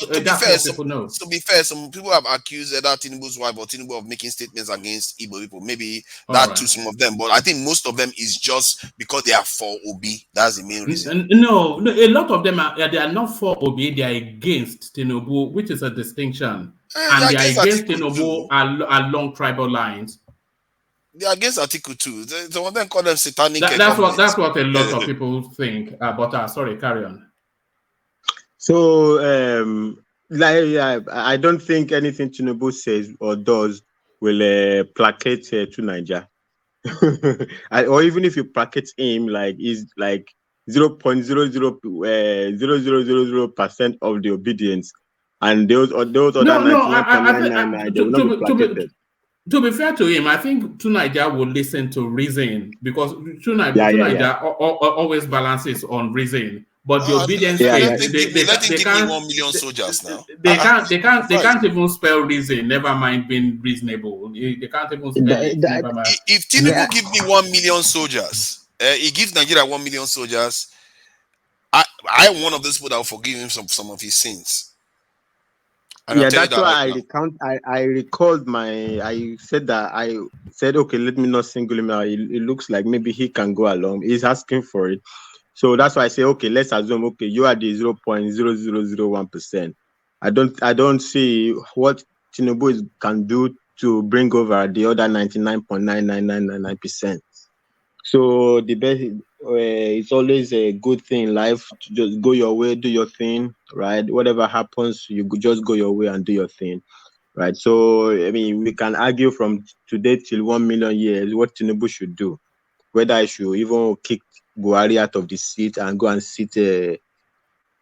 people know. To be fair, some people have accused either Tinubu's wife or Tinubu of making statements against Igbo people. Maybe to some of them, but I think most of them is just because they are for Obi. That's the main reason. No, a lot of them they are not for Obi. They are against Tinubu, which is a distinction, and they are against Tinubu along tribal lines. They're against Article 2. Some of them call them satanic. That's what a lot of people think. But sorry, carry on. So, I don't think anything Tinubu says or does will placate to Niger. Or even if you placate him, is 0.000000% of the obedience, and those other 99.999 they will not be placated. To be fair to him, I think Niger will listen to reason because Niger always balances on reason. But the obedience, they let him give me 1 million soldiers now. They can't even spell reason. Never mind being reasonable. They can't even spell it. Never mind. If Tinubu give me 1 million soldiers, he gives Nigeria 1 million soldiers. I am one of those people that will forgive him some of his sins. And that's why I recalled I said, okay, let me not single him out. It looks like maybe he can go along. He's asking for it. So that's why I say, okay, let's assume, okay, you are the 0.0001%. I don't see what Tinubu can do to bring over the other 99.99999%. So the best, it's always a good thing in life to just go your way, do your thing, right? Whatever happens, you could just go your way and do your thing, right? So, I mean, we can argue from today till 1 million years what Tinubu should do, whether I should even kick Buhari out of the seat and go and sit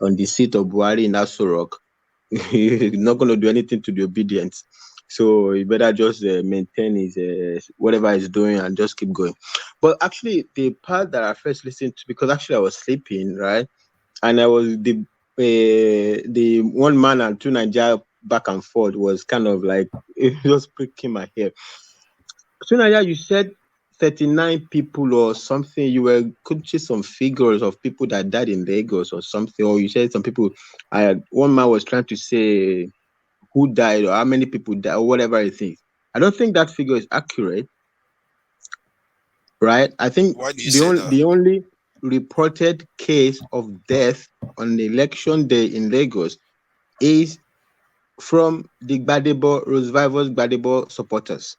on the seat of Buhari in Aso Rock. He's not going to do anything to the obedience. So he better just maintain his whatever he's doing and just keep going. But actually, the part that I first listened to, because actually I was sleeping, right? And I was the 1 man and 2 Nigeria back and forth was kind of like, it was pricking my hair. So Nigeria, you said 39 people or something. You were could see some figures of people that died in Lagos or something, or you said some people. One man was trying to say who died or how many people died or whatever it is. I don't think that figure is accurate, right? I think the only reported case of death on the election day in Lagos is from the Rosevivos Gbadebo supporters.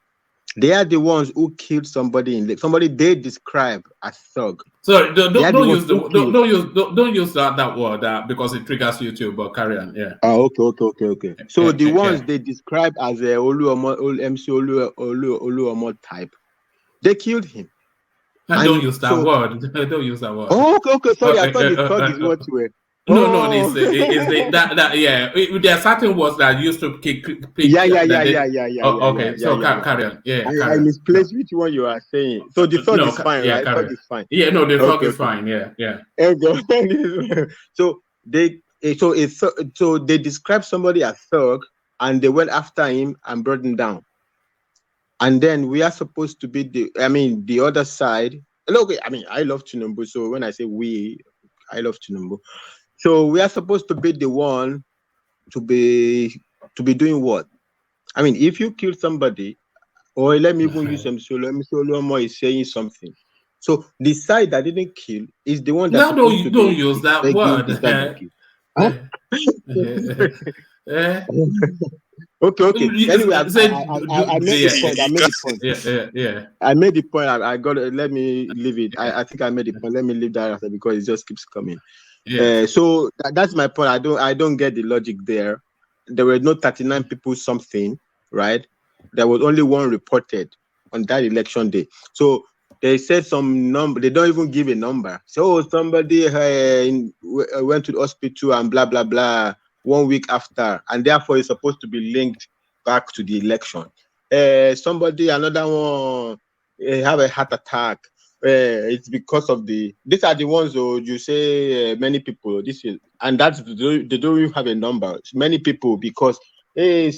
They are the ones who killed somebody somebody they describe as thug. So don't use that word because it triggers YouTube. But carry on, yeah. Okay. So the ones they describe as a MC Oluomo type, they killed him. Don't use that word. Don't use that word. Oh, okay. Sorry, I thought the thug is what you were. No, yeah. There are certain words that used to kick. Yeah. Okay, so carry on. Yeah, I misplaced which one you are saying. So the thug is fine, right? Thug is fine. Yeah, no, the thug is fine. Yeah. So they described somebody as thug, and they went after him and brought him down. And then we are supposed to be the other side. Look, I love Tinubu, so when I say we, I love Tinubu. So we are supposed to be the one to be doing what? I mean, if you kill somebody, or let me even use MC Oluomo is saying something, So the side that didn't kill is the one that's No, supposed to don't be use that begging word. the side that killed. Huh? Okay. Anyway, I made the point. I made the point. Yeah. I made the point. I got it. Let me leave it. I think I made the point. Let me leave that after because it just keeps coming. Yeah. So that's my point. I don't get the logic there. There were no 39 people something, right? There was only one reported on that election day. So they said some number. They don't even give a number. So somebody went to the hospital and blah blah blah 1 week after, and therefore it's supposed to be linked back to the election. Another one have a heart attack. It's because of these are the ones you say many people. They don't even have a number. It's many people because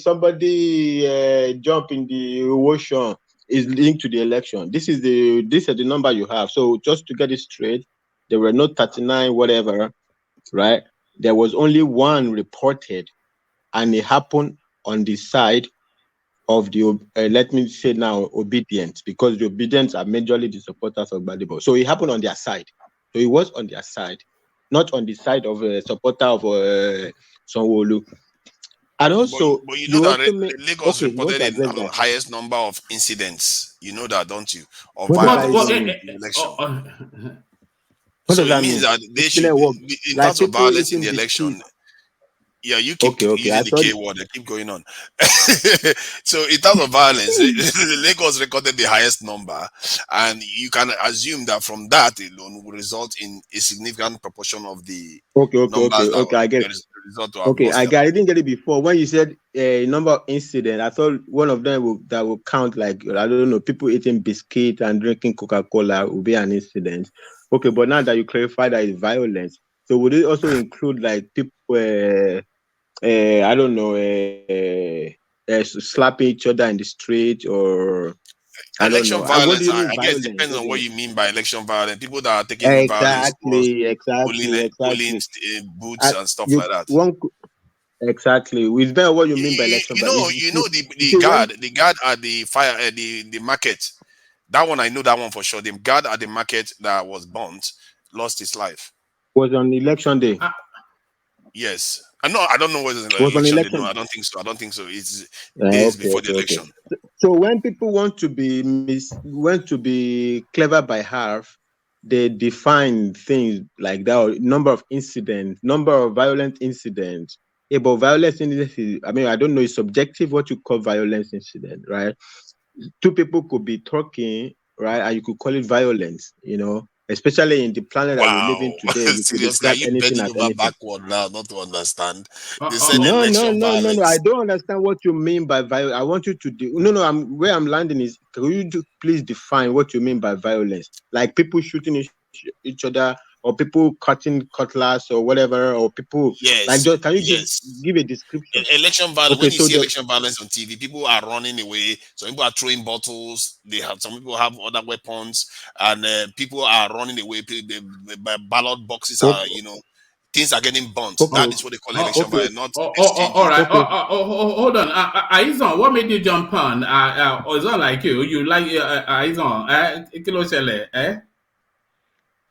somebody jump in the ocean is linked to the election. This is the number you have. So just to get it straight, there were no 39 whatever, right? There was only one reported, and it happened on the side of the let me say now obedient, because the obedience are majorly the supporters of Balibo. So it happened on their side. So it was on their side, not on the side of a supporter of Sanwo-Olu. And also, but you know that Lagos you want reported to address the that. highest number of incidents. You know that, don't you? Of What does violence that in mean? the election. What So does it that means mean? that they should, in Like terms of people violence in eating the election. biscuits. Yeah, you keep Okay. using the K word. Keep going on. So in terms of violence, Lagos recorded the highest number, and you can assume that from that alone will result in a significant proportion of the numbers that I get it. the result to have lost I didn't get it before. When you said a number of incidents, I thought one of them will count, like, I don't know, people eating biscuit and drinking Coca-Cola will be an incident. Okay, but now that you clarify that it's violence, so would it also include like people, I don't know, slapping each other in the street, or I don't election know. And what do violence, you mean I guess violence? depends on what you mean by election violence. People that are taking violence towards pulling boots and stuff like that. Exactly. It's better what you mean by election violence. The guard at the fire, the market. That one, I know that one for sure. The guard at the market that was burnt lost his life. Was on election day. Yes. I don't know whether it's Was on election day. election. No, I don't think so. I don't think so. It's days before the election. So when people want to be clever by half, they define things like that, or number of violent incidents. Yeah, but violence incidents is, I don't know, it's subjective what you call violence incident, right? Two people could be talking, right, and you could call it violence, especially in the planet that we live in today. We could Seriously, are describe you anything bending as over anything. backward now not to understand? They said No. violence. I don't understand what you mean by violence. I want you to where I'm landing is, can you please define what you mean by violence? Like people shooting each other, or people cutting cutlass or whatever, or people can you give a description? Election violence. When you see election violence on TV, people are running away. Some people are throwing bottles. Some people have other weapons, and people are running away. The ballot boxes are, things are getting burnt. That is what they call election violence, not exchanging. All right. Hold on. Aizon, what made you jump on? It's not like you. You like Aizon? Kilo Shele, eh?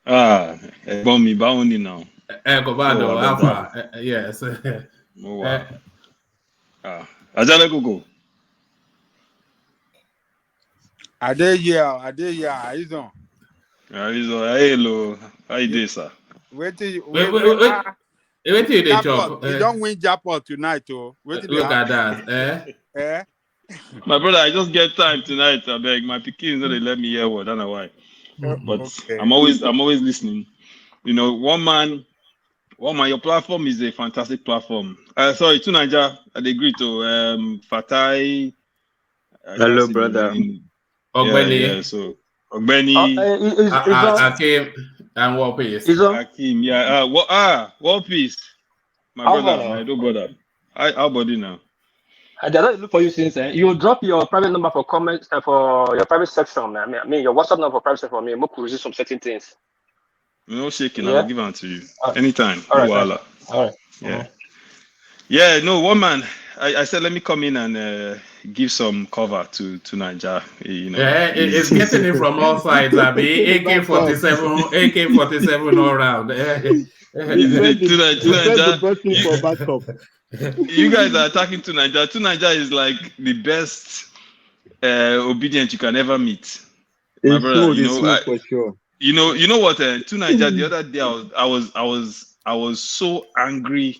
Ẹ̀gbọ́n mi báwo ni now? Kobado, Alpha. Yes. Mo wà. Ajale Koko. Adeya, Aizon. Aizon, hello. How you doing, sir? Wait, you don't win jackpot tonight, oh. Look at that, My brother, I just get time tonight. I beg my pikin, they let me hear word. I don't know why, but okay. I'm always listening. One man, your platform is a fantastic platform. Sorry, to Niger, I agree to Fatai. Hello, brother. Yeah. So Ogbeni, Akim, and War Peace. Akim, yeah. War Peace. My brother, my little brother. How about you now? I did look for you since then. You drop your private number for comments for your private section. I mean your WhatsApp number for private section for me. I'm going to resist some certain things. No shaking. I'll give it to you anytime. All right. All right. Yeah. Yeah. No, one man. I said let me come in and give some cover to Niger. You know, yeah, it's getting it from all sides. I mean, AK-47 all around. You guys are attacking to Niger. To Niger is like the best obedient you can ever meet, my brother. For sure. You know what? To Niger the other day, I was so angry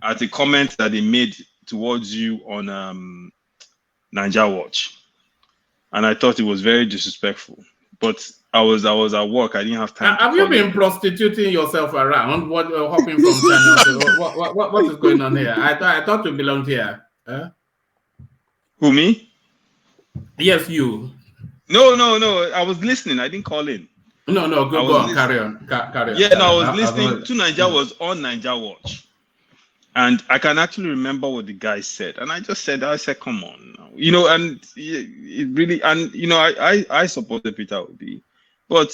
at a comment that they made towards you on Niger Watch, and I thought it was very disrespectful. But I was at work. I didn't have time. Have you been prostituting yourself around? What hopping from channel to what is going on here? I thought you belonged here. Huh? Who, me? Yes, you. No. I was listening. I didn't call in. No. Go on. Carry on. Yeah, no, I was listening. To Niger was on Niger Watch, and I can actually remember what the guy said. And I said, come on, you know. And it really, and you know, I supported Peter Obi, but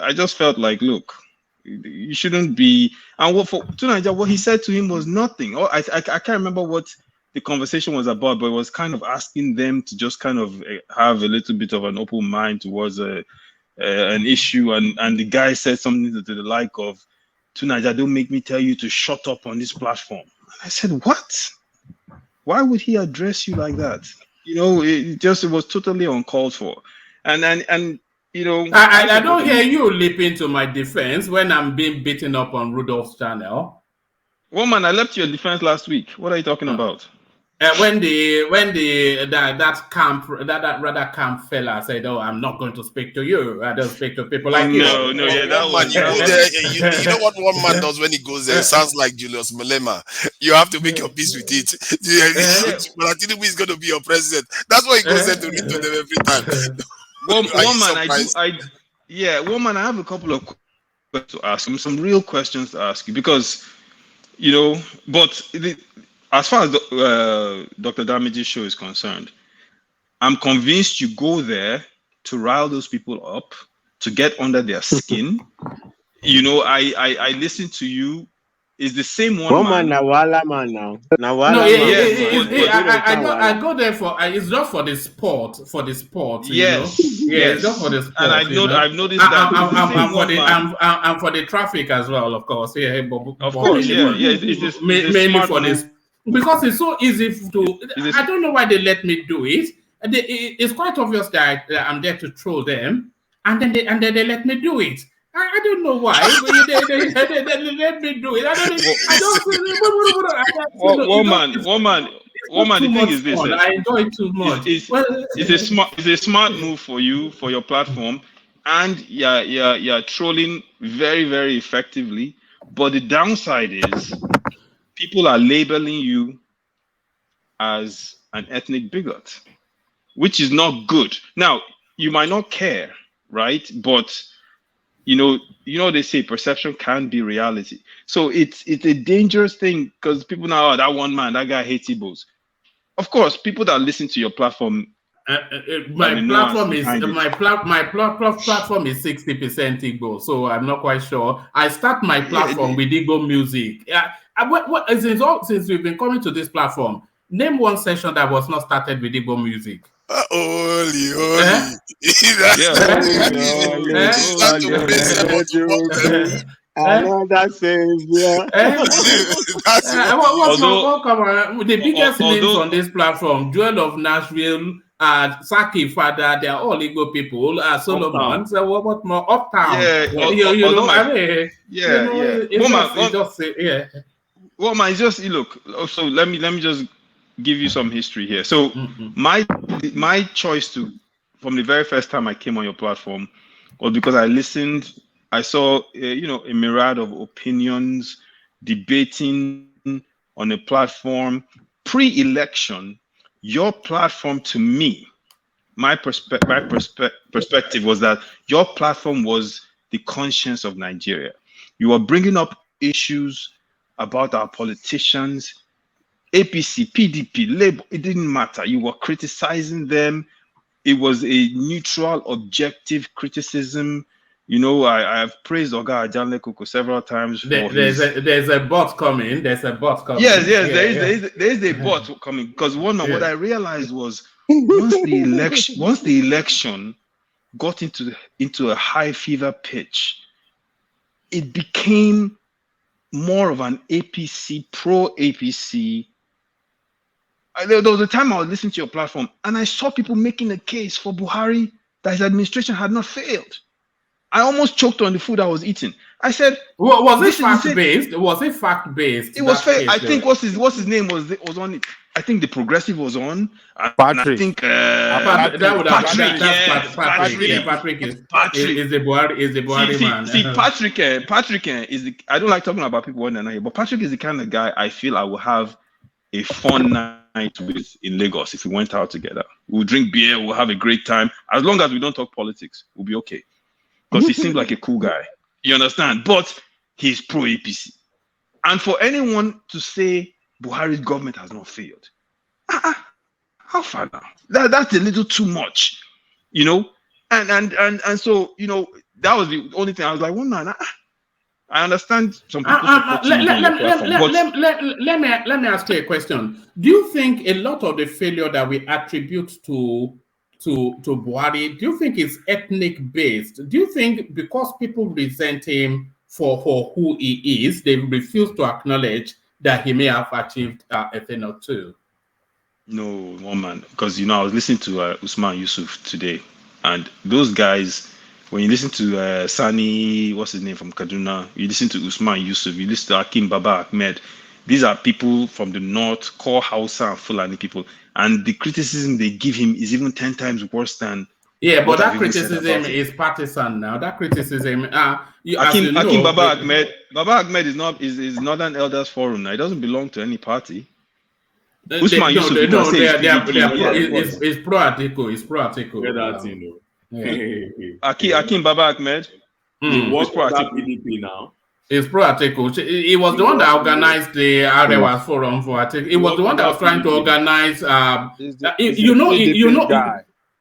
I just felt like, look, you shouldn't be. And to Niger, what he said to him was nothing. Or I can't remember what the conversation was about, but it was kind of asking them to just kind of have a little bit of an open mind towards an issue, and the guy said something to the like of, to Niger, don't make me tell you to shut up on this platform. And I said, what? Why would he address you like that? You know, it was totally uncalled for. And you know, I don't hear you leap into my defense when I'm being beaten up on Rudolph's channel. Woman, I left your defense last week. What are you talking about? When that camp fella said, "Oh, I'm not going to speak to you. I don't speak to people like you." No, yeah, that one. You go there, you know what one man does when he goes there? It sounds like Julius Malema. You have to make your peace with it. But Tinubu is going to be your president. That's why he goes there to read to them every time. Woman, I have a couple of questions to ask him, some real questions to ask you, because you know, but as far as Dr. Damage's show is concerned, I'm convinced you go there to rile those people up, to get under their skin. You know, I listen to you. It's the same one man. Nawala man now. I go there for it's just for the sport. Yes. It's just for the sport. And I've noticed that. And for the traffic as well, of course. Yeah, of course. It's mainly for this. Because it's so easy to. I don't know why they let me do it. It's quite obvious that I'm there to troll them, and then they let me do it. I don't know why. they let me do it. Woman. The thing is this. I enjoy it too much. It's a smart move for you, for your platform, and you're trolling very, very effectively. But the downside is people are labeling you as an ethnic bigot, which is not good. Now, you might not care, right? But you know they say perception can be reality. So it's a dangerous thing, because people now, that one man, that guy hates Igbos. Of course, people that listen to your platform. My platform is 60% Igbo, so I'm not quite sure. I start my platform with Igbo music. Since we've been coming to this platform, name one session that was not started with Igbo music. Another savior. The biggest names on this platform: Joel of Nashville, Saki Father, they are all Igbo people. Solomon, so what more? Uptown. Woman, it's just look. So let me just give you some history here. So my choice from the very first time I came on your platform was because I listened. I saw a myriad of opinions debating on a platform pre-election. Your platform, to me, my perspective was that your platform was the conscience of Nigeria. You were bringing up issues about our politicians, APC, PDP, Labour, it didn't matter. You were criticizing them. It was a neutral, objective criticism. You know, I've praised Oga Ajanle Koko several times for there's a bot coming. There's a bot coming. Yes, there is a bot coming, because what I realized was once the election got into a high fever pitch, it became more of an APC, pro APC. There was a time I was listening to your platform and I saw people making a case for Buhari that his administration had not failed. I almost choked on the food I was eating. I said, well, was it fact-based? Was it fact-based? It was fair. I think what's his name was on it. I think the Progressive was on. Patrick. I think Patrick is the Buhari man. See, Patrick is the. I don't like talking about people when they're not here, but Patrick is the kind of guy I feel I will have a fun night with in Lagos if we went out together. We'll drink beer, we'll have a great time. As long as we don't talk politics, we'll be okay. Because he seems like a cool guy. You understand? But he's pro APC. And for anyone to say Buhari's government has not failed, how far now? That's a little too much, you know. And so, you know, that was the only thing I was like, well, man, I understand some people. Let me ask you a question. Do you think a lot of the failure that we attribute to Buhari, do you think it's ethnic based? Do you think because people resent him for who he is, they refuse to acknowledge that he may have achieved a thing or two? No, woman, because you know I was listening to Usman Yusuf today, and those guys, when you listen to Sani, what's his name from Kaduna, you listen to Usman Yusuf, you listen to Akim Baba-Ahmed, these are people from the north, core Hausa and Fulani people, and the criticism they give him is even 10 times worse than. Yeah, but that criticism is partisan now. That criticism, Akim Baba-Ahmed is Northern Elders Forum. Now, it doesn't belong to any party. It's pro Atiko. It's pro Atiko. Akim Baba-Ahmed. What's pro PDP now? It's pro Atiko. He was the one that organized the Arewa Forum for Atiko. He was the one that was trying to organize.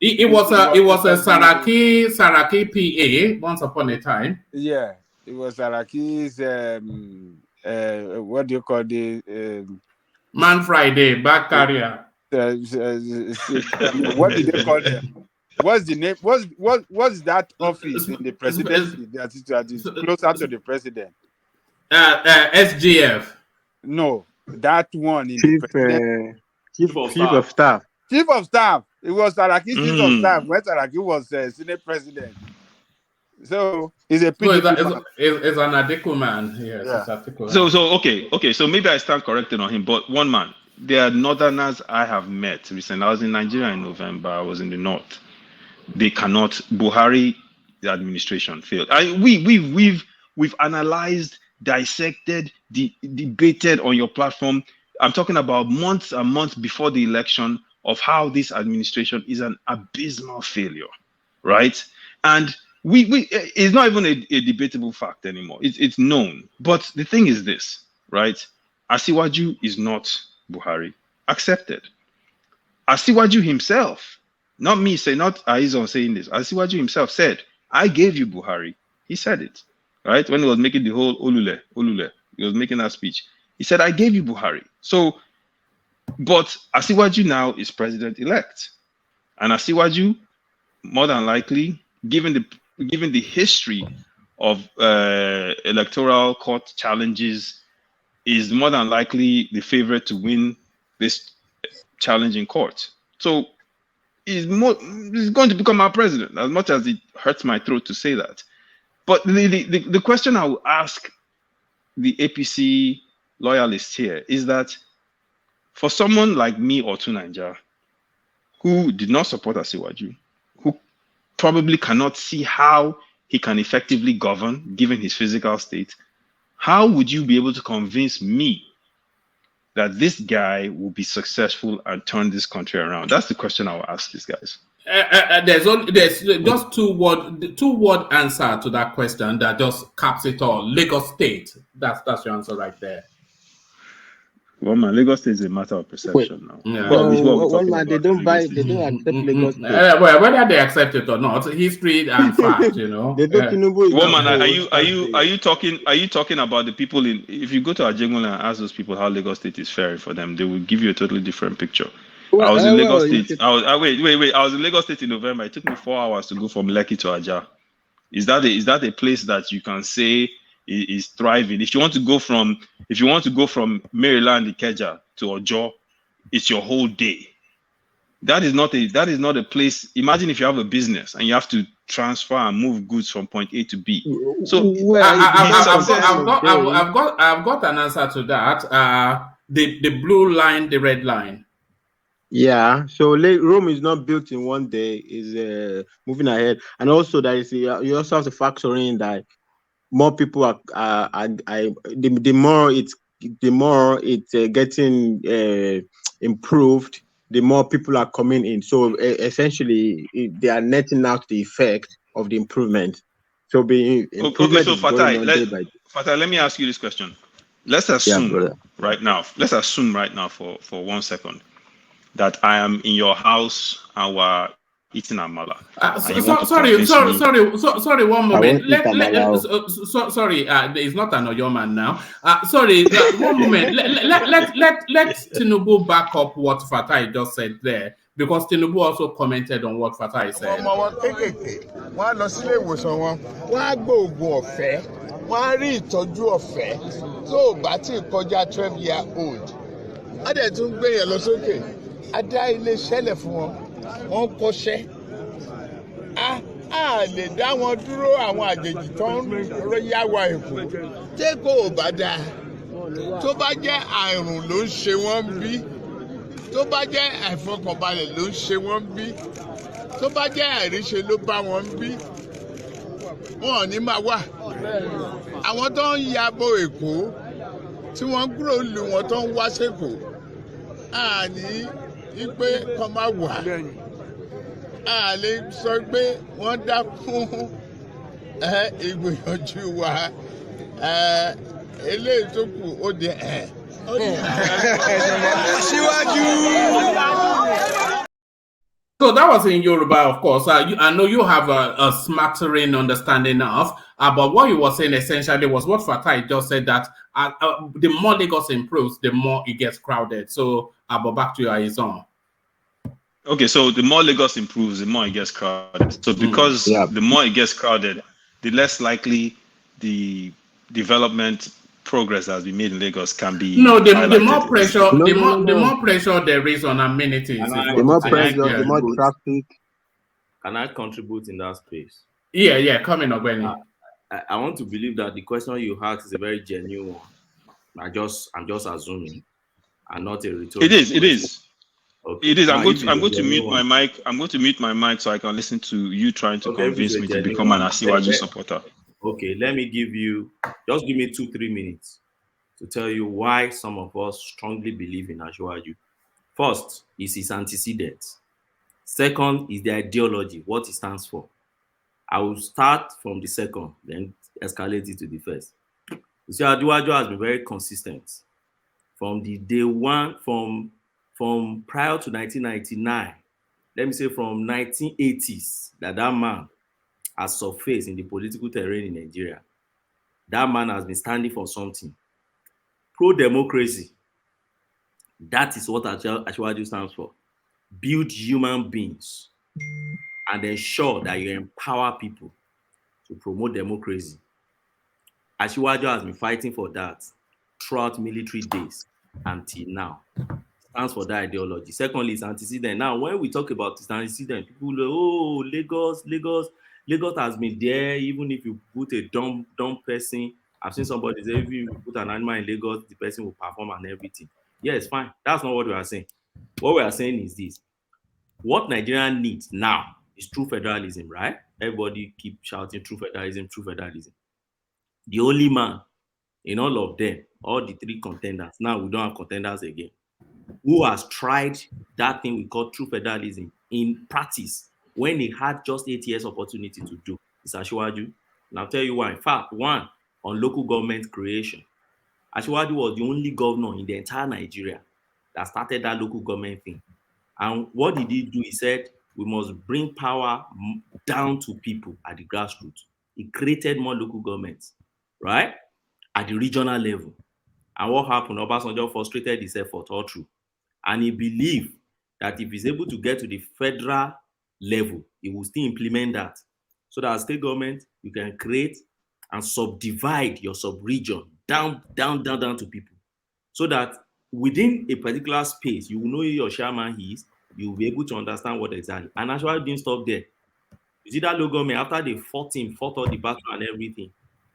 It was a Saraki PA once upon a time. Yeah, it was Saraki's what do you call the Man Friday back carrier. What did they call them? What's the name? What's that office in the presidency that is closer to the president? SGF. No, that one in the presidency. Chief of staff. Chief of staff. It was Saraki's chief of staff when Saraki was Senate president. So he's a PDP it's an Adeko man. Yes, yeah. So So maybe I stand corrected on him, but one man. There are northerners I have met recently. I was in Nigeria in November. I was in the north. They cannot. Buhari, the administration failed. We've analyzed, dissected, debated on your platform. I'm talking about months and months before the election of how this administration is an abysmal failure, right? And it's not even a debatable fact anymore. It's known. But the thing is this, right? Asiwaju is not Buhari. Accepted. Asiwaju himself, not me saying, not Aizon saying this. Asiwaju himself said, I gave you Buhari. He said it, right? When he was making the whole Olule, he was making that speech. He said, I gave you Buhari. So, but Asiwaju now is president-elect. And Asiwaju, more than likely, given the history of electoral court challenges, is more than likely the favorite to win this challenge in court. So he's going to become our president, as much as it hurts my throat to say that. But the question I will ask the APC loyalists here is that for someone like me or Tunanja, who did not support Asiwaju, who probably cannot see how he can effectively govern given his physical state, how would you be able to convince me that this guy will be successful and turn this country around? That's the question I will ask these guys. There's just two word answer to that question that just caps it all. Lagos State. That's your answer right there. Well, man, Lagos State is a matter of perception now. Yeah. Well, it's what we're No, one talking man, they about. don't buy, Lagos they State. don't accept Lagos State. Well, whether they accept it or not, history and fact, you know. They don't Tinubu is Well, not man, bold. are you talking about the people in? If you go to Ajegunle and ask those people how Lagos State is faring for them, they will give you a totally different picture. I was in Lagos State. Wait. I was in Lagos State in November. It took me 4 hours to go from Lekki to Ajah. Is that a place that you can say is thriving? If you want to go from Maryland, Ikeja to Ojo, it's your whole day. That is not a place. Imagine if you have a business and you have to transfer and move goods from point A to B. So I've got an answer to that. The blue line, the red line. Yeah, so Rome is not built in one day; is moving ahead, and also there is you also have to factor in that more people the more it's getting improved, the more people are coming in. So essentially, they are netting out the effect of the improvement. So improvement is going on day by day. Fatai, let me ask you this question. Let's assume right now for 1 second that I am in your house and we're eating amala. Sorry, 1 moment. Sorry, it's not an Oyo man now. Sorry, 1 moment. Let Tinubu back up what Fatai just said there, because Tinubu also commented on what Fatai said. Wọ́n lọ sílé ìwòsàn wọn, wọ́n á gbóògùn ọ̀fẹ́, wọ́n á rí ìtọ́jú ọ̀fẹ́ tó bá ti kọjá 12-year-old. Á dẹ̀ tún gbé yẹn lọ sókè. A dá ilé ṣẹlẹ̀ fún wọn, wọ́n kọ́ṣẹ́. A lè dá wọn dúró àwọn àjèjì tó ń yá wa èkó. Tẹ́kọ̀ ò bá dáa. Tó bá jẹ́ àrùn ló ń ṣe wọ́n bí. Tó bá jẹ́ àìfọkànbalẹ̀ ló ń ṣe wọ́n bí. Tó bá jẹ́ àìríṣe ló bá wọn bí. Wọn ò ní máa wà. Àwọn tó ń yabo Èkó tí wọ́n kúrò lù wọ́n tó ń wá sẹ́kọ̀ọ́. Àní wípé kọ́ máa wà. A lè sọ pé wọ́n dá fún ìgbìyànjú wa. Eléyìí tó kù ó di So that was in Yoruba, of course. I know you have a smattering understanding of, but what you were saying essentially was what Fatai just said, that the more Lagos improves, the more it gets crowded. So, but back to your Aizon. Okay, so the more Lagos improves, the more it gets crowded. So because the more it gets crowded, the less likely the development progress that has been made in Lagos can be. No, the more pressure, the more pressure there is on amenities. The more pressure, the more traffic. Can I contribute in that space? Yeah, come in, Ogbenny. I want to believe that the question you asked is a very genuine one. I'm just assuming, and not a rhetoric. It is. Okay. It is. I'm going to mute my mic. I'm going to mute my mic so I can listen to you trying to convince me to become an Asiwaju supporter. Okay, let me give me 2-3 minutes to tell you why some of us strongly believe in Asiwaju. First is his antecedents. Second is the ideology, what it stands for. I will start from the second, then escalate it to the first. You see, Asiwaju has been very consistent from the day one, from prior to 1999, let me say from 1980s, that man has surfaced in the political terrain in Nigeria. That man has been standing for something. Pro-democracy. That is what Asiwaju stands for. Build human beings and ensure that you empower people to promote democracy. Asiwaju has been fighting for that throughout military days until now. Stands for that ideology. Secondly, it's antecedent. Now, when we talk about this antecedent, people go, oh, Lagos has been there. Even if you put a dumb person, I've seen somebody say, if you put an animal in Lagos, the person will perform and everything. Yeah, it's fine. That's not what we are saying. What we are saying is this. What Nigeria needs now is true federalism, right? Everybody keep shouting true federalism, true federalism. The only man in all of them, all the three contenders, now we don't have contenders again, who has tried that thing we call true federalism in practice when he had just 8 years opportunity to do. It's Asiwaju. And I'll tell you why. In fact, one, on local government creation. Asiwaju was the only governor in the entire Nigeria that started that local government thing. And what did he do? He said, we must bring power down to people at the grassroots. He created more local governments, right? At the regional level. And what happened? Obasanjo frustrated his effort all through. And he believed that if he's able to get to the federal level, he will still implement that. So that as state government, you can create and subdivide your sub-region down to people. So that within a particular space, you will know who your chairman is, you will be able to understand what exactly. And actually didn't stop there. You see that local government, after they fought all the battle and everything,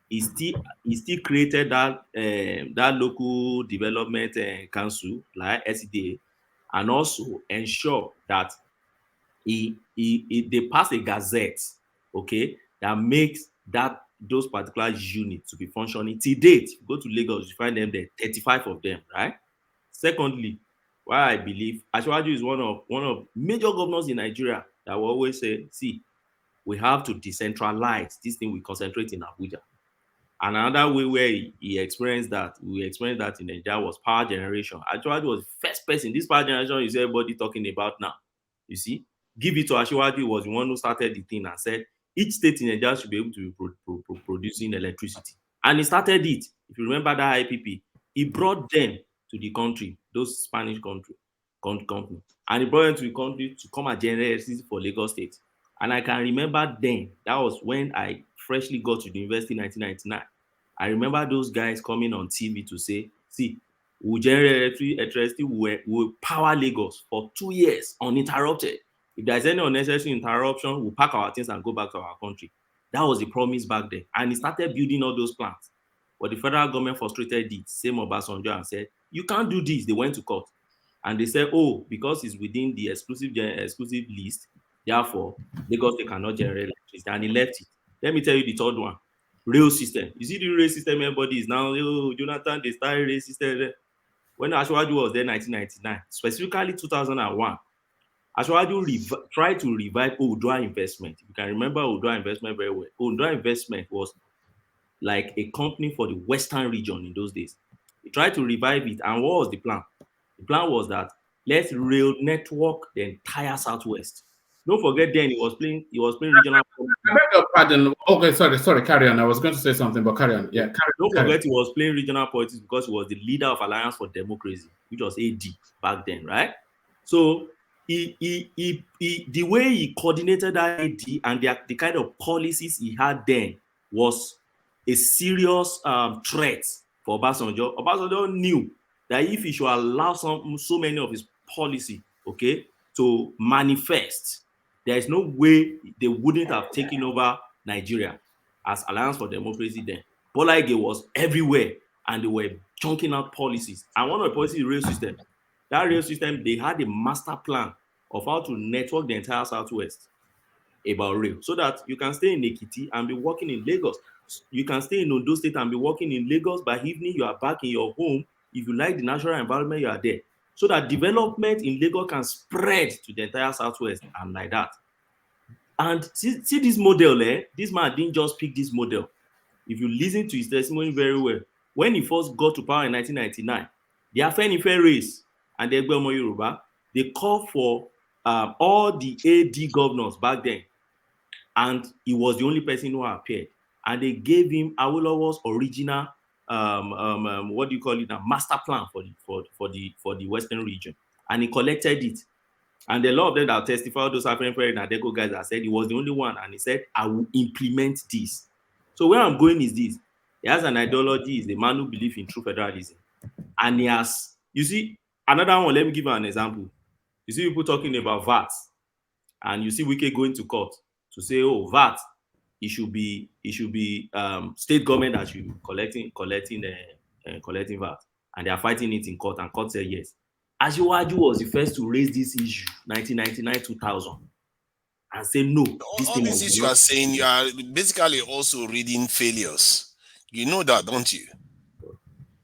he still created that local development council, like SDA, and also ensure that they pass a gazette, okay, that makes those particular units to be functioning. Till date, go to Lagos, you find them there, 35 of them, right? Secondly, why I believe Asiwaju is one of major governors in Nigeria that will always say, see, we have to decentralize this thing, we concentrate in Abuja. And another way where we experienced that in Nigeria was power generation. Asiwaju was the first person. This power generation is everybody talking about now. You see, give it to Asiwaju, was the one who started the thing and said each state in Nigeria should be able to be producing electricity. And he started it. If you remember that IPP, he brought them to the country, those Spanish company, and he brought them to the country to come and generate electricity for Lagos State. And I can remember then, that was when I freshly got to the university in 1999. I remember those guys coming on TV to say, see, we'll generate electricity, we'll power Lagos for 2 years uninterrupted. If there's any unnecessary interruption, we'll pack our things and go back to our country. That was the promise back then. And he started building all those plans. But the federal government frustrated it, same Obasanjo, and said, you can't do this. They went to court. And they said, oh, because it's within the exclusive list, therefore, Lagos, they cannot generate electricity. And he left it. Let me tell you the third one. Rail system. You see the rail system, everybody is now, oh, Jonathan, they started rail system. When Asiwaju was there in 1999, specifically 2001, Asiwaju tried to revive Oodua investment. You can remember Oodua investment very well. Oodua investment was like a company for the Western region in those days. He tried to revive it, and what was the plan? The plan was that let's rail network the entire Southwest. Don't forget, then he was playing regional. I beg your pardon. Okay, sorry, carry on. I was going to say something, but carry on. Yeah, Don't forget, he was playing regional politics because he was the leader of Alliance for Democracy, which was AD back then, right? So the way he coordinated that AD and the kind of policies he had then was a serious threat for Obasanjo. Obasanjo knew that if he should allow so many of his policy, okay, to manifest, there is no way they wouldn't have taken over Nigeria as Alliance for Democracy then. Bola Ige was everywhere, and they were chunking out policies. And one of the policies is rail system. That rail system, they had a master plan of how to network the entire Southwest about rail, so that you can stay in Ekiti and be working in Lagos. You can stay in Ondo State and be working in Lagos. By evening, you are back in your home. If you like the natural environment, you are there. So that development in Lagos can spread to the entire Southwest and like that. And see this model, this man didn't just pick this model. If you listen to his testimony very well, when he first got to power in 1999, the Afenifere race and the Egbeomo Yoruba, they called for all the AD governors back then, and he was the only person who appeared. And they gave him Awolowo's original what do you call it now, master plan for the Western region, and he collected it. And a lot of them that testified, those African and Adeko guys that said he was the only one, and he said, I will implement this. So where I'm going is this. He has an ideology, is the man who believes in true federalism. And he has, you see, another one, let me give you an example. You see people talking about VAT, and you see Wike going to court to say, oh, VAT, it should be state government that should be collecting VAT. And they are fighting it in court, and court said yes. Asiwaju was the first to raise this issue, 1999-2000, and say no. All these issues you are saying, you are basically also reading failures. You know that, don't you?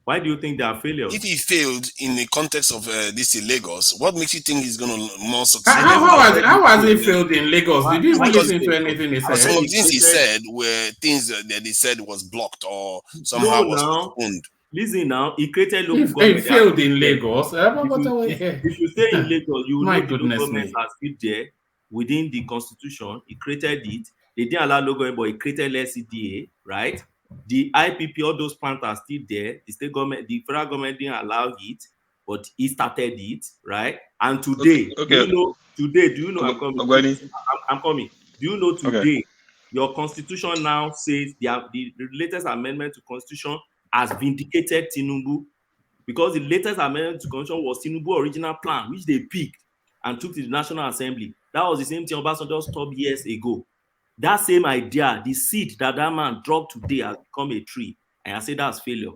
Why do you think they are failures? If he failed in the context of this in Lagos, what makes you think he's going to more succeed? How has he failed in Lagos? Did you listen to anything he said? Some of the things he said were things that they said was blocked or somehow was postponed. Listen now, he created local government. It failed in Lagos. If you stay in Lagos, you will My know the local goodness governments me. are still there within the constitution. He created it. They didn't allow local government, but he created LCDA, right? The IPP, all those plants are still there. The state government, the federal government didn't allow it, but he started it, right? And today, Okay. do you know, I'm coming. Do you know today, your constitution now says the latest amendment to constitution has vindicated Tinubu, because the latest amendment to constitution was Tinubu's original plan, which they picked and took to the National Assembly. That was the same thing Obasanjo stopped years ago. That same idea, the seed that man dropped today has become a tree, and I say that's failure.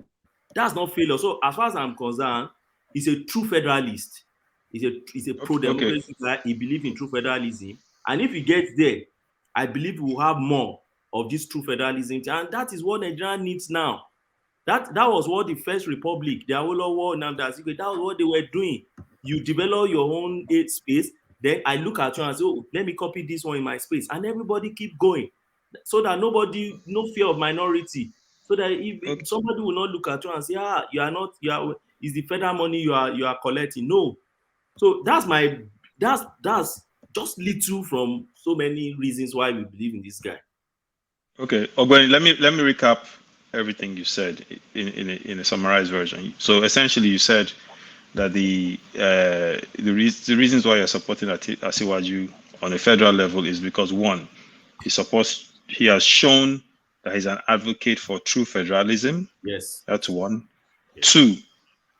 That's not failure. So as far as I'm concerned, he's a true federalist. He's a pro-democracy guy. He believes in true federalism. And if he gets there, I believe we'll have more of this true federalism. And that is what Nigeria needs now. That was what the First Republic, the Awolowo, Nnamdi Azikiwe, that was what they were doing. You develop your own space, then I look at you and say, oh, let me copy this one in my space. And everybody keep going. So that no fear of minority. So that if somebody will not look at you and say, is the federal money you are collecting? No. So that's just little from so many reasons why we believe in this guy. Okay, Ogbeni, let me recap everything you said in a summarized version. So essentially, you said that the reasons why you're supporting Asiwaju on a federal level is because, one, he has shown that he's an advocate for true federalism. Yes, that's one. Yes. Two,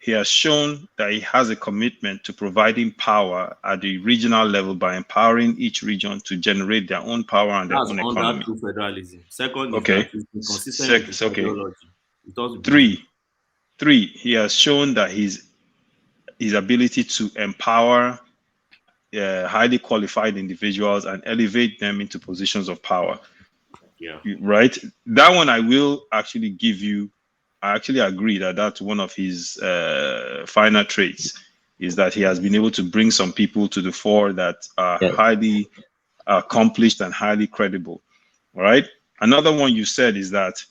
he has shown that he has a commitment to providing power at the regional level by empowering each region to generate their own power and their own economy. True federalism. Second, okay. Consistent with okay. Three, he has shown that his ability to empower highly qualified individuals and elevate them into positions of power. Yeah. Right. That one I will actually give you. I actually agree that that's one of his finer traits, is that he has been able to bring some people to the fore that are highly accomplished and highly credible. All right. Another one you said is that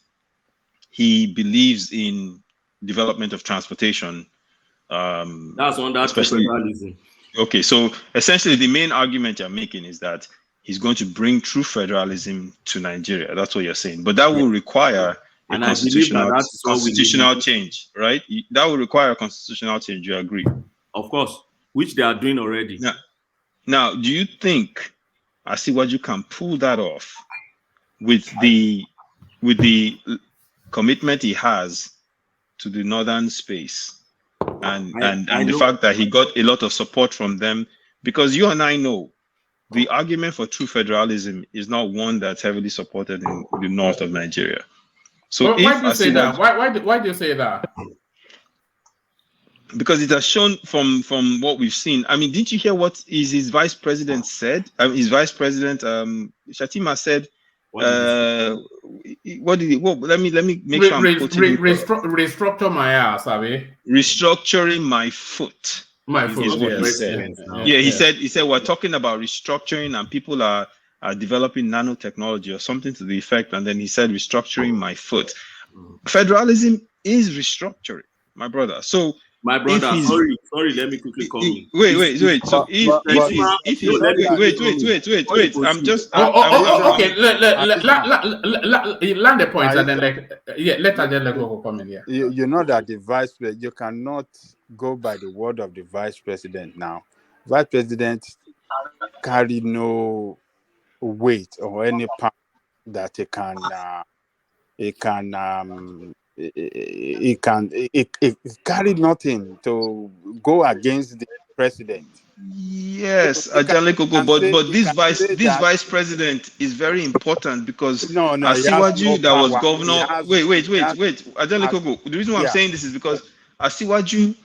he believes in development of transportation. That's on that federalism. Okay, so essentially the main argument you're making is that he's going to bring true federalism to Nigeria. That's what you're saying. But that will require a constitutional change, right? That will require a constitutional change. You agree? Of course, which they are doing already. Now, do you think Asiwaju can pull that off with the commitment he has to the northern space and the fact that he got a lot of support from them? Because you and I know the argument for true federalism is not one that's heavily supported in the north of Nigeria. So why do you say that? Why do you say that? Because it has shown from what we've seen. I mean, didn't you hear what his vice president said? His vice president Shatima said. What did he? Well, let me make sure I'm quoting restructure my ass, Abi. Restructuring my foot. My foot. Is what he said. Yeah, he said we're talking about restructuring and people are developing nanotechnology or something to the effect, and then he said restructuring my foot. Federalism is restructuring, my brother. So my brother, sorry, let me quickly come in. Wait. So wait. I'm just okay. Land the point and then let go come in here. You know that the vice president, you cannot go by the word of the vice president now. Vice president carry no weight or any power that it carry nothing to go against the president. Yes, Ajalekoko, but this vice president is very important because Asiwaju that was governor. Wait, Ajalekoko. The reason why I'm saying this is because Asiwaju.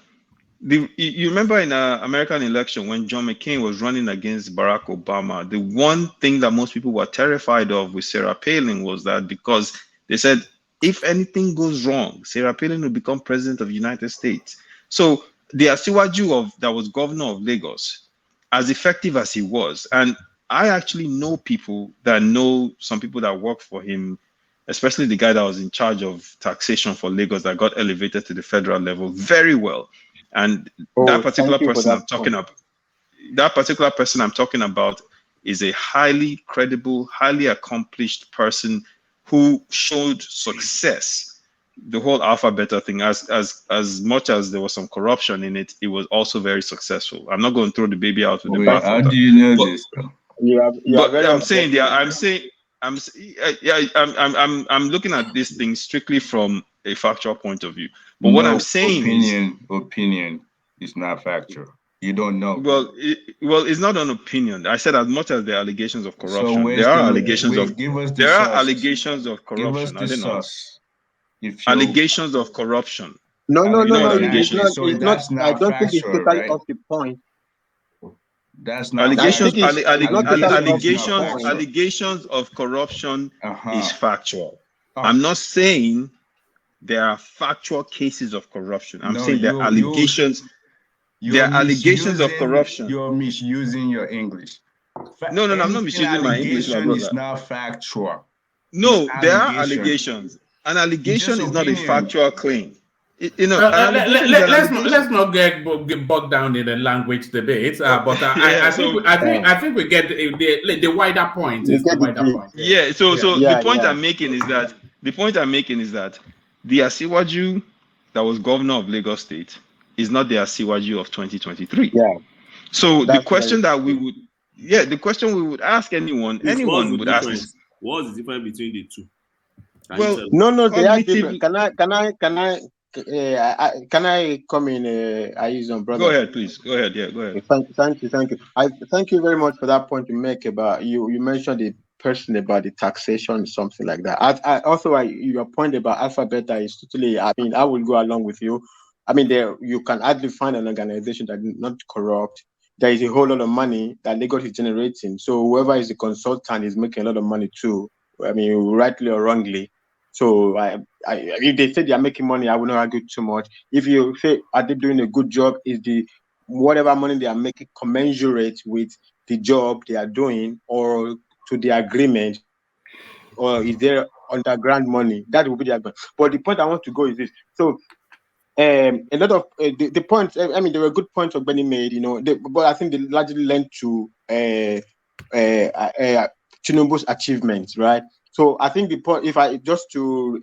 You remember in an American election when John McCain was running against Barack Obama, the one thing that most people were terrified of with Sarah Palin was that because they said if anything goes wrong, Sarah Palin will become president of the United States. So the Asiwaju that was governor of Lagos, as effective as he was, and I actually know some people that work for him especially the guy that was in charge of taxation for Lagos that got elevated to the federal level very well. And that particular person I'm talking about, is a highly credible, highly accomplished person who showed success. The whole Alpha Beta thing, as much as there was some corruption in it, it was also very successful. I'm not going to throw the baby out with the bathwater. How do you know this? I'm looking at this thing strictly from a factual point of view. But what I'm saying opinion is not factual. You don't know. Well, it's not an opinion. I said as much as there are allegations of corruption, there are allegations of corruption. Are there not? Allegations of corruption. No. Allegations. It's not. I don't think it's totally off the point. That's not allegations of corruption is factual. I'm not saying there are factual cases of corruption. I'm saying there are allegations. There are allegations of corruption. You're misusing your English. No, I'm not misusing my English, my brother. It's not factual. No, there are allegations. An allegation is not a factual claim. Let's not get bogged down in the language debate. But I think we get the wider point. Yeah. So the point I'm making is that the Asiwaju that was governor of Lagos State is not the Asiwaju of 2023. Yeah. So the question we would ask anyone would ask is, what's the difference between the two? Well, no, they are different. Can I come in? Ayizon, brother. Go ahead, please. Go ahead. Yeah, go ahead. Thank you. Thank you very much for that point you make about you mentioned the person about the taxation, something like that. Your point about Alpha Beta is totally. I mean, I will go along with you. I mean, you can hardly find an organization that is not corrupt. There is a whole lot of money that Lagos is generating. So whoever is the consultant is making a lot of money too. I mean, rightly or wrongly. So if they say they are making money, I will not argue too much. If you say, are they doing a good job? Is the whatever money they are making commensurate with the job they are doing or to the agreement? Or is there underground money? That will be the argument. But the point I want to go is this. So a lot of the points, I mean, there were good points of Benny made, but I think they largely lent to Tinubu's achievements, right? So I think the point, if I just to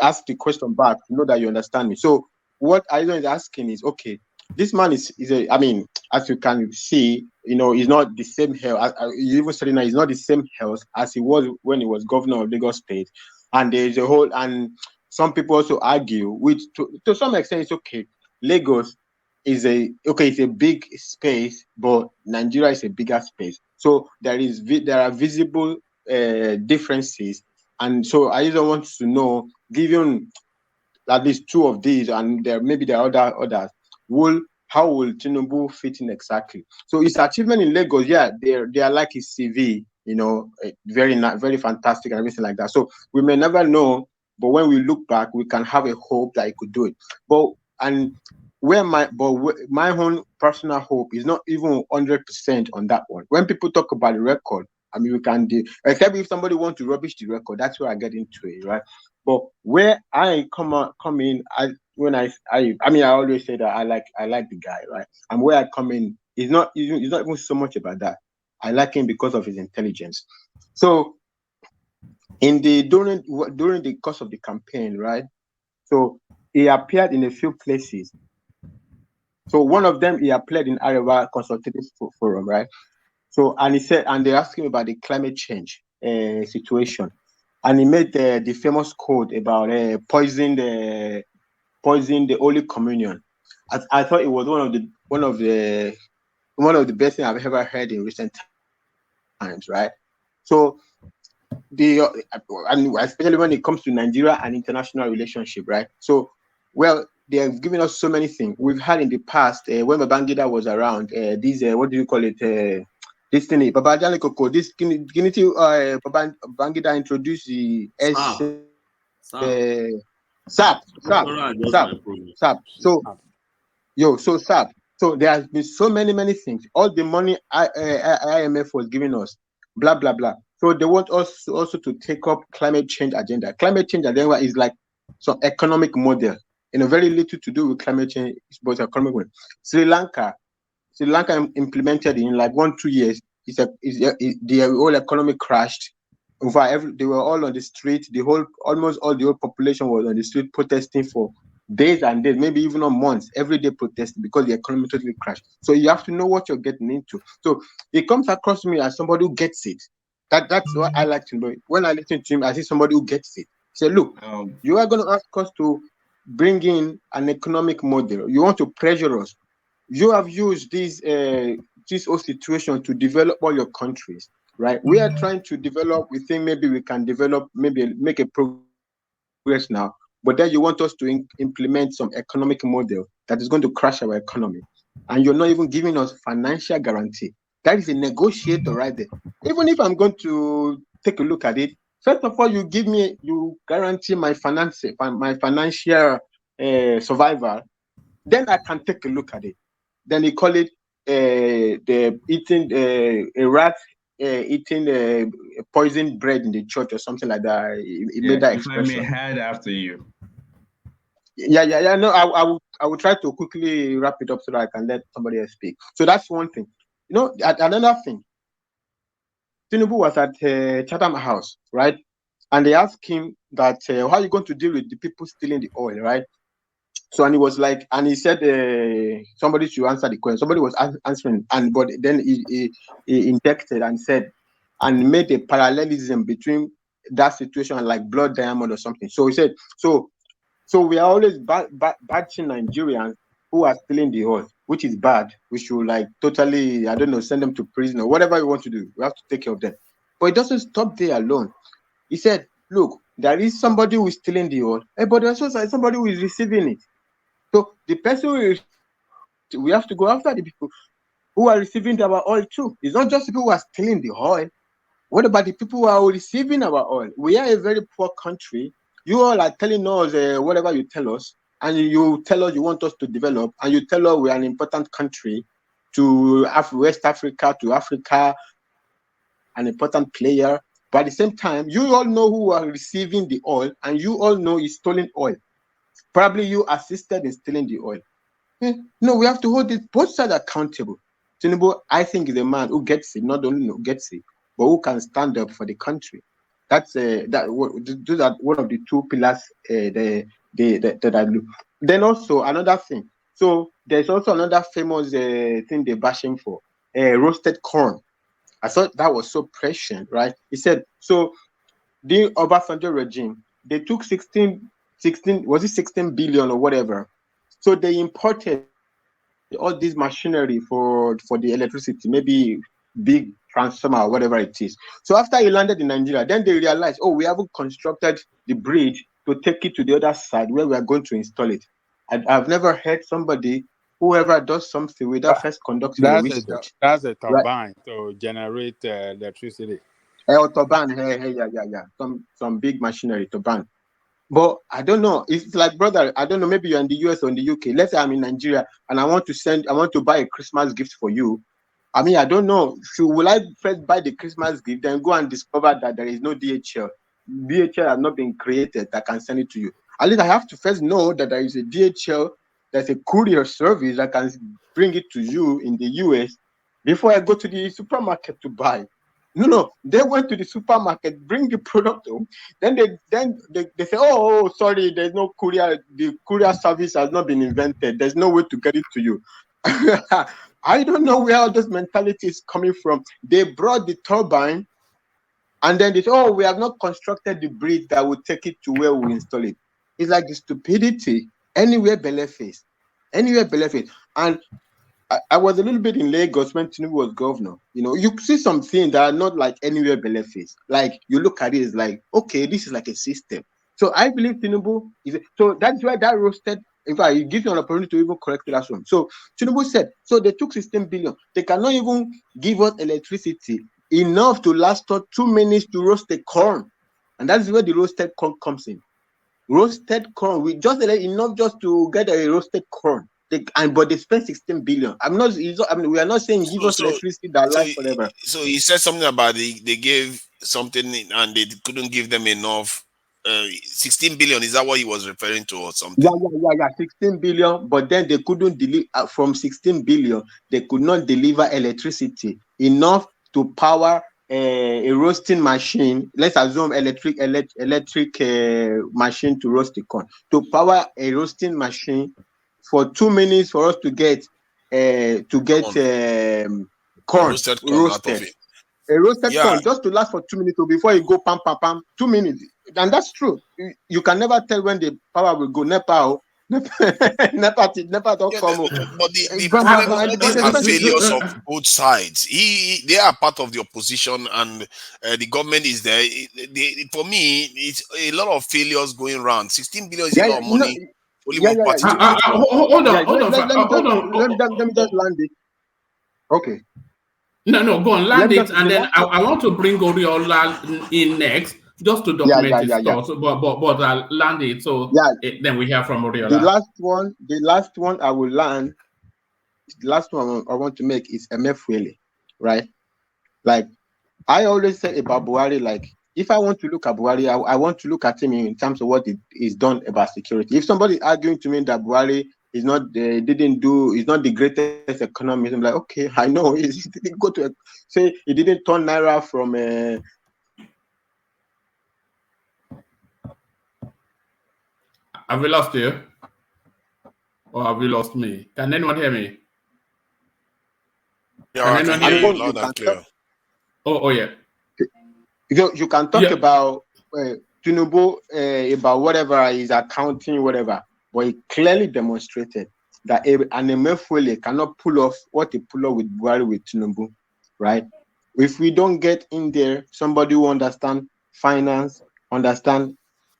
ask the question back, that you understand me. So what Aizon is asking is, okay, this man is I mean, as you can see, he's not the same health. You even said he's not the same health as he was when he was governor of Lagos State. And there's a whole, and some people also argue, which to some extent it's okay. Lagos is it's a big space, but Nigeria is a bigger space. So there are visible differences, and so I just want to know, given at least two of these, and there are others, how will Tinubu fit in exactly? So his achievement in Lagos, they are like his CV, very very fantastic and everything like that. So we may never know, but when we look back, we can have a hope that he could do it. But my own personal hope is not even 100% on that one. When people talk about the record, I mean, we can do, except if somebody wants to rubbish the record, that's where I get into it, right? But where I come in, I always say that I like the guy, right? And where I come in, it's not even so much about that. I like him because of his intelligence. So during the course of the campaign, right? So he appeared in a few places. So one of them, he appeared in Arewa Consultative Forum, right? So, and he said, and they asked him about the climate change situation, and he made the famous quote about poison the Holy Communion. I thought it was one of the best things I've ever heard in recent times, right? So and especially when it comes to Nigeria and international relationship, right? So, well, they have given us so many things. We've had in the past, when Babangida was around, what do you call it? This thing, Babajani Koko, this Babangida introduced the SAP. So SAP. So there has been so many things. All the money IMF was giving us, blah, blah, blah. So they want us also to take up climate change agenda. Climate change agenda is like some economic model. Very little to do with climate change, but economic model. Sri Lanka implemented in like 1-2 years. The whole economy crashed. In fact, they were all on the street. Almost all the whole population was on the street protesting for days and days, maybe even on months, every day protesting because the economy totally crashed. So you have to know what you're getting into. So it comes across to me as somebody who gets it. That's what I like to know. When I listen to him, I see somebody who gets it. Say, look, you are going to ask us to bring in an economic model. You want to pressure us. You have used this whole situation to develop all your countries, right? We are trying to develop. We think maybe we can develop, maybe make a progress now. But then you want us to implement some economic model that is going to crash our economy. And you're not even giving us financial guarantee. That is a negotiator right there. Even if I'm going to take a look at it, first of all, you guarantee my financial survival, then I can take a look at it. Then you call it a rat eating poisoned bread in the church or something like that. It made that expression. If I may add after you. Yeah. No, I will try to quickly wrap it up so that I can let somebody else speak. So that's one thing. Another thing. Tinubu was at Chatham House, right? And they asked him that, how are you going to deal with the people stealing the oil, right? So, and he was like, and he said, somebody should answer the question. Somebody was answering, but then he injected and said, and made a parallelism between that situation and like Blood Diamond or something. So he said, so we are always batching Nigerians who are stealing the oil, which is bad. We should like totally, send them to prison or whatever we want to do. We have to take care of them. But it doesn't stop there alone. He said, look, there is somebody who is stealing the oil, but there's also somebody who is receiving it. So the person we have to go after the people who are receiving our oil too. It's not just people who are stealing the oil. What about the people who are receiving our oil? We are a very poor country. You all are telling us whatever you tell us, and you tell us you want us to develop, and you tell us we are an important country to West Africa, to Africa, an important player. But at the same time, you all know who are receiving the oil, and you all know it's stolen oil. Probably you assisted in stealing the oil. No, we have to hold both sides accountable. Tinubu, I think, is a man who gets it, not only gets it, but who can stand up for the country. That's those are one of the two pillars that I look. Then also another thing. So there's also another famous thing they're bashing for, roasted corn. I thought that was so prescient, right? He said, so the Obasanjo regime, they took 16 billion or whatever. So they imported all this machinery for the electricity, maybe big transformer or whatever it is. So after he landed in Nigeria, then they realized, we haven't constructed the bridge to take it to the other side where we are going to install it. I've never heard somebody, whoever does something without first conducting the research. That's a turbine to generate electricity. Turbine, yeah. Some big machinery turbine. But I don't know. It's like, brother, I don't know. Maybe you're in the US or in the UK. Let's say I'm in Nigeria and I want to buy a Christmas gift for you. I mean, I don't know. So will I first buy the Christmas gift, then go and discover that there is no DHL? DHL has not been created that can send it to you. At least I have to first know that there is a DHL, there's a courier service that can bring it to you in the US before I go to the supermarket to buy. No, they went to the supermarket, bring the product home. Then they say, oh, sorry, there's no courier. The courier service has not been invented. There's no way to get it to you. I don't know where all this mentality is coming from. They brought the turbine, and then they say, we have not constructed the bridge that will take it to where we install it. It's like the stupidity. Anywhere Beleface. And I was a little bit in Lagos when Tinubu was governor. You see some things that are not like anywhere Beleface. Like, you look at it, it's like, okay, this is like a system. So I believe Tinubu so that's why that roasted. In fact, it gives you an opportunity to even correct that one. So Tinubu said, so they took 16 billion. They cannot even give us electricity enough to last us 2 minutes to roast the corn. And that's where the roasted corn comes in. Roasted corn, we just enough just to get a roasted corn. But they spent 16 billion. We are not saying give us electricity that lasts forever. So he said something about they gave something and they couldn't give them enough. 16 billion, is that what he was referring to or something? Yeah. 16 billion, but then they couldn't deliver from 16 billion. They could not deliver electricity enough to power a roasting machine. Let's assume electric machine to roast the corn. To power a roasting machine for 2 minutes for us to get corn Roasted corn out of it. A roasted corn just to last for 2 minutes before you go pam. 2 minutes, and that's true. You can never tell when the power will go. Nepa don't come. But the problem is these are failures of both sides. They are part of the opposition, and the government is there. For me, it's a lot of failures going around. 16 billion is a lot of money. Only one party. Hold on. Let me just land it. Okay. No, go on, land it, and then I want to bring Oriola in next, just to document his thoughts, but I'll land it, so then we hear from Oriola. The last one I will land, the last one I want to make is Emefiele, right? Like, I always say about Buhari, like, if I want to look at Buhari, I want to look at him in terms of what is done about security. If somebody arguing to me that Buhari is not he's not the greatest economist, I'm like, okay, I know he didn't go to say he didn't turn naira from Have we lost you? Or have we lost me? Can anyone hear me? Yeah, I can hear you loud and clear. Oh yeah. You can talk about Tinubu, about whatever is accounting, whatever, but he clearly demonstrated that an Emefiele cannot pull off what he pulled off with Buhari with Tinubu, right? If we don't get in there, somebody who understand finance, understand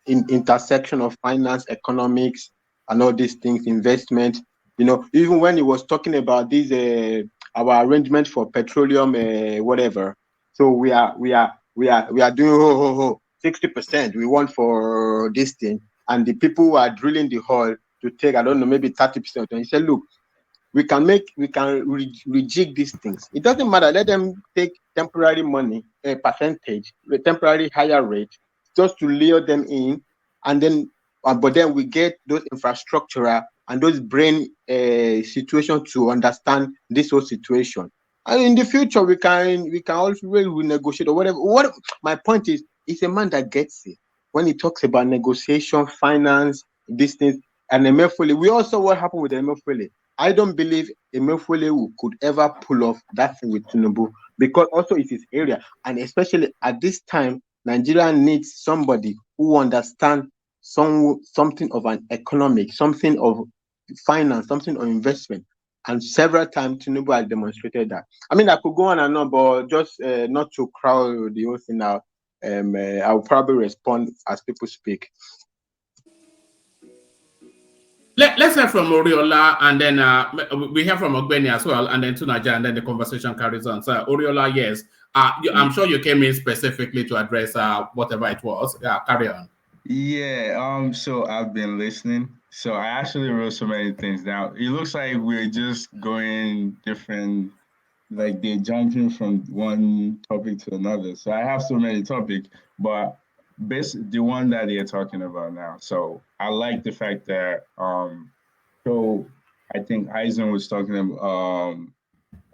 intersection of finance, economics, and all these things, investment. Even when he was talking about these our arrangement for petroleum, whatever. So we are doing 60%. We want for this thing, and the people who are drilling the hole to take, I don't know, maybe 30%. And he said, look, we can rejig these things. It doesn't matter. Let them take temporary money, a percentage, a temporary higher rate, just to lure them in, and then, but then we get those infrastructural and those brain situation to understand this whole situation. And in the future, we can also renegotiate or whatever. What my point is, it's a man that gets it when he talks about negotiation, finance, these things. And Emefiele, we also what happened with Emefiele. I don't believe Emefiele could ever pull off that thing with Tinubu, because also it's his area, and especially at this time, Nigeria needs somebody who understands something of an economic, something of finance, something of investment. And several times Tinubu has demonstrated that. I mean, I could go on and on, but just not to crowd the whole thing out. I'll probably respond as people speak. Let's hear from Oriola, and then we hear from Ogbeni as well, and then Tunaja, and then the conversation carries on. So, Oriola, yes. I'm sure you came in specifically to address whatever it was. Carry on. Yeah, so I've been listening. So I actually wrote so many things down. It looks like we're just going different, like they're jumping from one topic to another. So I have so many topics, but the one that they're talking about now. So I like the fact that so I think Eisen was talking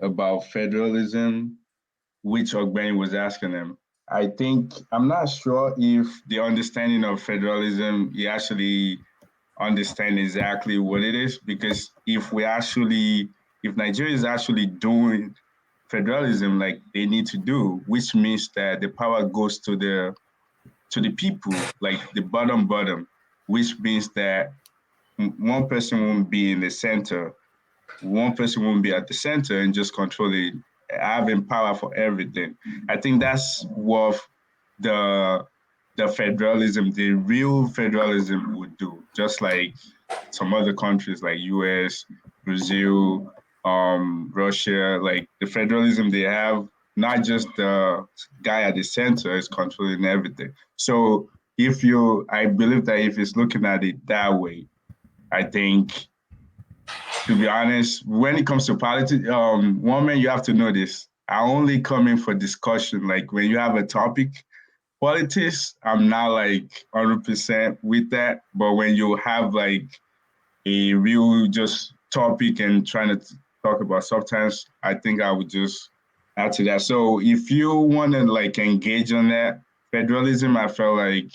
about federalism, which Ogbeni was asking him. I think, I'm not sure if the understanding of federalism, you actually understand exactly what it is, because if Nigeria is actually doing federalism like they need to do, which means that the power goes to the people, like the bottom, which means that one person won't be in the center, one person won't be at the center and just controlling, having power for everything. I think that's what the federalism, the real federalism would do, just like some other countries like US, Brazil, Russia, like the federalism they have, not just the guy at the center is controlling everything. So I believe that if it's looking at it that way, I think, to be honest, when it comes to politics, woman, you have to know this. I only come in for discussion. Like when you have a topic, politics, I'm not like 100% with that. But when you have like a real just topic and trying to talk about substance, I think I would just add to that. So if you want to like engage on that federalism, I felt like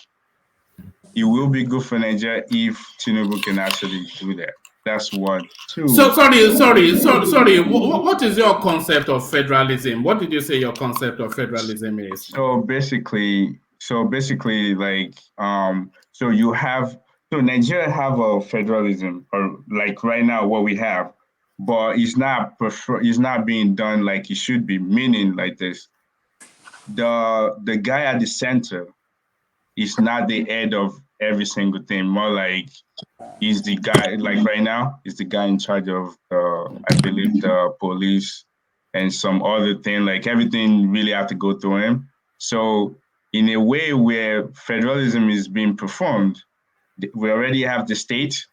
it will be good for Nigeria if Tinubu can actually do that. That's one. Two. So sorry. What is your concept of federalism? What did you say your concept of federalism is? So basically, like so you have so Nigeria have a federalism, or like right now what we have, but it's not being done like it should be. Meaning like this, the guy at the center is not the head of every single thing. More like he's the guy. Like right now, he's the guy in charge of I believe the police and some other thing. Like everything really have to go through him. So in a way where federalism is being performed, we already have the state.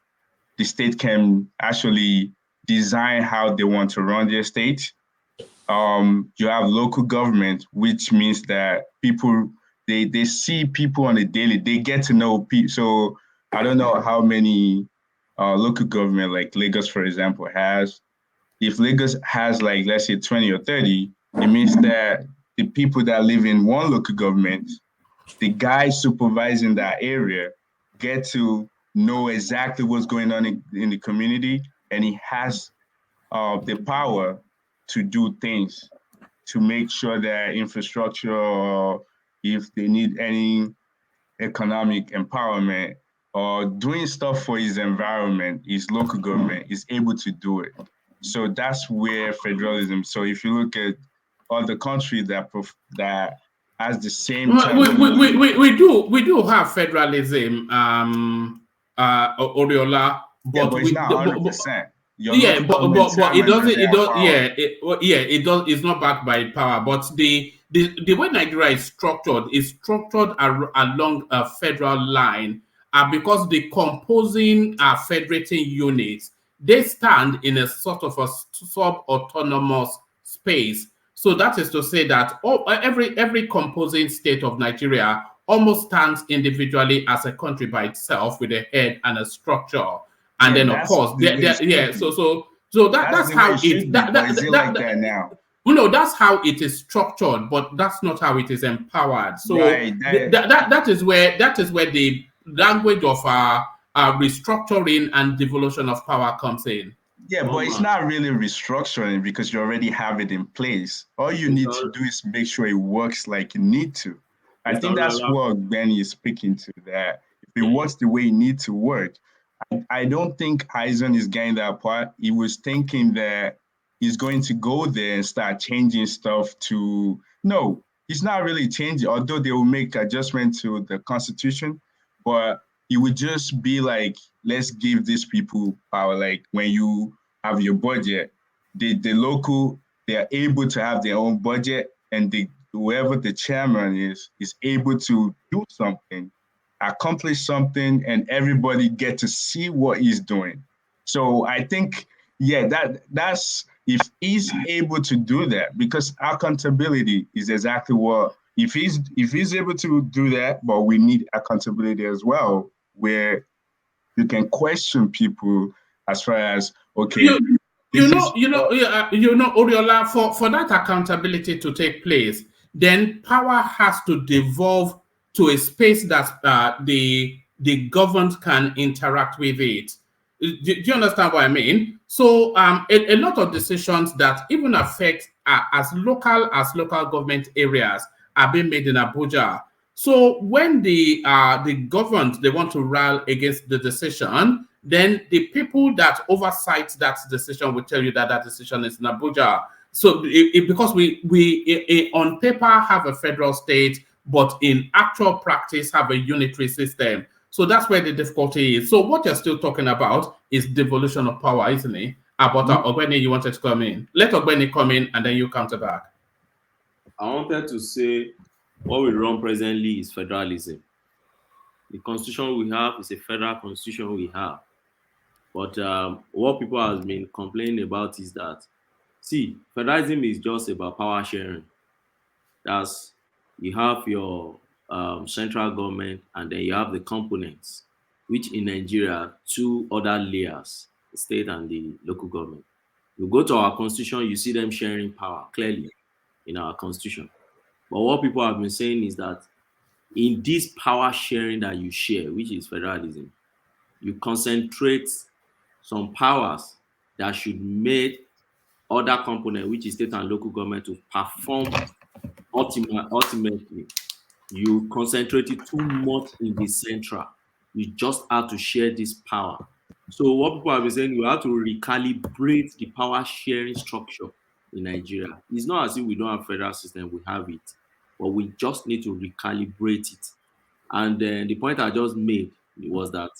The state can actually design how they want to run their state. You have local government, which means that people they see people on a daily. They get to know people. So I don't know how many local government like Lagos, for example, has. If Lagos has like let's say 20 or 30, it means that the people that live in one local government, the guy supervising that area, get to know exactly what's going on in the community, and he has the power to do things to make sure that infrastructure, or if they need any economic empowerment or doing stuff for his environment, his local government is able to do it. So that's where federalism. So if you look at other countries that has the same we do have federalism, Oriola, but it's not 100%. It's not backed by power. But the way Nigeria is structured along a federal line, because the composing federating units, they stand in a sort of a sub-autonomous space. So that is to say that every composing state of Nigeria almost stands individually as a country by itself with a head and a structure. And then, of course, so that's how it like that now. No, that's how it is structured, but that's not how it is empowered. So that is where the language of restructuring and devolution of power comes in. Yeah, but it's not really restructuring because you already have it in place. All you need to do is make sure it works like you need to. I think that's what Benny is speaking to, that if it works the way it needs to work. I don't think Eisen is getting that part. He was thinking that he's going to go there and start changing stuff to, no, he's not really changing, although they will make adjustment to the constitution, but it would just be like, let's give these people power. Like when you have your budget, the local, they are able to have their own budget, and whoever the chairman is able to do something, accomplish something, and everybody get to see what he's doing. So I think, yeah, that's if he's able to do that, because accountability is exactly what, if he's able to do that, but we need accountability as well, where you can question people as far as, okay, Oriola, for that accountability to take place, then power has to devolve to a space that the governed can interact with it. Do you understand what I mean? So a lot of decisions that even affect as local government areas are being made in Abuja. So when the governed, they want to rally against the decision, then the people that oversight that decision will tell you that that decision is in Abuja. So because we on paper have a federal state, but in actual practice have a unitary system. So that's where the difficulty is. So what you're still talking about is devolution of power, isn't it? But Ogbeni, you wanted to come in. Let Ogbeni come in and then you counter back. I wanted to say what we run presently is federalism. The constitution we have is a federal constitution we have. But what people have been complaining about is that See, federalism is just about power sharing. That's you have your central government, and then you have the components, which in Nigeria, two other layers, the state and the local government. You go to our constitution, you see them sharing power clearly in our constitution. But what people have been saying is that in this power sharing that you share, which is federalism, you concentrate some powers that should make other component, which is state and local government, to perform ultimately. You concentrate it too much in the central. You just have to share this power. So what people have been saying, you have to recalibrate the power sharing structure in Nigeria. It's not as if we don't have federal system, we have it, but we just need to recalibrate it. And then the point I just made was that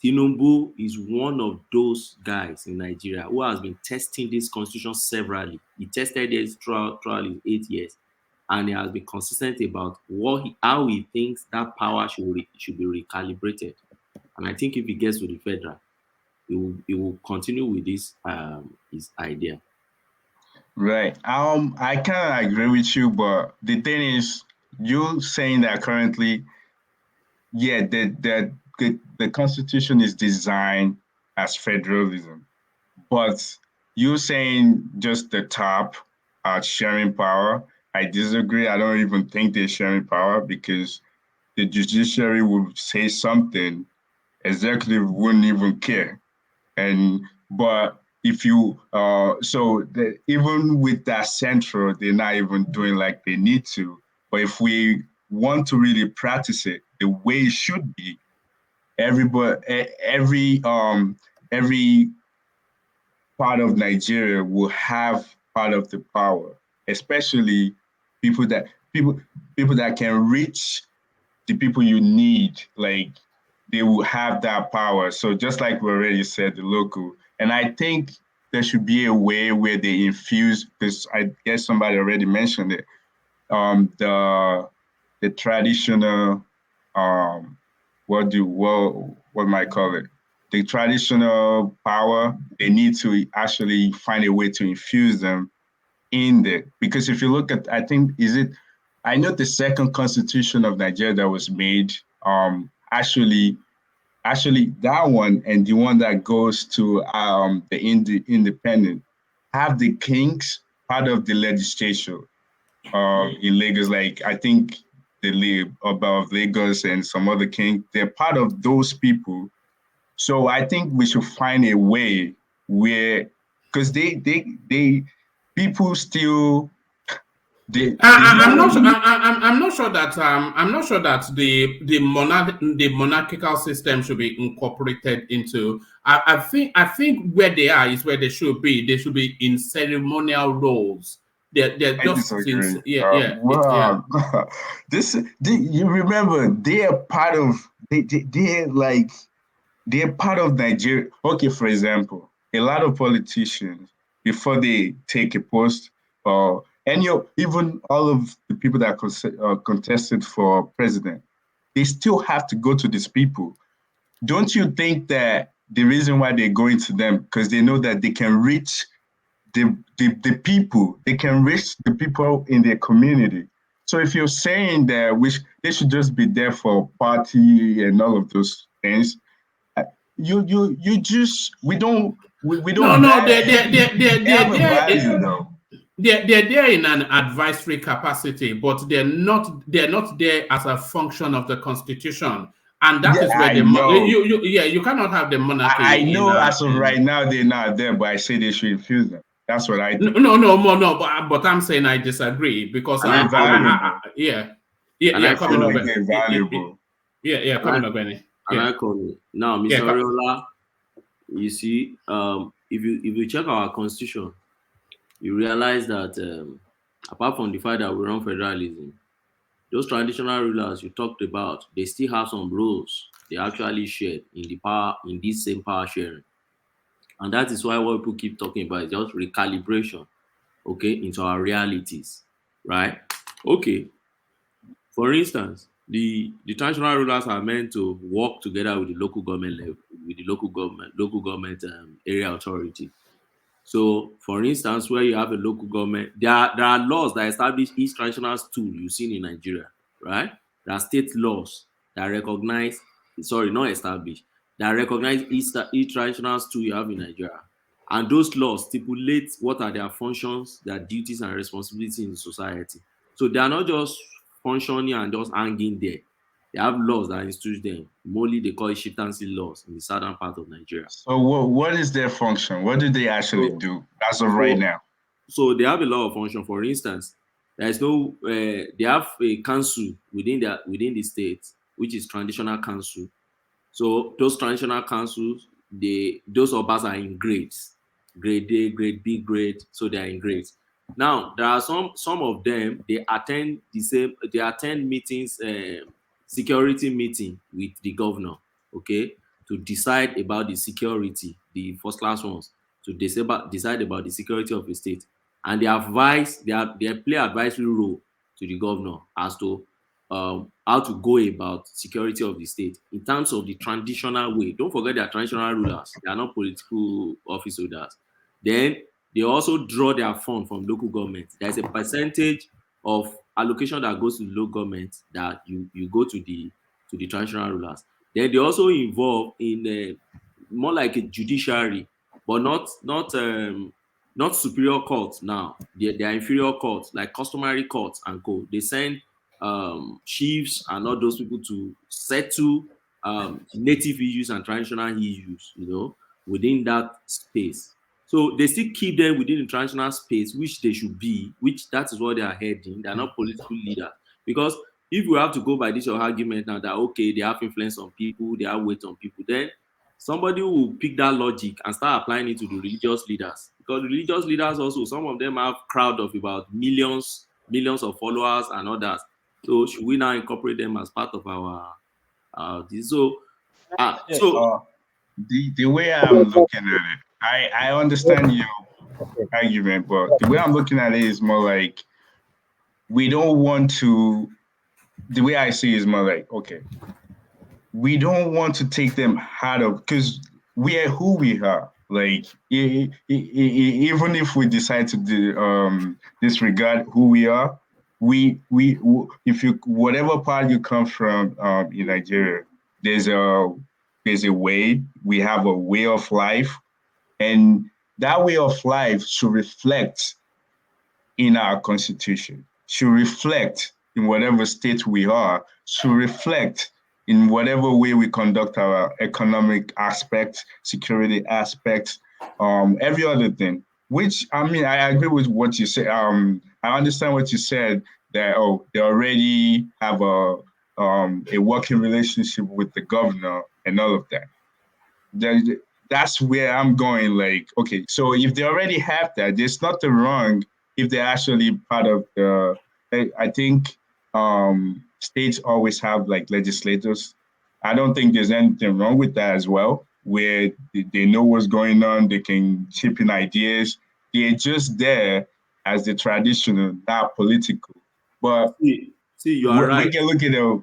Tinubu is one of those guys in Nigeria who has been testing this constitution severally. He tested it throughout his 8 years, and he has been consistent about how he thinks that power should be recalibrated. And I think if he gets to the federal, he will continue with this his idea. Right. I kind of agree with you, but the thing is, you saying that currently, yeah, the Constitution is designed as federalism, but you saying just the top are sharing power. I disagree. I don't even think they're sharing power, because the judiciary would say something, executive wouldn't even care. But if you even with that central, they're not even doing like they need to. But if we want to really practice it the way it should be, every part of Nigeria will have part of the power, especially people that can reach the people you need. Like, they will have that power. So just like we already said, the local. And I think there should be a way where they infuse, because I guess somebody already mentioned it, the traditional, what might I call it? The traditional power, they need to actually find a way to infuse them in there. Because if you look at, I know the second constitution of Nigeria that was made, actually that one and the one that goes to the independent have the kings part of the legislature in Lagos. Like, I think the above Lagos and some other king, they're part of those people. So I think we should find a way where, because people still. I'm not sure that the monarchical system should be incorporated into. I think where they are is where they should be. They should be in ceremonial roles. They're just You remember, they're part of they're part of Nigeria. Okay, for example, a lot of politicians, before they take a post, even all of the people that contested for president, they still have to go to these people. Don't you think that the reason why they're going to them, because they know that they can reach the people, they can reach the people in their community. So if you're saying that they should just be there for party and all of those things, we don't. No, they're there in an advisory capacity, but they're not there as a function of the constitution. And that is where you cannot have the monarchy. I know as of right now they're not there, but I say they should infuse them. That's what I think. No, but I'm saying I disagree, because they're valuable. Coming up, they're valuable. Coming up, Benny. Now, Mr. Oriola, you see, if you check our constitution, you realize that apart from the fact that we run federalism, those traditional rulers you talked about, they still have some roles they actually shared in this same power sharing. And that is why what people keep talking about is just recalibration, okay, into our realities, right? Okay. For instance, the traditional rulers are meant to work together with the local government level, with the local government area authority. So, for instance, where you have a local government, there are laws that establish each transitional stool you've seen in Nigeria, right? There are state laws that recognize, sorry, not established, that recognize each transitional stool you have in Nigeria. And those laws stipulate what are their functions, their duties and responsibilities in society. So they are not just functioning and just hanging there. They have laws that institute them. Mostly they call it chieftaincy laws in the southern part of Nigeria. So what is their function? What do they actually do as of right now? So they have a lot of function. For instance, there is no they have a council within the state, which is traditional council. So those traditional councils, those obas are in grades, grade A, grade B, grade. So they are in grades. Now there are some of them, they attend meetings, security meeting with the governor, okay, to decide about the security, the first class ones, to decide about the security of the state. And they play advisory role to the governor as to how to go about security of the state in terms of the traditional way. Don't forget they are traditional rulers. They are not political office holders. Then they also draw their fund from local government. There's a percentage of allocation that goes to the local government that you go to the traditional rulers. Then they also involve in more like a judiciary, but not superior courts now. They are inferior courts, like customary courts and co. They send chiefs and all those people to settle native issues and traditional issues, within that space. So they still keep them within the traditional space, which they should be, which that is what they are heading. They are not political leaders. Because if we have to go by this your argument now that, okay, they have influence on people, they have weight on people, then somebody will pick that logic and start applying it to the religious leaders. Because the religious leaders also, some of them have crowd of about millions of followers and others. So should we now incorporate them as part of our this? So the way I'm looking at it, I understand your argument, but the way I'm looking at it is more like we don't want to. The way I see it is more like, okay, we don't want to take them out of, because we are who we are. Like even if we decide to disregard who we are, if you whatever part you come from in Nigeria, there's a way, we have a way of life, and that way of life should reflect in our constitution, should reflect in whatever state we are, should reflect in whatever way we conduct our economic aspects, security aspects, every other thing. Which, I mean, I agree with what you said. I understand what you said, that they already have a working relationship with the governor and all of that. That's where I'm going. Like, okay, so if they already have that, there's nothing wrong if they're actually part of the. I think states always have like legislators. I don't think there's anything wrong with that as well, where they know what's going on, they can chip in ideas. They're just there as the traditional, not political. But see, you are right. We can look at it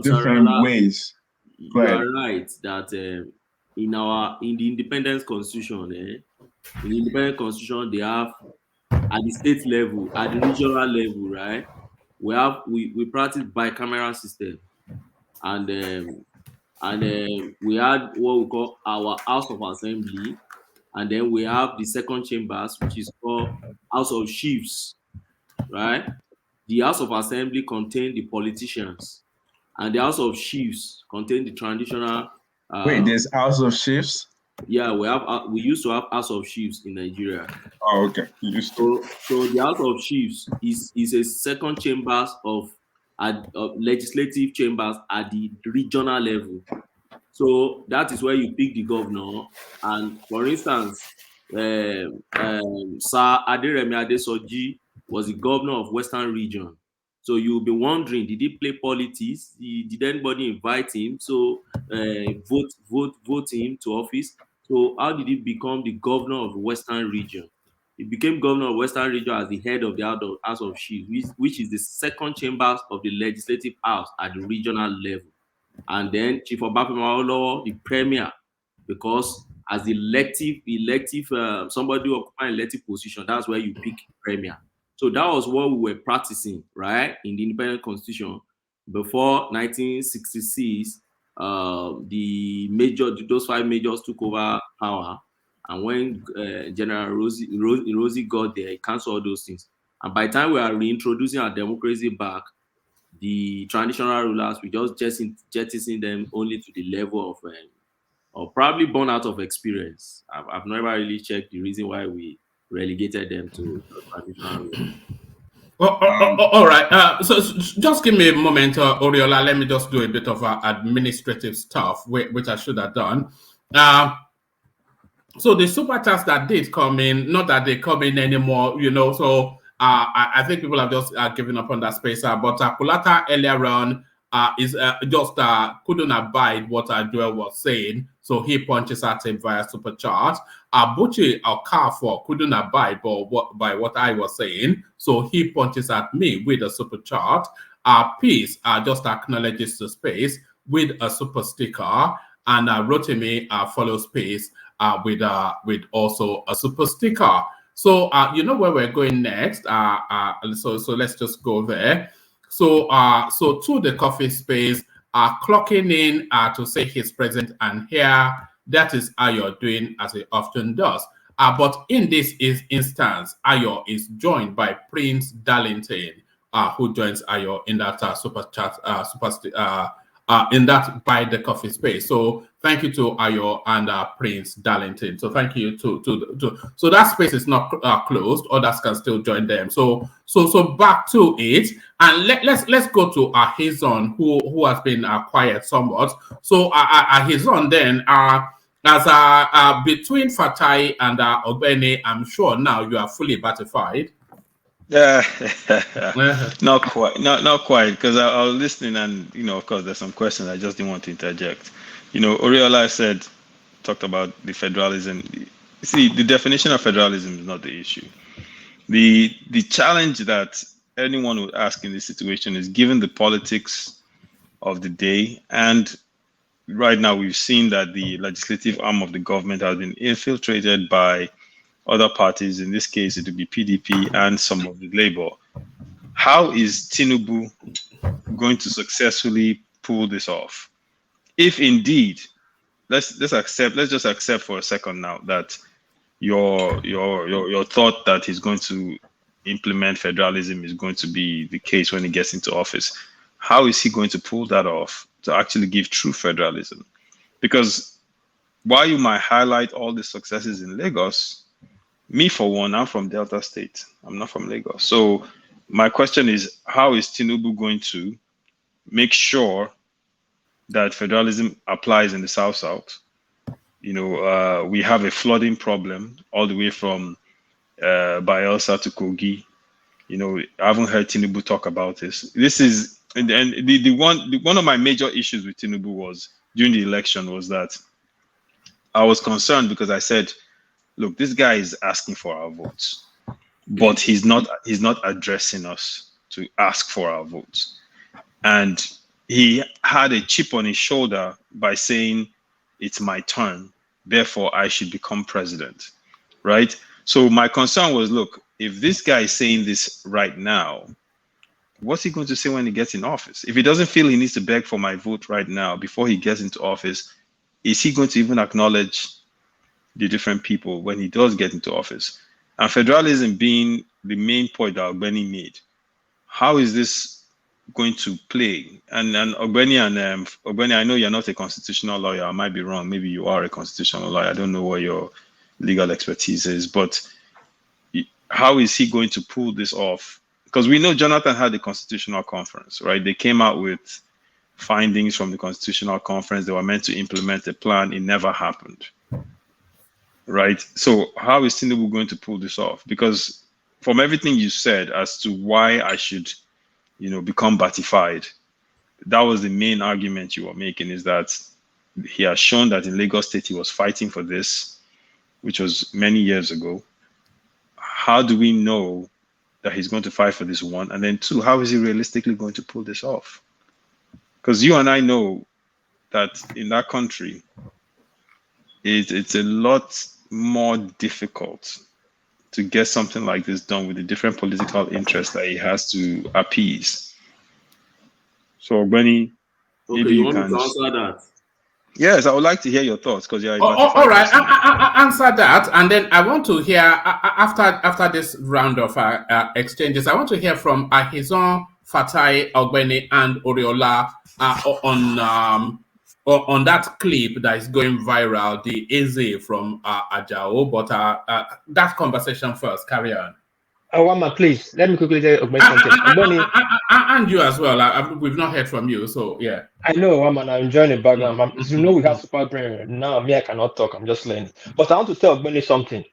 different ways. You are right that in the independence constitution, in the independent constitution, they have at the state level, at the regional level, right? We practice bicameral system, and we had what we call our House of Assembly, and then we have the second chambers, which is called House of Chiefs, right? The House of Assembly contain the politicians, and the House of Chiefs contain the traditional. Wait, there's House of Chiefs? Yeah, we used to have House of Chiefs in Nigeria. Oh, okay. So the House of Chiefs is a second chambers of legislative chambers at the regional level. So that is where you pick the governor. And for instance, Sir Aderemi Adesoji was the governor of Western Region. So you'll be wondering, did he play politics? Did anybody invite him? So vote him to office. So how did he become the governor of the Western Region? He became governor of Western Region as the head of the House of Chiefs, which is the second chambers of the legislative house at the regional level. And then Chief Obafemi Awolowo, the premier, because as the elective somebody occupying elective position, that's where you pick premier. So that was what we were practicing, right, in the independent constitution before 1966. Those 5 majors took over power, and when General Rosie got there, he canceled all those things. And by the time we are reintroducing our democracy back, the traditional rulers, we just jettisoning them only to the level of or probably born out of experience. I've never really checked the reason why we relegated them to traditional rulers. All right. So just give me a moment, Oriola. Let me just do a bit of administrative stuff, which I should have done. So the super chats that did come in, not that they come in anymore, So I think people have just given up on that space. But Kulata earlier on is just couldn't abide what Joel was saying, so he punches at him via super chat. Buchi Alkafo couldn't abide by what I was saying, so he punches at me with a super chat. Peace just acknowledges the space with a super sticker, and Rotimi follows Peace with also a super sticker. So you know where we're going next. So let's just go there. So to the coffee space, clocking in to say he's present and here. That is Ayo doing as he often does. But in this instance, Ayo is joined by Prince Darlington, who joins Ayo in that super chat, in that by the coffee space. So thank you to Ayo and Prince Darlington. So thank you to so that space is not closed. Others can still join them. So back to it, and let's go to Ahizon, who has been quiet somewhat. So Ahizon then as between Fatai and Ogbeni, I'm sure now you are fully batified. Yeah, not quite, because I was listening, and of course, there's some questions I just didn't want to interject. Oriola talked about the federalism. See, the definition of federalism is not the issue. The challenge that anyone would ask in this situation is, given the politics of the day, and right now we've seen that the legislative arm of the government has been infiltrated by other parties. In this case, it would be PDP and some of the Labour. How is Tinubu going to successfully pull this off? If indeed, let's just accept for a second now that your thought that he's going to implement federalism is going to be the case when he gets into office. How is he going to pull that off to actually give true federalism? Because while you might highlight all the successes in Lagos, me, for one, I'm from Delta State. I'm not from Lagos. So my question is, how is Tinubu going to make sure that federalism applies in the South-South? We have a flooding problem all the way from Bayelsa to Kogi. I haven't heard Tinubu talk about this. This is, and one of my major issues with Tinubu was during the election was that I was concerned because I said, look, this guy is asking for our votes, but he's not addressing us to ask for our votes. And he had a chip on his shoulder by saying, it's my turn, therefore I should become president, right? So my concern was, look, if this guy is saying this right now, what's he going to say when he gets in office? If he doesn't feel he needs to beg for my vote right now before he gets into office, is he going to even acknowledge the different people when he does get into office? And federalism being the main point that Ogbeni made, how is this going to play? And Ogbeni, I know you're not a constitutional lawyer. I might be wrong. Maybe you are a constitutional lawyer. I don't know what your legal expertise is, but how is he going to pull this off? Because we know Jonathan had the constitutional conference, right? They came out with findings from the constitutional conference. They were meant to implement a plan. It never happened. Right. So how is Tinubu going to pull this off? Because from everything you said as to why I should, become batified, that was the main argument you were making, is that he has shown that in Lagos State he was fighting for this, which was many years ago. How do we know that he's going to fight for this, one? And then two, how is he realistically going to pull this off? Because you and I know that in that country, it's a lot more difficult to get something like this done with the different political interests that he has to appease. So, Benny, maybe you you want me can to answer that? Yes, I would like to hear your thoughts because you're a All right, person. I answer that, and then I want to hear after this round of exchanges. I want to hear from Ahizon, Fatai, Ogbeni, and Oriola on that clip that is going viral, the Eze from Ajao. But that conversation first. Carry on. Wama, please let me quickly tell Ogbeni something. Ogbeni, and you as well. We've not heard from you, so yeah. I know, Wama, I'm enjoying the background. You know we have super brain. Now me, I cannot talk. I'm just learning. But I want to tell Ogbeni something.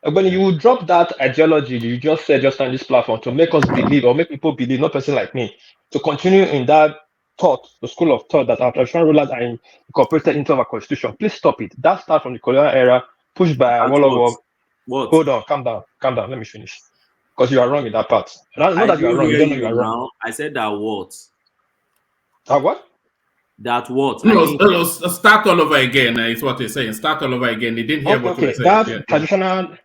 Ogbeni, you will drop that ideology you just said just on this platform to make us believe or make people believe, not person like me, to continue in that thought, the school of thought that our traditional rulers are incorporated into our constitution. Please stop it. That starts from the colonial era, pushed by Awolowo. Hold on, calm down. Let me finish. Because you are wrong in that part. Not that you are wrong. You don't know you are wrong. I said that what? What? That what? No, start all over again. Is what he's saying. Start all over again. He didn't hear what you were saying. That traditional,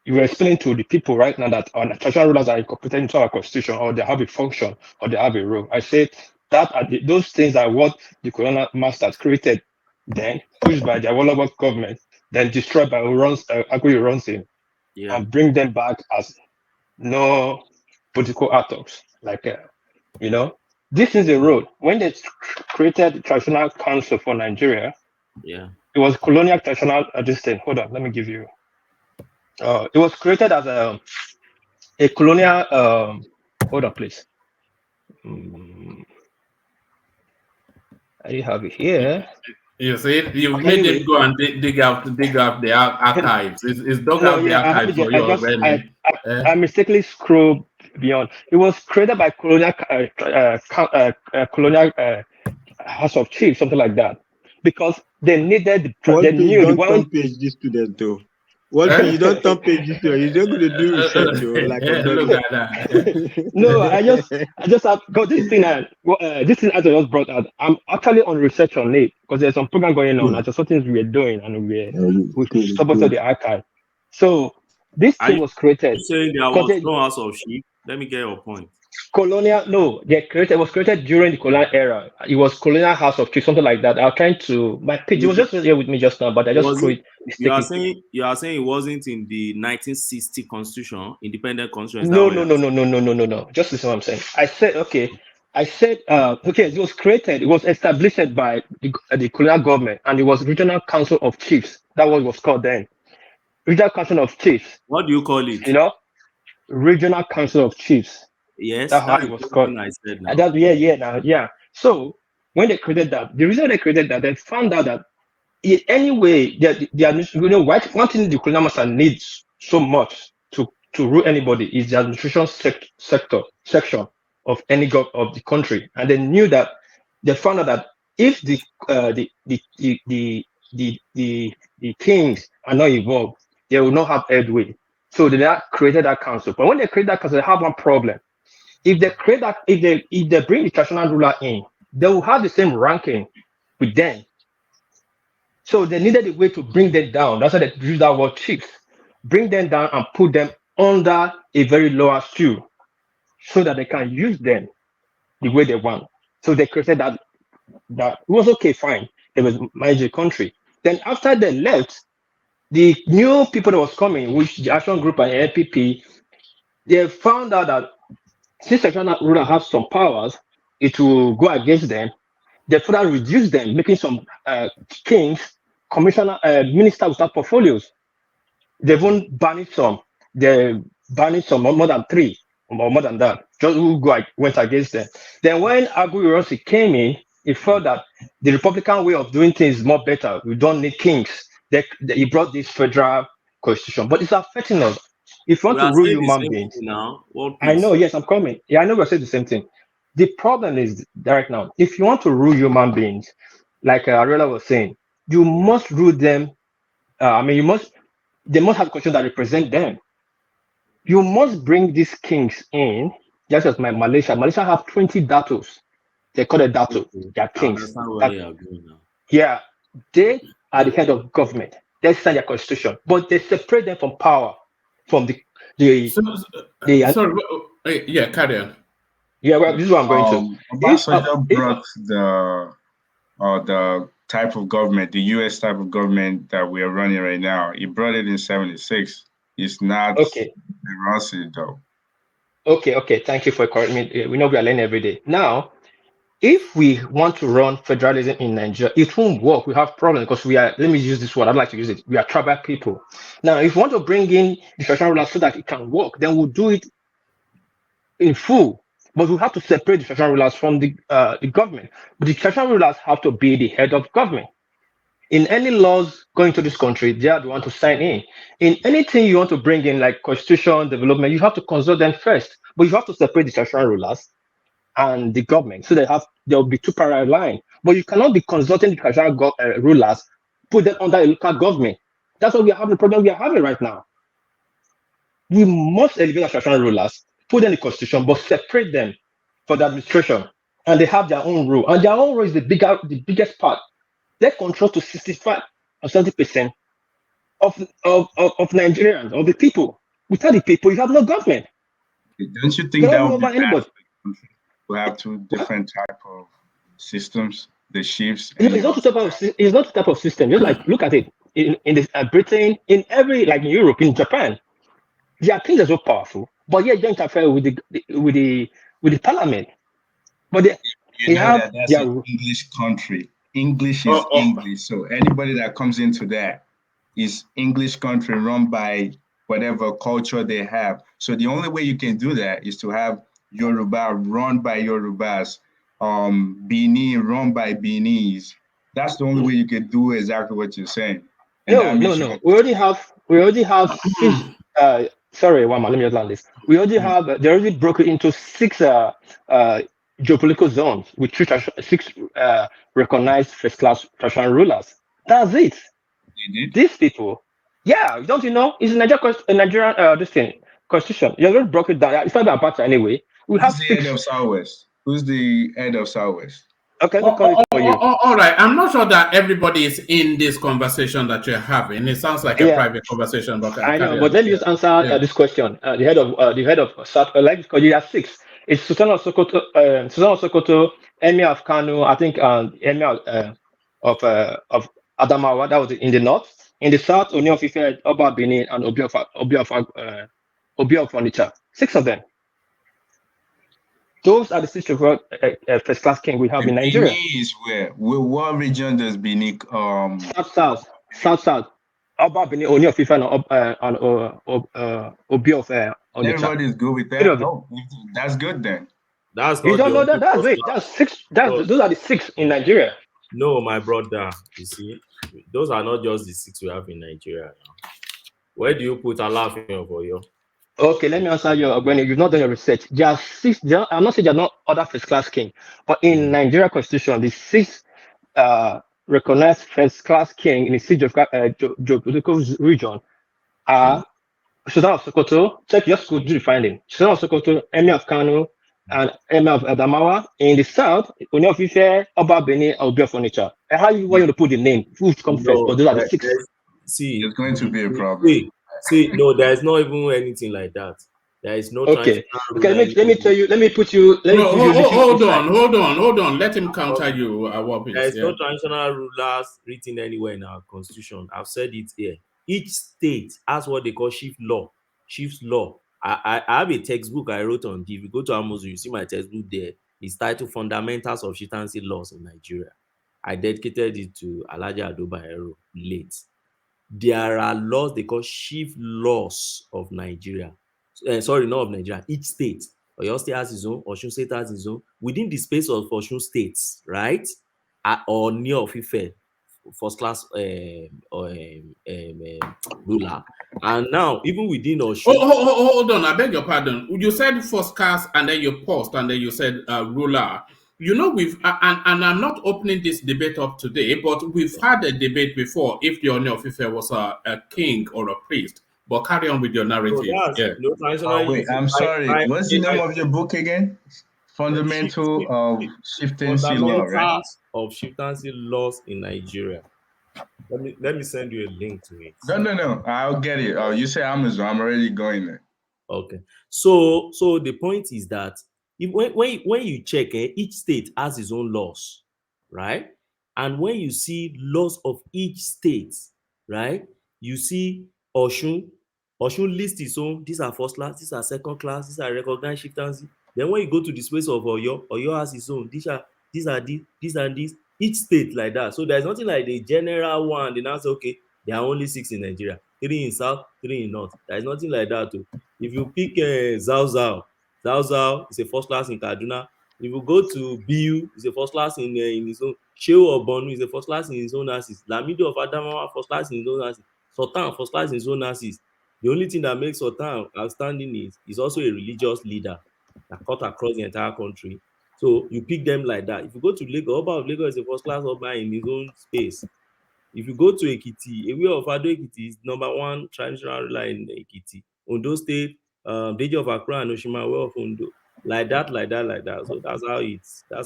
you were explaining to the people right now that our traditional rulers are incorporated into our constitution, or they have a function, or they have a role. I said that those things are what the colonial masters created, then pushed by the Awolowo government, then destroyed by Agui runs in, and bring them back as no political actors. Like, this is a road. When they created the Traditional Council for Nigeria, it was colonial traditional. Hold on, let me give you. It was created as a colonial. Hold on, please. I have it here. You see, you made them go and dig out the archives. It's dug out the archives for you already. I mistakenly scrolled beyond. It was created by colonial House of Chiefs, something like that, because they needed. They knew the one PhD student though. You don't turn PhD student. You're not going to do research, like look at that. No, I just have got this thing. This thing I just brought out. I'm actually on research on it because there's some program going on. Just something we are doing, and we supported the archive. So this thing was created. Saying there was no House of Chiefs. Let me get your point. Colonial, no, it was created during the colonial era. It was colonial House of Chiefs, something like that. I was trying to my page. It was just here with me just now, but I just threw it. You are saying it wasn't in the 1960 Constitution, independent Constitution. No. Just listen to what I'm saying. I said okay. It was created. It was established by the colonial government, and it was Regional Council of Chiefs. That was what it was called then. Regional Council of Chiefs. What do you call it? Regional Council of Chiefs. Yes, that's how it was called. I said now. So when they created that, the reason they created that, they found out that anyway, one thing the colonial master needs so much to rule anybody is the administration section of of the country, and they knew that they found out that if the kings are not involved, they will not have headway. So they created that council. But when they create that council, they have one problem. If they create that, if they bring the traditional ruler in, they will have the same ranking with them. So they needed a way to bring them down. That's why they use that word chiefs. Bring them down and put them under a very lower stew, so that they can use them the way they want. So they created that it was okay, fine. They was manage the country. Then after they left, the new people that was coming, which the Action Group and NPP, they found out that since the traditional ruler have some powers, it will go against them. They further reduce them, making some kings, commissioner, ministers without portfolios. They won't banish some. They banished some more than 3 or more than that. Just who went against them. Then when Agui came in, he felt that the Republican way of doing things is more better. We don't need kings. He brought this federal constitution, but it's affecting us. If you want to rule human beings, now, I know, yes, I'm coming. Yeah, I know we're saying the same thing. The problem is right now, if you want to rule human beings, like Ariola was saying, you must rule them. They must have a constitution that represent them. You must bring these kings in, just as Malaysia. Malaysia have 20 datos. They call it dato. They are kings. I understand where you are going now. Yeah, they are the head of government. They sign their constitution, but they separate them from power, from the sorry, yeah, carry on. Yeah, well, this is what I'm going to. Obasanjo brought the type of government, the U.S. type of government that we are running right now. He brought it in '76. It's not Rossi though. Okay. Thank you for correcting me. We know we are learning every day. Now, if we want to run federalism in Nigeria, it won't work. We have problems because we are, let me use this word, I'd like to use it. We are tribal people. Now, if we want to bring in the traditional rulers so that it can work, then we'll do it in full. But we have to separate the traditional rulers from the government. But the traditional rulers have to be the head of government. In any laws going to this country, they are the one to sign in. In anything you want to bring in, like constitution, development, you have to consult them first. But you have to separate the traditional rulers and the government, so there will be two parallel lines. But you cannot be consulting the traditional rulers, put them under a local government. That's why we are having the problem we are having right now. We must elevate the traditional rulers, put them in the constitution, but separate them for the administration, and they have their own rule. And their own rule is the biggest part. They control to 65 or 70% of Nigerians, of the people. Without the people, you have no government. Don't you think that would be bad? We have two different type of systems, the chiefs. It's not the type of system. Just like look at it in Britain, in every, like in Europe, in Japan, their kings are so powerful, but yet they interfere with the parliament. But they have that's an English country. English is English, so anybody that comes into that is English country run by whatever culture they have. So the only way you can do that is to have Yoruba run by Yorubas, Benin run by Beninese. That's the only way you can do exactly what you're saying. And no. We already have 6. Sorry, Wama, let me just land this. We already have. They already broke it into 6 geopolitical zones with 6 recognized first-class traditional rulers. That's it. These people, don't you know? It's a Nigerian this thing constitution. You already broke it down. It's not about anyway. Who's the head of Southwest? Who's the head of Southwest? Okay, for you. All right. I'm not sure that everybody is in this conversation that you're having. It sounds like a private conversation. But I know, but let me just answer this question. The head of South, because you have 6. It's Sultan of Sokoto, Emir of Kano, I think, Emir of Adamawa. That was in the north. In the south, Oni of Ife, Oba Benin, and Obi of Onitsha. 6 of them. Those are the 6 first-class king we have in Nigeria. Benin is where? What region does Benin? South. Oba Benin, Oni of Ife, and Obi of Onitsha. Everybody's good with that. Oh, that's good then. That's you don't know that. That's it. That's 6. Those are the 6 in Nigeria. No, my brother. You see, those are not just the 6 we have in Nigeria now. Where do you put Alafin for you? Okay, let me answer you, when you've not done your research. There are 6. I'm not saying there are not other first-class king, but in Nigeria Constitution, the 6 recognized first-class king in the 6 geopolitical region are Sultan of Sokoto. Check, just go do the finding. Sultan of Sokoto, Emir of Kano, and Emir of Adamawa. In the south, Oni of Ife, Oba Benin, Obi of Onitsha. How you want to put the name? Who comes first? But those are the 6. See, it's going to be a problem. See, no, there is not even anything like that. There is no. Okay. Let me tell you. Let me put you. Hold on. Let him counter you. There is no traditional rulers written anywhere in our constitution. I've said it here. Each state has what they call chief's law. I have a textbook I wrote on. If you go to Amazon, you see my textbook there. It's titled Fundamentals of Chieftaincy Laws in Nigeria. I dedicated it to Alhaji Ado Bayero late. There are laws they call chief laws of Nigeria. Sorry, not of Nigeria. Each state. Oyo State has its own. Osun State has its own. Within the space of Osun states, right? Or near of Ife, first class ruler. And now, even within Osun. Hold on. I beg your pardon. You said first class, and then you paused, and then you said ruler. You know, and I'm not opening this debate up today, but we've had a debate before if the Oni of Ife was a king or a priest. But carry on with your narrative. Wait, I'm sorry. What's the name of your book again? Fundamental of Chieftaincy Law, right? Of Chieftaincy Laws in Nigeria. Let me send you a link to it. No. I'll get it. Oh, you say Amazon. I'm already going there. Okay. So the point is that when you check, each state has its own laws, right? And when you see laws of each state, right, you see Oshun lists its own. These are first class. These are second class. These are recognized chieftaincy. Then when you go to the space of Oyo has its own. These are these. Each state like that. So there's nothing like the general one. They now say, okay, there are only 6 in Nigeria, 3 in south, 3 in north. There's nothing like that too. If you pick Zauzau is a first class in Kaduna. If you go to BU, it's a first class in his own. Shehu Obonu is a first class in his own axis. Lamido of Adamawa, first class in his own axis. Sultan, first class in his own axis. The only thing that makes Sultan outstanding is he's also a religious leader that cut across the entire country. So you pick them like that. If you go to Lagos, Oba of Lagos is a first class Oba in his own space. If you go to Ekiti, Ewe of Ado Ekiti is #1 traditional ruler in Ekiti. Ondo State, Deji of Accra and Oshimawe of Ondo. Like that. So that's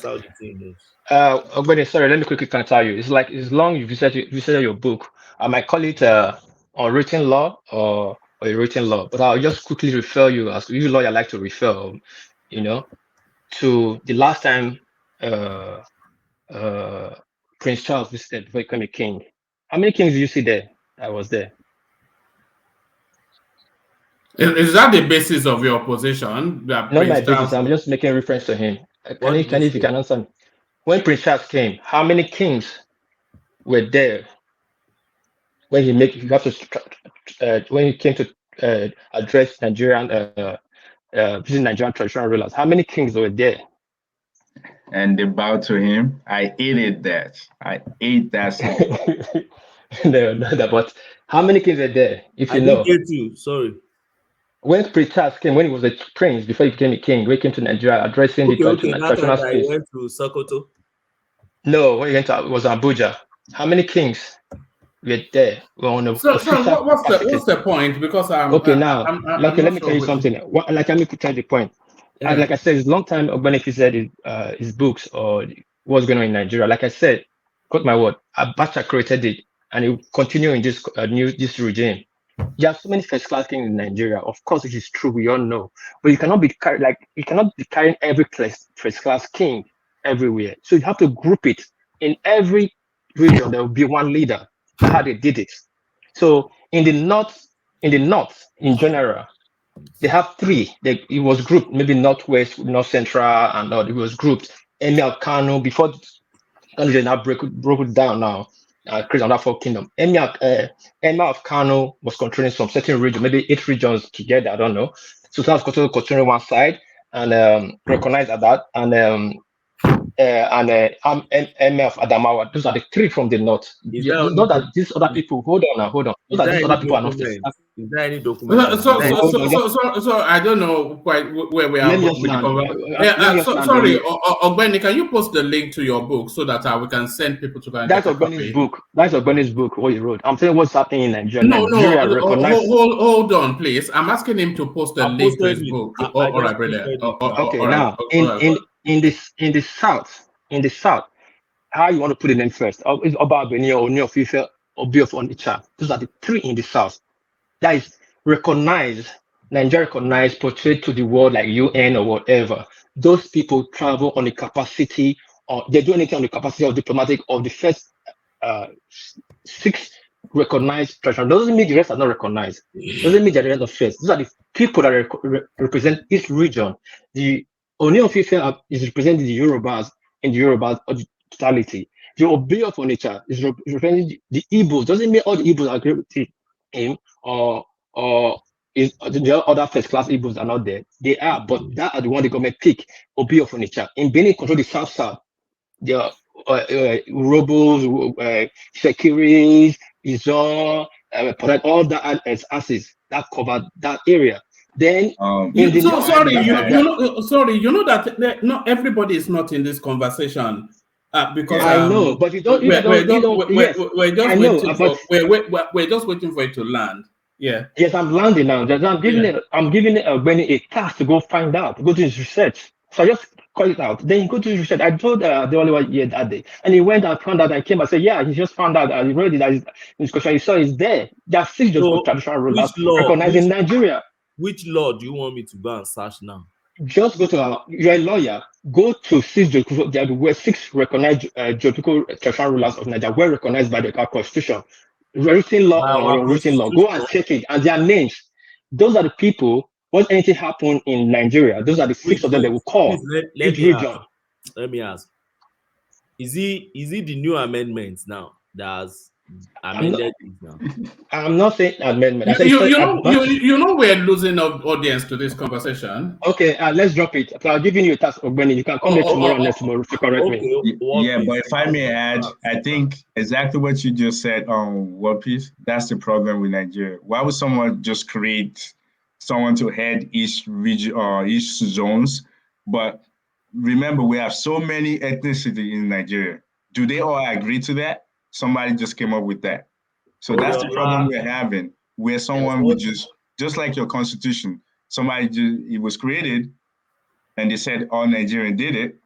how the thing moves. Ogbeni, sorry, let me quickly counter you. It's like it's long you visited your book. I might call it unwritten law or a written law, but I'll just quickly refer you, as you lawyer like to refer, to the last time Prince Charles visited before he became a king. How many kings do you see there? I was there. Is that the basis of your position? Not my basis. I'm just making reference to him. If you can answer me. When Prince Charles came, how many kings were there when he came to address Nigerian Nigerian traditional rulers? How many kings were there? And they bowed to him. I ate that song. No, but how many kings were there? If you know. I didn't get you. Sorry. When Prince Charles came, when he was a prince before he became a king, when he came to Nigeria addressing the traditional space. He went to Sokoto. No, when he went to it was Abuja. How many kings were there? What's the point? Because let me tell you something. Let me tell you the point. Yeah. Like I said, it's a long time Ogbeneki said his books or what's going on in Nigeria. Like I said, got my word, Abacha created it and it will continue in this this regime. You have so many first class kings in Nigeria. Of course, it is true. We all know, but you cannot be carrying every first class king everywhere. So you have to group it in every region. There will be one leader. That's how they did it. So in the north, in general, they have 3. It was grouped, maybe northwest, north central, and north. It was grouped. Emir of Kano before they now broke it down now. Create another 4 kingdom. Emir of Kano was controlling some certain region, maybe 8 regions together. I don't know. So that was controlling one side and recognized at that. And Emir of Adamawa. Those are the 3 from the north. Not that these other people. Hold on. Those are these other people are not. Is there any document? So I don't know quite where we are with the conversation. Sorry, Ogbeni, can you post the link to your book so that we can send people to that? That's Ogbeni's book. That's Ogbeni's book. What he wrote. I'm saying what's happening in Nigeria. Hold on, please. I'm asking him to post the link to his book. All right, brother. Okay, now in the south, how you want to put it in first? It's about Benio, Oni of Ife, Obi of Onitsha. Those are the 3 in the south. That is recognized, Nigeria recognized, portrayed to the world like UN or whatever. Those people travel on the capacity, or they do anything on the capacity of diplomatic of the first 6 recognized traditional. Doesn't mean the rest are not recognized. Doesn't mean the rest are first. These are the people that represent each region. The Oni of Ife is representing the Yorubas in the Yorubas totality. The Obi of Onitsha is representing the Igbos. Doesn't mean all the Igbos agree with him or is the other first class Igbos are not there. They are, but that are the one the government pick. Obi of Onitsha. In Benin control the south. There are Urobos, Sekiris, Izon, all that as asses that covered that area. Then you know that not everybody is not in this conversation. Because I know, but we're just waiting for it to land. Yeah. Yes, I'm landing now. I'm giving it a task to go find out, to go do his research. So I just call it out. Then he go to Richard. I told the only one here that day, and he went and found out and came and said, yeah, he just found out. He read it as his question. He saw it's there. There are 6 So, traditional rulers which law? recognized in Nigeria. Which law do you want me to go and search now? Just go to you're a lawyer. Go to 6 there were 6 recognized geographical traditional rulers of Nigeria, well recognized by the Constitution, written law or unwritten law. Go and check it, and their names. Those are the people. Once anything happen in Nigeria, those are the 6 of them they will call each region. Let me ask. Is it the new amendments now that's amended it now? I'm not saying amendment. You know we're losing audience to this conversation. Okay, let's drop it. So I'm giving you a task, Ogbeni. You can come here tomorrow and next tomorrow to correct me. Yeah, but if I may add, I think exactly what you just said on One Piece, that's the problem with Nigeria. Why would someone just create someone to head each region or each zones? But remember, we have so many ethnicity in Nigeria. Do they all agree to that? Somebody just came up with that. So that's the problem we're having, where someone would just like your constitution, it was created and they said all Nigerian did it,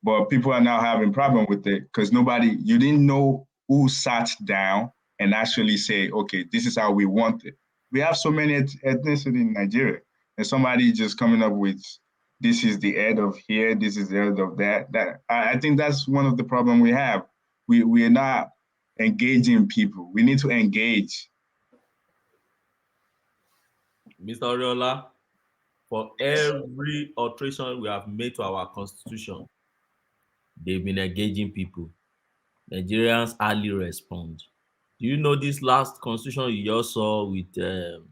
but people are now having problem with it because you didn't know who sat down and actually say, okay, this is how we want it. We have so many ethnicity in Nigeria, and somebody just coming up with, this is the head of here, this is the head of that. I think that's one of the problems we have. We are not engaging people. We need to engage. Mr. Oriola, for every alteration we have made to our constitution, they've been engaging people. Nigerians hardly respond. Do you know this last constitution you just saw with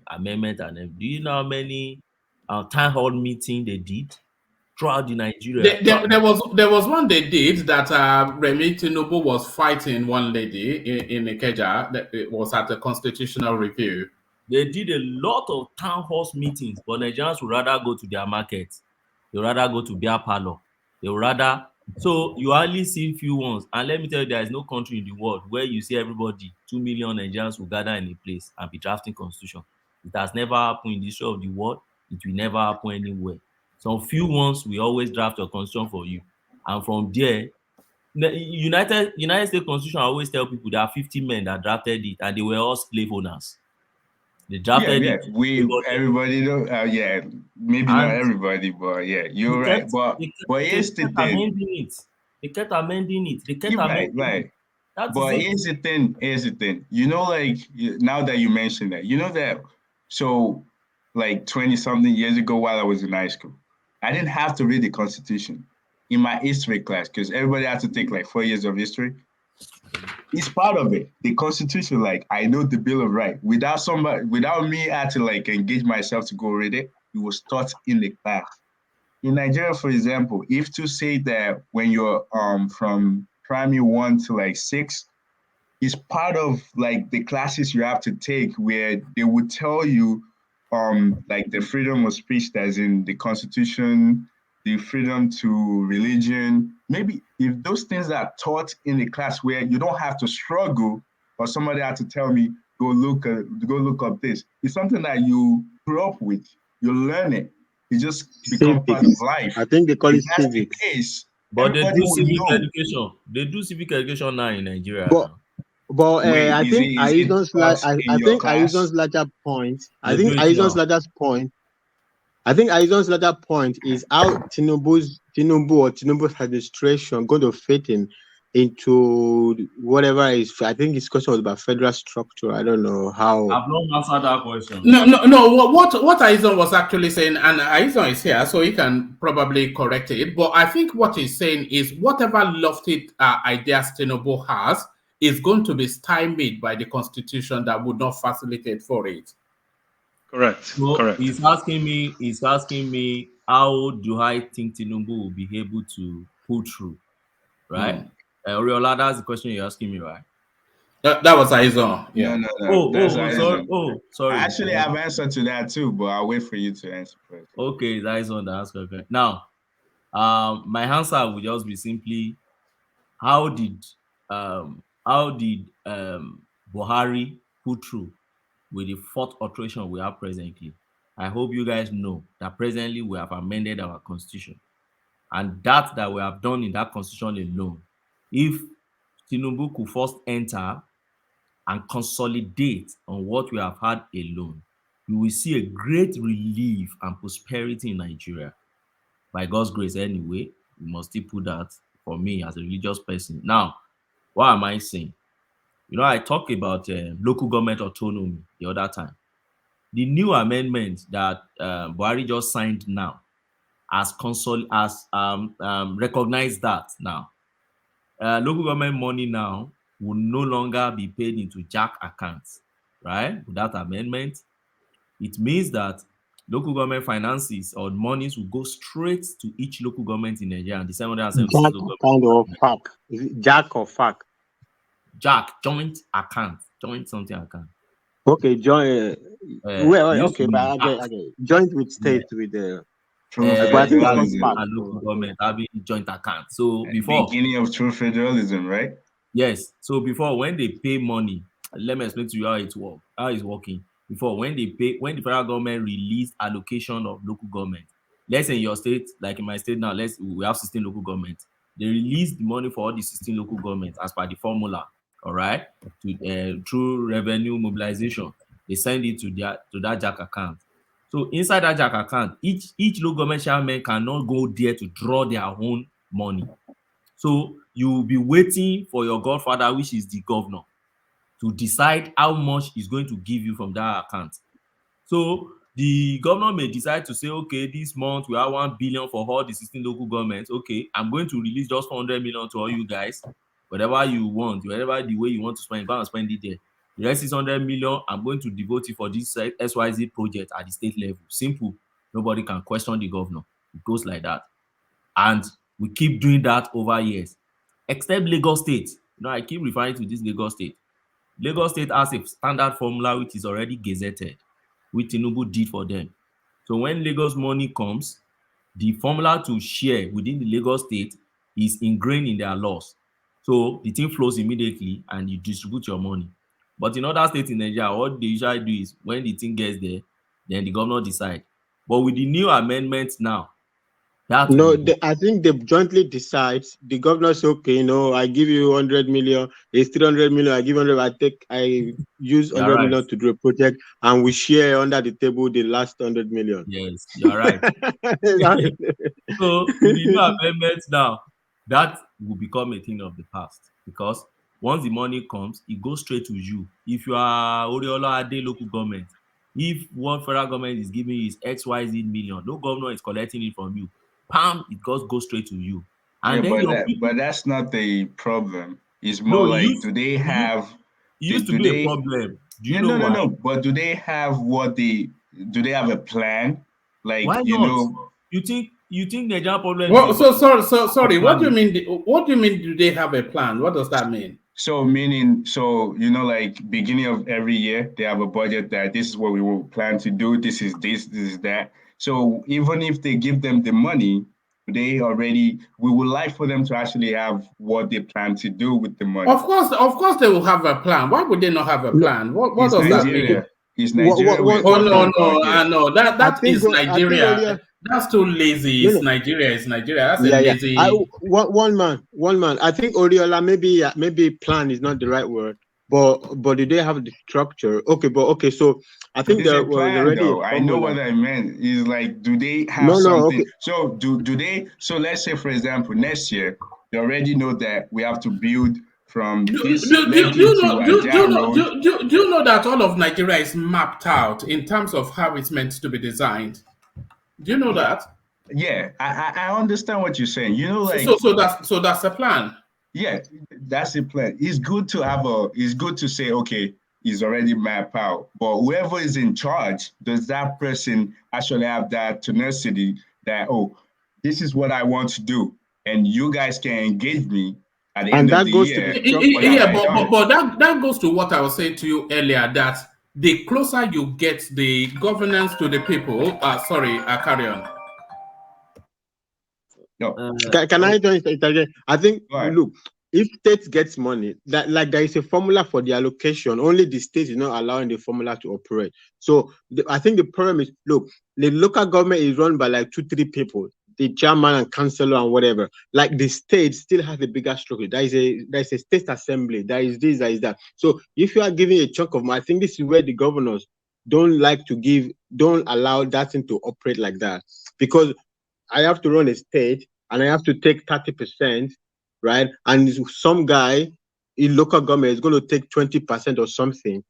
amendment and do you know how many town hall meetings they did throughout the Nigeria? There was one they did that Remi Tinubu was fighting one lady in Ikeja. That it was at a constitutional review. They did a lot of town hall meetings, but Nigerians would rather go to their market. They would rather go to beer parlor. They would rather. So you only see few ones. And let me tell you, there is no country in the world where you see everybody, 2 million Nigerians will gather in a place and be drafting constitution. It has never happened in the history of the world. It will never happen anywhere. Some few ones we always draft a constitution for you. And from there, the United States Constitution, I always tell people there are 50 men that drafted it and they were all slave owners. They drafted it. Everybody know. Maybe not everybody, but yeah, you're right. But here's the thing. They kept amending it. Right. But here's the thing. You know, like now that you mentioned that, you know that. So, like 20-something years ago, while I was in high school, I didn't have to read the Constitution in my history class because everybody had to take like 4 years of history. It's part of it. The Constitution, like I know the Bill of Rights. Without me had to like engage myself to go read it, it was taught in the class. In Nigeria, for example, if to say that when you're from primary 1 to like 6, it's part of like the classes you have to take where they would tell you like the freedom of speech that's in the Constitution, the freedom to religion. Maybe if those things are taught in the class where you don't have to struggle or somebody had to tell me, go look up this. It's something that you grew up with. You learn it. It just becomes part of life. I think they call it civics. But they do civic education. They do civic education now in Nigeria. But I think Aizon's latter point. I think Aizon's latter point is how Tinubu's administration going to fit into whatever is. I think his question was about federal structure. I don't know how. I've not answered that question. No. What Aizon was actually saying, and Aizon is here, so he can probably correct it. But I think what he's saying is whatever lofty ideas Tinubu has is going to be stymied by the Constitution that would not facilitate for it. Correct. So Correct. He's asking me, how do I think Tinubu will be able to pull through, right? Oriola, that's the question you're asking me, right? That was Aizon. Yeah. No. Sorry. I actually have an answer to that too, but I'll wait for you to answer first. Okay, it's Aizon that asked okay. Now, my answer would just be simply, how did Buhari pull through with the 4th alteration we have presently? I hope you guys know that presently we have amended our constitution. And that we have done in that constitution alone, if Tinubu could first enter and consolidate on what we have had alone, you will see a great relief and prosperity in Nigeria. By God's grace anyway, we must still put that for me as a religious person. Now, what am I saying? You know, I talked about local government autonomy the other time. The new amendment that Buhari just signed now has recognized that now. Local government money now will no longer be paid into JAC accounts, right? With that amendment, it means that local government finances or monies will go straight to each local government in Nigeria and the 776 Jack local kind government. of FAC. Is it Jack or FAC? JAC, joint account, joint something account. Okay, joint. Okay, but I get joint with state with the. True But I think it's called federalism. FAC. And local government having joint account. So before Beginning of true federalism, right? Yes. So before, when they pay money, let me explain to you how it's working. Before, when the federal government released allocation of local government, let's say in your state, like in my state now, we have 16 local governments. They release the money for all the 16 local governments as per the formula, all right, through revenue mobilization. They send it to that JAC account. So inside that JAC account, each local government chairman cannot go there to draw their own money. So you will be waiting for your godfather, which is the governor, to decide how much he's going to give you from that account. So the governor may decide to say, okay, this month we have 1 billion for all the 16 local governments. Okay, I'm going to release just 400 million to all you guys. Whatever you want, whatever the way you want to spend, go and spend it there. The rest 600 million, I'm going to devote it for this XYZ project at the state level. Simple. Nobody can question the governor. It goes like that. And we keep doing that over years. Except Lagos State. You know, I keep referring to this Lagos State. Lagos State has a standard formula which is already gazetted, which Tinubu did for them. So when Lagos money comes, the formula to share within the Lagos State is ingrained in their laws. So the thing flows immediately and you distribute your money. But in other states in Nigeria, what they usually do is when the thing gets there, then the governor decides. But with the new amendments now, I think they jointly decide. The governor says, okay, I give you 100 million. It's 300 million. I give 100. I use 100 million to do a project, and we share under the table the last 100 million. Yes, you're right. So with the new amendments now, that will become a thing of the past, because once the money comes, it goes straight to you. If you are Oriola Ade local government, if one federal government is giving you is XYZ million, no governor is collecting it from you. Pam, it goes straight to you. And then but that's not the problem. It's more do they have? It used to be a problem. Do you know why? No. But do they have do they have a plan? Like, why not? You think Nigerian problem? Well, sorry. What do you mean? What do you mean? Do they have a plan? What does that mean? So like beginning of every year, they have a budget that this is what we will plan to do. This is that. So even if they give them the money, we would like for them to actually have what they plan to do with the money. Of course they will have a plan. Why would they not have a plan? What does that mean? Is Nigeria? No. That is Nigeria. That's too lazy. It's Nigeria. That's lazy. One man. I think Oriola maybe plan is not the right word. But do they have the structure? Okay. So I think they're already. I know what I meant. Is like, do they have something? Okay. So do they? So let's say, for example, next year they already know that we have to build from this. Do you know that all of Nigeria is mapped out in terms of how it's meant to be designed? Do you know that? Yeah, I understand what you're saying. So that's a plan. Yeah, that's the plan. It's good to say, okay, he's already mapped out. But whoever is in charge, does that person actually have that tenacity that, this is what I want to do, and you guys can engage me at the end of the year? But that goes to what I was saying to you earlier, that the closer you get the governance to the people, carry on. No. Can I join it again? I think, look, if state gets money, that like there is a formula for the allocation, only the state is not allowing the formula to operate. So I think the problem is, look, the local government is run by like 2-3 people. the chairman and councillor and whatever. Like the state still has a bigger structure. There is a state assembly. There is this, there is that. So if you are giving a chunk of money, I think this is where the governors don't allow that thing to operate like that. Because I have to run a state and I have to take 30%, right? And some guy in local government is going to take 20% or something.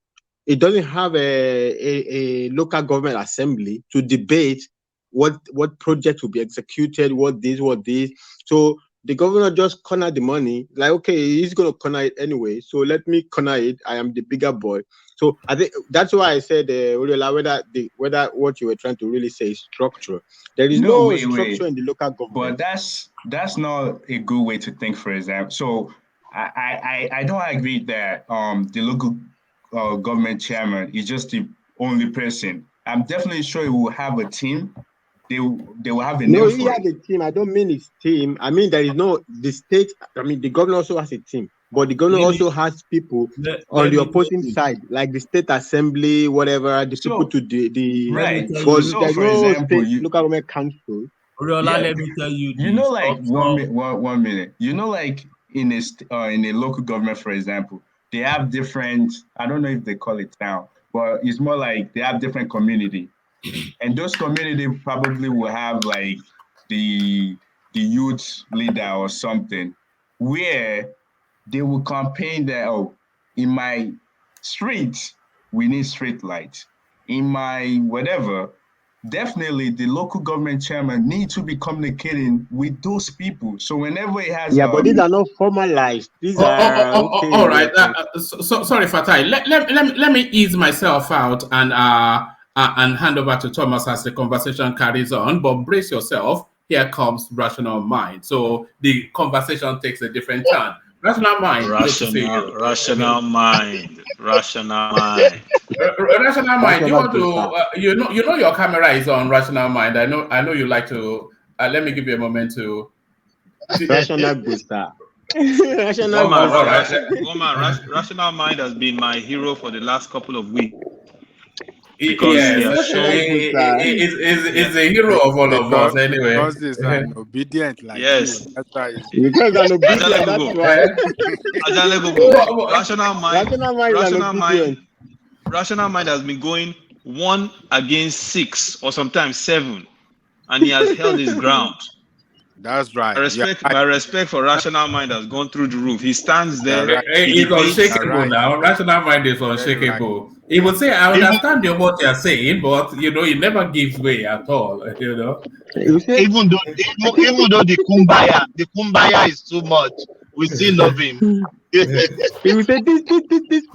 It doesn't have a local government assembly to debate what project will be executed, what this. So the governor just corner the money, like, okay, he's going to corner it anyway, so let me corner it. I am the bigger boy. So I think that's why I said, whether what you were trying to really say is structure. There is no structure in the local government. But that's not a good way to think, for example. So I don't agree that the local government chairman is just the only person. I'm definitely sure he will have a team. They will have a No, name he for has it. a team. I don't mean his team. I mean, there is no the state. I mean, the governor also has a team, but the governor also has people on the opposing side, like the state assembly, whatever. The people to the Right. But So, there's for no example, state local government council. Oriola, let me tell you You know, like structure. one minute. You know, like in a local government, for example, they have different. I don't know if they call it town, but it's more like they have different community, and those community probably will have like the youth leader or something, where they will campaign that, oh, in my street we need street lights. In my whatever, definitely the local government chairman need to be communicating with those people. So whenever he has Yeah, but these are not formalized. These are okay. All right. Sorry, Fatai. Let me ease myself out and hand over to Thomas as the conversation carries on. But brace yourself. Here comes rational mind. So the conversation takes a different turn. Rational mind. Rational mind. Rational mind. Rational mind. Do you want to? You know your camera is on. Rational mind. I know you like to. Let me give you a moment to. Rational booster. Rational mind has been my hero for the last couple of weeks. Because he has shown is a hero of all of us anyway. Because he's an obedient like yes. you. That's why he's because an obedient, Rational mind has been going 1 against 6 or sometimes 7, and he has held his ground. That's right. My respect for rational mind has gone through the roof. He stands there. Right. He's unshakable now. Rational mind is unshakable. He would say, "I understand what you're saying, but he never gives way at all." Even though the kumbaya is too much, we still love him. He will say, these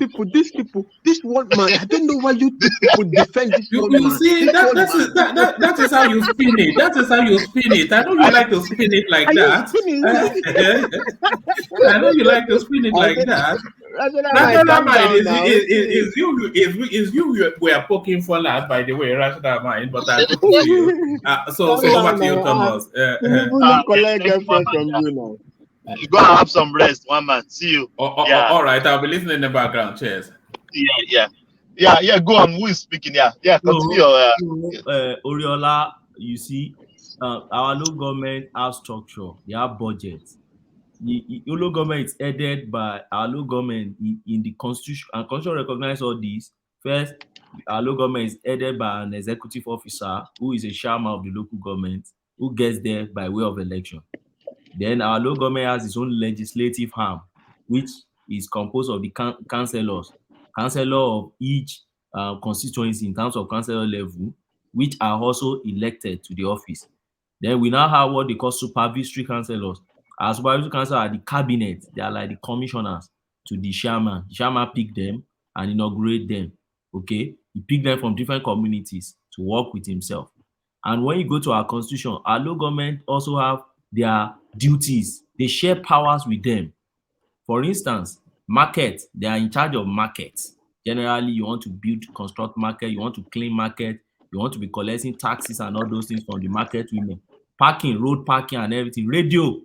people, this one man. I don't know why you people defend this one man. You see, that is how you spin it. That is how you spin it. I know you like to spin it like that. I know you like to spin it like that. Rational mind is you we are poking fun at, by the way, rational mind, but I talk to you. So over to you, Thomas. Collect girlfriend from you now. You go and have some rest, one man. See you. All right, I'll be listening in the background. Cheers. Yeah. Go on. Who is speaking? Yeah. Continue. Oriola, you see, our local government has structure. They have budget. The local government is headed by our local government in the constitution, and constitution recognize all these. First, our local government is headed by an executive officer who is a chairman of the local government who gets there by way of election. Then our local government has its own legislative arm, which is composed of the councillors of each constituency in terms of councillor level, which are also elected to the office. Then we now have what they call supervisory councillors. Our supervisory councillors are the cabinet. They are like the commissioners to the chairman. The chairman pick them and inaugurate them. Okay, he pick them from different communities to work with himself. And when you go to our constitution, our local government also have their duties. They share powers with them. For instance, market, they are in charge of markets. Generally, you want to construct market, you want to clean market, you want to be collecting taxes and all those things from the market women. Parking, road parking and everything, radio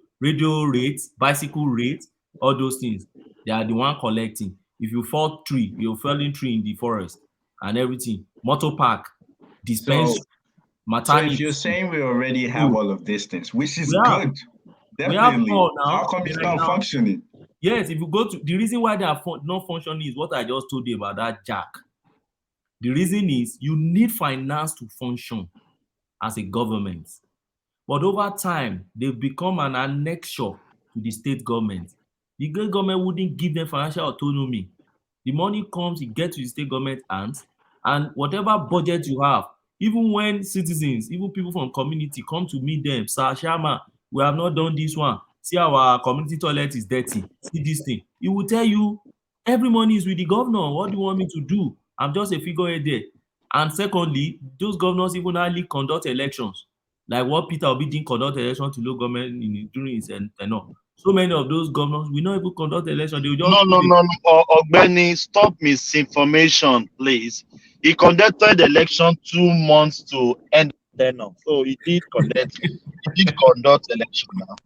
rates, bicycle rates, all those things. They are the one collecting. If you fall felling tree in the forest and everything, motor park, dispensary. So if you're saying we already have all of these things, which is We have. good, We have definitely. all now. How come it's Right not now. functioning? Yes, if you go to the reason why they are not functioning is what I just told you about that jack. The reason is you need finance to function as a government. But over time, they've become an annexure to the state government. The great government wouldn't give them financial autonomy. The money comes, it gets to the state government hands, and whatever budget you have, even when citizens, even people from community come to meet them, Sir Sharma, we have not done this one. See, our community toilet is dirty. See this thing. He will tell you, every money is with the governor. What do you want me to do? I'm just a figurehead there. And secondly, those governors even hardly conduct elections. Like what Peter Obi didn't conduct election to local government during his tenure. So many of those governors will not even conduct election. They will just No. Ogbeni, stop misinformation, please. He conducted election 2 months to end tenure. So he did conduct election now.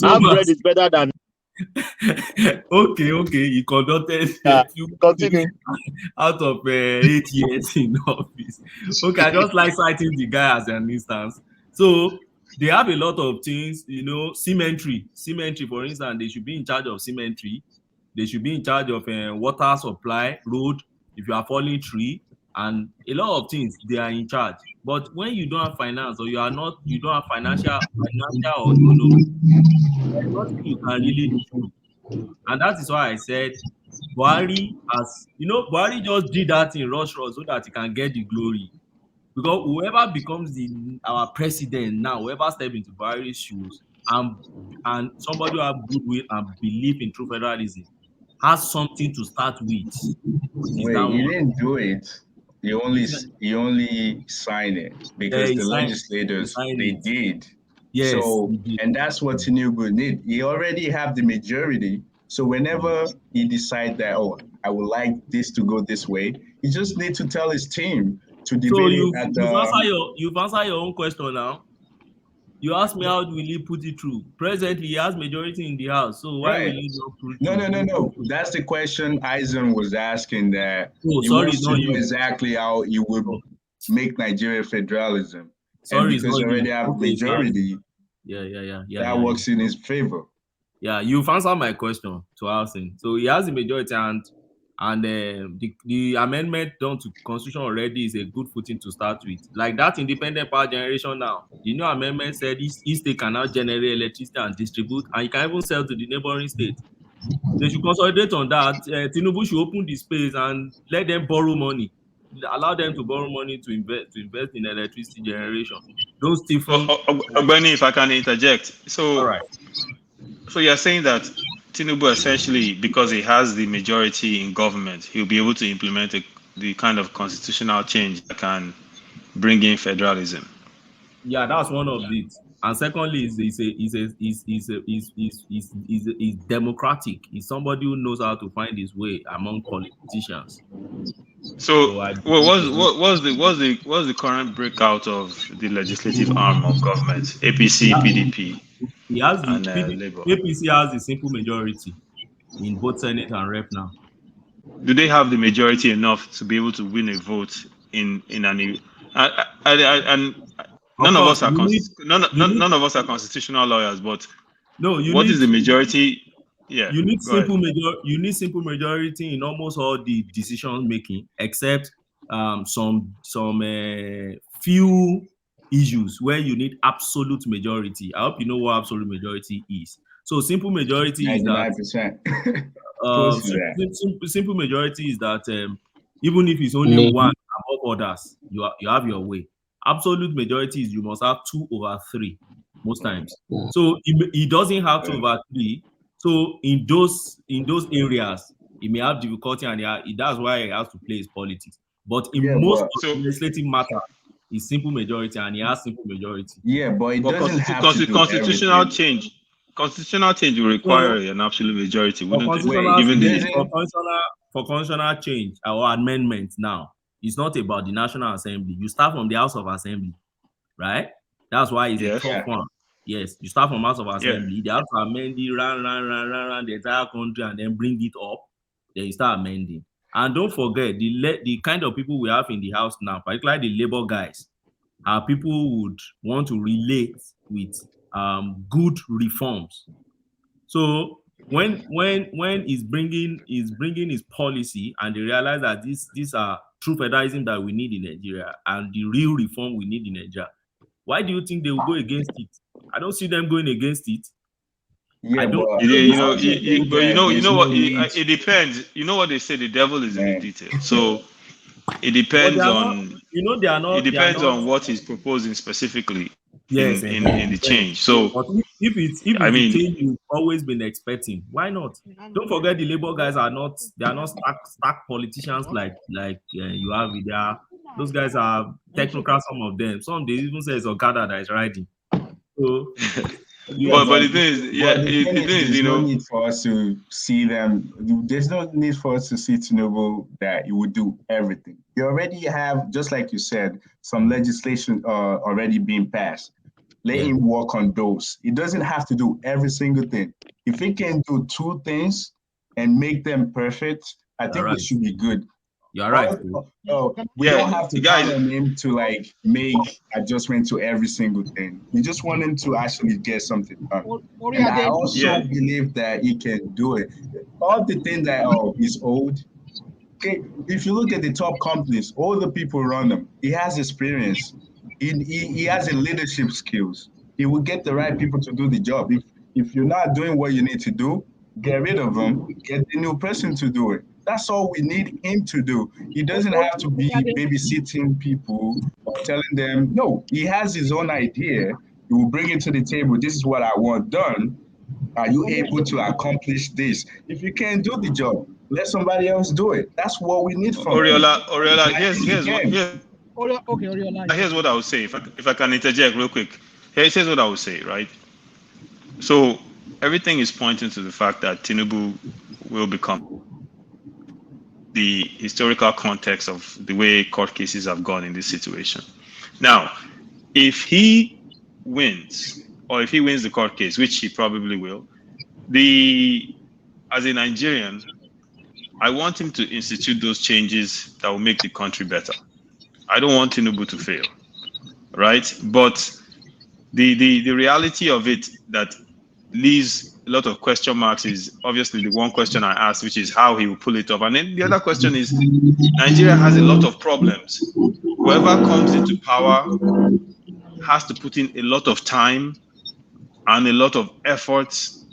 Our bread is better than okay. He conducted continue out of 8 years in office. Okay, I just like citing the guy as an instance. So they have a lot of things, cemetery, for instance, they should be in charge of cemetery. They should be in charge of water supply, road, if you are falling tree, and a lot of things they are in charge. But when you don't have finance or you don't have financial autonomy, there's nothing you can really do. And that is why I said Buhari Buhari just did that in rush so that he can get the glory. Because whoever becomes our president now, whoever steps into Buhari's shoes, and somebody who have goodwill and belief in true federalism has something to start with. Wait, you didn't do it. You only signed it because the legislators they did. Yes. So and that's what Tinubu did. He already have the majority. So whenever he decides that, I would like this to go this way, he just need to tell his team to debate it at the. You've answered your own question now. You asked me how will he put it through. Presently, he has majority in the house, so why will he not put it through? No. That's the question Eisen was asking. That he wants to do exactly how he would make Nigeria federalism. And because he already have majority, that works in his favor. Yeah, you've answered my question to Alison. So he has the majority, and the amendment done to constitution already is a good footing to start with. Like that independent power generation now, the new amendment said each state can now generate electricity and distribute, and you can even sell to the neighboring state. They should consolidate on that. Tinubu should open the space and let them borrow money. Allow them to borrow money to invest in electricity generation. Don't steal from. Ogbeni, if I can interject. So, all right. So you're saying that Tinubu essentially, because he has the majority in government, he'll be able to implement the kind of constitutional change that can bring in federalism. Yeah, that's one of it. And secondly, is democratic. He's somebody who knows how to find his way among politicians. So what's the current breakout of the legislative arm of government? APC, PDP. He has APC has the simple majority in both Senate and Rep now. Do they have the majority enough to be able to win a vote in an? And none of us are constitutional lawyers, but what is the majority? Yeah, you need simple majority in almost all the decision making, except some few issues where you need absolute majority. I hope you know what absolute majority is. So simple majority is that 99%. Simple majority is that even if it's only one above others, you have your way. Absolute majority is you must have 2/3 most times. So he doesn't have 2/3. So in those areas, he may have difficulty, and that's why he has to play his politics. But in most legislative matters, it's simple majority, and he has simple majority. Yeah, but it doesn't have to do constitutional change. Constitutional change will require an absolute majority, wouldn't it? For constitutional change or amendment now, it's not about the National Assembly. You start from the House of Assembly, right? That's why it's a tough one. Yes, you start from House of Assembly. They have to amend it, run the entire country, and then bring it up. Then you start amending. And don't forget the kind of people we have in the house now, particularly the labor guys, are people who would want to relate with good reforms. So when he's bringing his policy and they realize that these are true federalism that we need in Nigeria and the real reform we need in Nigeria, why do you think they will go against it? I don't see them going against it. Yeah, but it depends. You know what they say, the devil is in the detail. So it depends on it depends on what he's proposing specifically in the change. So but if it's the change you've always been expecting, why not? Don't forget the labor guys are not stack politicians like you have with those guys are technocrats, some of them. Some they even say it's Okada that is riding. So but the thing is, there's no need for us to see them. There's no need for us to see Tinubu that he would do everything. You already have, just like you said, some legislation already being passed. Let him work on those. He doesn't have to do every single thing. If he can do 2 things and make them perfect, I think it should be good. You're right. We don't have to count on him to like make adjustment to every single thing. We just want him to actually get something done. And I also believe that he can do it. All the things that he's old. Okay, if you look at the top companies, all the people run them. He has experience. He has a leadership skills. He will get the right people to do the job. If you're not doing what you need to do, get rid of them. Get a new person to do it. That's all we need him to do. He doesn't have to be babysitting people or telling them, no, he has his own idea. He will bring it to the table. This is what I want done. Are you able to accomplish this? If you can't do the job, let somebody else do it. That's what we need from Oriola, here's what I would say. If I can interject real quick. Here's what I would say, right? So everything is pointing to the fact that Tinubu will become the historical context of the way court cases have gone in this situation. Now, if he wins, or if he wins the court case, which he probably will, as a Nigerian, I want him to institute those changes that will make the country better. I don't want Tinubu to fail, right? But the reality of it that leaves a lot of question marks is obviously the one question I asked, which is how he will pull it off. And then the other question is, Nigeria has a lot of problems. Whoever comes into power has to put in a lot of time and a lot of efforts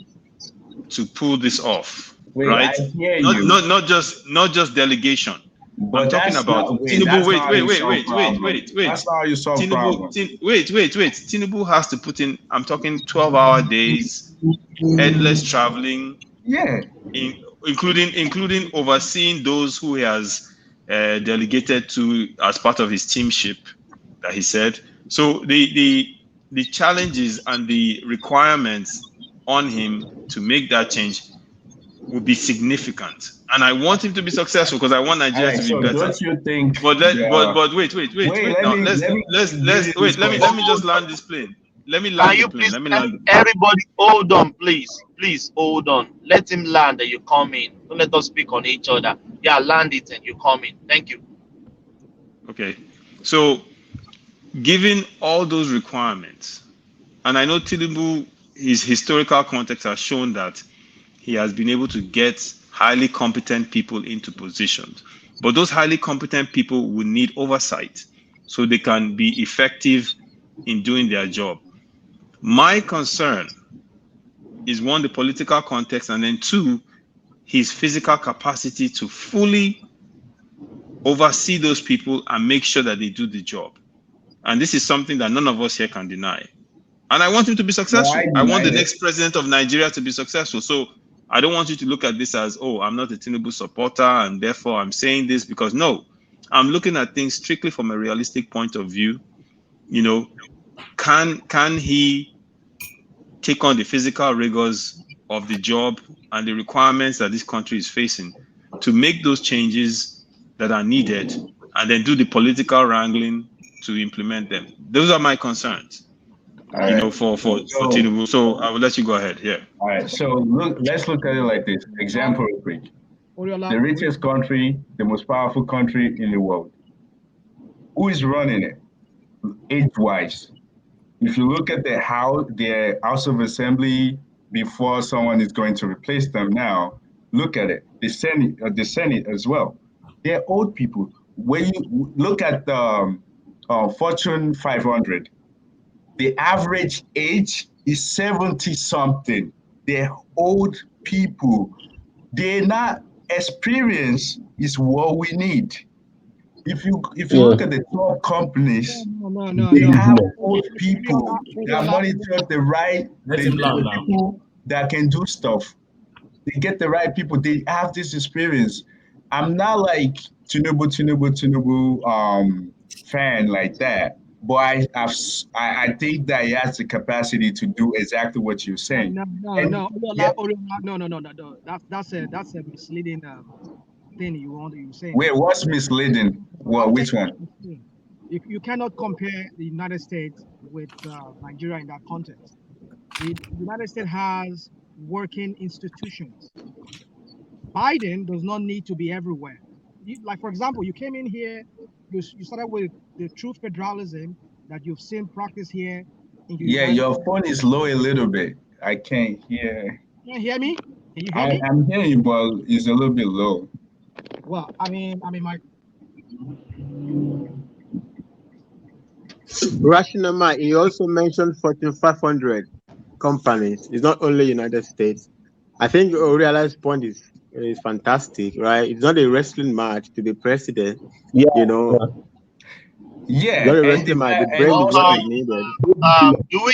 to pull this off, right? Not just delegation. But I'm talking about Tinubu. Wait. That's how you solve problems. Wait. Tinubu has to put in, I'm talking 12-hour days, endless traveling, including overseeing those who he has delegated to as part of his teamship that he said. So the challenges and the requirements on him to make that change will be significant, and I want him to be successful because I want Nigeria to be better. Don't you think? But wait. Now, let me just land this plane. Let me land the plane. Let me land. Everybody, hold on, please hold on. Let him land and you come in. Don't let us speak on each other. Yeah, land it and you come in. Thank you. Okay, so given all those requirements, and I know Tinubu, his historical context has shown that he has been able to get highly competent people into positions. But those highly competent people will need oversight so they can be effective in doing their job. My concern is, one, the political context, and then two, his physical capacity to fully oversee those people and make sure that they do the job. And this is something that none of us here can deny. And I want him to be successful. I want the next president of Nigeria to be successful. So I don't want you to look at this as, oh, I'm not a Tinubu supporter and therefore I'm saying this, because no, I'm looking at things strictly from a realistic point of view. You know, can he take on the physical rigors of the job and the requirements that this country is facing to make those changes that are needed and then do the political wrangling to implement them? Those are my concerns. All you know, for Tinubu. So I will let you go ahead. Yeah. All right. So let's look at it like this. Example real quick. the richest country, the most powerful country in the world. Who is running it, age-wise? If you look at the House of Assembly before someone is going to replace them now, look at it. The Senate as well. They're old people. When you look at the Fortune 500, the average age is 70-something. They're old people. They're not experienced is what we need. If you look at the top companies, they have old people that monitor the right the people that can do stuff. They get the right people. They have this experience. I'm not like Tinubu fan like that, but I think that he has the capacity to do exactly what you're saying. No. That's a misleading thing you're saying. Wait, what's misleading? Well, which one? You cannot compare the United States with Nigeria in that context. The United States has working institutions. Biden does not need to be everywhere. Like, for example, you came in here, you started with the true federalism that you've seen practice here. Yeah, your phone is low a little bit. I can't hear. Can you hear me? Can you hear me? I'm hearing you, but it's a little bit low. Well, I mean, my. Rationale, he also mentioned Fortune 500 companies. It's not only United States. I think Oriola's point is fantastic, right? It's not a wrestling match to be president. Yeah. You know. Yeah. Not a wrestling match. The brain is what is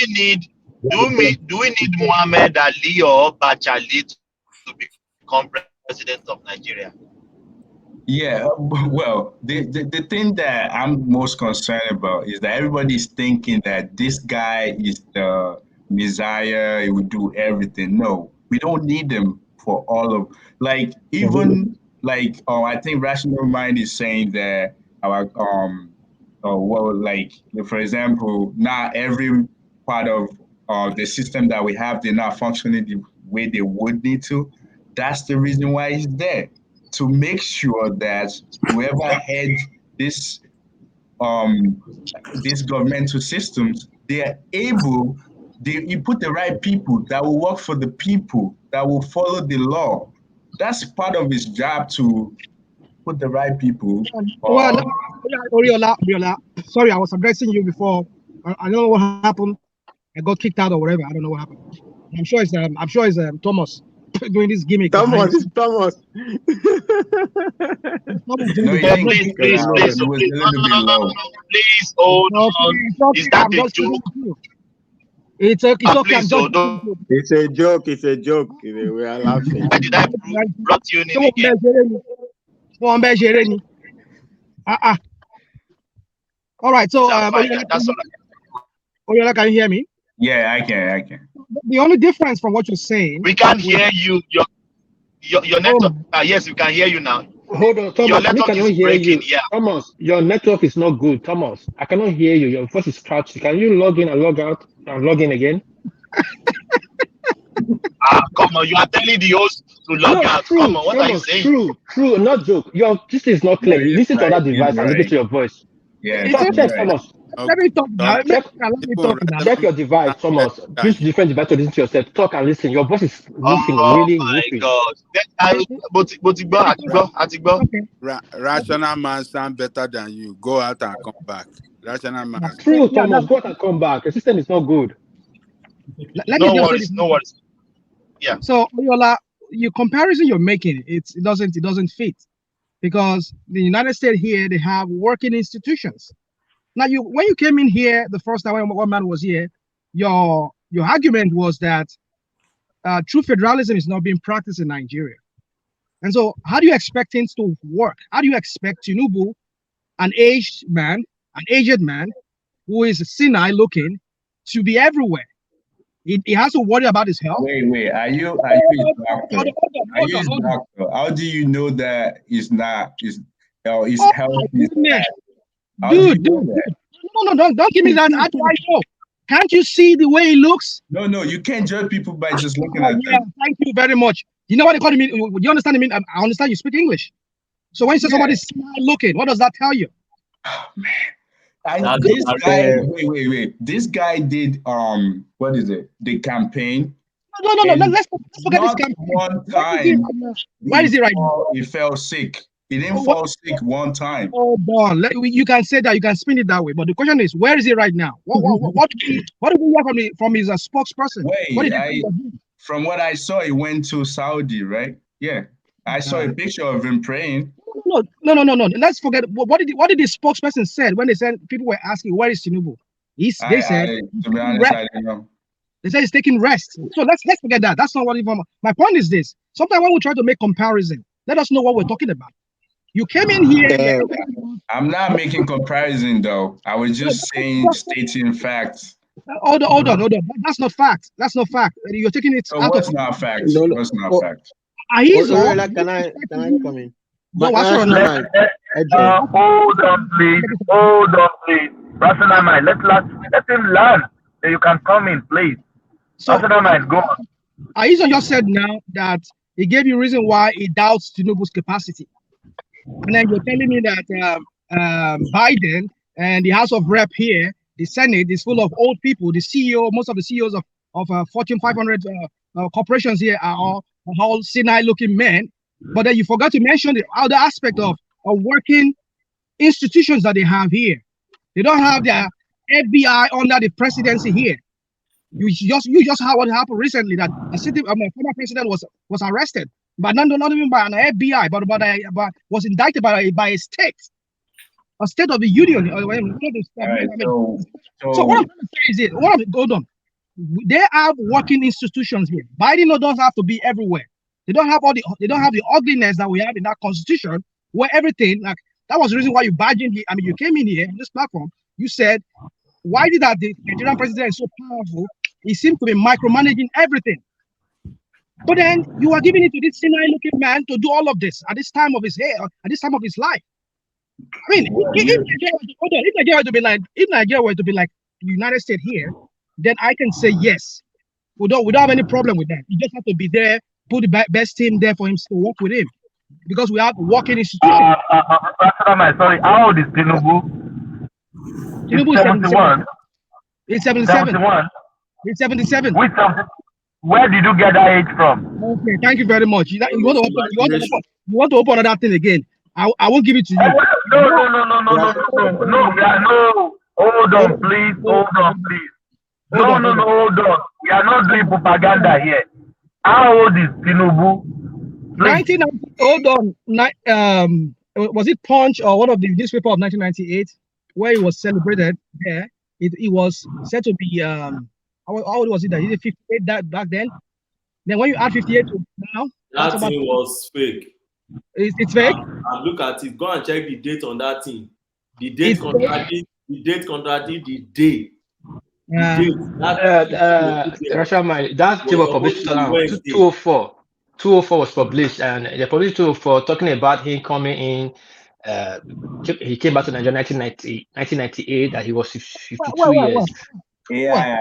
needed. Do we need Muhammad Ali or Bachali to become president of Nigeria? Yeah, well, the thing that I'm most concerned about is that everybody's thinking that this guy is the Messiah, he would do everything. No, we don't need him for all of, like, even like, I think Rational Mind is saying that our, well, like, for example, not every part of the system that we have, they're not functioning the way they would need to. That's the reason why he's there. To make sure that whoever heads this governmental systems, they are able, you put the right people that will work for the people, that will follow the law. That's part of his job, to put the right people. Well, Oriola, sorry, I was addressing you before. I don't know what happened. I got kicked out or whatever. I don't know what happened. I'm sure it's Thomas doing this gimmick. Thomas. Please hold on. Is that a joke? It's okay. It's a joke. We are laughing. Did I brought you in again? All right, so that's all Oriola, can you hear me? Yeah, I can. The only difference from what you're saying, we can't hear you. Your network. Yes, we can hear you now. Hold on, Thomas. Your network I cannot hear you. Yeah. Thomas, your network is not good. Thomas, I cannot hear you. Your voice is scratchy. Can you log in and log out and log in again? Come on, you are telling the host to log out. True, Come on, what Thomas, are you saying? True, not joke. This is not clear. Listen to that device and listen to your voice. Yeah, check, Thomas. Let me talk now. Check your device, Thomas. Use different device to listen to yourself. Talk and listen. Your voice is roofing, really roofing. Rational man sound better than you. Go out and come back. Rational man. True, Thomas. Go out and come back. The system is not good. No worries. Yeah. So, Oriola, your comparison you're making, it doesn't fit, because the United States here, they have working institutions. Now, when you came in here the first time when one man was here, your argument was that true federalism is not being practiced in Nigeria. And so, how do you expect things to work? How do you expect Tinubu, an aged man who is senile looking, to be everywhere? He has to worry about his health. Wait. Are you his doctor? Doctor? How do you know that his health is bad? Dude, no, don't give me that. How do I know? Can't you see the way he looks? No, you can't judge people by just looking at them. Thank you very much. You know what they call me? Do you understand me? I understand you speak English. So when you say somebody's looking, what does that tell you? This guy, wait. This guy did what is it? The campaign. No. Let's forget this campaign. One time. Where is he right now? He fell sick. He didn't fall sick one time. Hold on. You can say that. You can spin it that way. But the question is, where is he right now? What did we hear from his spokesperson? From what I saw, he went to Saudi, right? Yeah, I saw a picture of him praying. No. Let's forget. What did the spokesperson said when they said people were asking where is Tinubu? They said, to be honest, I don't know. They said he's taking rest. So let's forget that. That's not what even. My point is this: sometimes when we try to make comparison, let us know what we're talking about. You came in here. I'm not making comparison though. I was just stating facts. Hold on. That's not fact. You're taking it out what's of. Not fact? What's not fact? Can I come in? Hold on, please. Rational mind. Let him learn. So you can come in, please. Rational mind, go on. Aizon just said now that he gave you reason why he doubts Tinubu's capacity. And then you're telling me that Biden and the House of Rep here, the Senate, is full of old people. The CEO, most of the CEOs of Fortune 500 corporations here are all senile-looking men. But then you forgot to mention the other aspect of working institutions that they have here. They don't have their FBI under the presidency here. You just heard what happened recently, that a former president was arrested, but not even by an FBI, but was indicted by a state of the union. So what I'm trying to say is this: hold on. They have working institutions here. Biden don't have to be everywhere. They don't have the ugliness that we have in that constitution, where everything that was the reason why you bargained. You came in here on this platform. You said, why did that the Nigerian president is so powerful? He seems to be micromanaging everything. But then you are giving it to this senile-looking man to do all of this at this time of his life. I mean, if Nigeria were to be like the United States here, then I can say yes. We don't have any problem with that. You just have to be there, put the best team there for him to work with him, because we have working institutions. Sorry, how old is Tinubu? Tinubu is 71. He's 77. 71. He's 77. Where did you get that age from? Okay, thank you very much. You want to open another thing again? I won't give it to you. No. Hold on, please. No, hold on. We are not doing propaganda here. How old is Tinubu? 1990. Hold on. Was it Punch or one of the newspaper of 1998 where he was celebrated? There, it was said to be how old was it? That is it 58 back then? Then when you add 58 to now, that thing was fake. It's fake. And look at it. Go and check the date on that thing. The date contradicts the day. That thing was published 204. 204 was published, and they published 204 talking about him coming in. He came back to Nigeria in 1998, that he was 52 years. Yeah,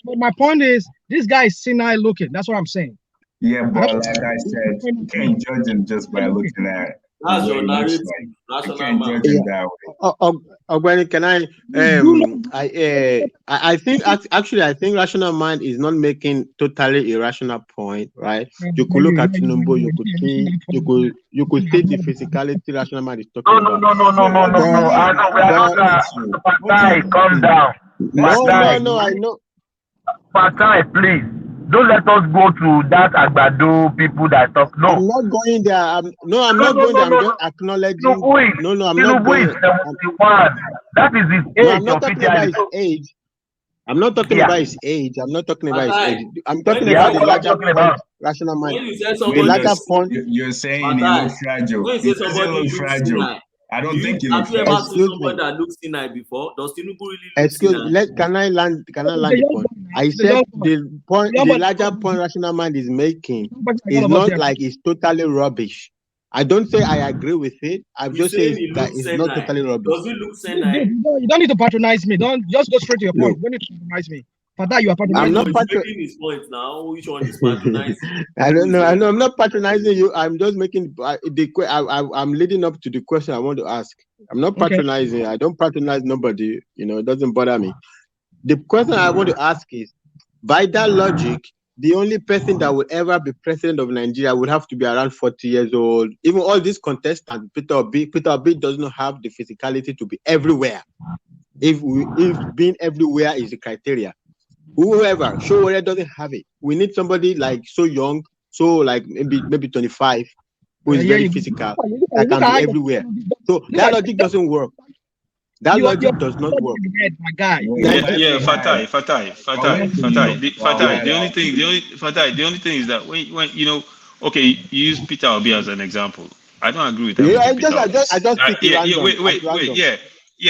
but my point is, this guy is senile looking. That's what I'm saying. Yeah, but like I said, you can't judge him just by looking at it. That's your narrative. You can't judge him that way. Ogwani, can I think actually I think rational mind is not making totally irrational point, right? You could look at Tinubu, you could see the physicality rational mind is talking about. No. Fatai, calm down. No, I know. Fatai, please. Don't let us go to that Agbado people that talk. No, I'm not going there. I'm not going there. I'm just acknowledging. I'm not going. 71. That is his age. No, I'm not talking about his age. I'm not talking about his age. I'm talking about the larger point. Rational mind. The larger point. You're saying he looks fragile. He doesn't look fragile. I don't think he looks fragile. Have you ever seen somebody that looks senile before? Does Tinubu really look senile? Can I land the point? I said the larger point rational mind is making is not like it's totally rubbish. I don't say I agree with it. I'm just saying that it's not totally rubbish. Does it look senile? You don't need to patronize me. Don't just go straight to your point. You don't need to patronize me. For that, you are I'm not making his point now. Which one is patronizing? I don't know. I know. I'm not patronizing you. I'm just making I'm leading up to the question I want to ask. I'm not patronizing. I don't patronize nobody. You know, it doesn't bother me. The question I want to ask is, by that logic, the only person that will ever be president of Nigeria would have to be around 40 years old. Even all these contestants, Peter Obi does not have the physicality to be everywhere. If being everywhere is the criteria, whoever Showore doesn't have it. We need somebody like so young, so like maybe 25, who is very physical, that can be everywhere. So that logic doesn't work. That logic does not work. My guy. Yeah, Fatai. The only thing is that when you know, okay, you use Peter Obi as an example. I don't agree with everything. I just pick random.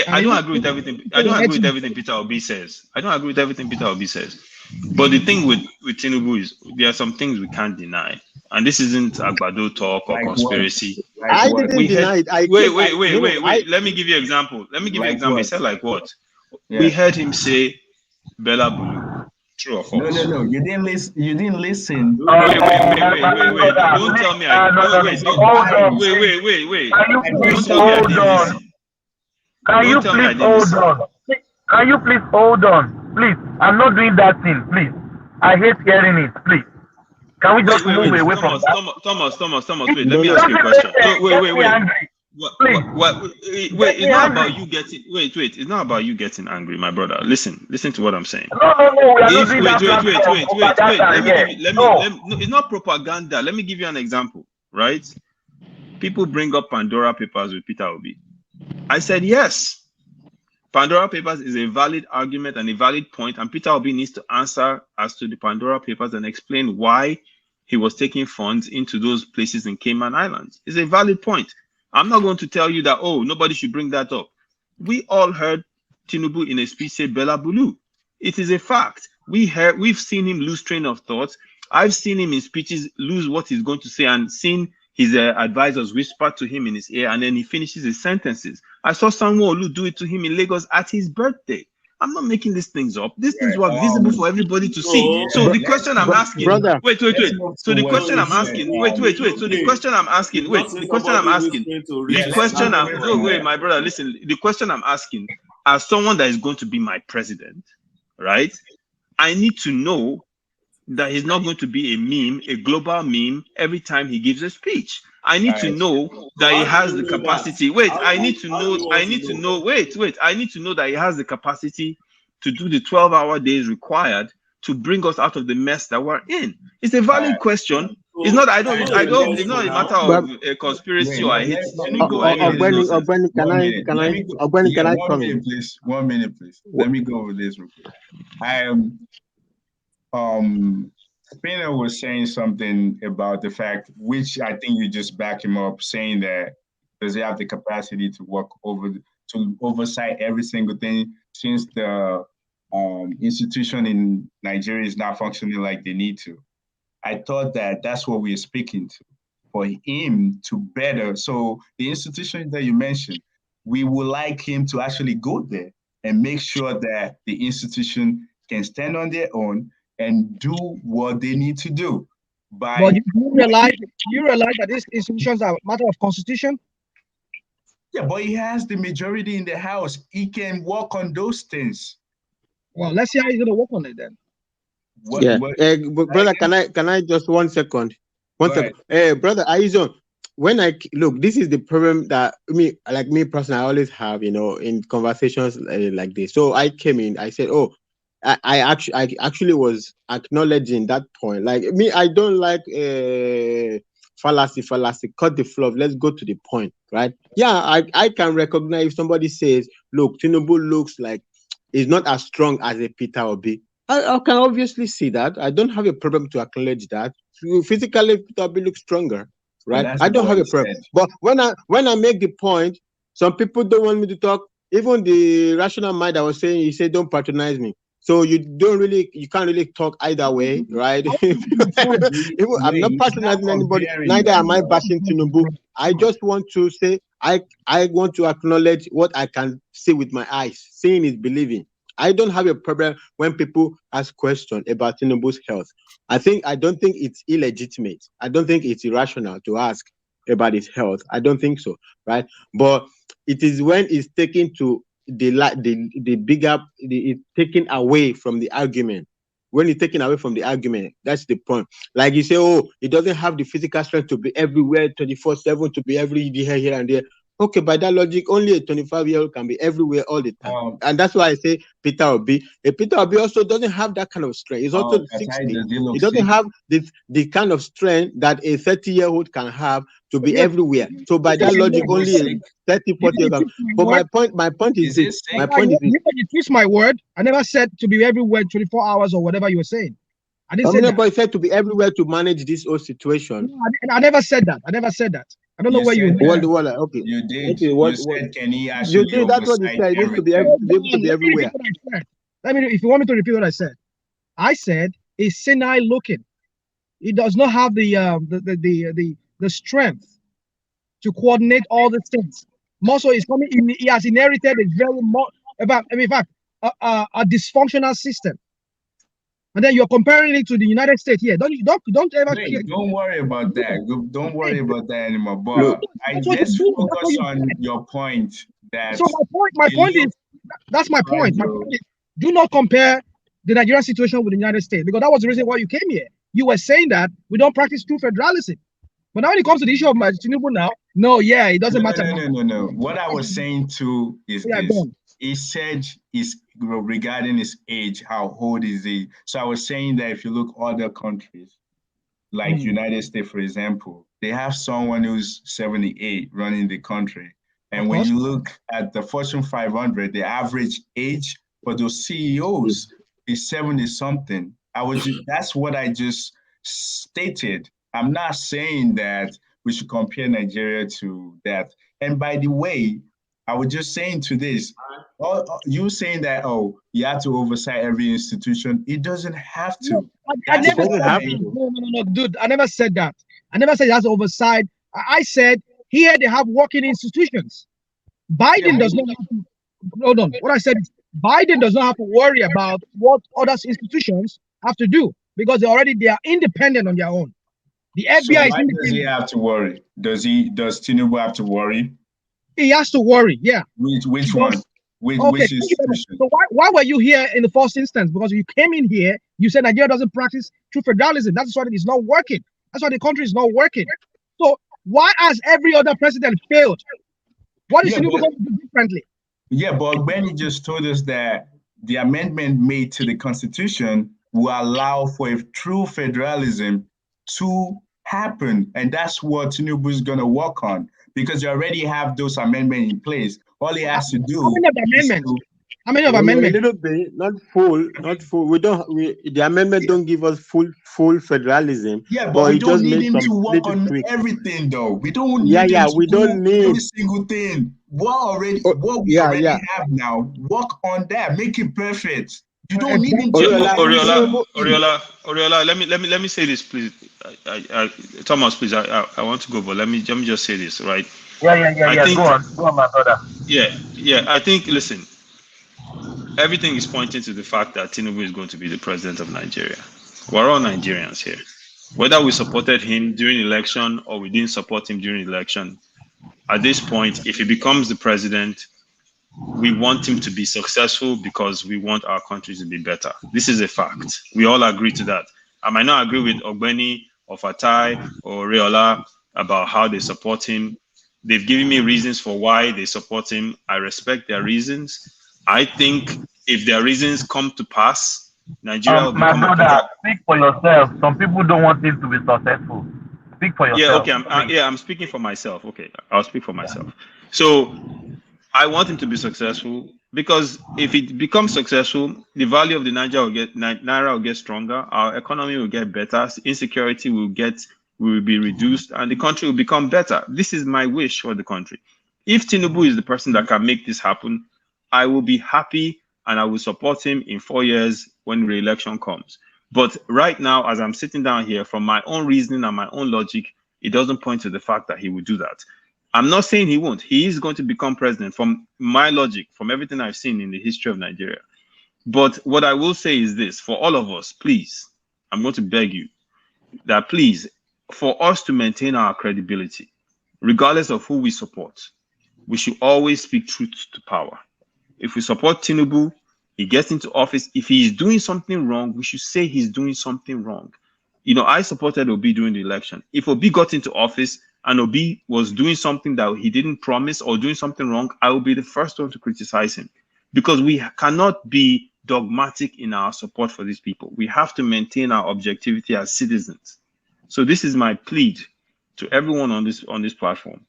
I don't agree with everything. I don't agree with everything Peter Obi says. But the thing with Tinubu is there are some things we can't deny, and this isn't Agbado talk or conspiracy. I didn't deny it. Wait. Let me give you an example. He said like what? Yeah. We heard him say Bella Bulu. True or false? No. You didn't listen. Wait. Don't tell me I. Wait. Don't tell me I didn't listen. Can you please hold on? Can you please hold on? Please, I'm not doing that thing. Please, I hate hearing it. Please, can we just move away from that? Thomas. Wait, let me ask you a question. Wait. It's not about you getting. Wait. It's not about you getting angry, my brother. Listen to what I'm saying. No. Wait. It's not propaganda. Let me give you an example. Right? People bring up Pandora Papers with Peter Obi. I said yes. Pandora Papers is a valid argument and a valid point, and Peter Obi needs to answer as to the Pandora Papers and explain why he was taking funds into those places in Cayman Islands. It's a valid point. I'm not going to tell you that, nobody should bring that up. We all heard Tinubu in a speech say Bella Bulu. It is a fact. We've seen him lose train of thought. I've seen him in speeches lose what he's going to say and seen his advisors whisper to him in his ear, and then he finishes his sentences. I saw Sanwo-Olu do it to him in Lagos at his birthday. I'm not making these things up. These things were visible for everybody to see. So the question I'm asking, wait. So the question I'm asking, my brother, listen. The question I'm asking, as someone that is going to be my president, right? I need to know that he's not going to be a meme, a global meme, every time he gives a speech. I need to know that he has the capacity. I need to know that he has the capacity to do the 12-hour days required to bring us out of the mess that we're in. It's a valid question. It's not. It's not a matter of a conspiracy or I hate Tinubu. Can I come in? 1 minute, please. Let me go over this real quick. Spinner was saying something about the fact, which I think you just back him up, saying that does he have the capacity to oversight every single thing since the institution in Nigeria is not functioning like they need to. I thought that's what we're speaking to, for him to better. So the institution that you mentioned, we would like him to actually go there and make sure that the institution can stand on their own and do what they need to do. But you realize that these institutions are a matter of constitution? Yeah, but he has the majority in the House. He can work on those things. Well, let's see how he's going to work on it then. Brother, can I just 1 second? 1 second. Hey, brother Aizon, when I look, this is the problem that me personally, I always have, in conversations like this. So I came in, I said, I actually was acknowledging that point. Like me, I don't like fallacy. Cut the fluff. Let's go to the point, right? Yeah, I can recognize if somebody says, look, Tinubu looks like he's not as strong as a Peter Obi. I can obviously see that. I don't have a problem to acknowledge that. Physically, Peter Obi looks stronger, right? I don't have a problem. But when I make the point, some people don't want me to talk. Even the rational mind I was saying, he said, don't patronize me. So you can't really talk either way, right? I'm not patronizing anybody, neither am I bashing Tinubu. I just want to say, I want to acknowledge what I can see with my eyes. Seeing is believing. I don't have a problem when people ask questions about Tinubu's health. I don't think it's illegitimate. I don't think it's irrational to ask about his health. I don't think so, right? But it is when it's taken to it's taken away from the argument. When it's taken away from the argument, that's the point. Like you say, oh, it doesn't have the physical strength to be everywhere 24/7, to be every here and there. Okay, by that logic, only a 25-year-old can be everywhere all the time. And that's why I say Peter Obi. Peter Obi also doesn't have that kind of strength. He's also 60. He doesn't have the kind of strength that a 30-year-old can have to be everywhere. So by that logic, only a 30, 40-year-old. But my point is this. My point is this. You twist my word. I never said to be everywhere 24 hours or whatever you were saying. I didn't say that. But I said to be everywhere to manage this whole situation. No, I never said that. I never said that. I don't know where you. Okay. You did. Okay, you said, can he actually? You did. That's what you said. It needs to be everywhere. Let me. If you want me to repeat what I said is senile looking. He does not have the strength to coordinate all the things. Muscle is coming. He has inherited a very in fact, a dysfunctional system. And then you're comparing it to the United States here. Don't ever. Wait, don't worry about that. Don't worry about that anymore. But let's focus on your point. That so my point is that's my point. My point is, do not compare the Nigerian situation with the United States, because that was the reason why you came here. You were saying that we don't practice true federalism. But now when it comes to the issue of Tinubu now, it doesn't matter. No. What I was saying too is this. He said regarding his age, how old is he? So I was saying that if you look other countries, like United States, for example, they have someone who's 78 running the country. And when you look at the Fortune 500, the average age for those CEOs is 70-something. That's what I just stated. I'm not saying that we should compare Nigeria to that. And by the way, I was just saying to this, you saying that, you have to oversight every institution. It doesn't have to. No, I never said that. No, dude, I never said that. I never said that's oversight. I said here they have working institutions. Biden does not have to, hold on. What I said is Biden does not have to worry about what other institutions have to do, because they are independent on their own. The FBI is independent. Does he have to worry? Does Tinubu have to worry? He has to worry, yeah. Which one? Which institution? So why were you here in the first instance? Because you came in here, you said Nigeria doesn't practice true federalism. That's why it is not working. That's why the country is not working. So why has every other president failed? What is Tinubu going to do differently? Yeah, but Benny just told us that the amendment made to the Constitution will allow for a true federalism to happen. And that's what Tinubu is going to work on, because you already have those amendments in place. All he has to do. How many amendments? A little bit, not full. The amendment don't give us full federalism. Yeah, but we don't need him to work on everything, though. We don't need him to do every single thing. What we already have now, work on that, make it perfect. You don't need him to. Oriola, let me say this, please. Thomas, please. I want to go, but let me just say this, right? Yeah. Go on, my brother. Yeah. I think, listen, everything is pointing to the fact that Tinubu is going to be the president of Nigeria. We're all Nigerians here. Whether we supported him during the election or we didn't support him during the election, at this point, if he becomes the president, we want him to be successful because we want our country to be better. This is a fact. We all agree to that. I might not agree with Ogbeni or Fatai or Reola about how they support him. They've given me reasons for why they support him. I respect their reasons. I think if their reasons come to pass, Nigeria will become my brother, speak for yourself. Some people don't want him to be successful. Speak for yourself. I'm speaking for myself. Okay, I'll speak for myself. So I want him to be successful, because if it becomes successful, the value of the Naira will get stronger, our economy will get better, insecurity will be reduced, and the country will become better. This is my wish for the country. If Tinubu is the person that can make this happen, I will be happy and I will support him in 4 years when re-election comes. But right now, as I'm sitting down here, from my own reasoning and my own logic, it doesn't point to the fact that he will do that. I'm not saying he won't. He is going to become president from my logic, from everything I've seen in the history of Nigeria. But what I will say is this, for all of us, please, I'm going to beg you that please, for us to maintain our credibility, regardless of who we support, we should always speak truth to power. If we support Tinubu, he gets into office. If he is doing something wrong, we should say he's doing something wrong. You know, I supported Obi during the election. If Obi got into office and Obi was doing something that he didn't promise or doing something wrong, I will be the first one to criticize him, because we cannot be dogmatic in our support for these people. We have to maintain our objectivity as citizens. So this is my plea to everyone on this platform.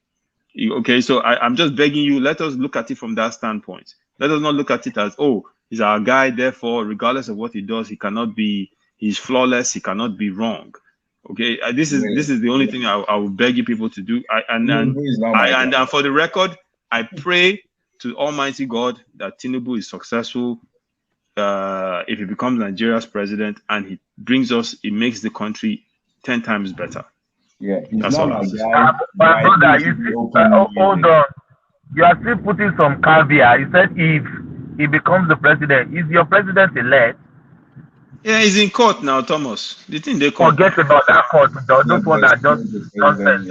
Okay, so I'm just begging you, let us look at it from that standpoint. Let us not look at it as, oh, he's our guy, therefore, regardless of what he does, he's flawless, he cannot be wrong. Okay, this is the only thing I will beg you people to do. And for the record, I pray to Almighty God that Tinubu is successful if he becomes Nigeria's president and he makes the country 10 times better. Yeah, that's all I'm saying. My brother, hold on. You are still putting some caveat. You said if he becomes the president, is your president elect? Yeah, he's in court now, Thomas. The thing they call. Forget about that court. Those ones are just nonsense.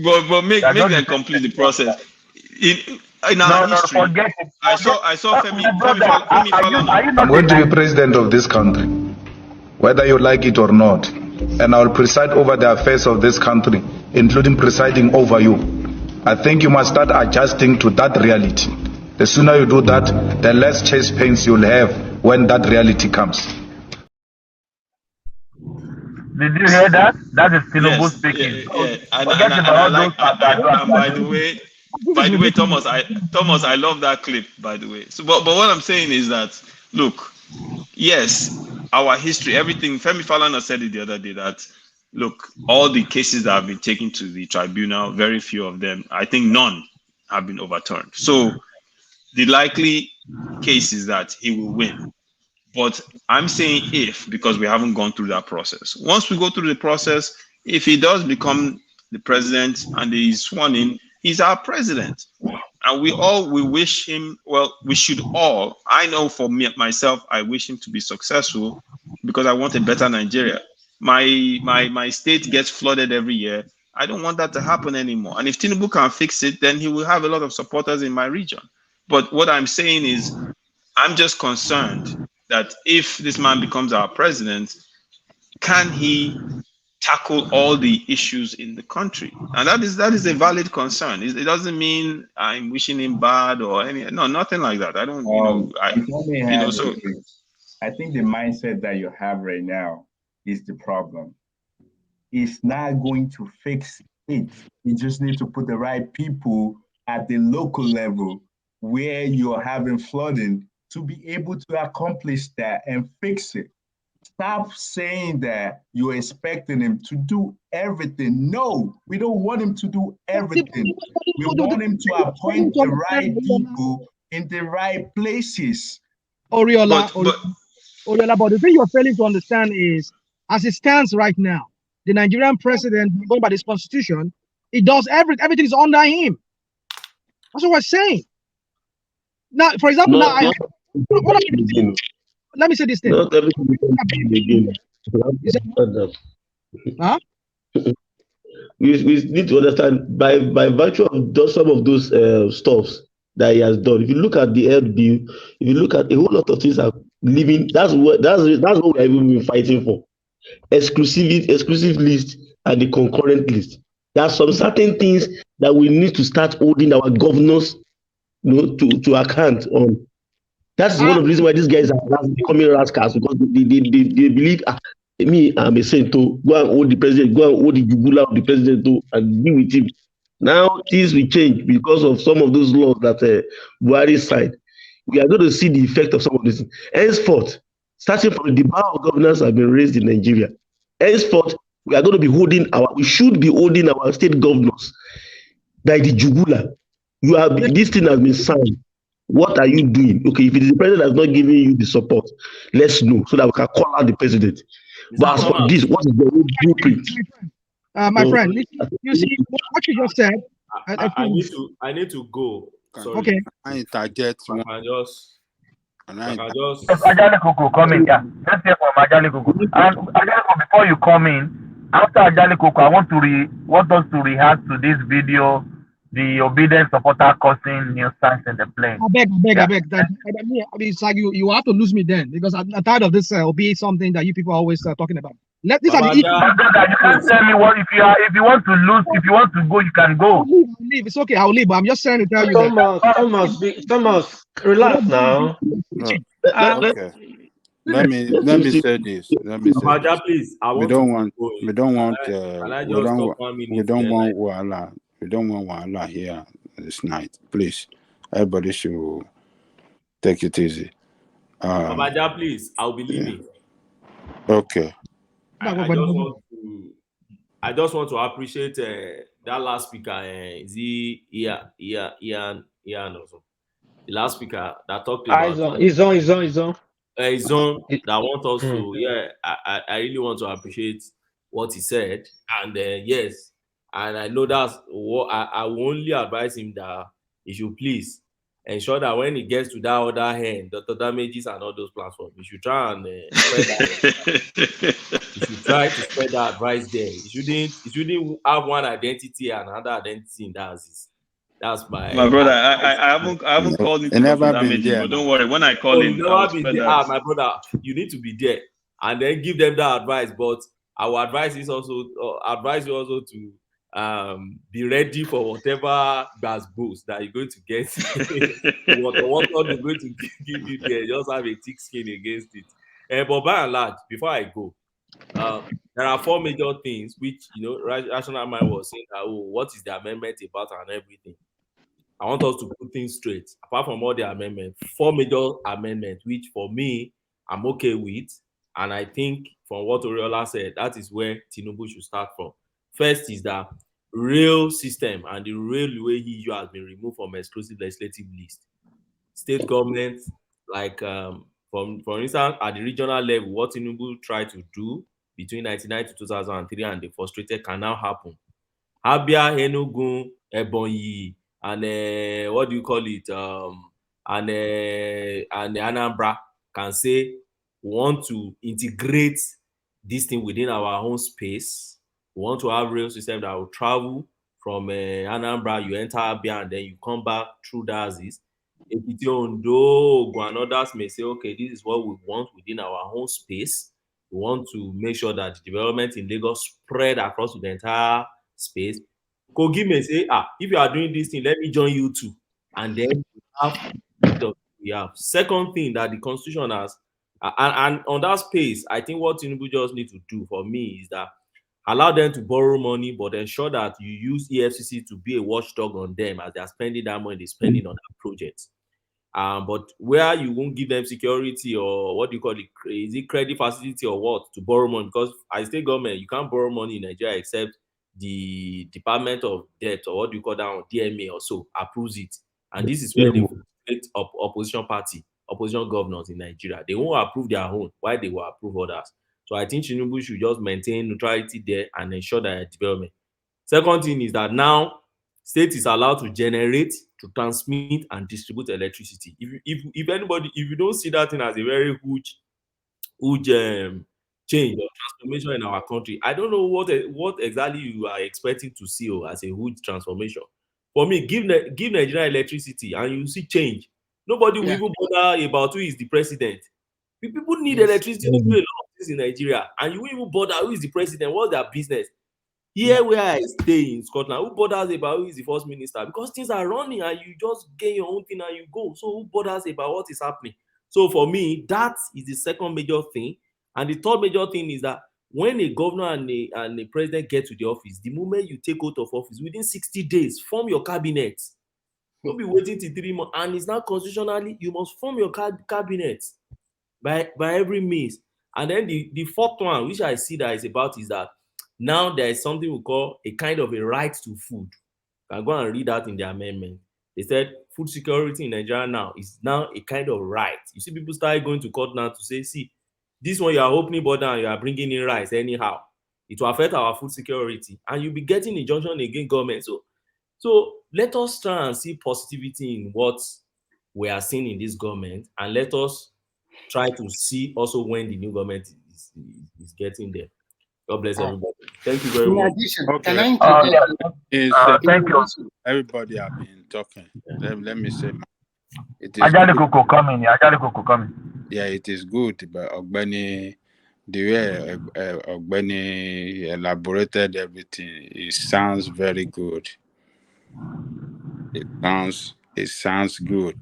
But make them complete the process. In our history, forget it. I saw Femi Falana. I'm going to be president of this country, whether you like it or not. And I will preside over the affairs of this country, including presiding over you. I think you must start adjusting to that reality. The sooner you do that, the less chest pains you'll have when that reality comes. Did you hear that? That is Tinubu speaking. Yeah. And by the way, Thomas, I love that clip, by the way. So, but what I'm saying is that, look, yes, our history, everything, Femi Falana said it the other day that, look, all the cases that have been taken to the tribunal, very few of them, I think none have been overturned. So the likely case is that he will win. But I'm saying if, because we haven't gone through that process. Once we go through the process, if he does become the president and he's sworn in, he's our president. And we wish him, well, we should all, I know for myself, I wish him to be successful because I want a better Nigeria. My state gets flooded every year. I don't want that to happen anymore. And if Tinubu can fix it, then he will have a lot of supporters in my region. But what I'm saying is, I'm just concerned that if this man becomes our president, can he tackle all the issues in the country? And that is a valid concern. It doesn't mean I'm wishing him bad or nothing like that. I don't, so I think the mindset that you have right now is the problem. It's not going to fix it. You just need to put the right people at the local level where you're having flooding to be able to accomplish that and fix it. Stop saying that you're expecting him to do everything. No, we don't want him to do everything. We want him to appoint the right people in the right places. Oriola, but the thing you're failing to understand is, as it stands right now, the Nigerian president, going by this constitution, it does everything is under him. That's what we're saying. Now, for example, let me say this thing. Not everything again. Huh? We need to understand by virtue of some of those stuffs that he has done. If you look at the health bill, if you look at a whole lot of things are living. That's what we have been fighting for. Exclusive list and the concurrent list. There are some certain things that we need to start holding our governors, to account on. That's one of the reasons why these guys are becoming rascals, because they believe me, I'm a saint to go and hold the president, go and hold the jugula of the president and be with him. Now things will change because of some of those laws that Buhari signed. We are going to see the effect of some of this. Henceforth, starting from the bar of governance have been raised in Nigeria. Henceforth, we should be holding our state governors by the jugula. This thing has been signed. What are you doing? Okay, if the president has not given you the support, let's know so that we can call out the president. But as for this, what is the blueprint? My friend, you see what you just said. I need to go. Sorry. Okay. I interject. And I just Yes, Ajali Koko, come in. Yeah, let's hear from Ajali Koko. And Ajali Koko, before you come in, after Ajali Koko, I want us to react to this video, the obedient supporter causing nuisance in the plane. I beg. Yeah. I mean, it's like you have to lose me then because I'm tired of this be something that you people are always talking about. These are the issues. My brother, you can't tell me what if you want to lose, if you want to go, you can go. I'll leave. It's okay. I'll leave. But I'm just trying to tell you that. Thomas, relax now. Okay. Let me say this. Let me say Abaja, this. please. We don't want Can I just stop 1 minute? we don't want wahala. We don't want wahala here this night. Please. Everybody should take it easy. Abaja, please. I'll be leaving. Okay. I just want to appreciate that last speaker. Is he Ian also? The last speaker that talked about He's on. his own that want us to I really want to appreciate what he said, and yes, and I know that's what I will only advise him that he should please ensure that when he gets to that other hand, Datti-Ahmed'S and all those platforms, you should try and spread that. You should try to spread that advice there. You shouldn't have one identity and another identity in that's my brother. I haven't called into Datti-Ahmed'S, but don't worry. When I call in, I'll spread that. My brother, you need to be there and then give them that advice. But our advice is also advise you also to be ready for whatever boost that you're going to get. what they're going to give you there, just have a thick skin against it. But by and large, before I go, there are 4 major things which rational mind was saying that what is the amendment about and everything. I want us to put things straight. Apart from all the amendments, 4 major amendments, which for me, I'm okay with. And I think from what Oriola said, that is where Tinubu should start from. First is that real system and the railway issue has been removed from exclusive legislative list. State governments, like for instance, at the regional level, what Tinubu tried to do between 1999 to 2003 and they frustrated can now happen. Abia, Enugu, Ebonyi, and what do you call it? And Anambra can say we want to integrate this thing within our own space. We want to have rail system that will travel from Anambra, you enter Abia, and then you come back through Dazis. Ondo and others may say, okay, this is what we want within our own space. We want to make sure that the development in Lagos spread across the entire space. Kogi may say, if you are doing this thing, let me join you too. And then we have. Second thing that the Constitution has, and on that space, I think what Tinubu just need to do for me is that allow them to borrow money, but ensure that you use EFCC to be a watchdog on them as they are spending that money they're spending on that project. But where you won't give them security or what do you call it? Is it credit facility or what to borrow money? Because as state government, you can't borrow money in Nigeria except the Department of Debt or what do you call that, DMA or so approves it. And this is where the opposition party, opposition governors in Nigeria, they won't approve their own. Why they will approve others? So I think Tinubu should just maintain neutrality there and ensure that development. Second thing is that now state is allowed to generate, to transmit and distribute electricity. If anybody, if you don't see that thing as a very huge change or transformation in our country, I don't know what exactly you are expecting to see as a huge transformation. For me, give Nigeria electricity and you see change. Nobody will even bother about who is the president. People need electricity to do a lot of things in Nigeria, and you won't even bother who is the president. What's their business? Here where I stay in Scotland, who bothers about who is the first minister? Because things are running and you just get your own thing and you go. So who bothers about what is happening? So for me, that is the second major thing. And the third major thing is that when a governor and a president get to the office, the moment you take out of office, within 60 days, form your cabinet. Don't be waiting till 3 months. And it's not constitutionally, you must form your cabinet by every means. And then the fourth one, which I see that is about, is that now there is something we call a kind of a right to food. You can go and read that in the amendment. They said food security in Nigeria now is now a kind of right. You see people start going to court now to say, see, this one you are opening border and you are bringing in rice anyhow. It will affect our food security. And you'll be getting injunction against government. So let us try and see positivity in what we are seeing in this government, and let us try to see also when the new government is getting there. God bless everybody. Thank you very In much. addition, Okay. can I interject? Thank you. Everybody have been talking. Let me say, it is Ajali good. Koko coming. Ajali Koko coming. Yeah, it is good, but Ogbeni, the way Ogbeni elaborated everything, it sounds very good. It sounds good.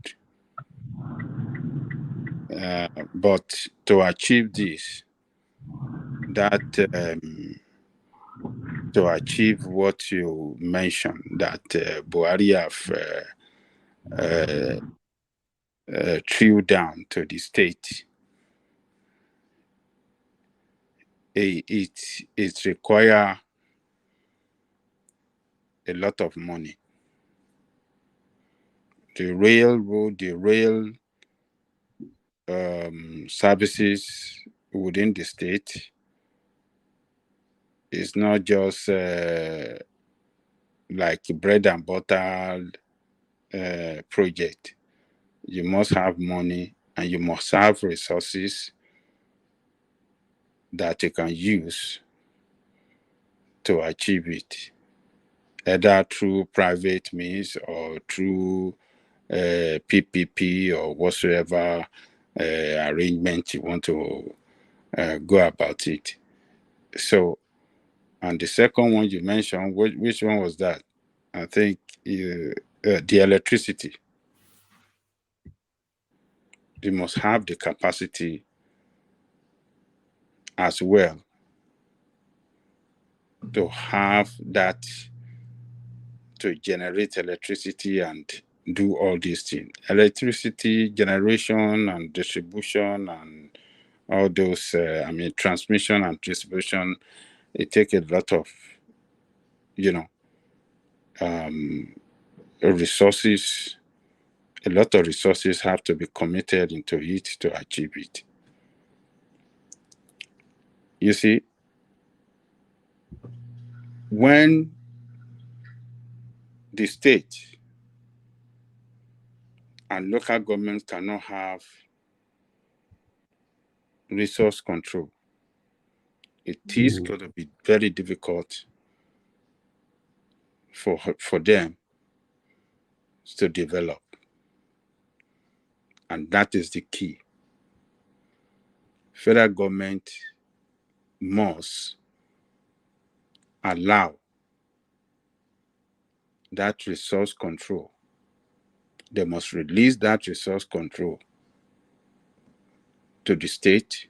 But to achieve this, to achieve what you mentioned, that Buhari have threw down to the state, it require a lot of money. The railroad, the rail services within the state is not just like bread and butter project. You must have money and you must have resources that you can use to achieve it, either through private means or through PPP or whatsoever arrangement you want to go about it. So, and the second one you mentioned, which one was that? I think the electricity. You must have the capacity as well to have that, to generate electricity and do all these things. Electricity generation and distribution and all those, transmission and distribution, it takes a lot of, resources. A lot of resources have to be committed into it to achieve it. You see, when the state and local governments cannot have resource control, it is going to be very difficult for them to develop. And that is the key. Federal government must allow that resource control. They must release that resource control to the state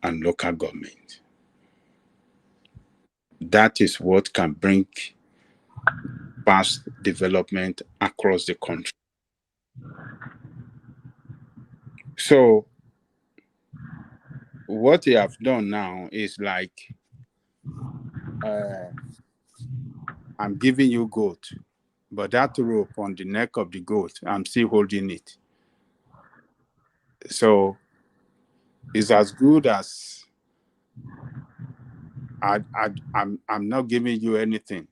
and local government. That is what can bring fast development across the country. So what they have done now is like, I'm giving you goat, but that rope on the neck of the goat, I'm still holding it. So it's as good as I'm not giving you anything.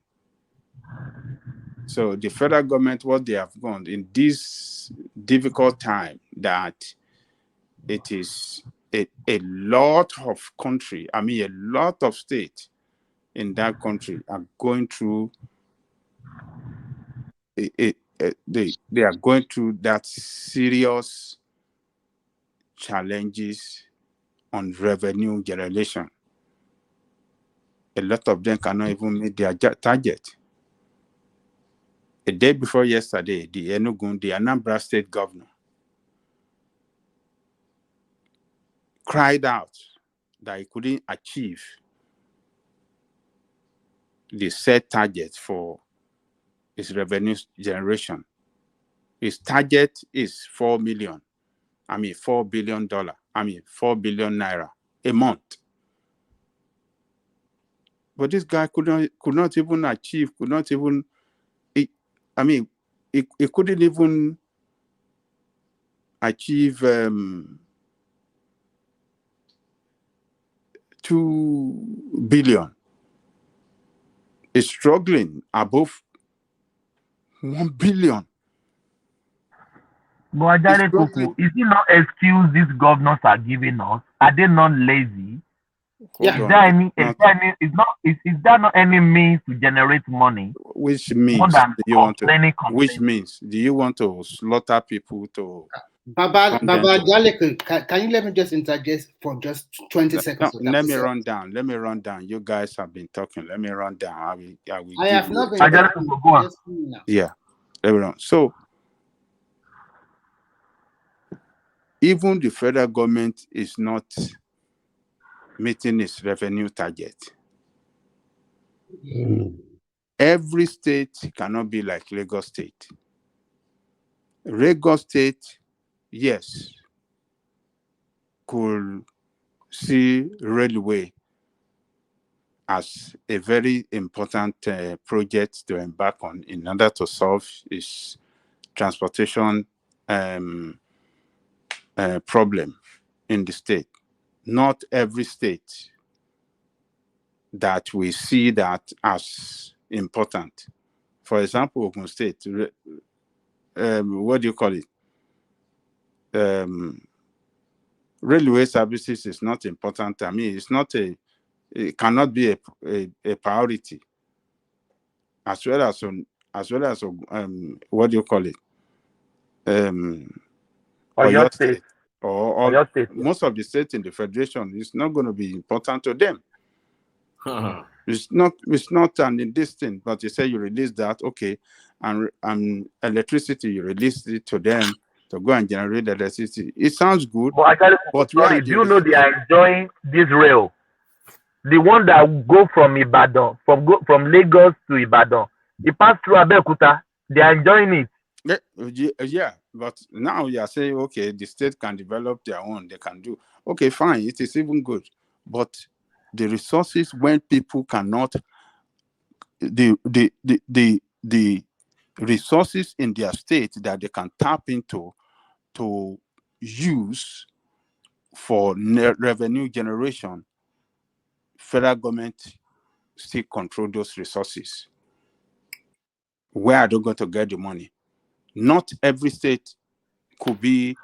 So the federal government, what they have done in this difficult time, that it is a lot of country, a lot of states in that country are going through they are going through that serious challenges on revenue generation. A lot of them cannot even meet their target. A day before yesterday, the Anambra State governor, cried out that he couldn't achieve the set target for his revenue generation. His target is $4 billion naira a month. But this guy could not even achieve, he couldn't even achieve 2 billion. Is struggling above 1 billion. But Ajare Kuku, is it not excuse these governors are giving us? Are they not lazy? Is there not any means to generate money? Which more means than do you want to? complaining? Which means do you want to slaughter people to? Baba Jaleko, can you let me just interject for just 20 seconds? No, let me run down. Let me run down. You guys have been talking. Let me run down. I will I give have you not been talking. Yeah, let me run. So even the federal government is not meeting its revenue target. Every state cannot be like Lagos State. Lagos State, yes, could see railway as a very important project to embark on in order to solve its transportation problem in the state. Not every state that we see that as important. For example, Ogun State, what do you call it? Railway services is not important. I mean, it's not it cannot be a priority. As well as what do you call it? Oyo State or Oyo State, most of the states in the federation is not going to be important to them. It's not an indistinct, but you say you release that, okay, and electricity, you release it to them to go and generate electricity. It sounds good, but sorry, do you know they are enjoying this rail? The one that go from Ibadan, from Lagos to Ibadan, it pass through Abeokuta. They are enjoying it. Yeah, but now you are saying, okay, the state can develop their own, they can do. Okay, fine, it is even good. But the resources, when people cannot, the resources in their state that they can tap into to use for revenue generation, federal government still control those resources. Where are they going to get the money? Not every state could be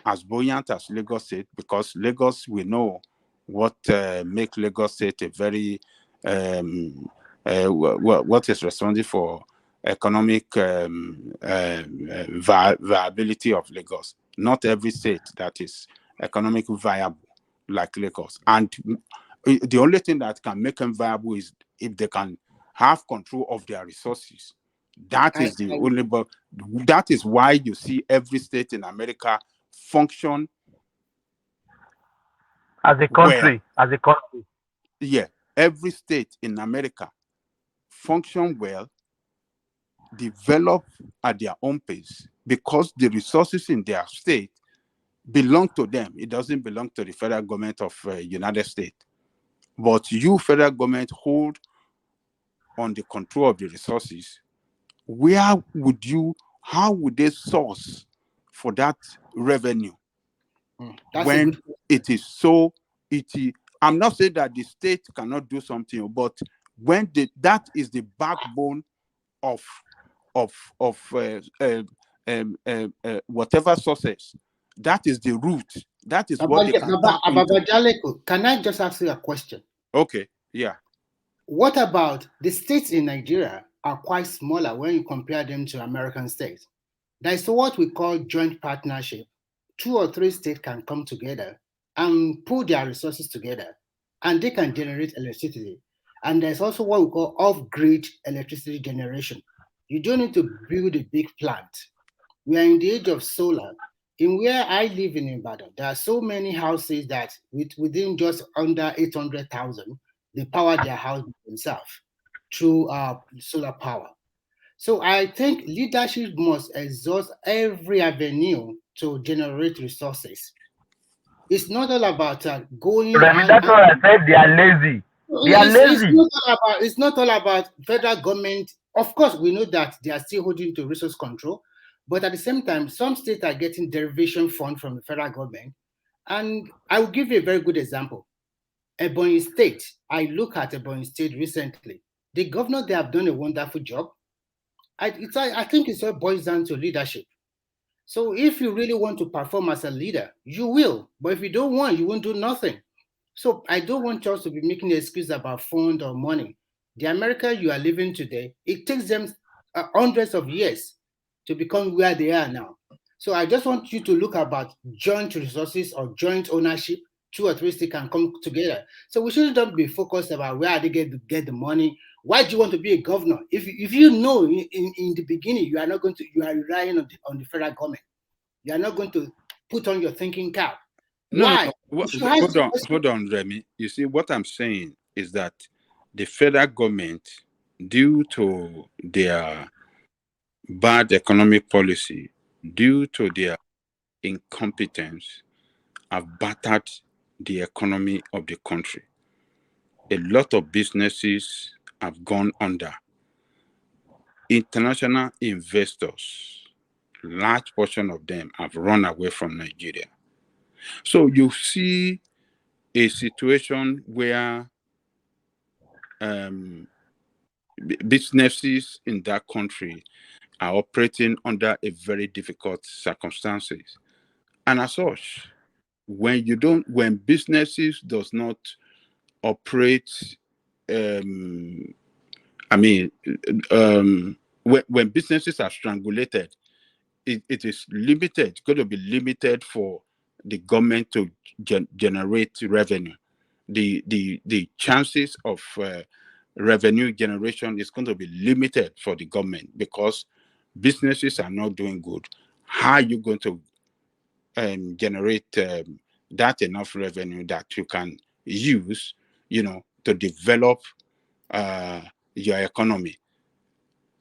as buoyant as Lagos State, because Lagos, we know what make Lagos State a very what is responsible for economic viability of Lagos. Not every state that is economically viable like Lagos. And the only thing that can make them viable is if they can have control of their resources. That is the only, but that is why you see every state in America function as a country. Yeah, every state in America function well, develop at their own pace, because the resources in their state belong to them. It doesn't belong to the federal government of United States. But you, federal government, hold on the control of the resources. How would they source for that revenue when it is so? I'm not saying that the state cannot do something, but when that is the backbone of whatever sources, that is the root. That is what they can tap into. Can I just ask you a question? Okay, yeah. What about the states in Nigeria are quite smaller when you compare them to American states? There is what we call joint partnership. 2 or 3 states can come together and put their resources together, and they can generate electricity. And there's also what we call off-grid electricity generation. You don't need to build a big plant. We are in the age of solar. In where I live in Ibadan, there are so many houses that within just under 800,000, they power their house themselves through solar power. So I think leadership must exhaust every avenue to generate resources. It's not all about going. That's why I said they are lazy. They are lazy. It's not all about federal government. Of course, we know that they are still holding to resource control, but at the same time, some states are getting derivation fund from the federal government. And I will give you a very good example. Ebonyi State. I look at Ebonyi State recently. The governor, they have done a wonderful job. I think it's all boils down to leadership. So if you really want to perform as a leader, you will. But if you don't want, you won't do nothing. So I don't want us to be making an excuse about fund or money. The America you are living today, it takes them hundreds of years to become where they are now. So I just want you to look about joint resources or joint ownership. 2 or 3 states can come together. So we shouldn't be focused about where they get the money. Why do you want to be a governor? If you know in the beginning you are not going to, you are relying on the federal government. You are not going to put on your thinking cap. Why? Hold on, Remy. You see, what I'm saying is that the federal government, due to their bad economic policy, due to their incompetence, have battered the economy of the country. A lot of businesses have gone under. International investors, large portion of them have run away from Nigeria. So you see a situation where businesses in that country are operating under a very difficult circumstances. And as such, when businesses does not operate, when businesses are strangulated, it is limited, going to be limited for the government to generate revenue. The chances of revenue generation is going to be limited for the government because businesses are not doing good. How are you going to generate that enough revenue that you can use, to develop your economy?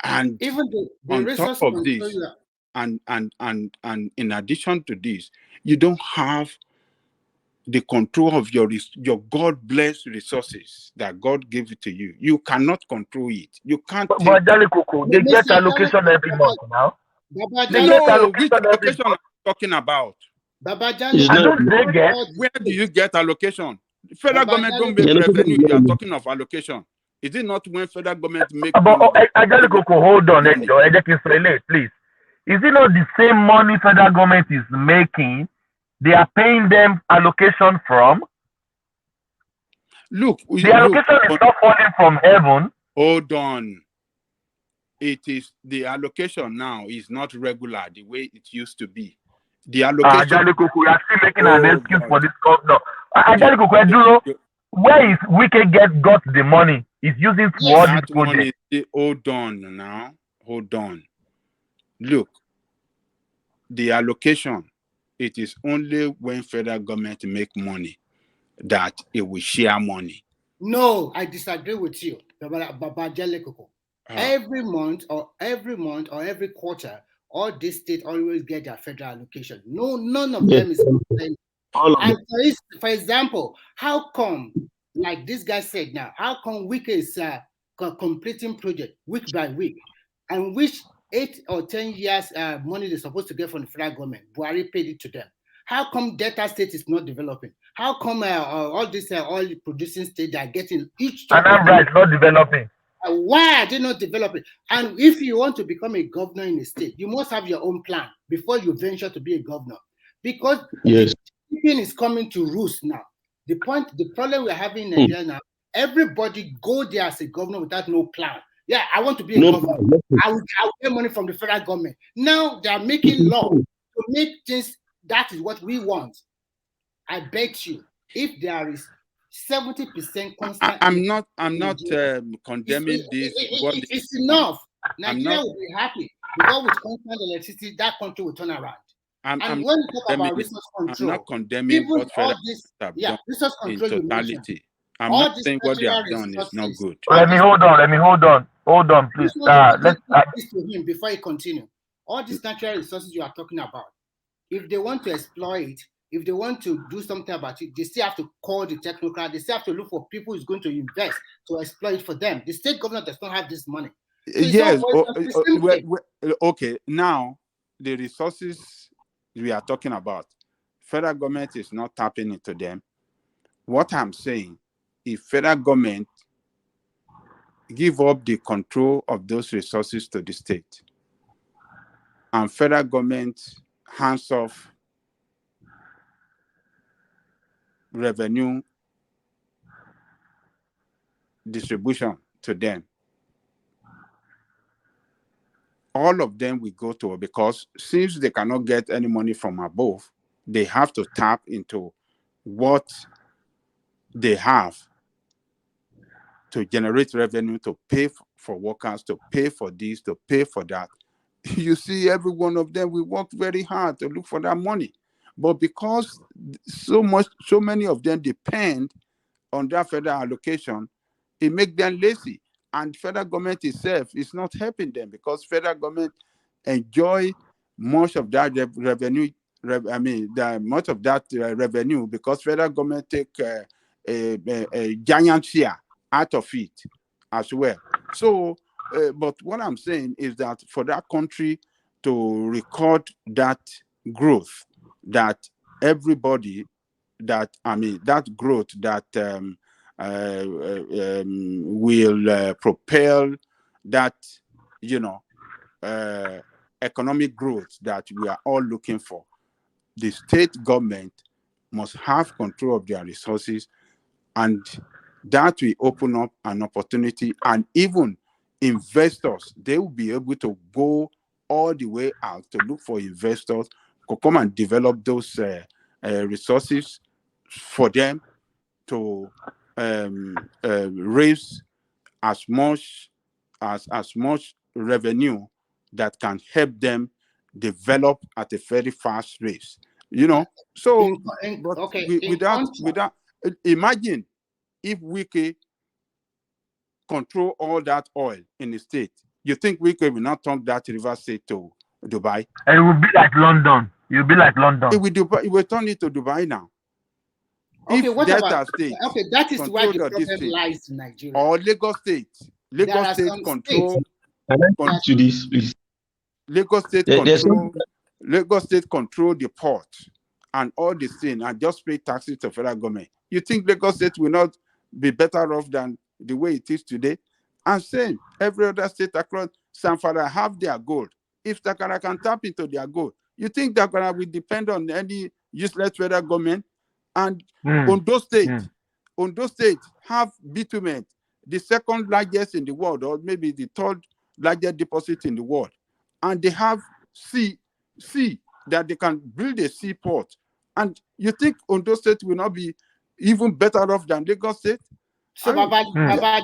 And even the on top resource of this, and in addition to this, you don't have the control of your God-blessed resources that God gave it to you. You cannot control it. You can't. But they get allocation every month now. They get allocation which allocation are you talking about? Where do you get allocation? The federal government don't make revenue. You are talking of allocation. Is it not when federal government make money? Hold on, please. Is it not the same money federal government is making? They are paying them allocation from. Look, the allocation is not falling from heaven. Hold on. It is the allocation now is not regular the way it used to be. The allocation. We are still making an excuse for this governor. Where is Wike got the money? He's using for all this project. Hold on now. Hold on. Look, the allocation, it is only when federal government make money that it will share money. No, I disagree with you, Baba Jalekoko. Every month or every quarter, all these states always get their federal allocation. No, none of them is. And for example, how come, like this guy said now, how come Wike is completing project week by week, and which 8 or 10 years money they're supposed to get from the federal government, Buhari paid it to them. How come Delta State is not developing? How come all these oil producing states are getting each? Anambra is not developing. Why are they not developing? And if you want to become a governor in a state, you must have your own plan before you venture to be a governor. Because everything is coming to roost now. The problem we're having in Nigeria now, everybody go there as a governor without no plan. Yeah, I want to be a governor. I will get money from the federal government. Now they are making law to make things. That is what we want. I bet you, if there is 70% constant. I'm not condemning this. It's enough. Nigeria will be happy because with constant electricity, that country will turn around. And when you talk about resource control, I'm not condemning what federal have done resource control in totality. I'm not saying what they have done is not good. Let me hold on, please. Let's this to him before you continue. All these natural resources you are talking about, if they want to exploit, if they want to do something about it, they still have to call the technocrat. They still have to look for people who's going to invest to exploit for them. The state government does not have this money. So yes. Okay. Now, the resources we are talking about, federal government is not tapping into them. What I'm saying, if federal government give up the control of those resources to the state, and federal government hands-off revenue distribution to them. All of them will go to, because since they cannot get any money from above, they have to tap into what they have to generate revenue, to pay for workers, to pay for this, to pay for that. You see, every one of them will work very hard to look for that money. But because so many of them depend on that federal allocation, it makes them lazy. And federal government itself is not helping them, because federal government enjoy much of that revenue. Much of that revenue, because federal government take a giant share out of it as well. So, but what I'm saying is that for that country to record that growth, that everybody, that growth that will propel that, economic growth that we are all looking for, the state government must have control of their resources, and that will open up an opportunity, and even investors, they will be able to go all the way out to look for investors to come and develop those resources for them to raise as much revenue that can help them develop at a very fast rate. So without imagine if Wike control all that oil in the state, you think Wike will not turn that river state to Dubai? And it will be like London. You'll be like London. It will turn it to Dubai now. Okay, if what Delta about? State Okay, that is where the problem state, lies in Nigeria. or Lagos State. Lagos State control. Can I come to this, please? Lagos State Lagos State control the port and all the thing, and just pay taxes to federal government. You think Lagos State will not be better off than the way it is today? And same, every other state across Zamfara have their gold. If Takara can tap into their gold, you think Takara will depend on any useless federal government? And Ondo State have bitumen, the second largest in the world, or maybe the third largest deposit in the world. And they have sea that they can build a seaport. And you think Ondo State will not be even better off than Lagos State? So, Baba, there are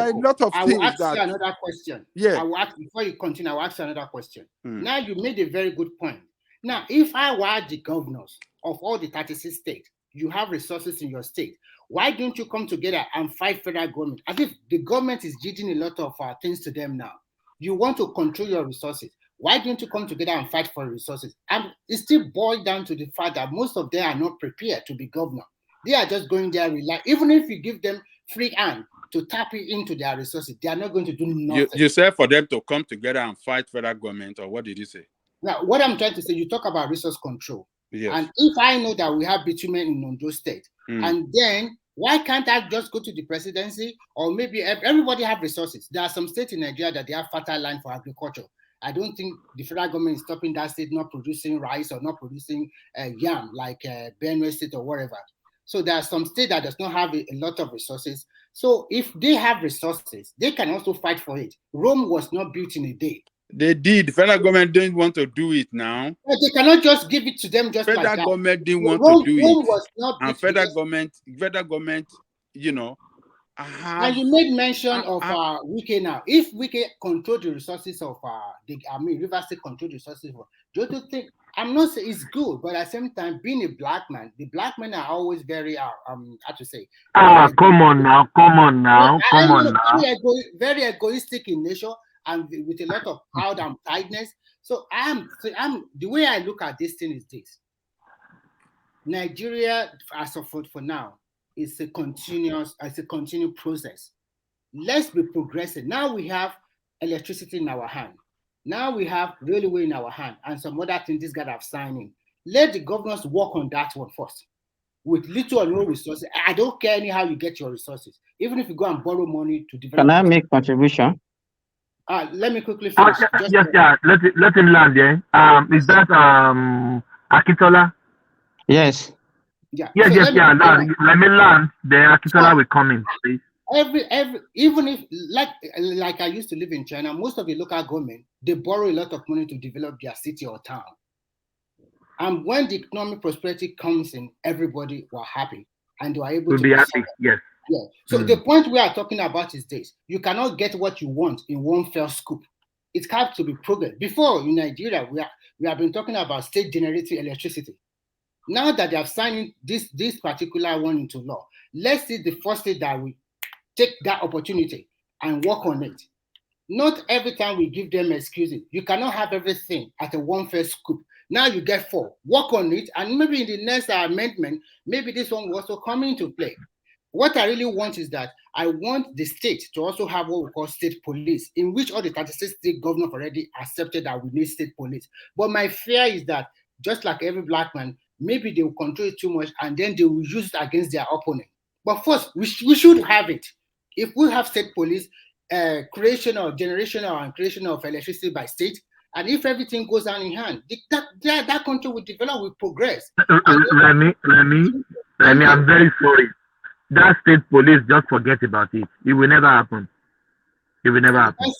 a lot of things. I will ask you another question. Yeah. I will ask, before you continue, I will ask you another question. Now, you made a very good point. Now, if I were the governors of all the 36 states, you have resources in your state, why don't you come together and fight federal government? As if the government is giving a lot of things to them now. You want to control your resources. Why don't you come together and fight for resources? And it still boils down to the fact that most of them are not prepared to be governor. They are just going there, even if you give them free hand to tap into their resources, they are not going to do nothing. You said for them to come together and fight federal government, or what did you say? Now, what I'm trying to say, you talk about resource control. Yes. And if I know that we have bitumen in Ondo State, and then why can't I just go to the presidency? Or maybe everybody have resources. There are some states in Nigeria that they have fertile land for agriculture. I don't think the federal government is stopping that state not producing rice or not producing yam like Benue State or whatever. So there are some states that does not have a lot of resources. So if they have resources, they can also fight for it. Rome was not built in a day. They did. Federal government didn't want to do it now. But they cannot just give it to them just like that. Federal government didn't want to do Rome it. was not and federal government, and you made mention of Wike now. If Wike control the resources of River State control the resources of, do you think, I'm not saying it's good, but at the same time, being a black man, the black men are always very how to say? Come on now. Very egoistic in nature and with a lot of proud and tightness. So I'm the way I look at this thing is this. Nigeria, as of for now, is a continued process. Let's be progressive. Now we have electricity in our hand. Now we have railway in our hand and some other things these guys have signed in. Let the governors work on that one first. With little or no resources, I don't care anyhow you get your resources. Even if you go and borrow money to develop. Can I make contribution? Let me quickly finish. Yeah. Let him land. Yeah. Is that Akitola? Yes. Yeah. Yes. So Let me land. Then Akitola will come in, please. Even if like I used to live in China, most of the local government, they borrow a lot of money to develop their city or town. And when the economic prosperity comes in, everybody were happy and they were able to be happy. Yes. Yeah. So the point we are talking about is this: you cannot get what you want in one fell swoop. It has to be progress. Before in Nigeria, we have been talking about state generated electricity. Now that they have signed this particular one into law, let's see the first state that we take that opportunity and work on it. Not every time we give them excuses. You cannot have everything at a one fell swoop. Now you get 4. Work on it, and maybe in the next amendment, maybe this one will also come into play. What I really want is that I want the state to also have what we call state police, in which all the 36 state governors already accepted that we need state police. But my fear is that, just like every black man, maybe they will control it too much and then they will use it against their opponent. But first, we should have it. If we have state police, creation of generational and creation of electricity by state, and if everything goes hand in hand, that country will develop, will progress. Let me. I'm very sorry. That state police, just forget about it. It will never happen. It will never happen.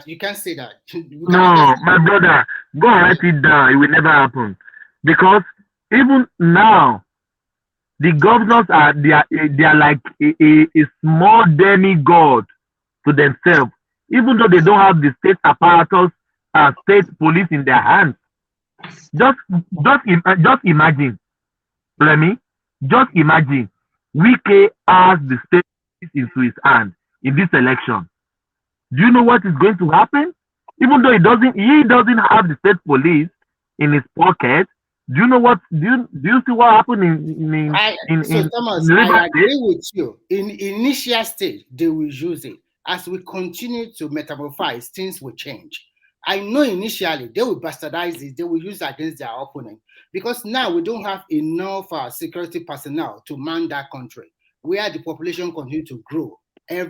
You can't say that. No, my brother, go write it down. It will never happen. Because even now, the governors they are like a small demigod to themselves. Even though they don't have the state apparatus, state police in their hands. Just imagine. Let me. Just imagine. Wike has the state into his hand in this election. Do you know what is going to happen? Even though he doesn't have the state police in his pocket. Do you know what? Do you see what happened Thomas, I agree with you. In initial stage, they will use it. As we continue to metamorphose, things will change. I know initially they will bastardize it. They will use it against their opponent. Because now we don't have enough security personnel to man that country, where the population continues to grow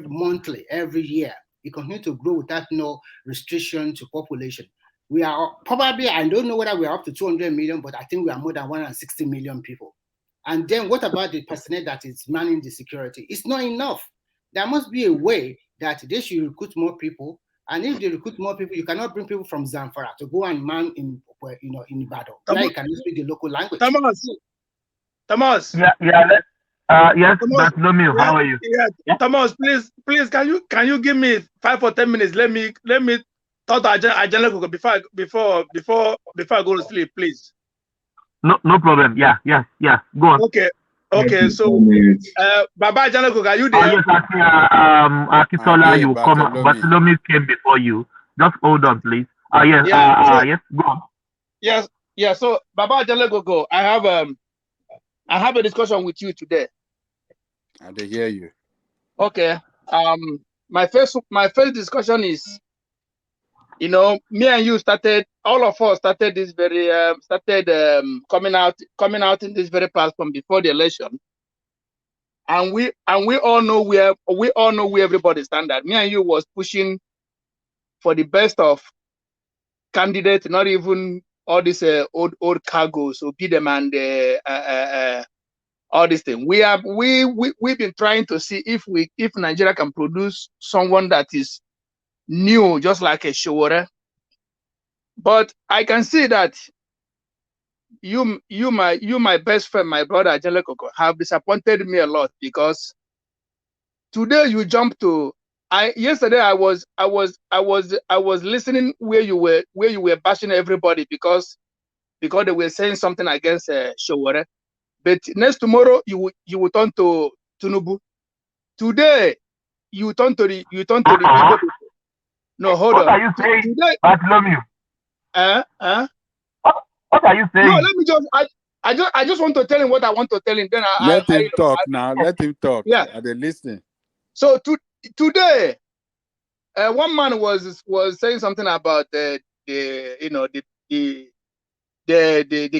monthly, every year. It continues to grow without no restriction to population. We are probably, I don't know whether we are up to 200 million, but I think we are more than 160 million people. And then what about the personnel that is manning the security? It's not enough. There must be a way that they should recruit more people. And if they recruit more people, you cannot bring people from Zamfara to go and man in Ibadan. Now you can speak the local language. Thomas. Yes, Bartholomew, how are you? Yeah. Thomas, please, can you give me 5 or 10 minutes? Let me talk to Ajana before I go to sleep, please. No problem. Yeah. Go on. Okay. So, Baba Ajana, are you there? Yes, Akitola, you come. Bartholomew came before you. Just hold on, please. Yes. Yes. Go on. Yes. So, Baba Ajana, I have a discussion with you today. I did hear you. Okay. My first discussion is, me and you all of us started this very coming out in this very platform before the election, and we all know where everybody stand at. Me and you was pushing for the best of candidates, not even all these old cargos, so be them and all these things. We've been trying to see if Nigeria can produce someone that is new, just like a Showore. But I can see that you my best friend, my brother Ajele Koko, have disappointed me a lot, because today you jumped to yesterday I was listening where you were bashing everybody because they were saying something against Showore. But tomorrow you will turn to Tinubu. Today you turn to the Igbo people. No, hold on. What are you saying, today, Bartholomew? What are you saying? No, let me just. I just want to tell him what I want to tell him. Then Let him talk now. Let him talk. Yeah. Are they listening? So today, one man was saying something about the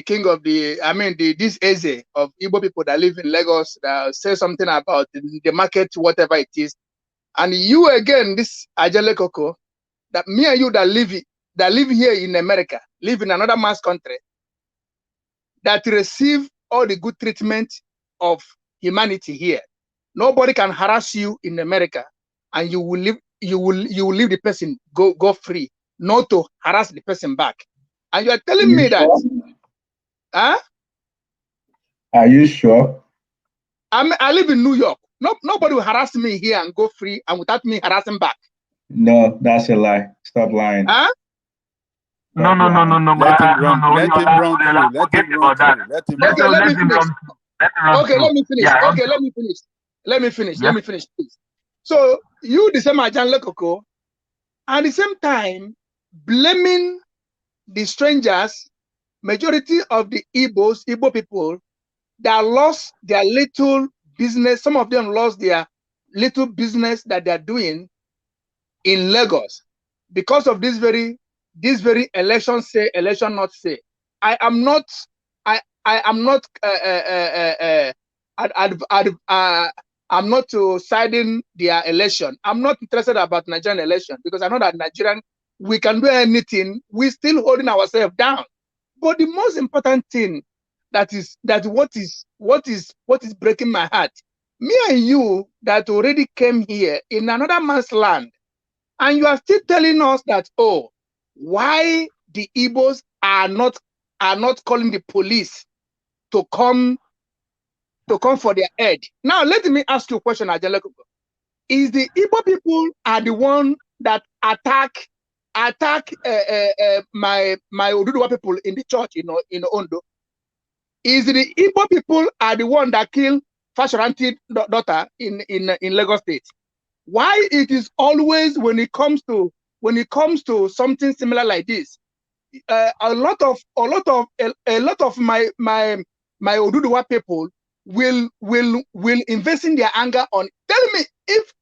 king of this Eze of Igbo people that live in Lagos, that say something about the market, whatever it is. And you again, this Ajele Koko, that me and you that live here in America, live in another man's country, that receive all the good treatment of humanity here. Nobody can harass you in America, and you will leave the person go free, not to harass the person back. And you are telling me that, huh? Are you sure? I live in New York. Nobody will harass me here and go free, and without me harassing back. No, that's a lie. Stop lying. Huh? No. Let him run through. Let me finish. Okay, let me finish. Okay, let me finish, please. So you, the same Ajan Lekoko, at the same time blaming the strangers, majority of the Igbo people that lost their little business. Some of them lost their little business that they're doing in Lagos because of this very election say, election not say. I'm not siding their election. I'm not interested about Nigerian election because I know that Nigerian, we can do anything. We're still holding ourselves down. But the most important thing what is breaking my heart, me and you that already came here in another man's land, and you are still telling us that, oh, why the Igbos are not calling the police to come for their head. Now let me ask you a question, Ajaleko. Is the Igbo people are the one that attack my Oduduwa people in the church in Ondo? Is the Igbo people are the one that killed Fashoranti daughter in Lagos State? Why it is always when it comes to something similar like this, a lot of my Oduduwa people will invest in their anger on. Tell me if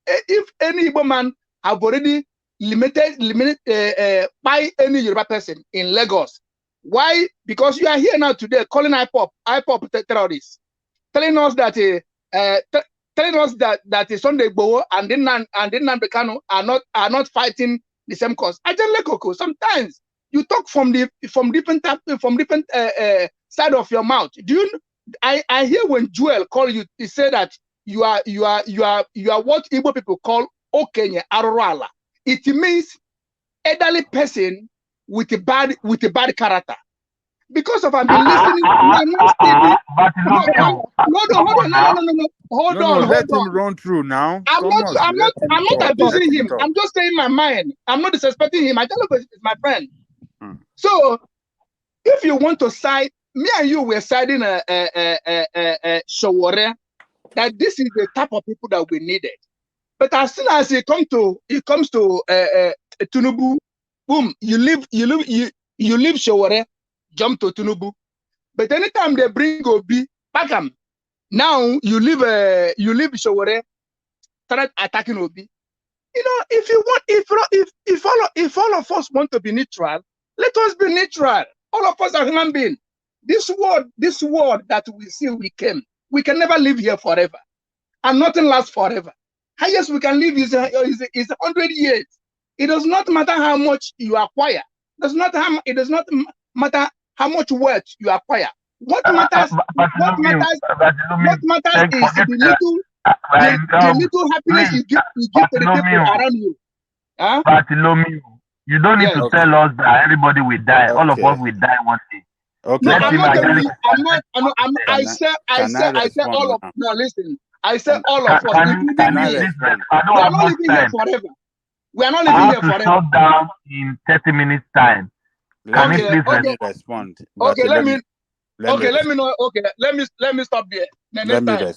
any Igbo man have already limited by any Yoruba person in Lagos. Why? Because you are here now today calling IPOP terrorists, telling us that Sunday Igboho and Nnamdi Kanu are not fighting the same cause. Sometimes you talk from different side of your mouth. I hear when Joel call you, he said that you are what Igbo people call Okenye Arorala. It means elderly person with a bad character. Because of I've been listening, hold on. Let him run through now. I'm not abusing him. I'm just saying my mind. I'm not disrespecting him. I tell you, it's my friend. So if you want to side, me and you were siding Showore, that this is the type of people that we needed. But as soon as it comes to Tinubu, boom, you leave Showore, jump to Tinubu. But anytime they bring Obi, back him. Now you leave Showore, start attacking Obi. You know, if all of us want to be neutral, let us be neutral. All of us are human beings. This world that we see we can never live here forever, and nothing lasts forever. Highest we can live is 100 years. It does not matter how much you acquire. It does not matter how much wealth you acquire. What matters is the little happiness you give to the people around you. Huh? Bartholomew, you don't need to tell us that everybody will die. All of us will die one day. Okay. No, I'm not telling you. I said all of. No, listen. I said all of us, including me. We are not living here forever. We are not living here forever. Shut down in 30 minutes time. Can you please respond? Okay, let me know. Okay, let me stop there. Let me respond.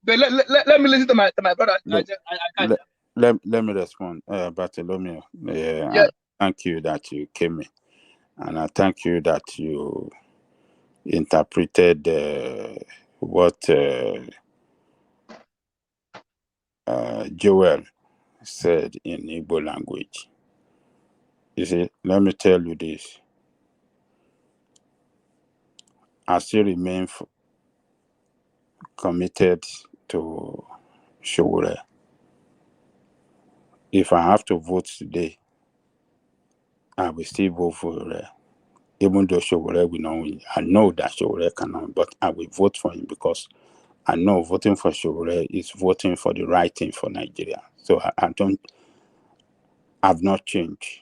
But let me listen to my brother. Let me respond, Bartholomew. Thank you that you came in, and I thank you that you interpreted what Joel said in Igbo language. You see, let me tell you this. I still remain committed to Showore. If I have to vote today, I will still vote for even though Showore will not win. I know that Showore cannot, but I will vote for him because I know voting for Showore is voting for the right thing for Nigeria. So I've not changed.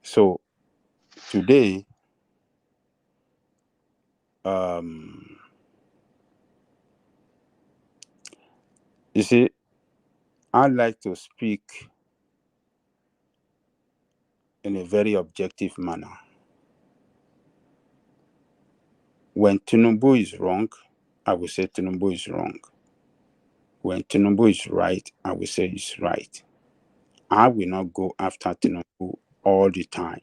So today, you see, I like to speak in a very objective manner. When Tinubu is wrong, I will say Tinubu is wrong. When Tinubu is right, I will say he's right. I will not go after Tinubu all the time,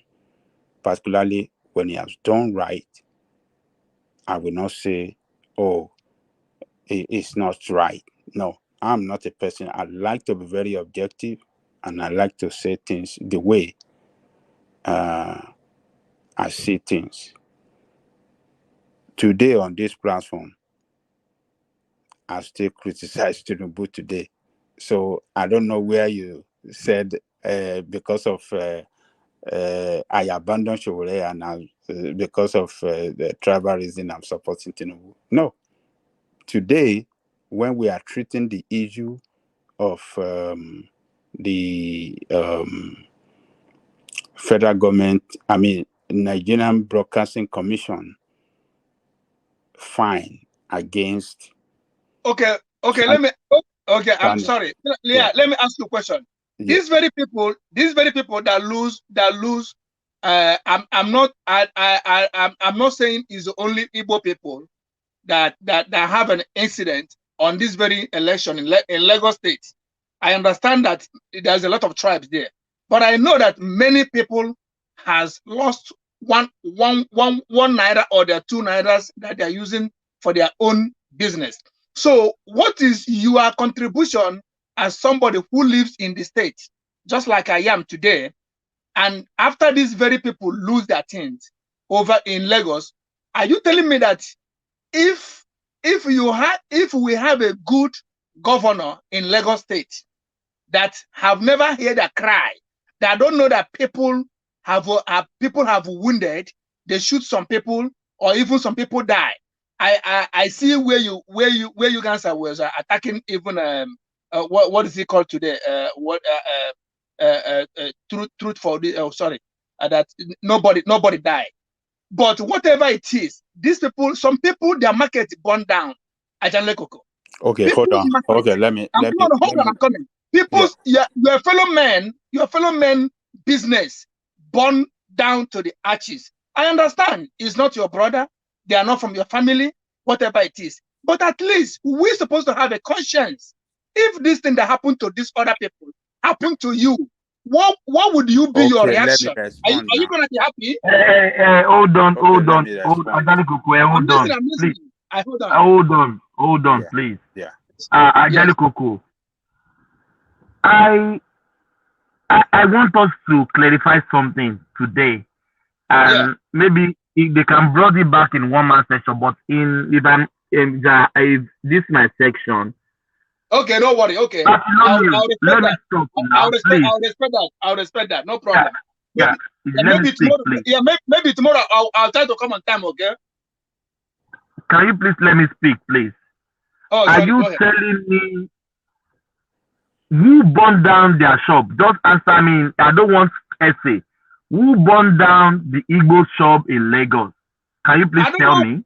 particularly when he has done right. I will not say, oh, it's not right. No, I'm not a person. I like to be very objective, and I like to say things the way I see things. Today on this platform, I still criticize Tinubu today. So I don't know where you said because of I abandoned Showore and because of the tribalism I'm supporting Tinubu. No. Today, when we are treating the issue of the federal government, Nigerian Broadcasting Commission fine against. Okay. I'm sorry. Let me ask you a question. Yeah. These very people that lose. I'm not saying it's only Igbo people that have an incident on this very election in Lagos State. I understand that there's a lot of tribes there, but I know that many people has lost one naira or their 2 nairas that they're using for their own business. So what is your contribution as somebody who lives in the state, just like I am today, and after these very people lose their things over in Lagos, are you telling me that if we have a good governor in Lagos State that have never heard a cry, that don't know that people have wounded, they shoot some people, or even some people die? I see where you guys was attacking even what is it called today? Truth for the that nobody died. But whatever it is, these people, some people, their market burned down at Janlekoko. Okay, hold on. Okay, let me. I'm coming. People's your fellow men business burned down to the arches. I understand it's not your brother, they are not from your family, whatever it is. But at least we're supposed to have a conscience. If this thing that happened to these other people happened to you, what would you be your reaction? Are you gonna be happy? Hold on. Hold on, please. Hold on, please. Yeah. Ajali Koko, I want us to clarify something today, and maybe if they can bring it back in one man section, but if this is my section. Okay, don't worry. Okay, I'll respect that. No problem. Maybe tomorrow I'll try to come on time. Okay. Can you please let me speak, please? Oh, are you telling me who burned down their shop? Just answer me. I don't want essay. Who burned down the Igbo shop in Lagos? Can you please tell me?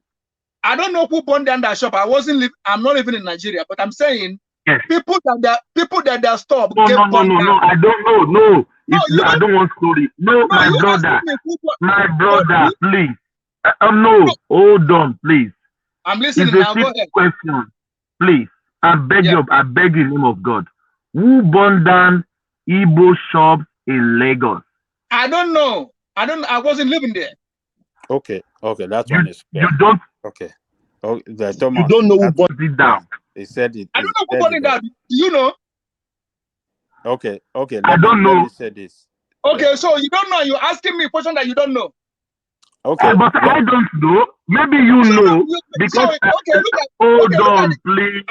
I don't know who burned down that shop. I'm not living in Nigeria, but I'm saying people that their store No, I don't know. No, I don't want story. No, my brother, please. No, hold on, please. I'm listening it's now. Go ahead. Question, please. I beg you in the name of God. Who burned down Igbo shops in Lagos? I don't know. I wasn't living there. Okay. That one is fair. You don't. Okay. Oh, Thomas, you don't know who burned it down. He said it. I don't know who burned it down. Do you know? Okay. I don't know. Let me say this. Okay, so you don't know. You're asking me a question that you don't know. Okay. But I don't know. Maybe you know. Because hold on, please.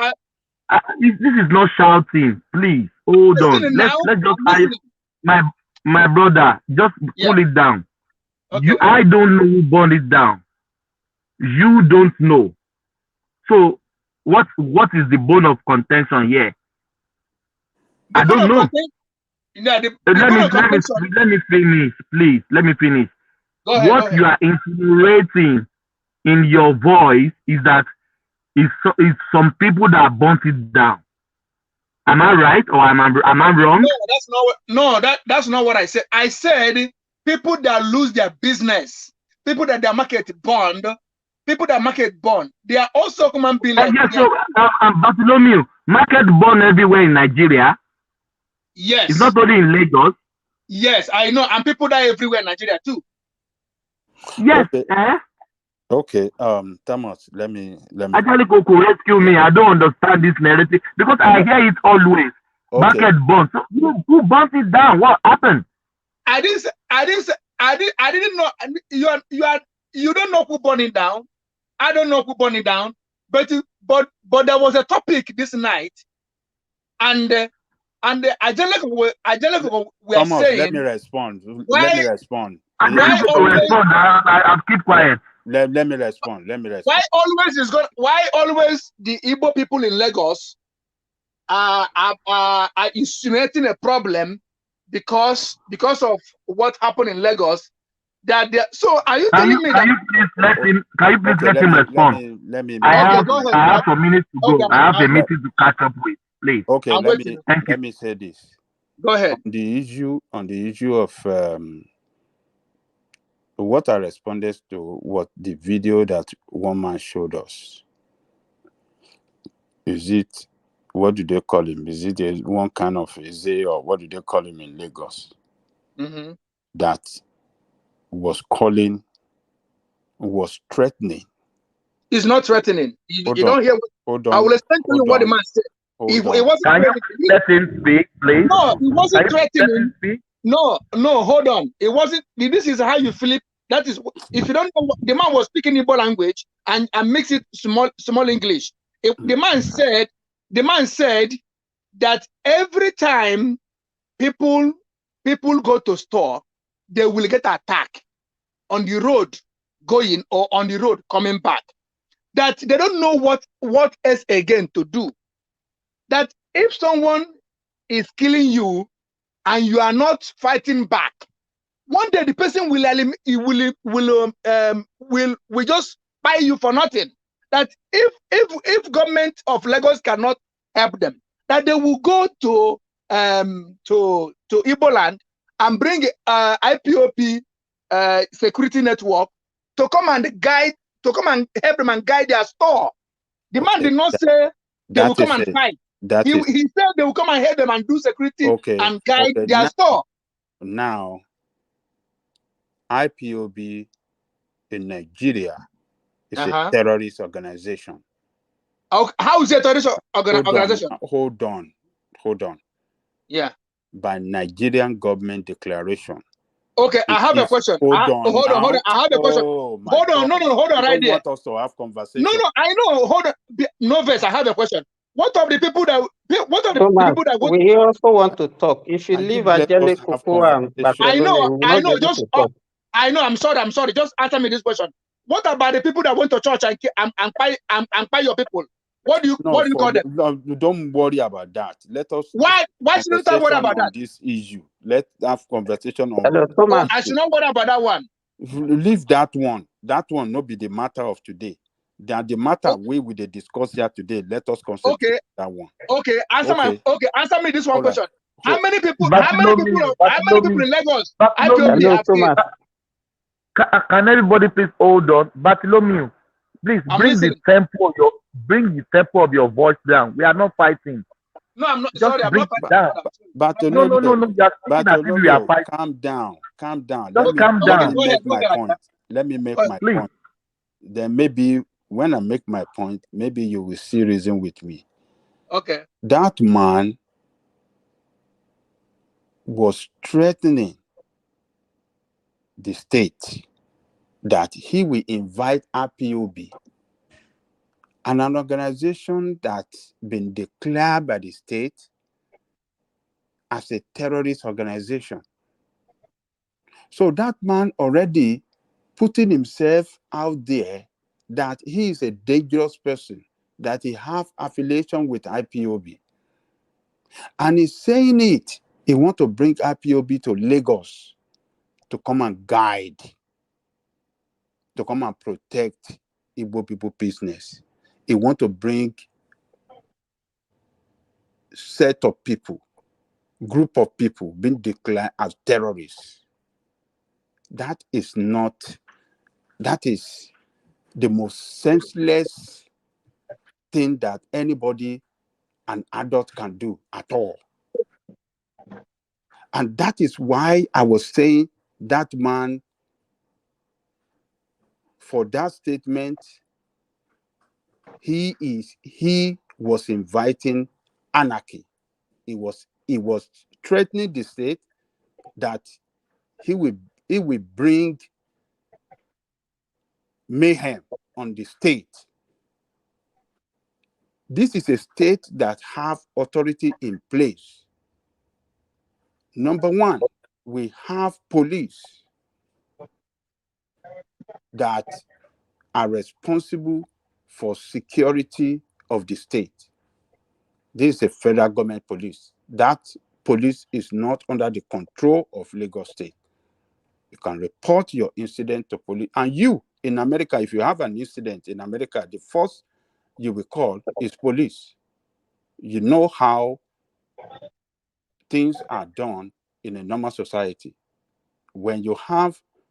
This is not shouting, please. Hold on. Listening now. Let's just I'm listening. my brother. Just pull it down. Okay. I don't know who burned it down. You don't know. So what is the bone of contention here? I don't know. Yeah, Let me finish, please. Let me finish. Go ahead, What you are insinuating in your voice is that it's some people that burnt it down. Am I right or am I wrong? That's not what I said. I said people that lose their business, people that their market bond, people that market bond, they are also human beings. Bartholomew, market bond everywhere in Nigeria. Yes. It's not only in Lagos. Yes, I know, and people die everywhere in Nigeria too. Yes. Okay. Thomas, let me. Actually, Coco, rescue me. I don't understand this narrative because I hear it always. Okay. Market burn. So who burnt it down? What happened? I didn't know. You don't know who burned it down. I don't know who burned it down. But there was a topic this night, and the Angelica were Thomas, saying. let me respond. I'll keep quiet. Let me respond. Why always the Igbo people in Lagos are insinuating a problem because of what happened in Lagos? So are you telling me that? Can you please let him respond? Let me. I have some minutes to go. I have a meeting to catch up with. Please. Okay. Let me say this. Go ahead. On the issue of what I responded to what the video that one man showed us. Is it, what do they call him? Is it one kind of or what do they call him in Lagos? Mm-hmm. That was threatening. It's not threatening. You don't hear. I will explain to you what the man said. It wasn't. Can you let him speak, please? No, it wasn't threatening. No, hold on. It wasn't. This is how you feel it. That is, if you don't know, the man was speaking Igbo language and mix it small English. The man said that every time people go to store, they will get attacked on the road going or on the road coming back. That they don't know what else again to do. That if someone is killing you and you are not fighting back, one day the person will just buy you for nothing. That if government of Lagos cannot help them, that they will go to Igbo land and bring IPOP security network to come and help them and guide their store. The man did not say they will come and fight. He said they will come and help them and do security and guide their store. Now, IPOB in Nigeria is a terrorist organization. How is it a terrorist organization? Hold on. Yeah. By Nigerian government declaration. Okay, I have a question. Hold on. I have a question. Hold on. No, hold on right there. Want us to have conversation. No, I know. Hold on. No verse. I have a question. What of the people that we also want to talk. If you leave Angelic Coco and Bartholomew, I know. I know. I'm sorry. Just answer me this question. What about the people that went to church and buy your people? What do you call them? No, don't worry about that. Let us. Why shouldn't I worry about that? This issue. Let's have conversation on. I should not worry about that one. Leave that one. That one not be the matter of today. That the matter we will discuss here today. Let us concentrate on that one. Okay. Answer me this one question. How many people in Lagos? Can everybody please hold on? Bartholomew, please bring the tempo of your voice down. We are not fighting. No, I'm not. Just sorry, I'm not fighting. Bartholomew, no. Calm down. Just calm down. Let me make my point. Then maybe when I make my point, maybe you will see reason with me. Okay. That man was threatening the state that he will invite IPOB, an organization that's been declared by the state as a terrorist organization. So that man already putting himself out there that he is a dangerous person, that he have affiliation with IPOB. And he's saying it. He want to bring IPOB to Lagos to come and guide, to come and protect Igbo people business. He want to bring set of people, group of people being declared as terrorists. That is the most senseless thing that anybody, an adult, can do at all. And that is why I was saying that man, for that statement, he was inviting anarchy. He was threatening the state that he will bring mayhem on the state. This is a state that have authority in place. Number one, we have police that are responsible for security of the state. This is a federal government police. That police is not under the control of Lagos State. You can report your incident to police. And you, in America, if you have an incident in America, the first you will call is police. You know how things are done in a normal society. When you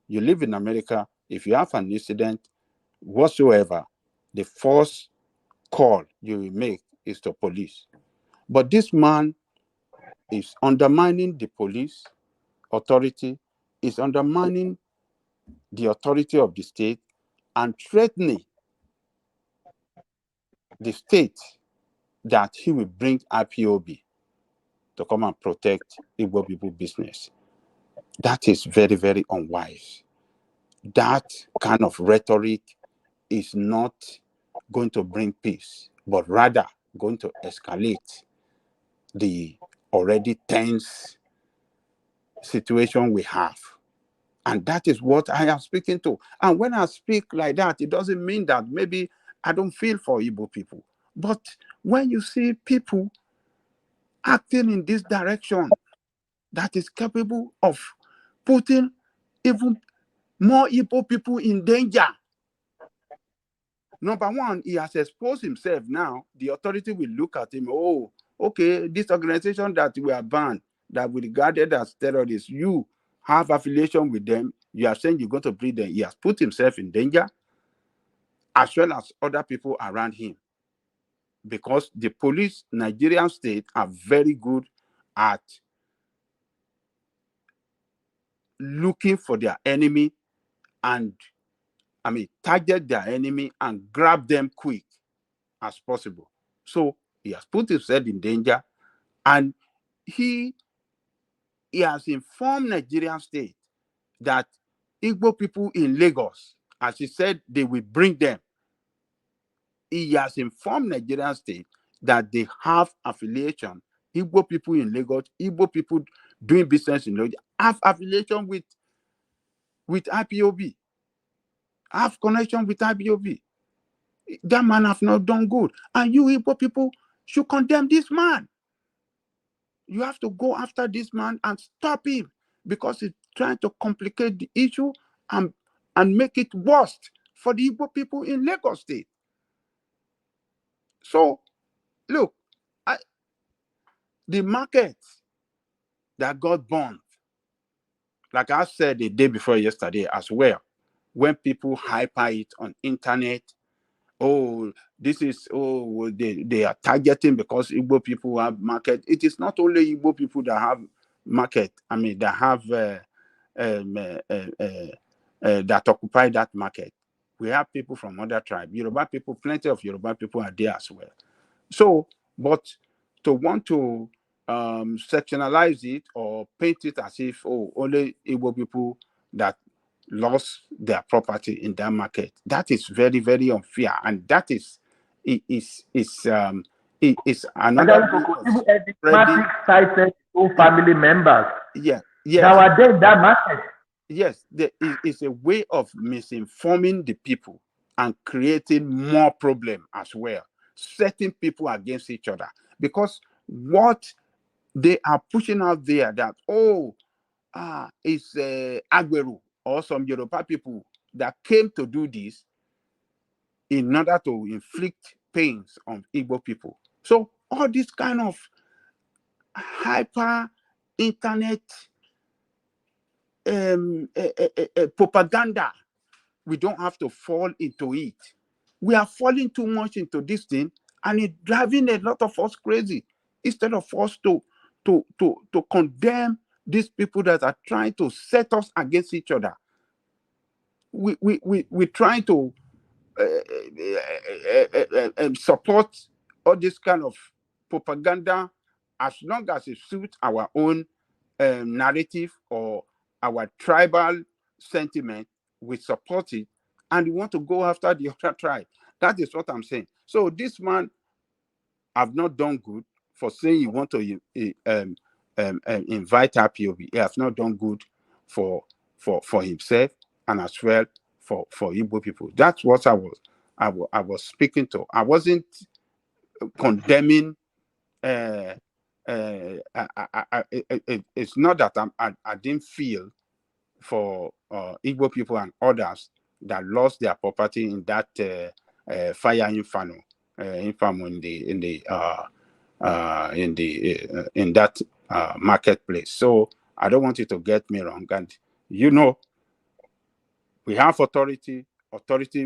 live in America, if you have an incident whatsoever, the first call you will make is to police. But this man is undermining the police authority, is undermining the authority of the state, and threatening the state that he will bring IPOB to come and protect Igbo people business. That is very, very unwise. That kind of rhetoric is not going to bring peace, but rather going to escalate the already tense situation we have. And that is what I am speaking to. And when I speak like that, it doesn't mean that maybe I don't feel for Igbo people. But when you see people acting in this direction that is capable of putting even more Igbo people in danger. Number one, he has exposed himself now. The authority will look at him. Oh, okay, this organization that we are banned, that we regarded as terrorists, you have affiliation with them. You are saying you're going to bring them. He has put himself in danger, as well as other people around him. Because the police, Nigerian state, are very good at looking for their enemy and, target their enemy and grab them quick as possible. So he has put himself in danger, and he has informed Nigerian state that Igbo people in Lagos, as he said, they will bring them. He has informed Nigerian state that they have affiliation. Igbo people in Lagos, Igbo people doing business in Lagos, have affiliation with IPOB, have connection with IPOB. That man have not done good. And you Igbo people should condemn this man. You have to go after this man and stop him, because he's trying to complicate the issue and make it worse for the Igbo people in Lagos State. So, look, the market that got burned, like I said the day before yesterday as well, when people hyper it on internet, oh, this is, they are targeting because Igbo people have market. It is not only Igbo people that have market, that have that occupy that market. We have people from other tribes. Yoruba people, plenty of Yoruba people are there as well. So, but to want to sectionalize it or paint it as if, only Igbo people that lost their property in that market, that is very, very unfair. And that is another way of spreading 2 family members. Yeah, yes. Now are they in that market? Yes, it's a way of misinforming the people and creating more problem as well, setting people against each other. Because what they are pushing out there that, it's Aguero or some Yoruba people that came to do this in order to inflict pains on Igbo people. So all this kind of hyper internet propaganda, we don't have to fall into it. We are falling too much into this thing, and it's driving a lot of us crazy. Instead of us to condemn these people that are trying to set us against each other, we try to support all this kind of propaganda as long as it suits our own narrative or our tribal sentiment. We support it, and we want to go after the other tribe. That is what I'm saying. So this man have not done good for saying you want to invite IPOB. He has not done good for himself and as well for Igbo people. That's what I was speaking to. I wasn't condemning. It's not that I didn't feel for Igbo people and others that lost their property in that fire inferno in that marketplace. So I don't want you to get me wrong. And we have authority.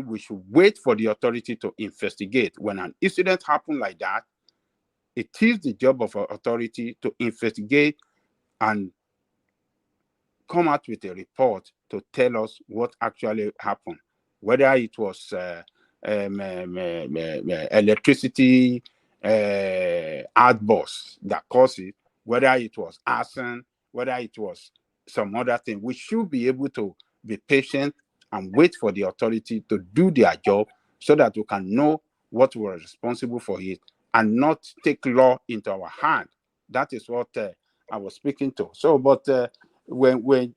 We should wait for the authority to investigate. When an incident happens like that, it is the job of our authority to investigate and come out with a report to tell us what actually happened, whether it was electricity outburst that caused it, whether it was arson, whether it was some other thing. We should be able to be patient and wait for the authority to do their job so that we can know what we're responsible for it and not take law into our hand. That is what I was speaking to. So, but when you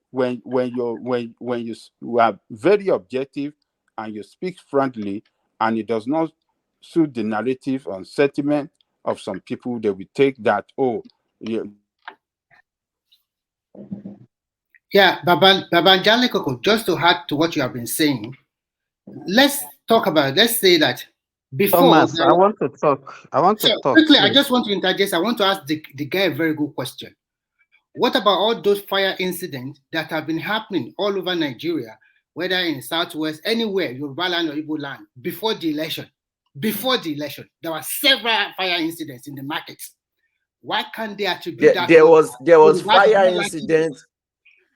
are very objective and you speak frankly, and it does not suit the narrative and sentiment of some people, they will take that, Yeah, Baba Jalekoko, just to add to what you have been saying, let's say that before Thomas, I want to talk. Quickly, please. I just want to interject. I want to ask the guy a very good question. What about all those fire incidents that have been happening all over Nigeria, whether in Southwest, anywhere, Yoruba land or Igbo land, before the election? Before the election, there were several fire incidents in the markets. Why can't they attribute that? There was fire incidents.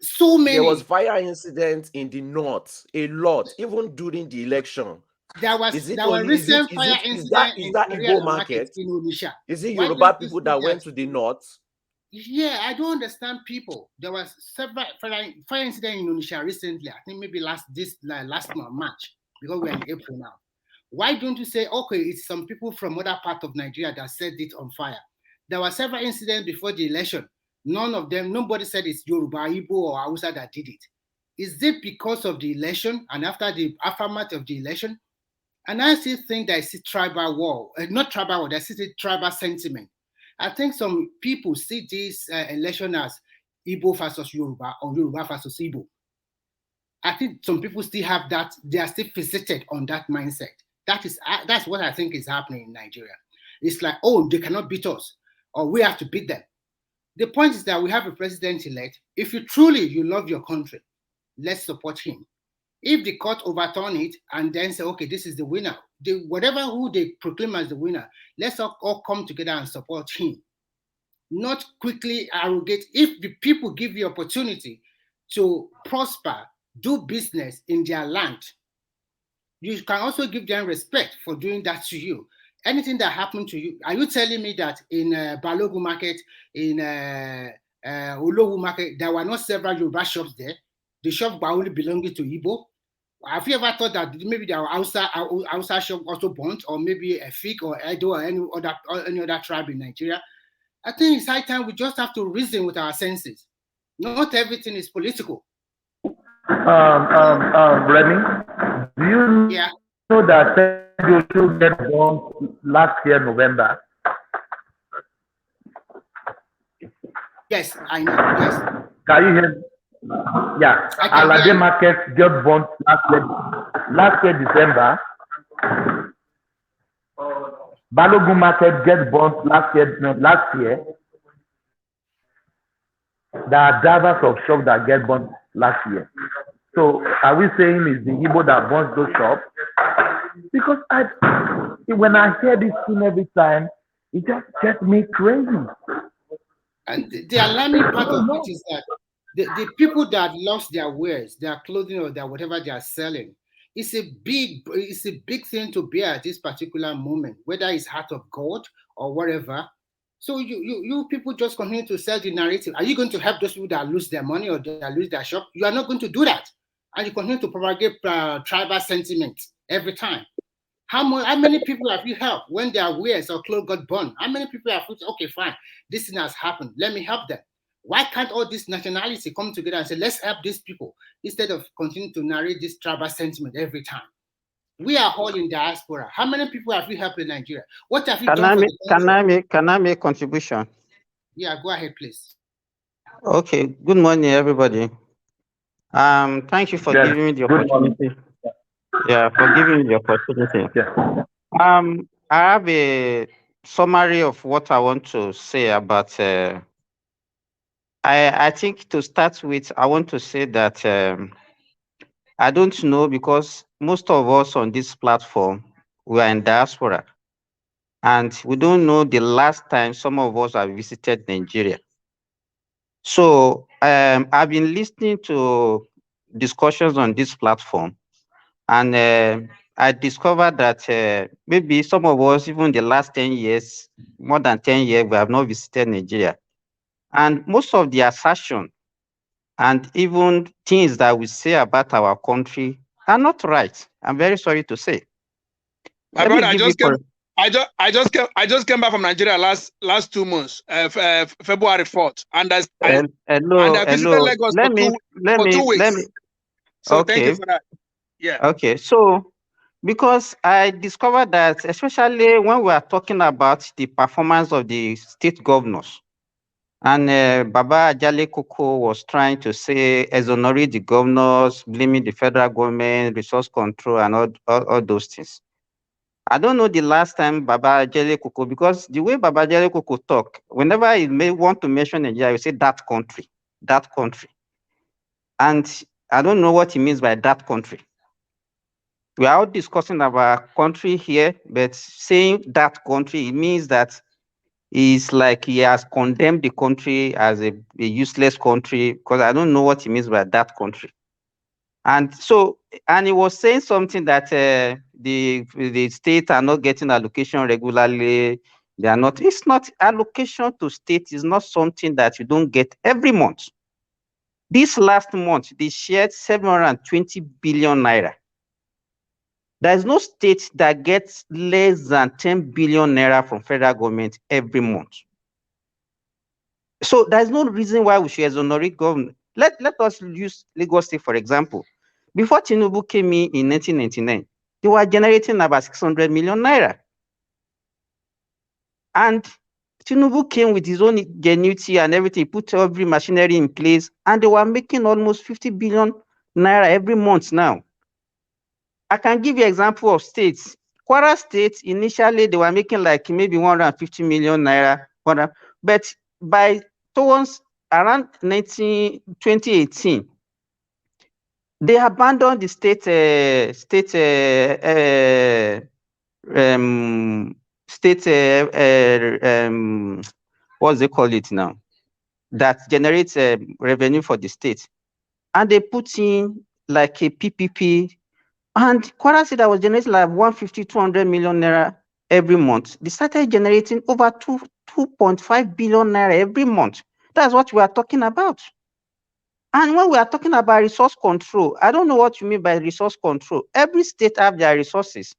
So many. There was fire incidents in the north, a lot, even during the election. There were recent fire incidents in the Igbo market in Onisha. Is it Yoruba people that went to the north? Yeah, I don't understand people. There was several fire incidents in Onisha recently. I think maybe last month, March, because we're in April now. Why don't you say, okay, it's some people from other part of Nigeria that set it on fire? There were several incidents before the election. Nobody said it's Yoruba, Igbo, or Hausa that did it. Is it because of the election and after the aftermath of the election? And I still think that it's a tribal war, not tribal war, there's still a tribal sentiment. I think some people see this election as Igbo versus Yoruba or Yoruba versus Igbo. I think some people still have that, they are still fixated on that mindset. That's what I think is happening in Nigeria. It's like, oh, they cannot beat us, or we have to beat them. The point is that we have a president-elect. If you love your country, let's support him. If the court overturn it and then say, okay, this is the winner, who they proclaim as the winner, let's all come together and support him. Not quickly arrogate. If the people give you opportunity to prosper, do business in their land, you can also give them respect for doing that to you. Anything that happened to you, are you telling me that in Balogu market, in Olowu market, there were not several Yoruba shops there? The shops were only belonging to Igbo? Have you ever thought that maybe there were outside shop also burnt, or maybe a Efik or Edo or any other tribe in Nigeria? I think it's high time we just have to reason with our senses. Not everything is political. Remy, do you know that Joshua get born last year November? Yes, I know. Yes. Can you hear me? Yeah. Alade Market get born last year December. Balogun Market get born last year. There are drivers of shops that get born last year. So are we saying it's the Igbo that burns those shops? Because when I hear this thing every time, it just gets me crazy. And the alarming part of it is that the people that lost their wares, their clothing or their whatever they are selling, it's a big thing to bear at this particular moment, whether it's heart of God or whatever. So you people just continue to sell the narrative. Are you going to help those people that lose their money or that lose their shop? You are not going to do that. And you continue to propagate tribal sentiment every time. How many people have you helped when their wares or clothes got burned? How many people have said, okay, fine, this thing has happened, let me help them? Why can't all this nationality come together and say, let's help these people, instead of continuing to narrate this tribal sentiment every time? We are all in diaspora. How many people have you helped in Nigeria? What have you done for the country? Can I make contribution? Yeah, go ahead, please. Okay. Good morning, everybody. Thank you for giving me the opportunity. Yeah, for giving me the opportunity. Yeah. I have a summary of what I want to say about. I think to start with, I want to say that I don't know, because most of us on this platform, we are in diaspora, and we don't know the last time some of us have visited Nigeria. So I've been listening to discussions on this platform, and I discovered that maybe some of us, even the last 10 years, more than 10 years, we have not visited Nigeria. And most of the assertion and even things that we say about our country are not right. I'm very sorry to say. My brother, I just came back from Nigeria last 2 months, February 4th, and I visited Lagos for 2 weeks. So thank you for that. Yeah. Okay. So because I discovered that, especially when we are talking about the performance of the state governors, and Baba Ajale Koko was trying to say exonerate the governors, blaming the federal government, resource control, and all those things. I don't know the last time Baba Ajale Koko, because the way Baba Ajale Koko talk, whenever he may want to mention Nigeria, he say that country. And I don't know what he means by that country. We are all discussing our country here, but saying that country, it means that it's like he has condemned the country as a useless country, because I don't know what he means by that country. And he was saying something that the state are not getting allocation regularly. They are not. It's not allocation to state is not something that you don't get every month. This last month, they shared 720 billion naira. There is no state that gets less than 10 billion naira from federal government every month. So there's no reason why we should exonerate government. Let us use Lagos State, for example. Before Tinubu came in 1999, they were generating about 600 million naira. And Tinubu came with his own ingenuity and everything, put every machinery in place, and they were making almost 50 billion naira every month now. I can give you an example of states. Kwara State, initially, they were making like maybe 150 million naira, but towards around 2018, they abandoned the state what's they call it now, that generates revenue for the state, and they put in like a PPP, and Kwara State that was generating like 150, 200 million naira every month, they started generating over 2.5 billion naira every month. That's what we are talking about. And when we are talking about resource control, I don't know what you mean by resource control. Every state have their resources.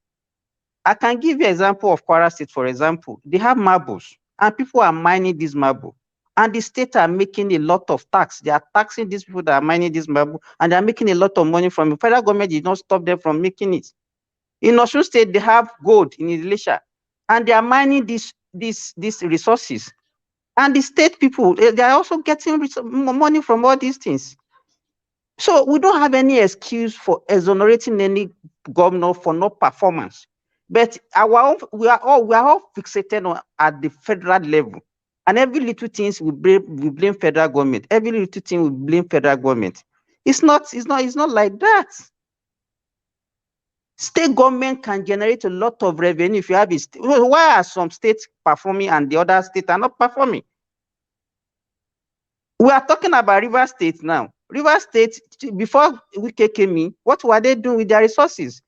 I can give you an example of Kwara State, for example. They have marbles. and people are mining this marble. And the state are making a lot of tax. They are taxing these people that are mining this marble, and they are making a lot of money from it. Federal government did not stop them from making it. In Osun State, they have gold in militia, and they are mining these resources. And the state people, they are also getting money from all these things. So we don't have any excuse for exonerating any governor for no performance. But we are all fixated on at the federal level. And every little things we blame federal government. Every little thing we blame federal government. It's not like that. State government can generate a lot of revenue if you have it. Why are some states performing and the other states are not performing? We are talking about River State now. River State, before Wike came in, what were they doing with their resources?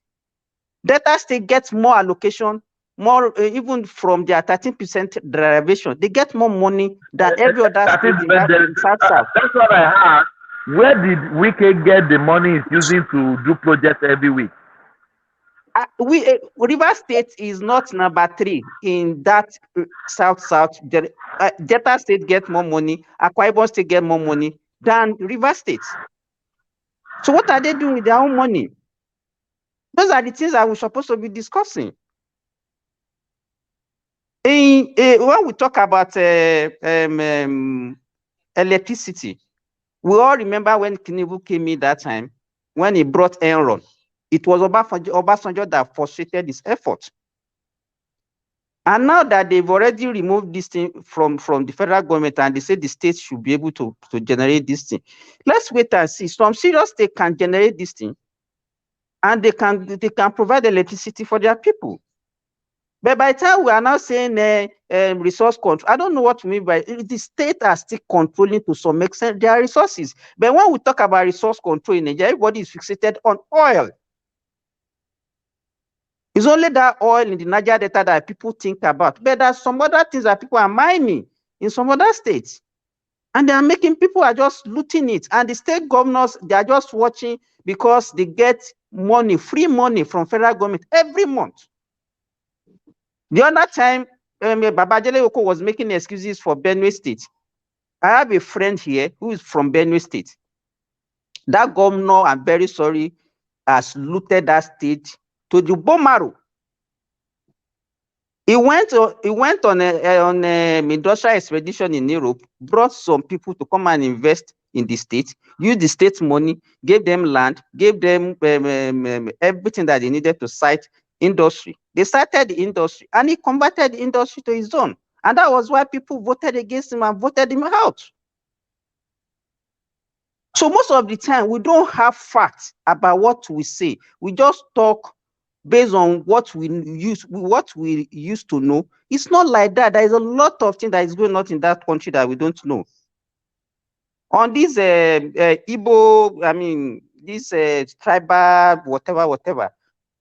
Delta State gets more allocation, more even from their 13% derivation. They get more money than every other state in the South. That's what I asked. Where did Wike get the money he's using to do projects every week? River State is not number 3 in that South. Delta State get more money, Akwa Ibom State get more money than River State. So what are they doing with their own money? Those are the things that we're supposed to be discussing. When we talk about electricity, we all remember when Tinubu came in that time, when he brought Enron. It was Obasanjo that frustrated his effort. And now that they've already removed this thing from the federal government and they say the states should be able to generate this thing, let's wait and see. Some serious states can generate this thing and they can provide electricity for their people. But by the time we are now saying resource control, I don't know what we mean by it. The states are still controlling to some extent their resources. But when we talk about resource control in Nigeria, everybody is fixated on oil. It's only that oil in the Niger Delta that people think about. But there's some other things that people are mining in some other states. And they are making, people are just looting it. And the state governors, they are just watching because they get money, free money from federal government every month. The other time, Babajele Oko was making excuses for Benue State. I have a friend here who is from Benue State. That governor, I'm very sorry, has looted that state to the bone marrow. He went on an industrial expedition in Europe, brought some people to come and invest in the state, used the state's money, gave them land, gave them everything that they needed to site industry. They started the industry, and he converted the industry to his own. And that was why people voted against him and voted him out. So most of the time, we don't have facts about what we say. We just talk based on what we used to know. It's not like that. There is a lot of things that is going on in that country that we don't know. On this Igbo, I mean, this tribal, whatever,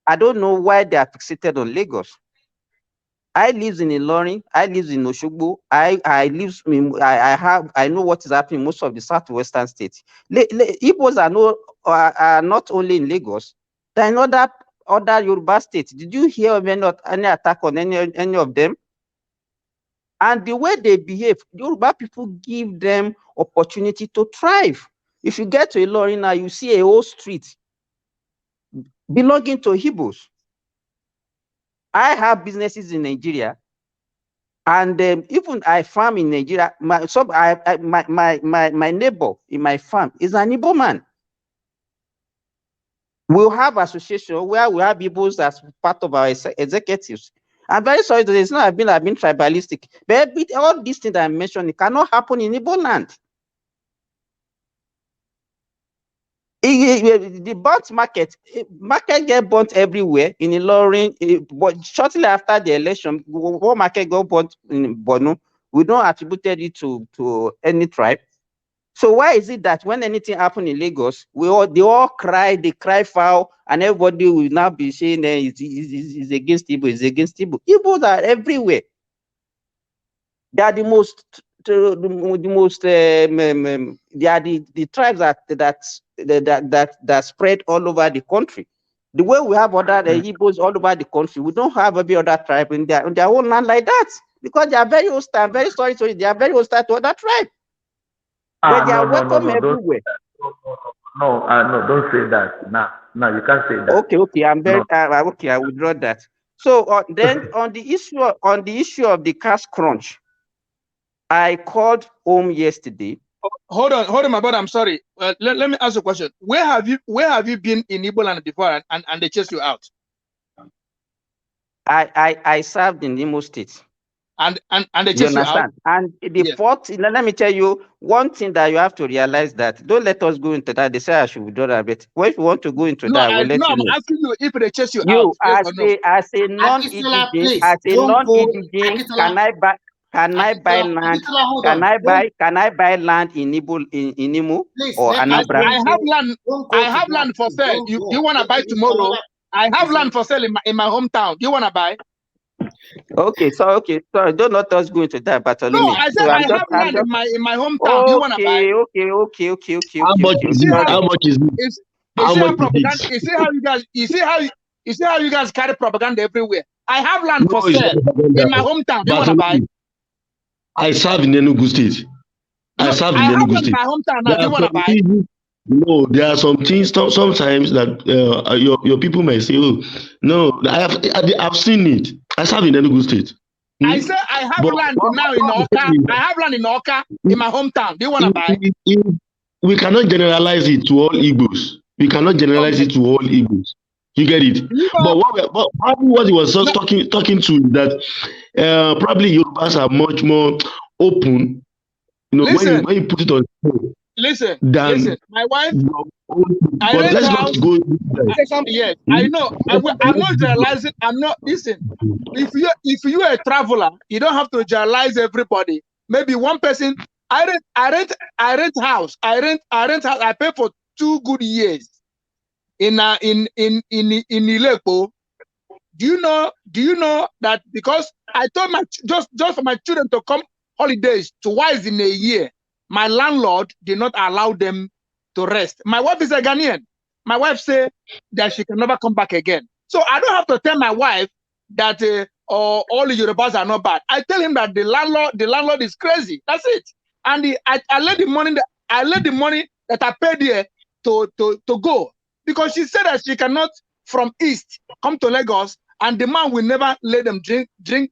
I don't know why they are fixated on Lagos. I live in Ilorin, I live in Oshogbo, I know what is happening in most of the southwestern states. Igbos are not only in Lagos, they're in other Yoruba states. Did you hear of any attack on any of them? And the way they behave, Yoruba people give them opportunity to thrive. If you get to Ilorin now, you see a whole street belonging to Igbos. I have businesses in Nigeria, and even I farm in Nigeria. My neighbor in my farm is an Igbo man. We'll have association where we have Igbos as part of our executives. I'm very sorry that it's not I've been tribalistic, but all these things that I mentioned, it cannot happen in Igbo land. The burnt market get burnt everywhere in Ilorin, but shortly after the election, one market got burnt in Borno. We don't attribute it to any tribe. So why is it that when anything happened in Lagos, they all cry, they cry foul, and everybody will now be saying it's against Igbo, it's against Igbo. Igbos are everywhere. They are the tribes that spread all over the country. The way we have other Igbos all over the country, we don't have every other tribe in their own land like that. because they are very hostile. I'm very sorry to you. They are very hostile to other tribes. But they are welcome everywhere. No, don't say that. No, you can't say that. Okay, I'm very okay. I withdraw that. So then on the issue of the cash crunch, I called home yesterday. Hold on, my brother. I'm sorry. Let me ask you a question. Where have you been in Igbo land before, and they chased you out? I served in Imo State. And they chased you out. And the fourth, let me tell you one thing that you have to realize, that don't let us go into that. They say I should withdraw that, but if you want to go into that, we'll let you know. I'm asking you if they chase you out. As a non-indigenous, can I buy land? Can I buy land in Imo or Anambra? I have land for sale. You want to buy tomorrow? I have land for sale in my hometown. Do you want to buy? Okay, so don't let us go into that, Bartholomew. No, I said I have land in my hometown. Do you want to buy? Okay. How much is it? How much is it? You see how you guys carry propaganda everywhere. I have land for sale in my hometown. Do you want to buy? I serve in Enugu State. I serve in Enugu State. My hometown now. Do you want to buy? No, there are some things sometimes that your people may say, "Oh, no, I've seen it. I serve in Enugu State." I say I have land now in Oka. I have land in Oka in my hometown. Do you want to buy? We cannot generalize it to all Igbos. We cannot generalize it to all Igbos. You get it? But what he was just talking to is that probably Yorubas are much more open. You know, when you put it on. Listen, my wife. Let's not go. Yes, I know. I'm not generalizing. I'm not. Listen, if you're a traveler, you don't have to generalize everybody. Maybe one person. I rent house. I pay for 2 good years in Ilepo. Do you know that because I told just for my children to come holidays twice in a year, my landlord did not allow them to rest. My wife is a Ghanaian. My wife said that she can never come back again. So I don't have to tell my wife that all the Yorubas are not bad. I tell him that the landlord is crazy. That's it. And I let the money that I paid here to go, because she said that she cannot from East come to Lagos, and the man will never let them drink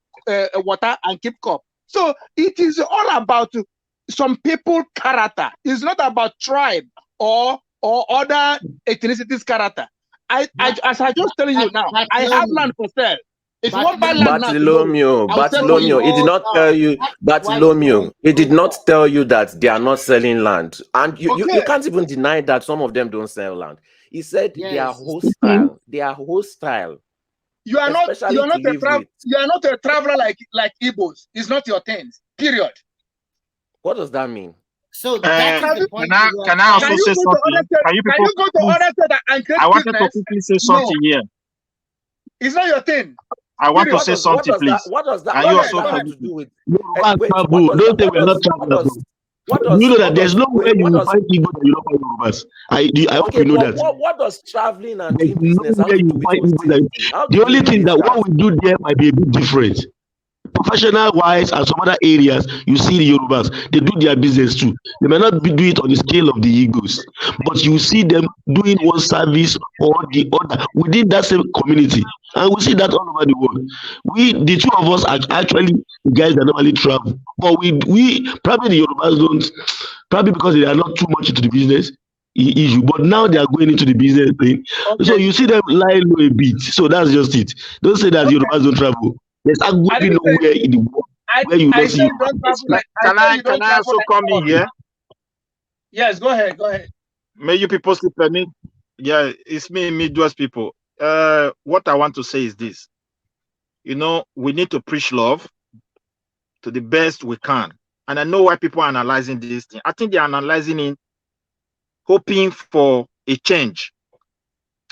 water and keep cup. So it is all about some people character. It's not about tribe or other ethnicities character. As I just telling you now, I have land for sale. If you want to buy land Bartholomew, it did not tell you, Bartholomew, it did not tell you that they are not selling land. And you can't even deny that some of them don't sell land. He said they are hostile. They are hostile. You are not a traveler like Igbos. It's not your thing. Period. What does that mean? So can I also say something? Can you people go to other states and create I wanted business? to quickly say something here. It's not your thing. I want to say something, please. What does that have to do with? Don't say we're not travelers. You know that there's no way you will find people that you don't find Yorubas. I hope you know that. What does traveling and doing business have to do with the only thing that what we do there might be a bit different. Professional wise and some other areas, you see the Yorubas, they do their business too. They may not do it on the scale of the Igbos, but you see them doing one service or the other within that same community. And we see that all over the world. The two of us are actually the guys that normally travel. But we probably the Yorubas don't, probably because they are not too much into the business issue. But now they are going into the business thing. Okay. So you see them lie low a bit. So that's just it. Don't say that Yorubas don't travel. There's absolutely nowhere in the world where you don't see. Can I also come in here? Yes, go ahead. May you people sleep permit? Yeah, it's me, Midwest people. What I want to say is this. You know, we need to preach love to the best we can. And I know why people are analyzing this thing. I think they're analyzing it, hoping for a change.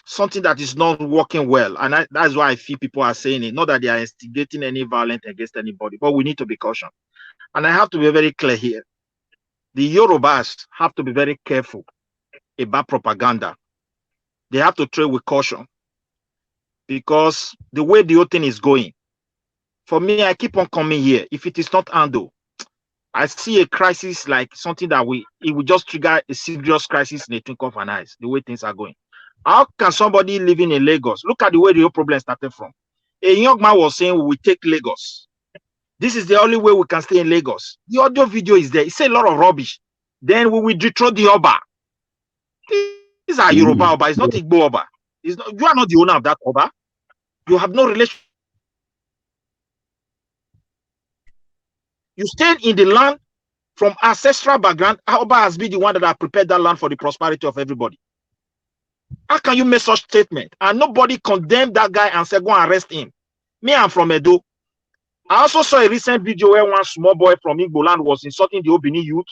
Something that is not working well. And that's why I feel people are saying it. Not that they are instigating any violence against anybody, but we need to be cautious. And I have to be very clear here. The Yorubas have to be very careful about propaganda. They have to tread with caution. Because the way the whole thing is going, For me, I keep on coming here. If it is not handled, I see a crisis like something that it will just trigger a serious crisis in a twinkle of an eye, the way things are going. How can somebody living in Lagos, look at the way the whole problem started from? A young man was saying, we will take Lagos. This is the only way we can stay in Lagos. The audio video is there. It says a lot of rubbish. Then we will dethrone the Oba. These are Yoruba Oba. It's not Igbo Oba. You are not the owner of that Oba. You have no relation. You stayed in the land from ancestral background. Oba has been the one that has prepared that land for the prosperity of everybody. How can you make such statement? And nobody condemned that guy and said, go and arrest him. Me, I'm from Edo. I also saw a recent video where one small boy from Igbo land was insulting the Obini youth.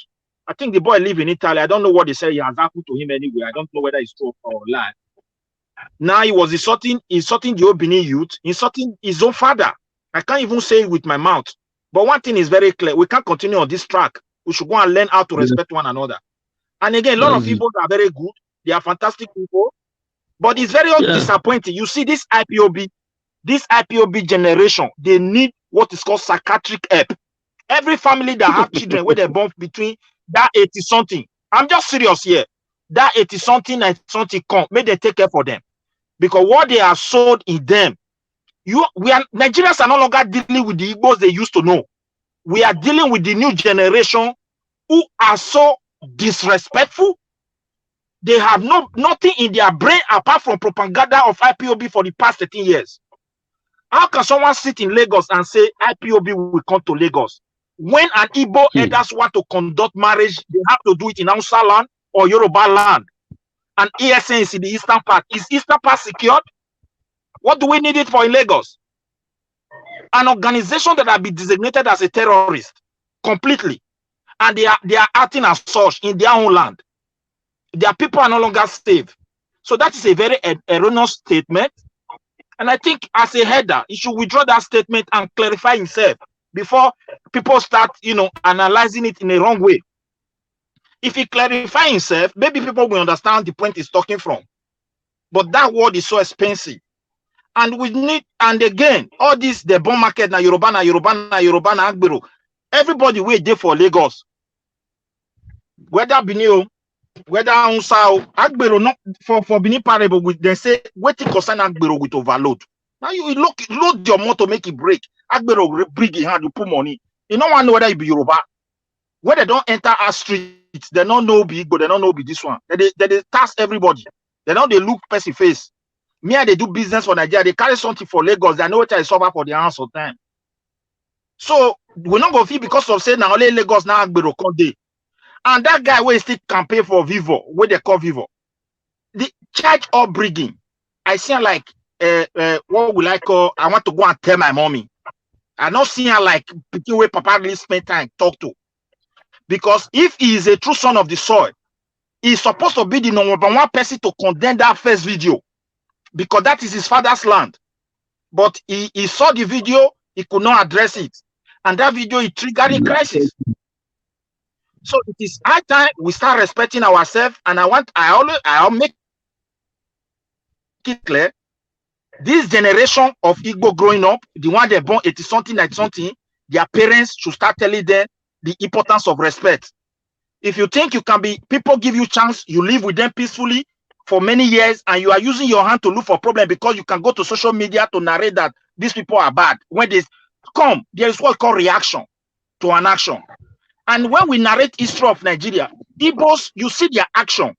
I think the boy lives in Italy. I don't know what they say has happened to him anyway. I don't know whether it's true or lie. Now he was insulting the Obini youth, insulting his own father. I can't even say it with my mouth. But one thing is very clear. We can't continue on this track. We should go and learn how to respect one another. And again, a lot of people are very good. They are fantastic people. But it's very disappointing. You see this IPOB generation, they need what is called psychiatric help. Every family that have children where they're born between that 80-something, I'm just serious here, that 80-something, 90-something come, may they take care for them. Because what they are sold in them, Nigerians are no longer dealing with the Igbos they used to know. We are dealing with the new generation who are so disrespectful. They have nothing in their brain apart from propaganda of IPOB for the past 13 years. How can someone sit in Lagos and say IPOB will come to Lagos? When an Igbo elders want to conduct marriage, they have to do it in Hausa land or Yoruba land. And ESN is in the eastern part. Is eastern part secured? What do we need it for in Lagos? An organization that has been designated as a terrorist completely. And they are acting as such in their own land. Their people are no longer safe. So that is a very erroneous statement. And I think as a header, he should withdraw that statement and clarify himself before people start, analyzing it in a wrong way. If he clarifies himself, maybe people will understand the point he's talking from. But that word is so expensive. And we need, and again, all this, the bond market, na Yoruba, Agbero. Everybody wait there for Lagos. Whether Binio, whether Unsao, Agbero, not for Bini Parable, they say, wait to concern Agbero with overload. Now you load your motor, make it break. Agbero bring it hand, you put money. You don't want to know whether it be Yoruba. Where they don't enter our streets, they don't know be good, they don't know be this one. They task everybody. They look person face. Me and they do business for Nigeria, they carry something for Lagos, they know what I suffer for the house of time. So we're not going to feel because of saying now only Lagos now Agbero come day. And that guy will still campaign for Vivo, where they call Vivo. The charge of bringing, I see like what will I call? I want to go and tell my mommy. I not see her like picking where Papa really spend time talk to. Because if he is a true son of the soil, he's supposed to be the number one person to condemn that first video. Because that is his father's land. But he saw the video, he could not address it. And that video, it triggered a crisis. So it is high time we start respecting ourselves. And I'll make it clear. This generation of Igbo growing up, the one they born 80-something, 90-something, their parents should start telling them the importance of respect. If you think you can be, people give you chance, you live with them peacefully for many years, and you are using your hand to look for problem because you can go to social media to narrate that these people are bad. When they come, there is what called reaction to an action. And when we narrate history of Nigeria, Igbos, you see their action,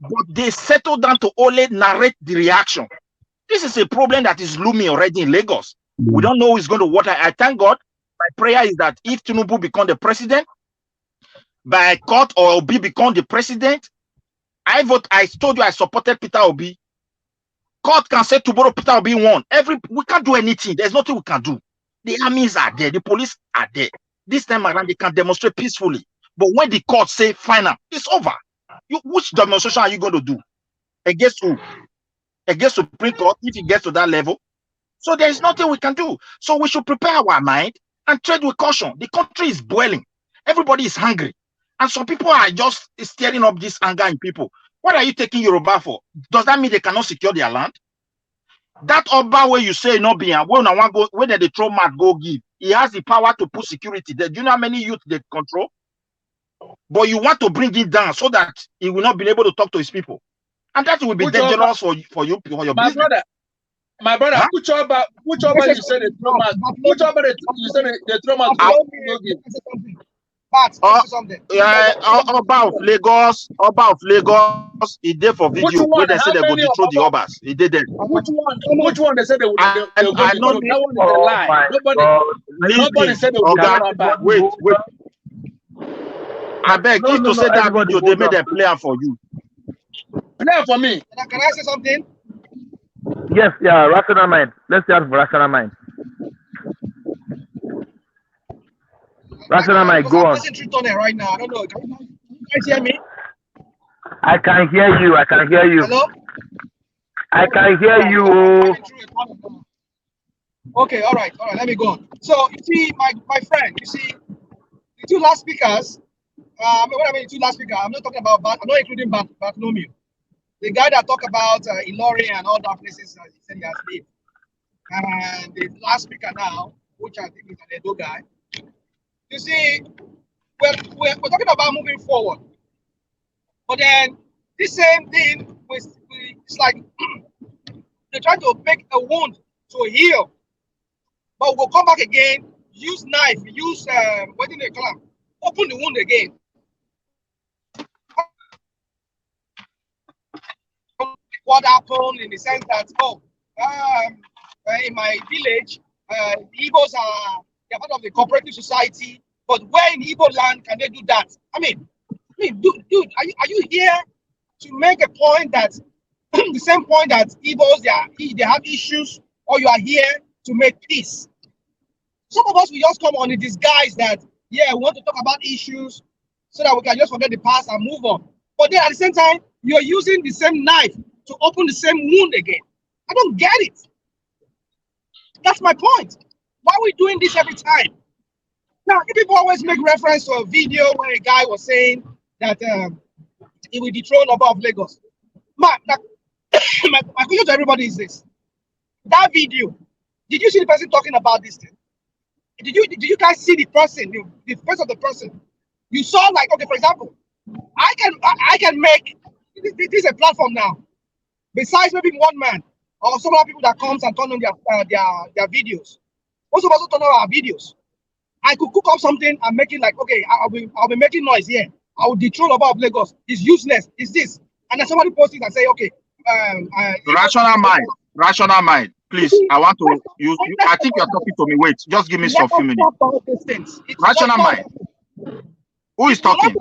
but they settle down to only narrate the reaction. This is a problem that is looming already in Lagos. We don't know who is going to what. I thank God. My prayer is that if Tinubu become the president, by court or Obi become the president, I told you I supported Peter Obi. Court can say tomorrow Peter Obi won. We can't do anything. There's nothing we can do. The armies are there. The police are there. This time around, they can demonstrate peacefully. But when the court say final, it's over. Which demonstration are you going to do? Against who? Against Supreme Court, if it gets to that level. So there is nothing we can do. So we should prepare our mind and tread with caution. The country is boiling. Everybody is hungry. And some people are just stirring up this anger in people. What are you taking Yoruba for? Does that mean they cannot secure their land? That Oba where you say no be when I want go when they throw mat go give, he has the power to put security there. Do you know how many youth they control? But you want to bring it down so that he will not be able to talk to his people, and that will be dangerous for you for your business. My brother, Huh? which Oba you said the throw mat? Which Oba you said the throw mat? Oba of Lagos, he did for video where they say they go destroy the Obas. He did that. Which one they said they would I go know. that one is a lie. Nobody said they would go. Wait. I beg if to say that video, they made a player for you. Play for me. Can I say something? Yes, yeah, rational mind. Let's start with rational mind. Rational mind, go on. Right now. I don't know. Can you guys hear me? I can hear you. Hello? I can hear you. Okay, all right. Let me go on. So, you see, my friend, you see, the two last speakers, when I mean the two last speakers, I'm not talking about, I'm not including Bartholomew. The guy that talked about Ilori and all that places, he said he has been. And the last speaker now, which I think is an Edo guy, you see, we're talking about moving forward. But then, this same thing, it's like they're trying to make a wound to heal. But we'll come back again, use knife, use, what do they call them? Open the wound again. What happened in the sense that, in my village, the Igbos they're part of the cooperative society, but where in Igbo land can they do that? I mean, dude, are you here to make a point that, the same point that Igbos, they have issues, or you are here to make peace? Some of us, we just come on the disguise that, yeah, we want to talk about issues so that we can just forget the past and move on. But then at the same time, you're using the same knife to open the same wound again. I don't get it. That's my point. Why are we doing this every time? Now, people always make reference to a video where a guy was saying that he will dethrone Oba of Lagos. My question to everybody is this. That video, did you see the person talking about this thing? Did you guys see the person, the face of the person? You saw, like, okay, for example, I can make this is a platform now. Besides maybe one man or some other people that comes and turn on their videos. Most of us don't turn on our videos. I could cook up something and make it like, okay, I'll be making noise here. I will dethrone Oba of Lagos. It's useless. It's this. And then somebody posts it and say, okay. Rational mind. Please, I want to use. I think you're talking to me. Wait, just give me some few minutes. Rational mind. Who is talking?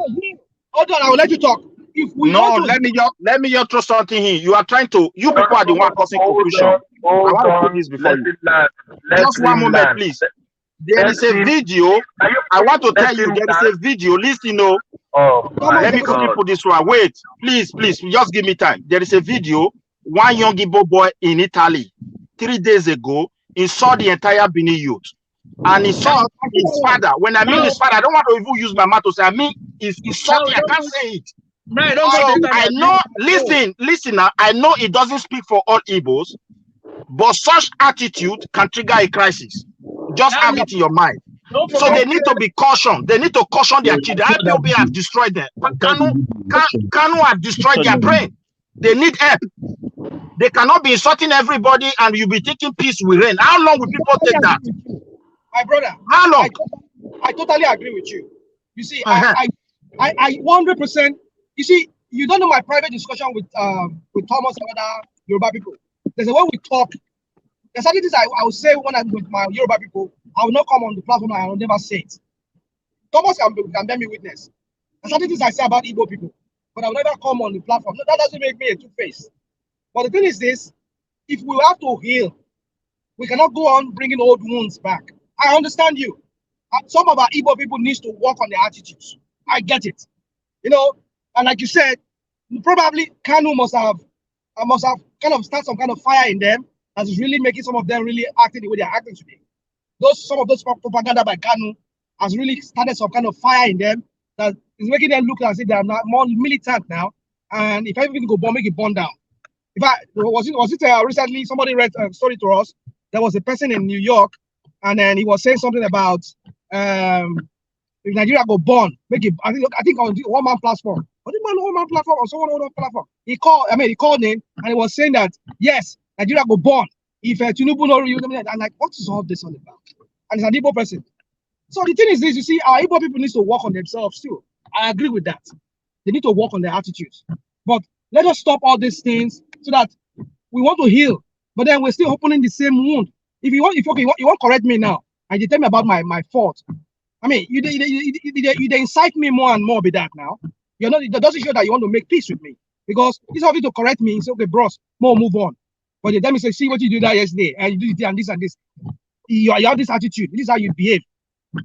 Hold on, I will let you talk. Let me just throw something in. You are trying to. You people are the one causing confusion. I want to put this before you. Just one moment, please. There is a video. I want to tell you there is a video. Listen, let me quickly put this one. Wait, please, just give me time. There is a video. One young Igbo boy in Italy 3 days ago, he saw the entire Benin youth, and he saw his father. When I mean his father, I don't want to even use my mouth to say. I mean, he saw it. I can't say it. So I know. Listen now. I know it doesn't speak for all Igbos, but such attitude can trigger a crisis. Just have it in your mind. So they need to be cautioned. They need to caution their children. IPOB have destroyed them. Kanu have destroyed their brain. They need help. They cannot be insulting everybody and you'll be taking peace with rain. How long will people take that? My brother, how long? I totally agree with you. You see, I 100%. You see, you don't know my private discussion with Thomas and other Yoruba people. There's a way we talk. There's certain things I will say when I'm with my Yoruba people. I will not come on the platform and I will never say it. Thomas can bear me witness. There's certain things I say about Igbo people, but I will never come on the platform. No, that doesn't make me a two-faced. But the thing is this, if we have to heal, we cannot go on bringing old wounds back. I understand you. Some of our Igbo people need to work on their attitudes. I get it. And like you said, probably Kanu must have kind of start some kind of fire in them that is really making some of them really acting the way they're acting today. Some of those propaganda by Kanu has really started some kind of fire in them that is making them look as if they are not more militant now. And if everything go bomb, make it burn down. In fact, was it recently somebody read a story to us? There was a person in New York, and then he was saying something about if Nigeria go born, make it. I think on the one-man platform. Was it one-man platform or someone other platform? He called him, and he was saying that yes, Nigeria go born if Tinubu no. I'm like, what is all this all about? And it's an Igbo person. So the thing is this: you see, our Igbo people need to work on themselves too. I agree with that. They need to work on their attitudes. But let us stop all these things so that we want to heal, but then we're still opening the same wound. If you want to correct me now, and you tell me about my fault. I mean, you incite me more and more with that now. You're not. That doesn't show that you want to make peace with me, because it's obvious to correct me and say, okay, bros, move on. But you tell me, say, see what you did that yesterday, and you did it and this and this. You have this attitude. This is how you behave.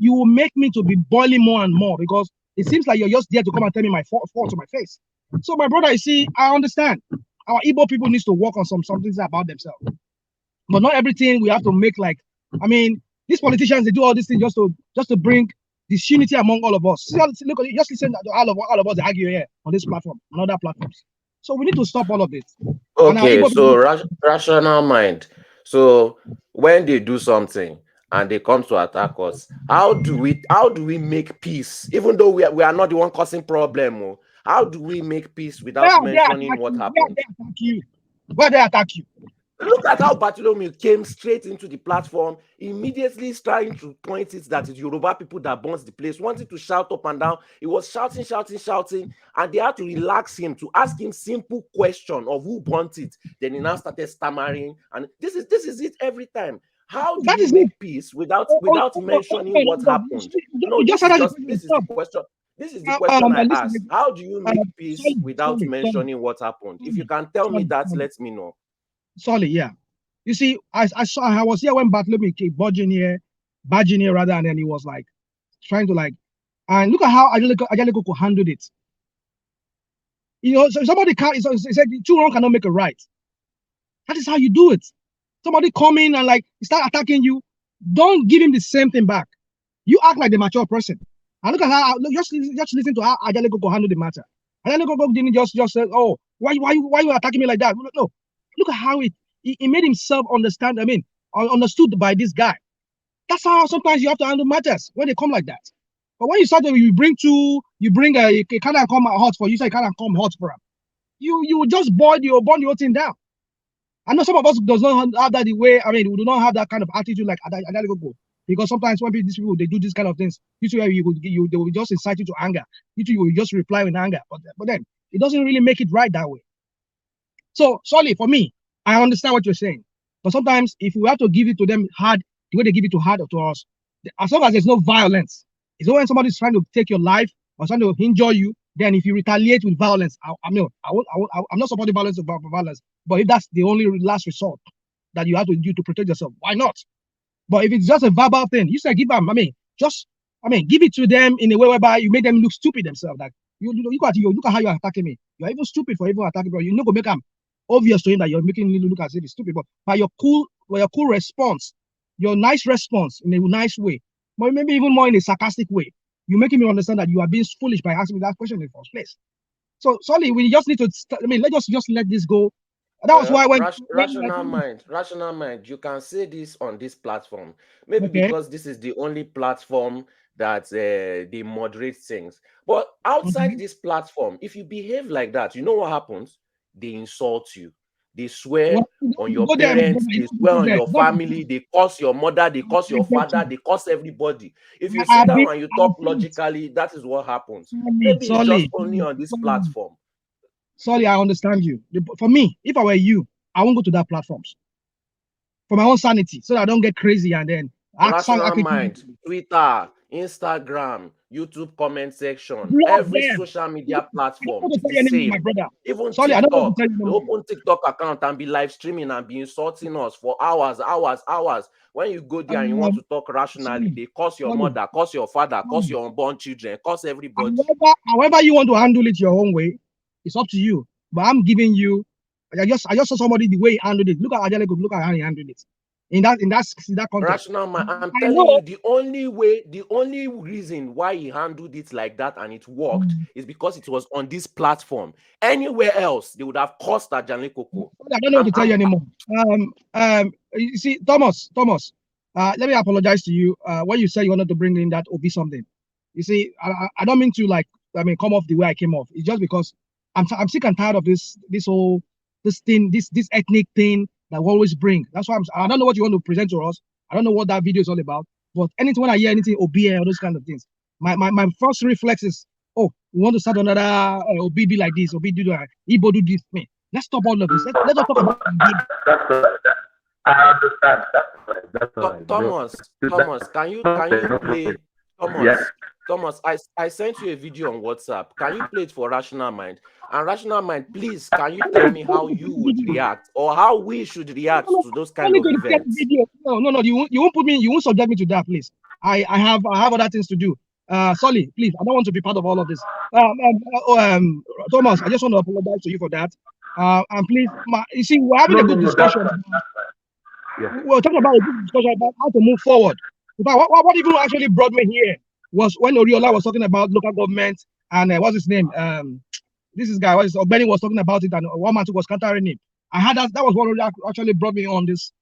You will make me to be boiling more and more, because it seems like you're just there to come and tell me my fault to my face. So, my brother, you see, I understand. Our Igbo people needs to work on some things about themselves, but not everything we have to make like. I mean, these politicians, they do all these things just to bring disunity among all of us. Look, just listen to all of us argue here on this platform, on other platforms. So we need to stop all of this. Okay, so rational mind. So when they do something and they come to attack us, how do we make peace? Even though we are not the one causing problem, how do we make peace without mentioning what happened? Where they attack you? Look at how Bartholomew came straight into the platform, immediately trying to point it that it's Yoruba people that burns the place, wanted to shout up and down. He was shouting, and they had to relax him to ask him simple question of who burnt it. Then he now started stammering, and this is it every time. How do you make peace without mentioning what happened? No, this is the question. This is the question I asked. How do you make peace without mentioning what happened? If you can tell me that, let me know. Solid, yeah. You see, I was here when Bartholomew came barging here rather, and then he was like trying to and look at how Ajaliko handled it. You know, so somebody can't. So he said two wrong cannot make a right. That is how you do it. Somebody come in and start attacking you. Don't give him the same thing back. You act like the mature person. And look at how just listen to how Ajaliko handled the matter. Ajaliko didn't just say, oh, why you attacking me like that? No. Look at how he made himself understand. I mean, understood by this guy. That's how sometimes you have to handle matters when they come like that. But when you start, you bring a can't come hot for you. Say can't come hot for him. You just burn the whole thing down. I know some of us does not have that the way. I mean, we do not have that kind of attitude like Ajaliko, because sometimes when these people they do these kind of things, they will just incite you to anger. You will just reply with anger. But then it doesn't really make it right that way. So, sorry, for me, I understand what you're saying. But sometimes, if we have to give it to them hard, the way they give it to us, as long as there's no violence, it's when somebody's trying to take your life or trying to injure you, then if you retaliate with violence, I'm not supporting violence for violence. But if that's the only last resort that you have to do to protect yourself, why not? But if it's just a verbal thing, you say give them, give it to them in a way whereby you make them look stupid themselves. Like you look at how you're attacking me. You're even stupid for even attacking me. You're not gonna make them obvious to him that you're making him look as if it's stupid, but by your cool response, your nice response in a nice way, but maybe even more in a sarcastic way, you're making me understand that you are being foolish by asking me that question in the first place. So, sorry, we just need to. Let's just let this go. That was why rational mind. You can say this on this platform, maybe because this is the only platform that they moderate things. But outside this platform, if you behave like that, you know what happens? They insult you. They swear on your parents, they swear on your family, they curse your mother, they curse your father, they curse everybody. If you sit down and you talk logically, that is what happens. Maybe it's just only on this platform. Sorry, I understand you. For me, if I were you, I won't go to that platforms. For my own sanity, so that I don't get crazy and then rational mind, Twitter, Instagram, YouTube comment section, every social media platform is the same. Even TikTok, they open TikTok account and be live streaming and be insulting us for hours. When you go there and you want to talk rationally, they curse your mother, curse your father, curse your unborn children, curse everybody. However you want to handle it your own way, it's up to you. But I'm giving you, I just saw somebody the way he handled it. Look at Ajaliko, look at how he handled it. in that context. Rational man, I'm I telling know. you, the only reason why he handled it like that and it worked is because it was on this platform. Anywhere else, they would have cost a Janle Koko. I don't know what to tell you anymore. You see, Thomas, let me apologize to you. When you said you wanted to bring in that Obi something, you see, I don't mean to come off the way I came off. It's just because I'm sick and tired of this ethnic thing that we always bring. That's why I don't know what you want to present to us. I don't know what that video is all about. But anything when I hear anything Obi or those kind of things, my first reflex is, oh, we want to start another Obi be like this, Obi do that, Igbo do this thing. Let's stop all of this. Let's talk about I understand. That's right. Thomas, can you play Thomas, I sent you a video on WhatsApp. Can you play it for Rational Mind? And Rational Mind, please, can you tell me how you would react or how we should react to those kind of events? No, you won't subject me to that, please. I have other things to do. Solly, please, I don't want to be part of all of this. Thomas, I just want to apologize to you for that. And please, you see, we're having a good discussion. We're talking about a good discussion about how to move forward. What even actually brought me here was when Oriola was talking about local government and what's his name? Benny was talking about it, and one man was countering him. I had that was what actually brought me on this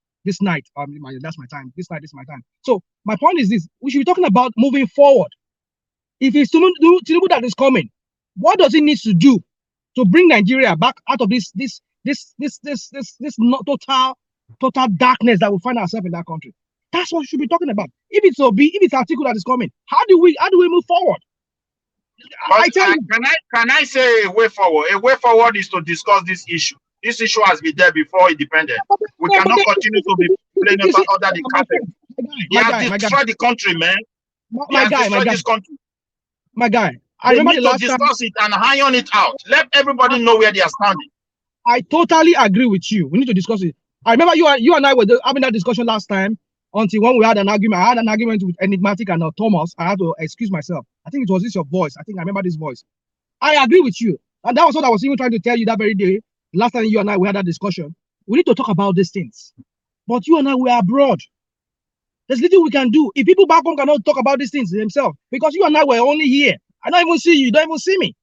night. That's my time. This night is my time. So my point is this: we should be talking about moving forward. If it's Tinubu that is coming, what does he need to do to bring Nigeria back out of this total darkness that we find ourselves in that country? That's what we should be talking about. If it's Atiku that is coming, how do we move forward? Can I say a way forward? A way forward is to discuss this issue. This issue has been there before independence. We cannot continue to be playing under the carpet. He has destroyed the country, man. He has destroyed this country. My guy, I They remember need the to last discuss time. it and iron it out. Let everybody know where they are standing. I totally agree with you. We need to discuss it. I remember you and I were having that discussion last time until when we had an argument. I had an argument with Enigmatic and Thomas. I had to excuse myself. I think it was this your voice. I think I remember this voice. I agree with you. And that was what I was even trying to tell you that very day. Last time you and I we had that discussion. We need to talk about these things. But you and I, we are abroad. There's little we can do. If people back home cannot talk about these things themselves, because you and I were only here. I don't even see you. You don't even see me.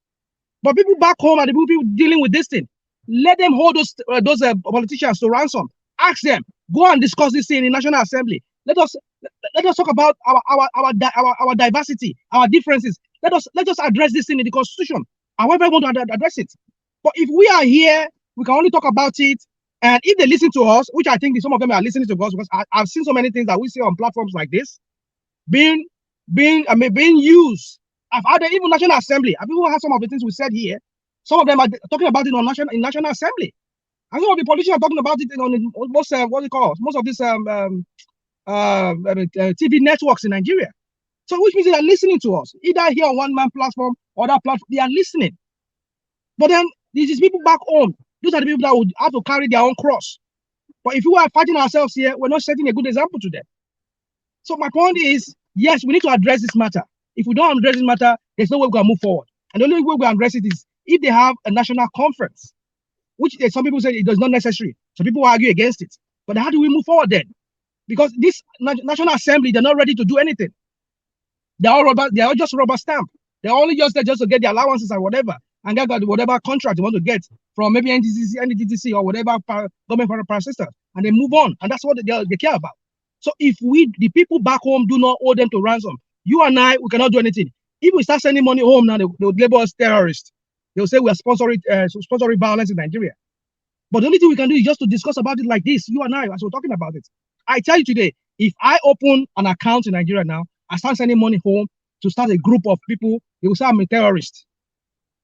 But people back home and the people dealing with this thing, let them hold those politicians to ransom. Ask them. Go and discuss this thing in the National Assembly. Let us talk about our diversity, our differences. Let us address this thing in the Constitution. However, we want to address it. But if we are here, we can only talk about it. And if they listen to us, which I think some of them are listening to us, because I've seen so many things that we see on platforms like this being used. I've had even National Assembly. I've even had some of the things we said here. Some of them are talking about it on National Assembly. And some of the politicians are talking about it on most of these TV networks in Nigeria. So which means they are listening to us, either here on one man platform or that platform. They are listening. But then these people back home, those are the people that would have to carry their own cross. But if we are fighting ourselves here, we're not setting a good example to them. So my point is, yes, we need to address this matter. If we don't address this matter, there's no way we can move forward. And the only way we can address it is if they have a national conference, which some people say it is not necessary. Some people argue against it. But how do we move forward then? Because this National Assembly, they're not ready to do anything. They are just rubber stamp. They're only just there just to get the allowances and whatever, and get whatever contract they want to get from maybe NDTC or whatever government parasystems, and they move on. And that's what they care about. So if the people back home, do not owe them to ransom, you and I, we cannot do anything. If we start sending money home now, they will label us terrorists. They'll say we are sponsoring violence in Nigeria. But the only thing we can do is just to discuss about it like this, you and I, as we're talking about it. I tell you today, if I open an account in Nigeria now, I start sending money home to start a group of people, they will say I'm a terrorist.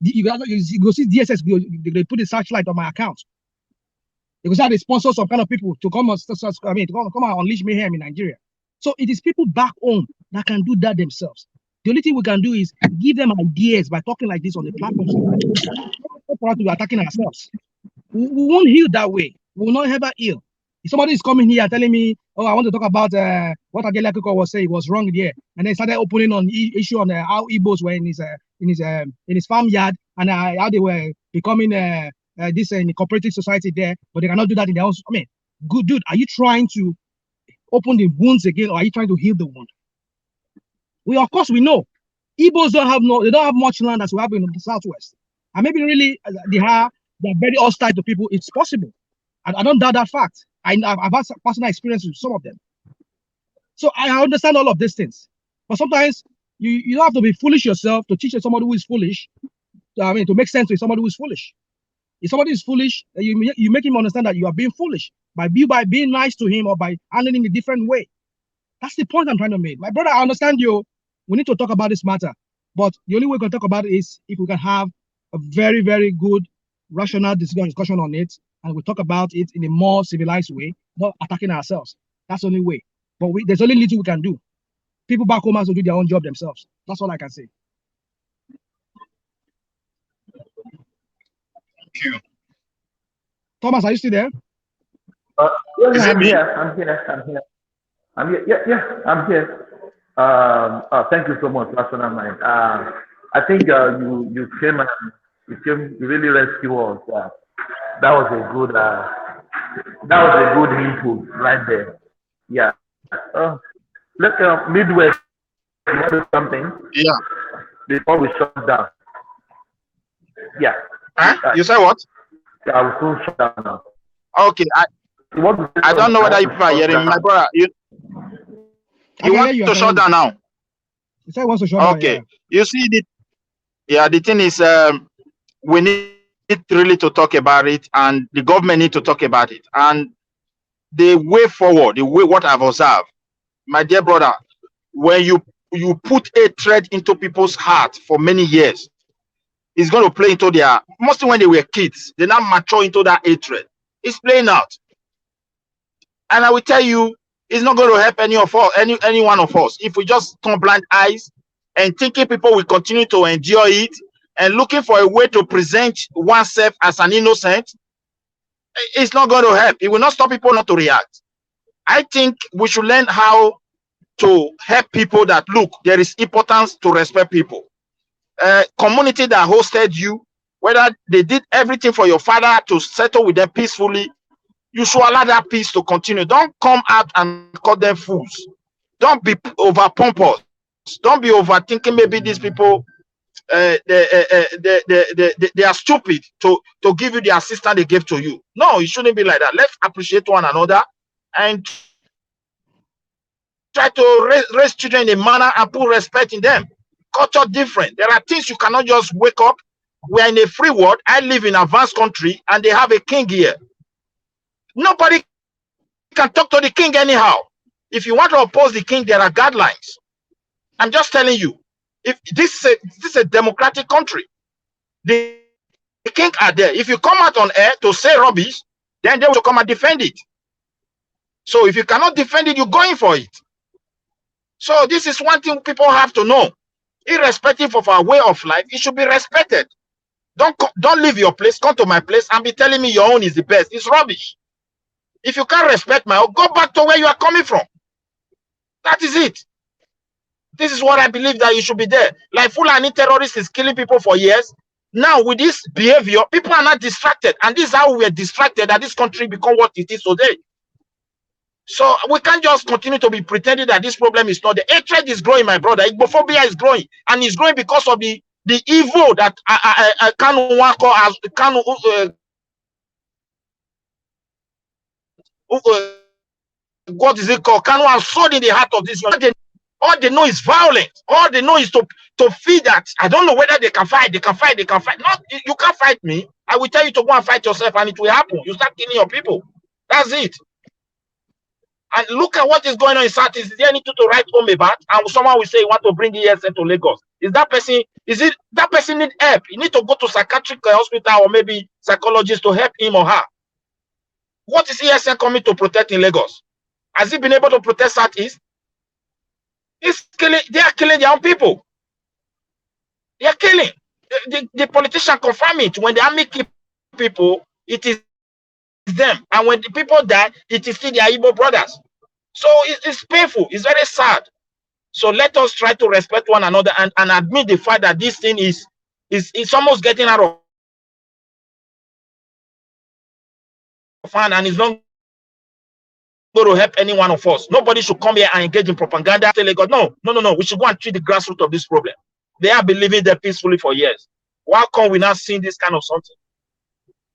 You go see DSS, they put a searchlight on my account. They will say they sponsor some kind of people to come and unleash mayhem in Nigeria. So it is people back home that can do that themselves. The only thing we can do is give them ideas by talking like this on the platform. For us to be attacking ourselves. We won't heal that way. We will not ever heal. If somebody is coming here telling me, oh, I want to talk about what Agele Akiko was saying was wrong there, and then started opening on issue on how Igbos were in his farmyard and how they were becoming this in the cooperative society there, but they cannot do that in their own. I mean, good dude, are you trying to open the wounds again, or are you trying to heal the wound? Of course, we know Igbos don't have much land as we have in the southwest, and maybe really they're very hostile to people. It's possible. I don't doubt that fact. I've had personal experience with some of them. So I understand all of these things. But sometimes you don't have to be foolish yourself to teach somebody who is foolish. To make sense to somebody who is foolish. If somebody is foolish, you make him understand that you are being foolish by being nice to him or by handling in a different way. That's the point I'm trying to make. My brother, I understand you. We need to talk about this matter. But the only way we can talk about it is if we can have a very, very good, rational discussion on it, and we talk about it in a more civilized way, not attacking ourselves. That's the only way. But there's only little we can do. People back home have to do their own job themselves. That's all I can say. Thank you. Thomas, are you still there? Yeah, I'm here. I'm here. Thank you so much, Rational Mind. I think you came and you really rescued us. That was a good input right there. Yeah. Let's Midwest do something. Yeah. Before we shut down. Yeah. You say what? Yeah, I will soon shut down now. Okay. I don't know whether you are hearing me, my brother. You want to shut down now? You say wants to shut down. Okay. You see the thing is we need really to talk about it, and the government need to talk about it. And the way forward, what I've observed, my dear brother, when you put a thread into people's heart for many years, it's going to play into their, mostly when they were kids, they now mature into that hatred. It's playing out. And I will tell you, it's not going to help any one of us if we just turn blind eyes and thinking people will continue to endure it and looking for a way to present oneself as an innocent. It's not going to help. It will not stop people not to react. I think we should learn how to help people that, look, there is importance to respect people. Community that hosted you, whether they did everything for your father to settle with them peacefully, you should allow that peace to continue. Don't come out and call them fools. Don't be over pompous. Don't be overthinking. Maybe these people they are stupid to give you the assistance they gave to you. No, it shouldn't be like that. Let's appreciate one another and try to raise children in a manner and put respect in them. Culture different. There are things you cannot just wake up. We are in a free world. I live in an advanced country and they have a king here. Nobody can talk to the king anyhow. If you want to oppose the king, there are guidelines. I'm just telling you. If this is a democratic country, the king are there. If you come out on air to say rubbish, then they will come and defend it. So if you cannot defend it, you're going for it. So this is one thing people have to know. Irrespective of our way of life, it should be respected. Don't leave your place, come to my place and be telling me your own is the best. It's rubbish. If you can't respect my own, go back to where you are coming from. That is it. This is what I believe, that you should be there. Like Fulani terrorists is killing people for years. Now with this behavior, people are not distracted. And this is how we are distracted that this country become what it is today. So we can't just continue to be pretending that this problem is not. The hatred is growing, my brother. Igbophobia is growing. And it's growing because of the evil that what is it called? Kanu has sowed in the heart of this young. All they know is violence. All they know is to feed that. I don't know whether they can fight. They can fight. Not, you can't fight me. I will tell you to go and fight yourself, and it will happen. You start killing your people. That's it. And look at what is going on in Southeast. Is there anything to write home about? And someone will say you want to bring ESN to Lagos. That person need help? You need to go to psychiatric hospital or maybe psychologist to help him or her. What is ESN coming to protect in Lagos? Has he been able to protect Southeast? They are killing their own people. They are killing. The politician confirm it. When the army kill people, it is them. And when the people die, it is still their Igbo brothers. So it's painful. It's very sad. So let us try to respect one another and admit the fact that this thing is almost getting out of hand and it's not going to help any one of us. Nobody should come here and engage in propaganda. Tell God, no. We should go and treat the grassroots of this problem. They have been living there peacefully for years. Why come we not seeing this kind of something?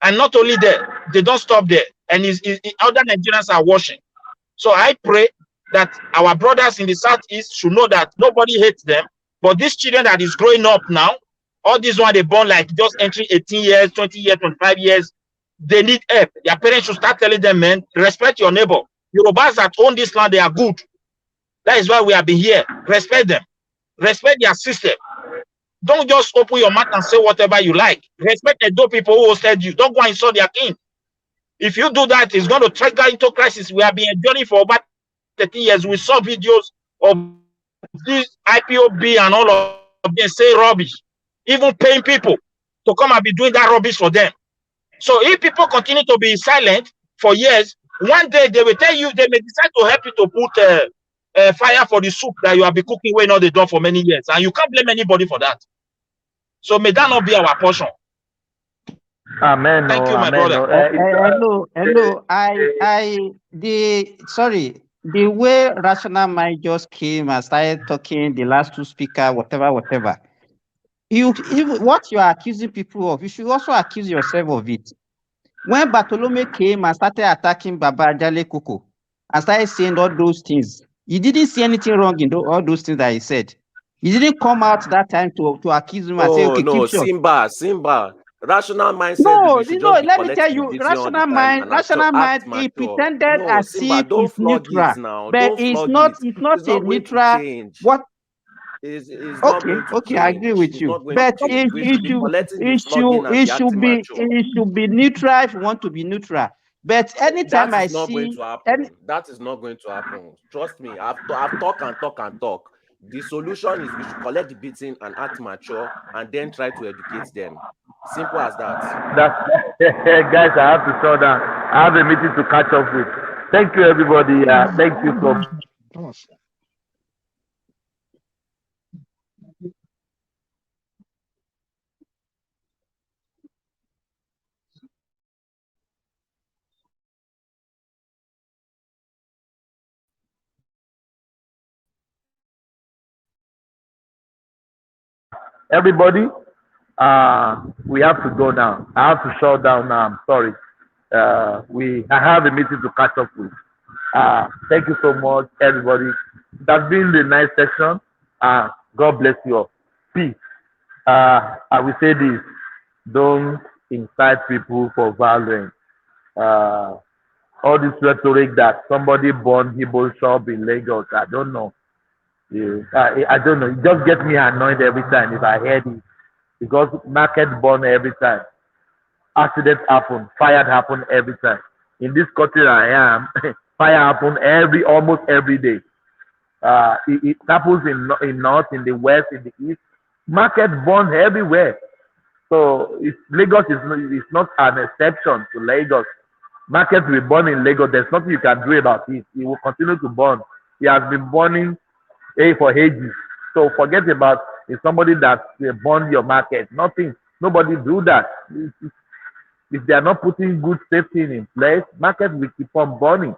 And not only that, they don't stop there. And other Nigerians are watching. So I pray that our brothers in the Southeast should know that nobody hates them. But these children that is growing up now, all these ones they born like just entering 18 years, 20 years, 25 years, they need help. Their parents should start telling them, man, respect your neighbor. Yorubas that own this land, they are good. That is why we have been here. Respect them. Respect their system. Don't just open your mouth and say whatever you like. Respect the dope people who hosted you. Don't go and insult their king. If you do that, it's going to trigger into crisis. We have been enduring for about 30 years. We saw videos of this IPOB and all of them say rubbish, even paying people to come and be doing that rubbish for them. So if people continue to be silent for years, one day they will tell you, they may decide to help you to put fire for the soup that you have been cooking where not they done for many years. And you can't blame anybody for that. So may that not be our portion. Amen. Thank you, my brother. Hello. The way Rational Mind just came and started talking, the last two speakers, whatever. What you are accusing people of, you should also accuse yourself of it. When Bartolome came and started attacking Baba Jale Koko and started saying all those things, you didn't see anything wrong in all those things that he said. You didn't come out that time to accuse him and say, okay, no, keep short. Simba. Rational Mind said let me tell you, Rational Mind, he pretended as if it's neutral, but it's not a neutral. What? Okay, I agree with you. But it should be neutral if you want to be neutral. But anytime I see that is not going to happen. Trust me, I've talk. The solution is we should collect the beating and act mature and then try to educate them. Simple as that. Guys, I have to shut down. I have a meeting to catch up with. Thank you, everybody. Thank you so much. Everybody, we have to go now. I have to shut down now. I'm sorry. I have a meeting to catch up with. Thank you so much, everybody. That's been the nice session. God bless you all. Peace. I will say this: don't incite people for violence. All this rhetoric that somebody burned Igbo shop in Lagos, I don't know. I don't know. It just gets me annoyed every time if I hear this, because market burn every time. Accidents happen, fire happen every time. In this country I am, fire happen almost every day. It happens in north, in the west, in the east. Market burn everywhere. So Lagos is not an exception to Lagos. Market will burn in Lagos. There's nothing you can do about it. It will continue to burn. It has been burning for ages. So forget about somebody that burned your market. Nothing. Nobody do that. If they are not putting good safety in place, market will keep on burning.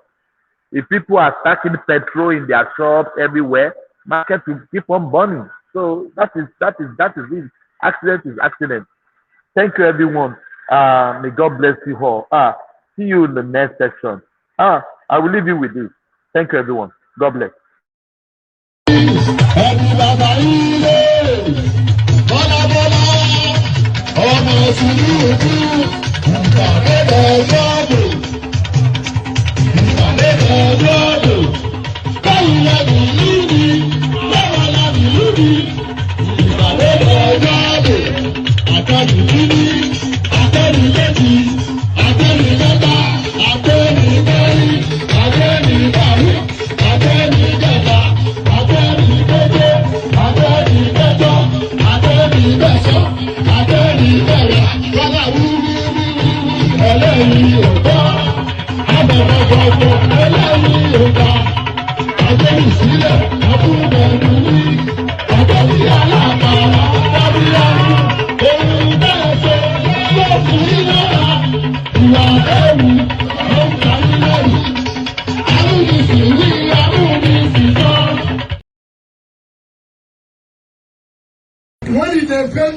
If people are stacking petrol in their shops everywhere, market will keep on burning. So that is it. Accident is accident. Thank you, everyone. May God bless you all. See you in the next section. I will leave you with this. Thank you, everyone. God bless. I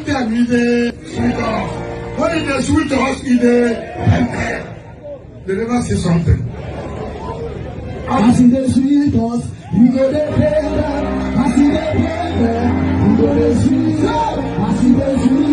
sometimes they sweet us. When they sweet us, they never say something. As in the sweet us, we go there. As in the we go there sweet us. As in the sweet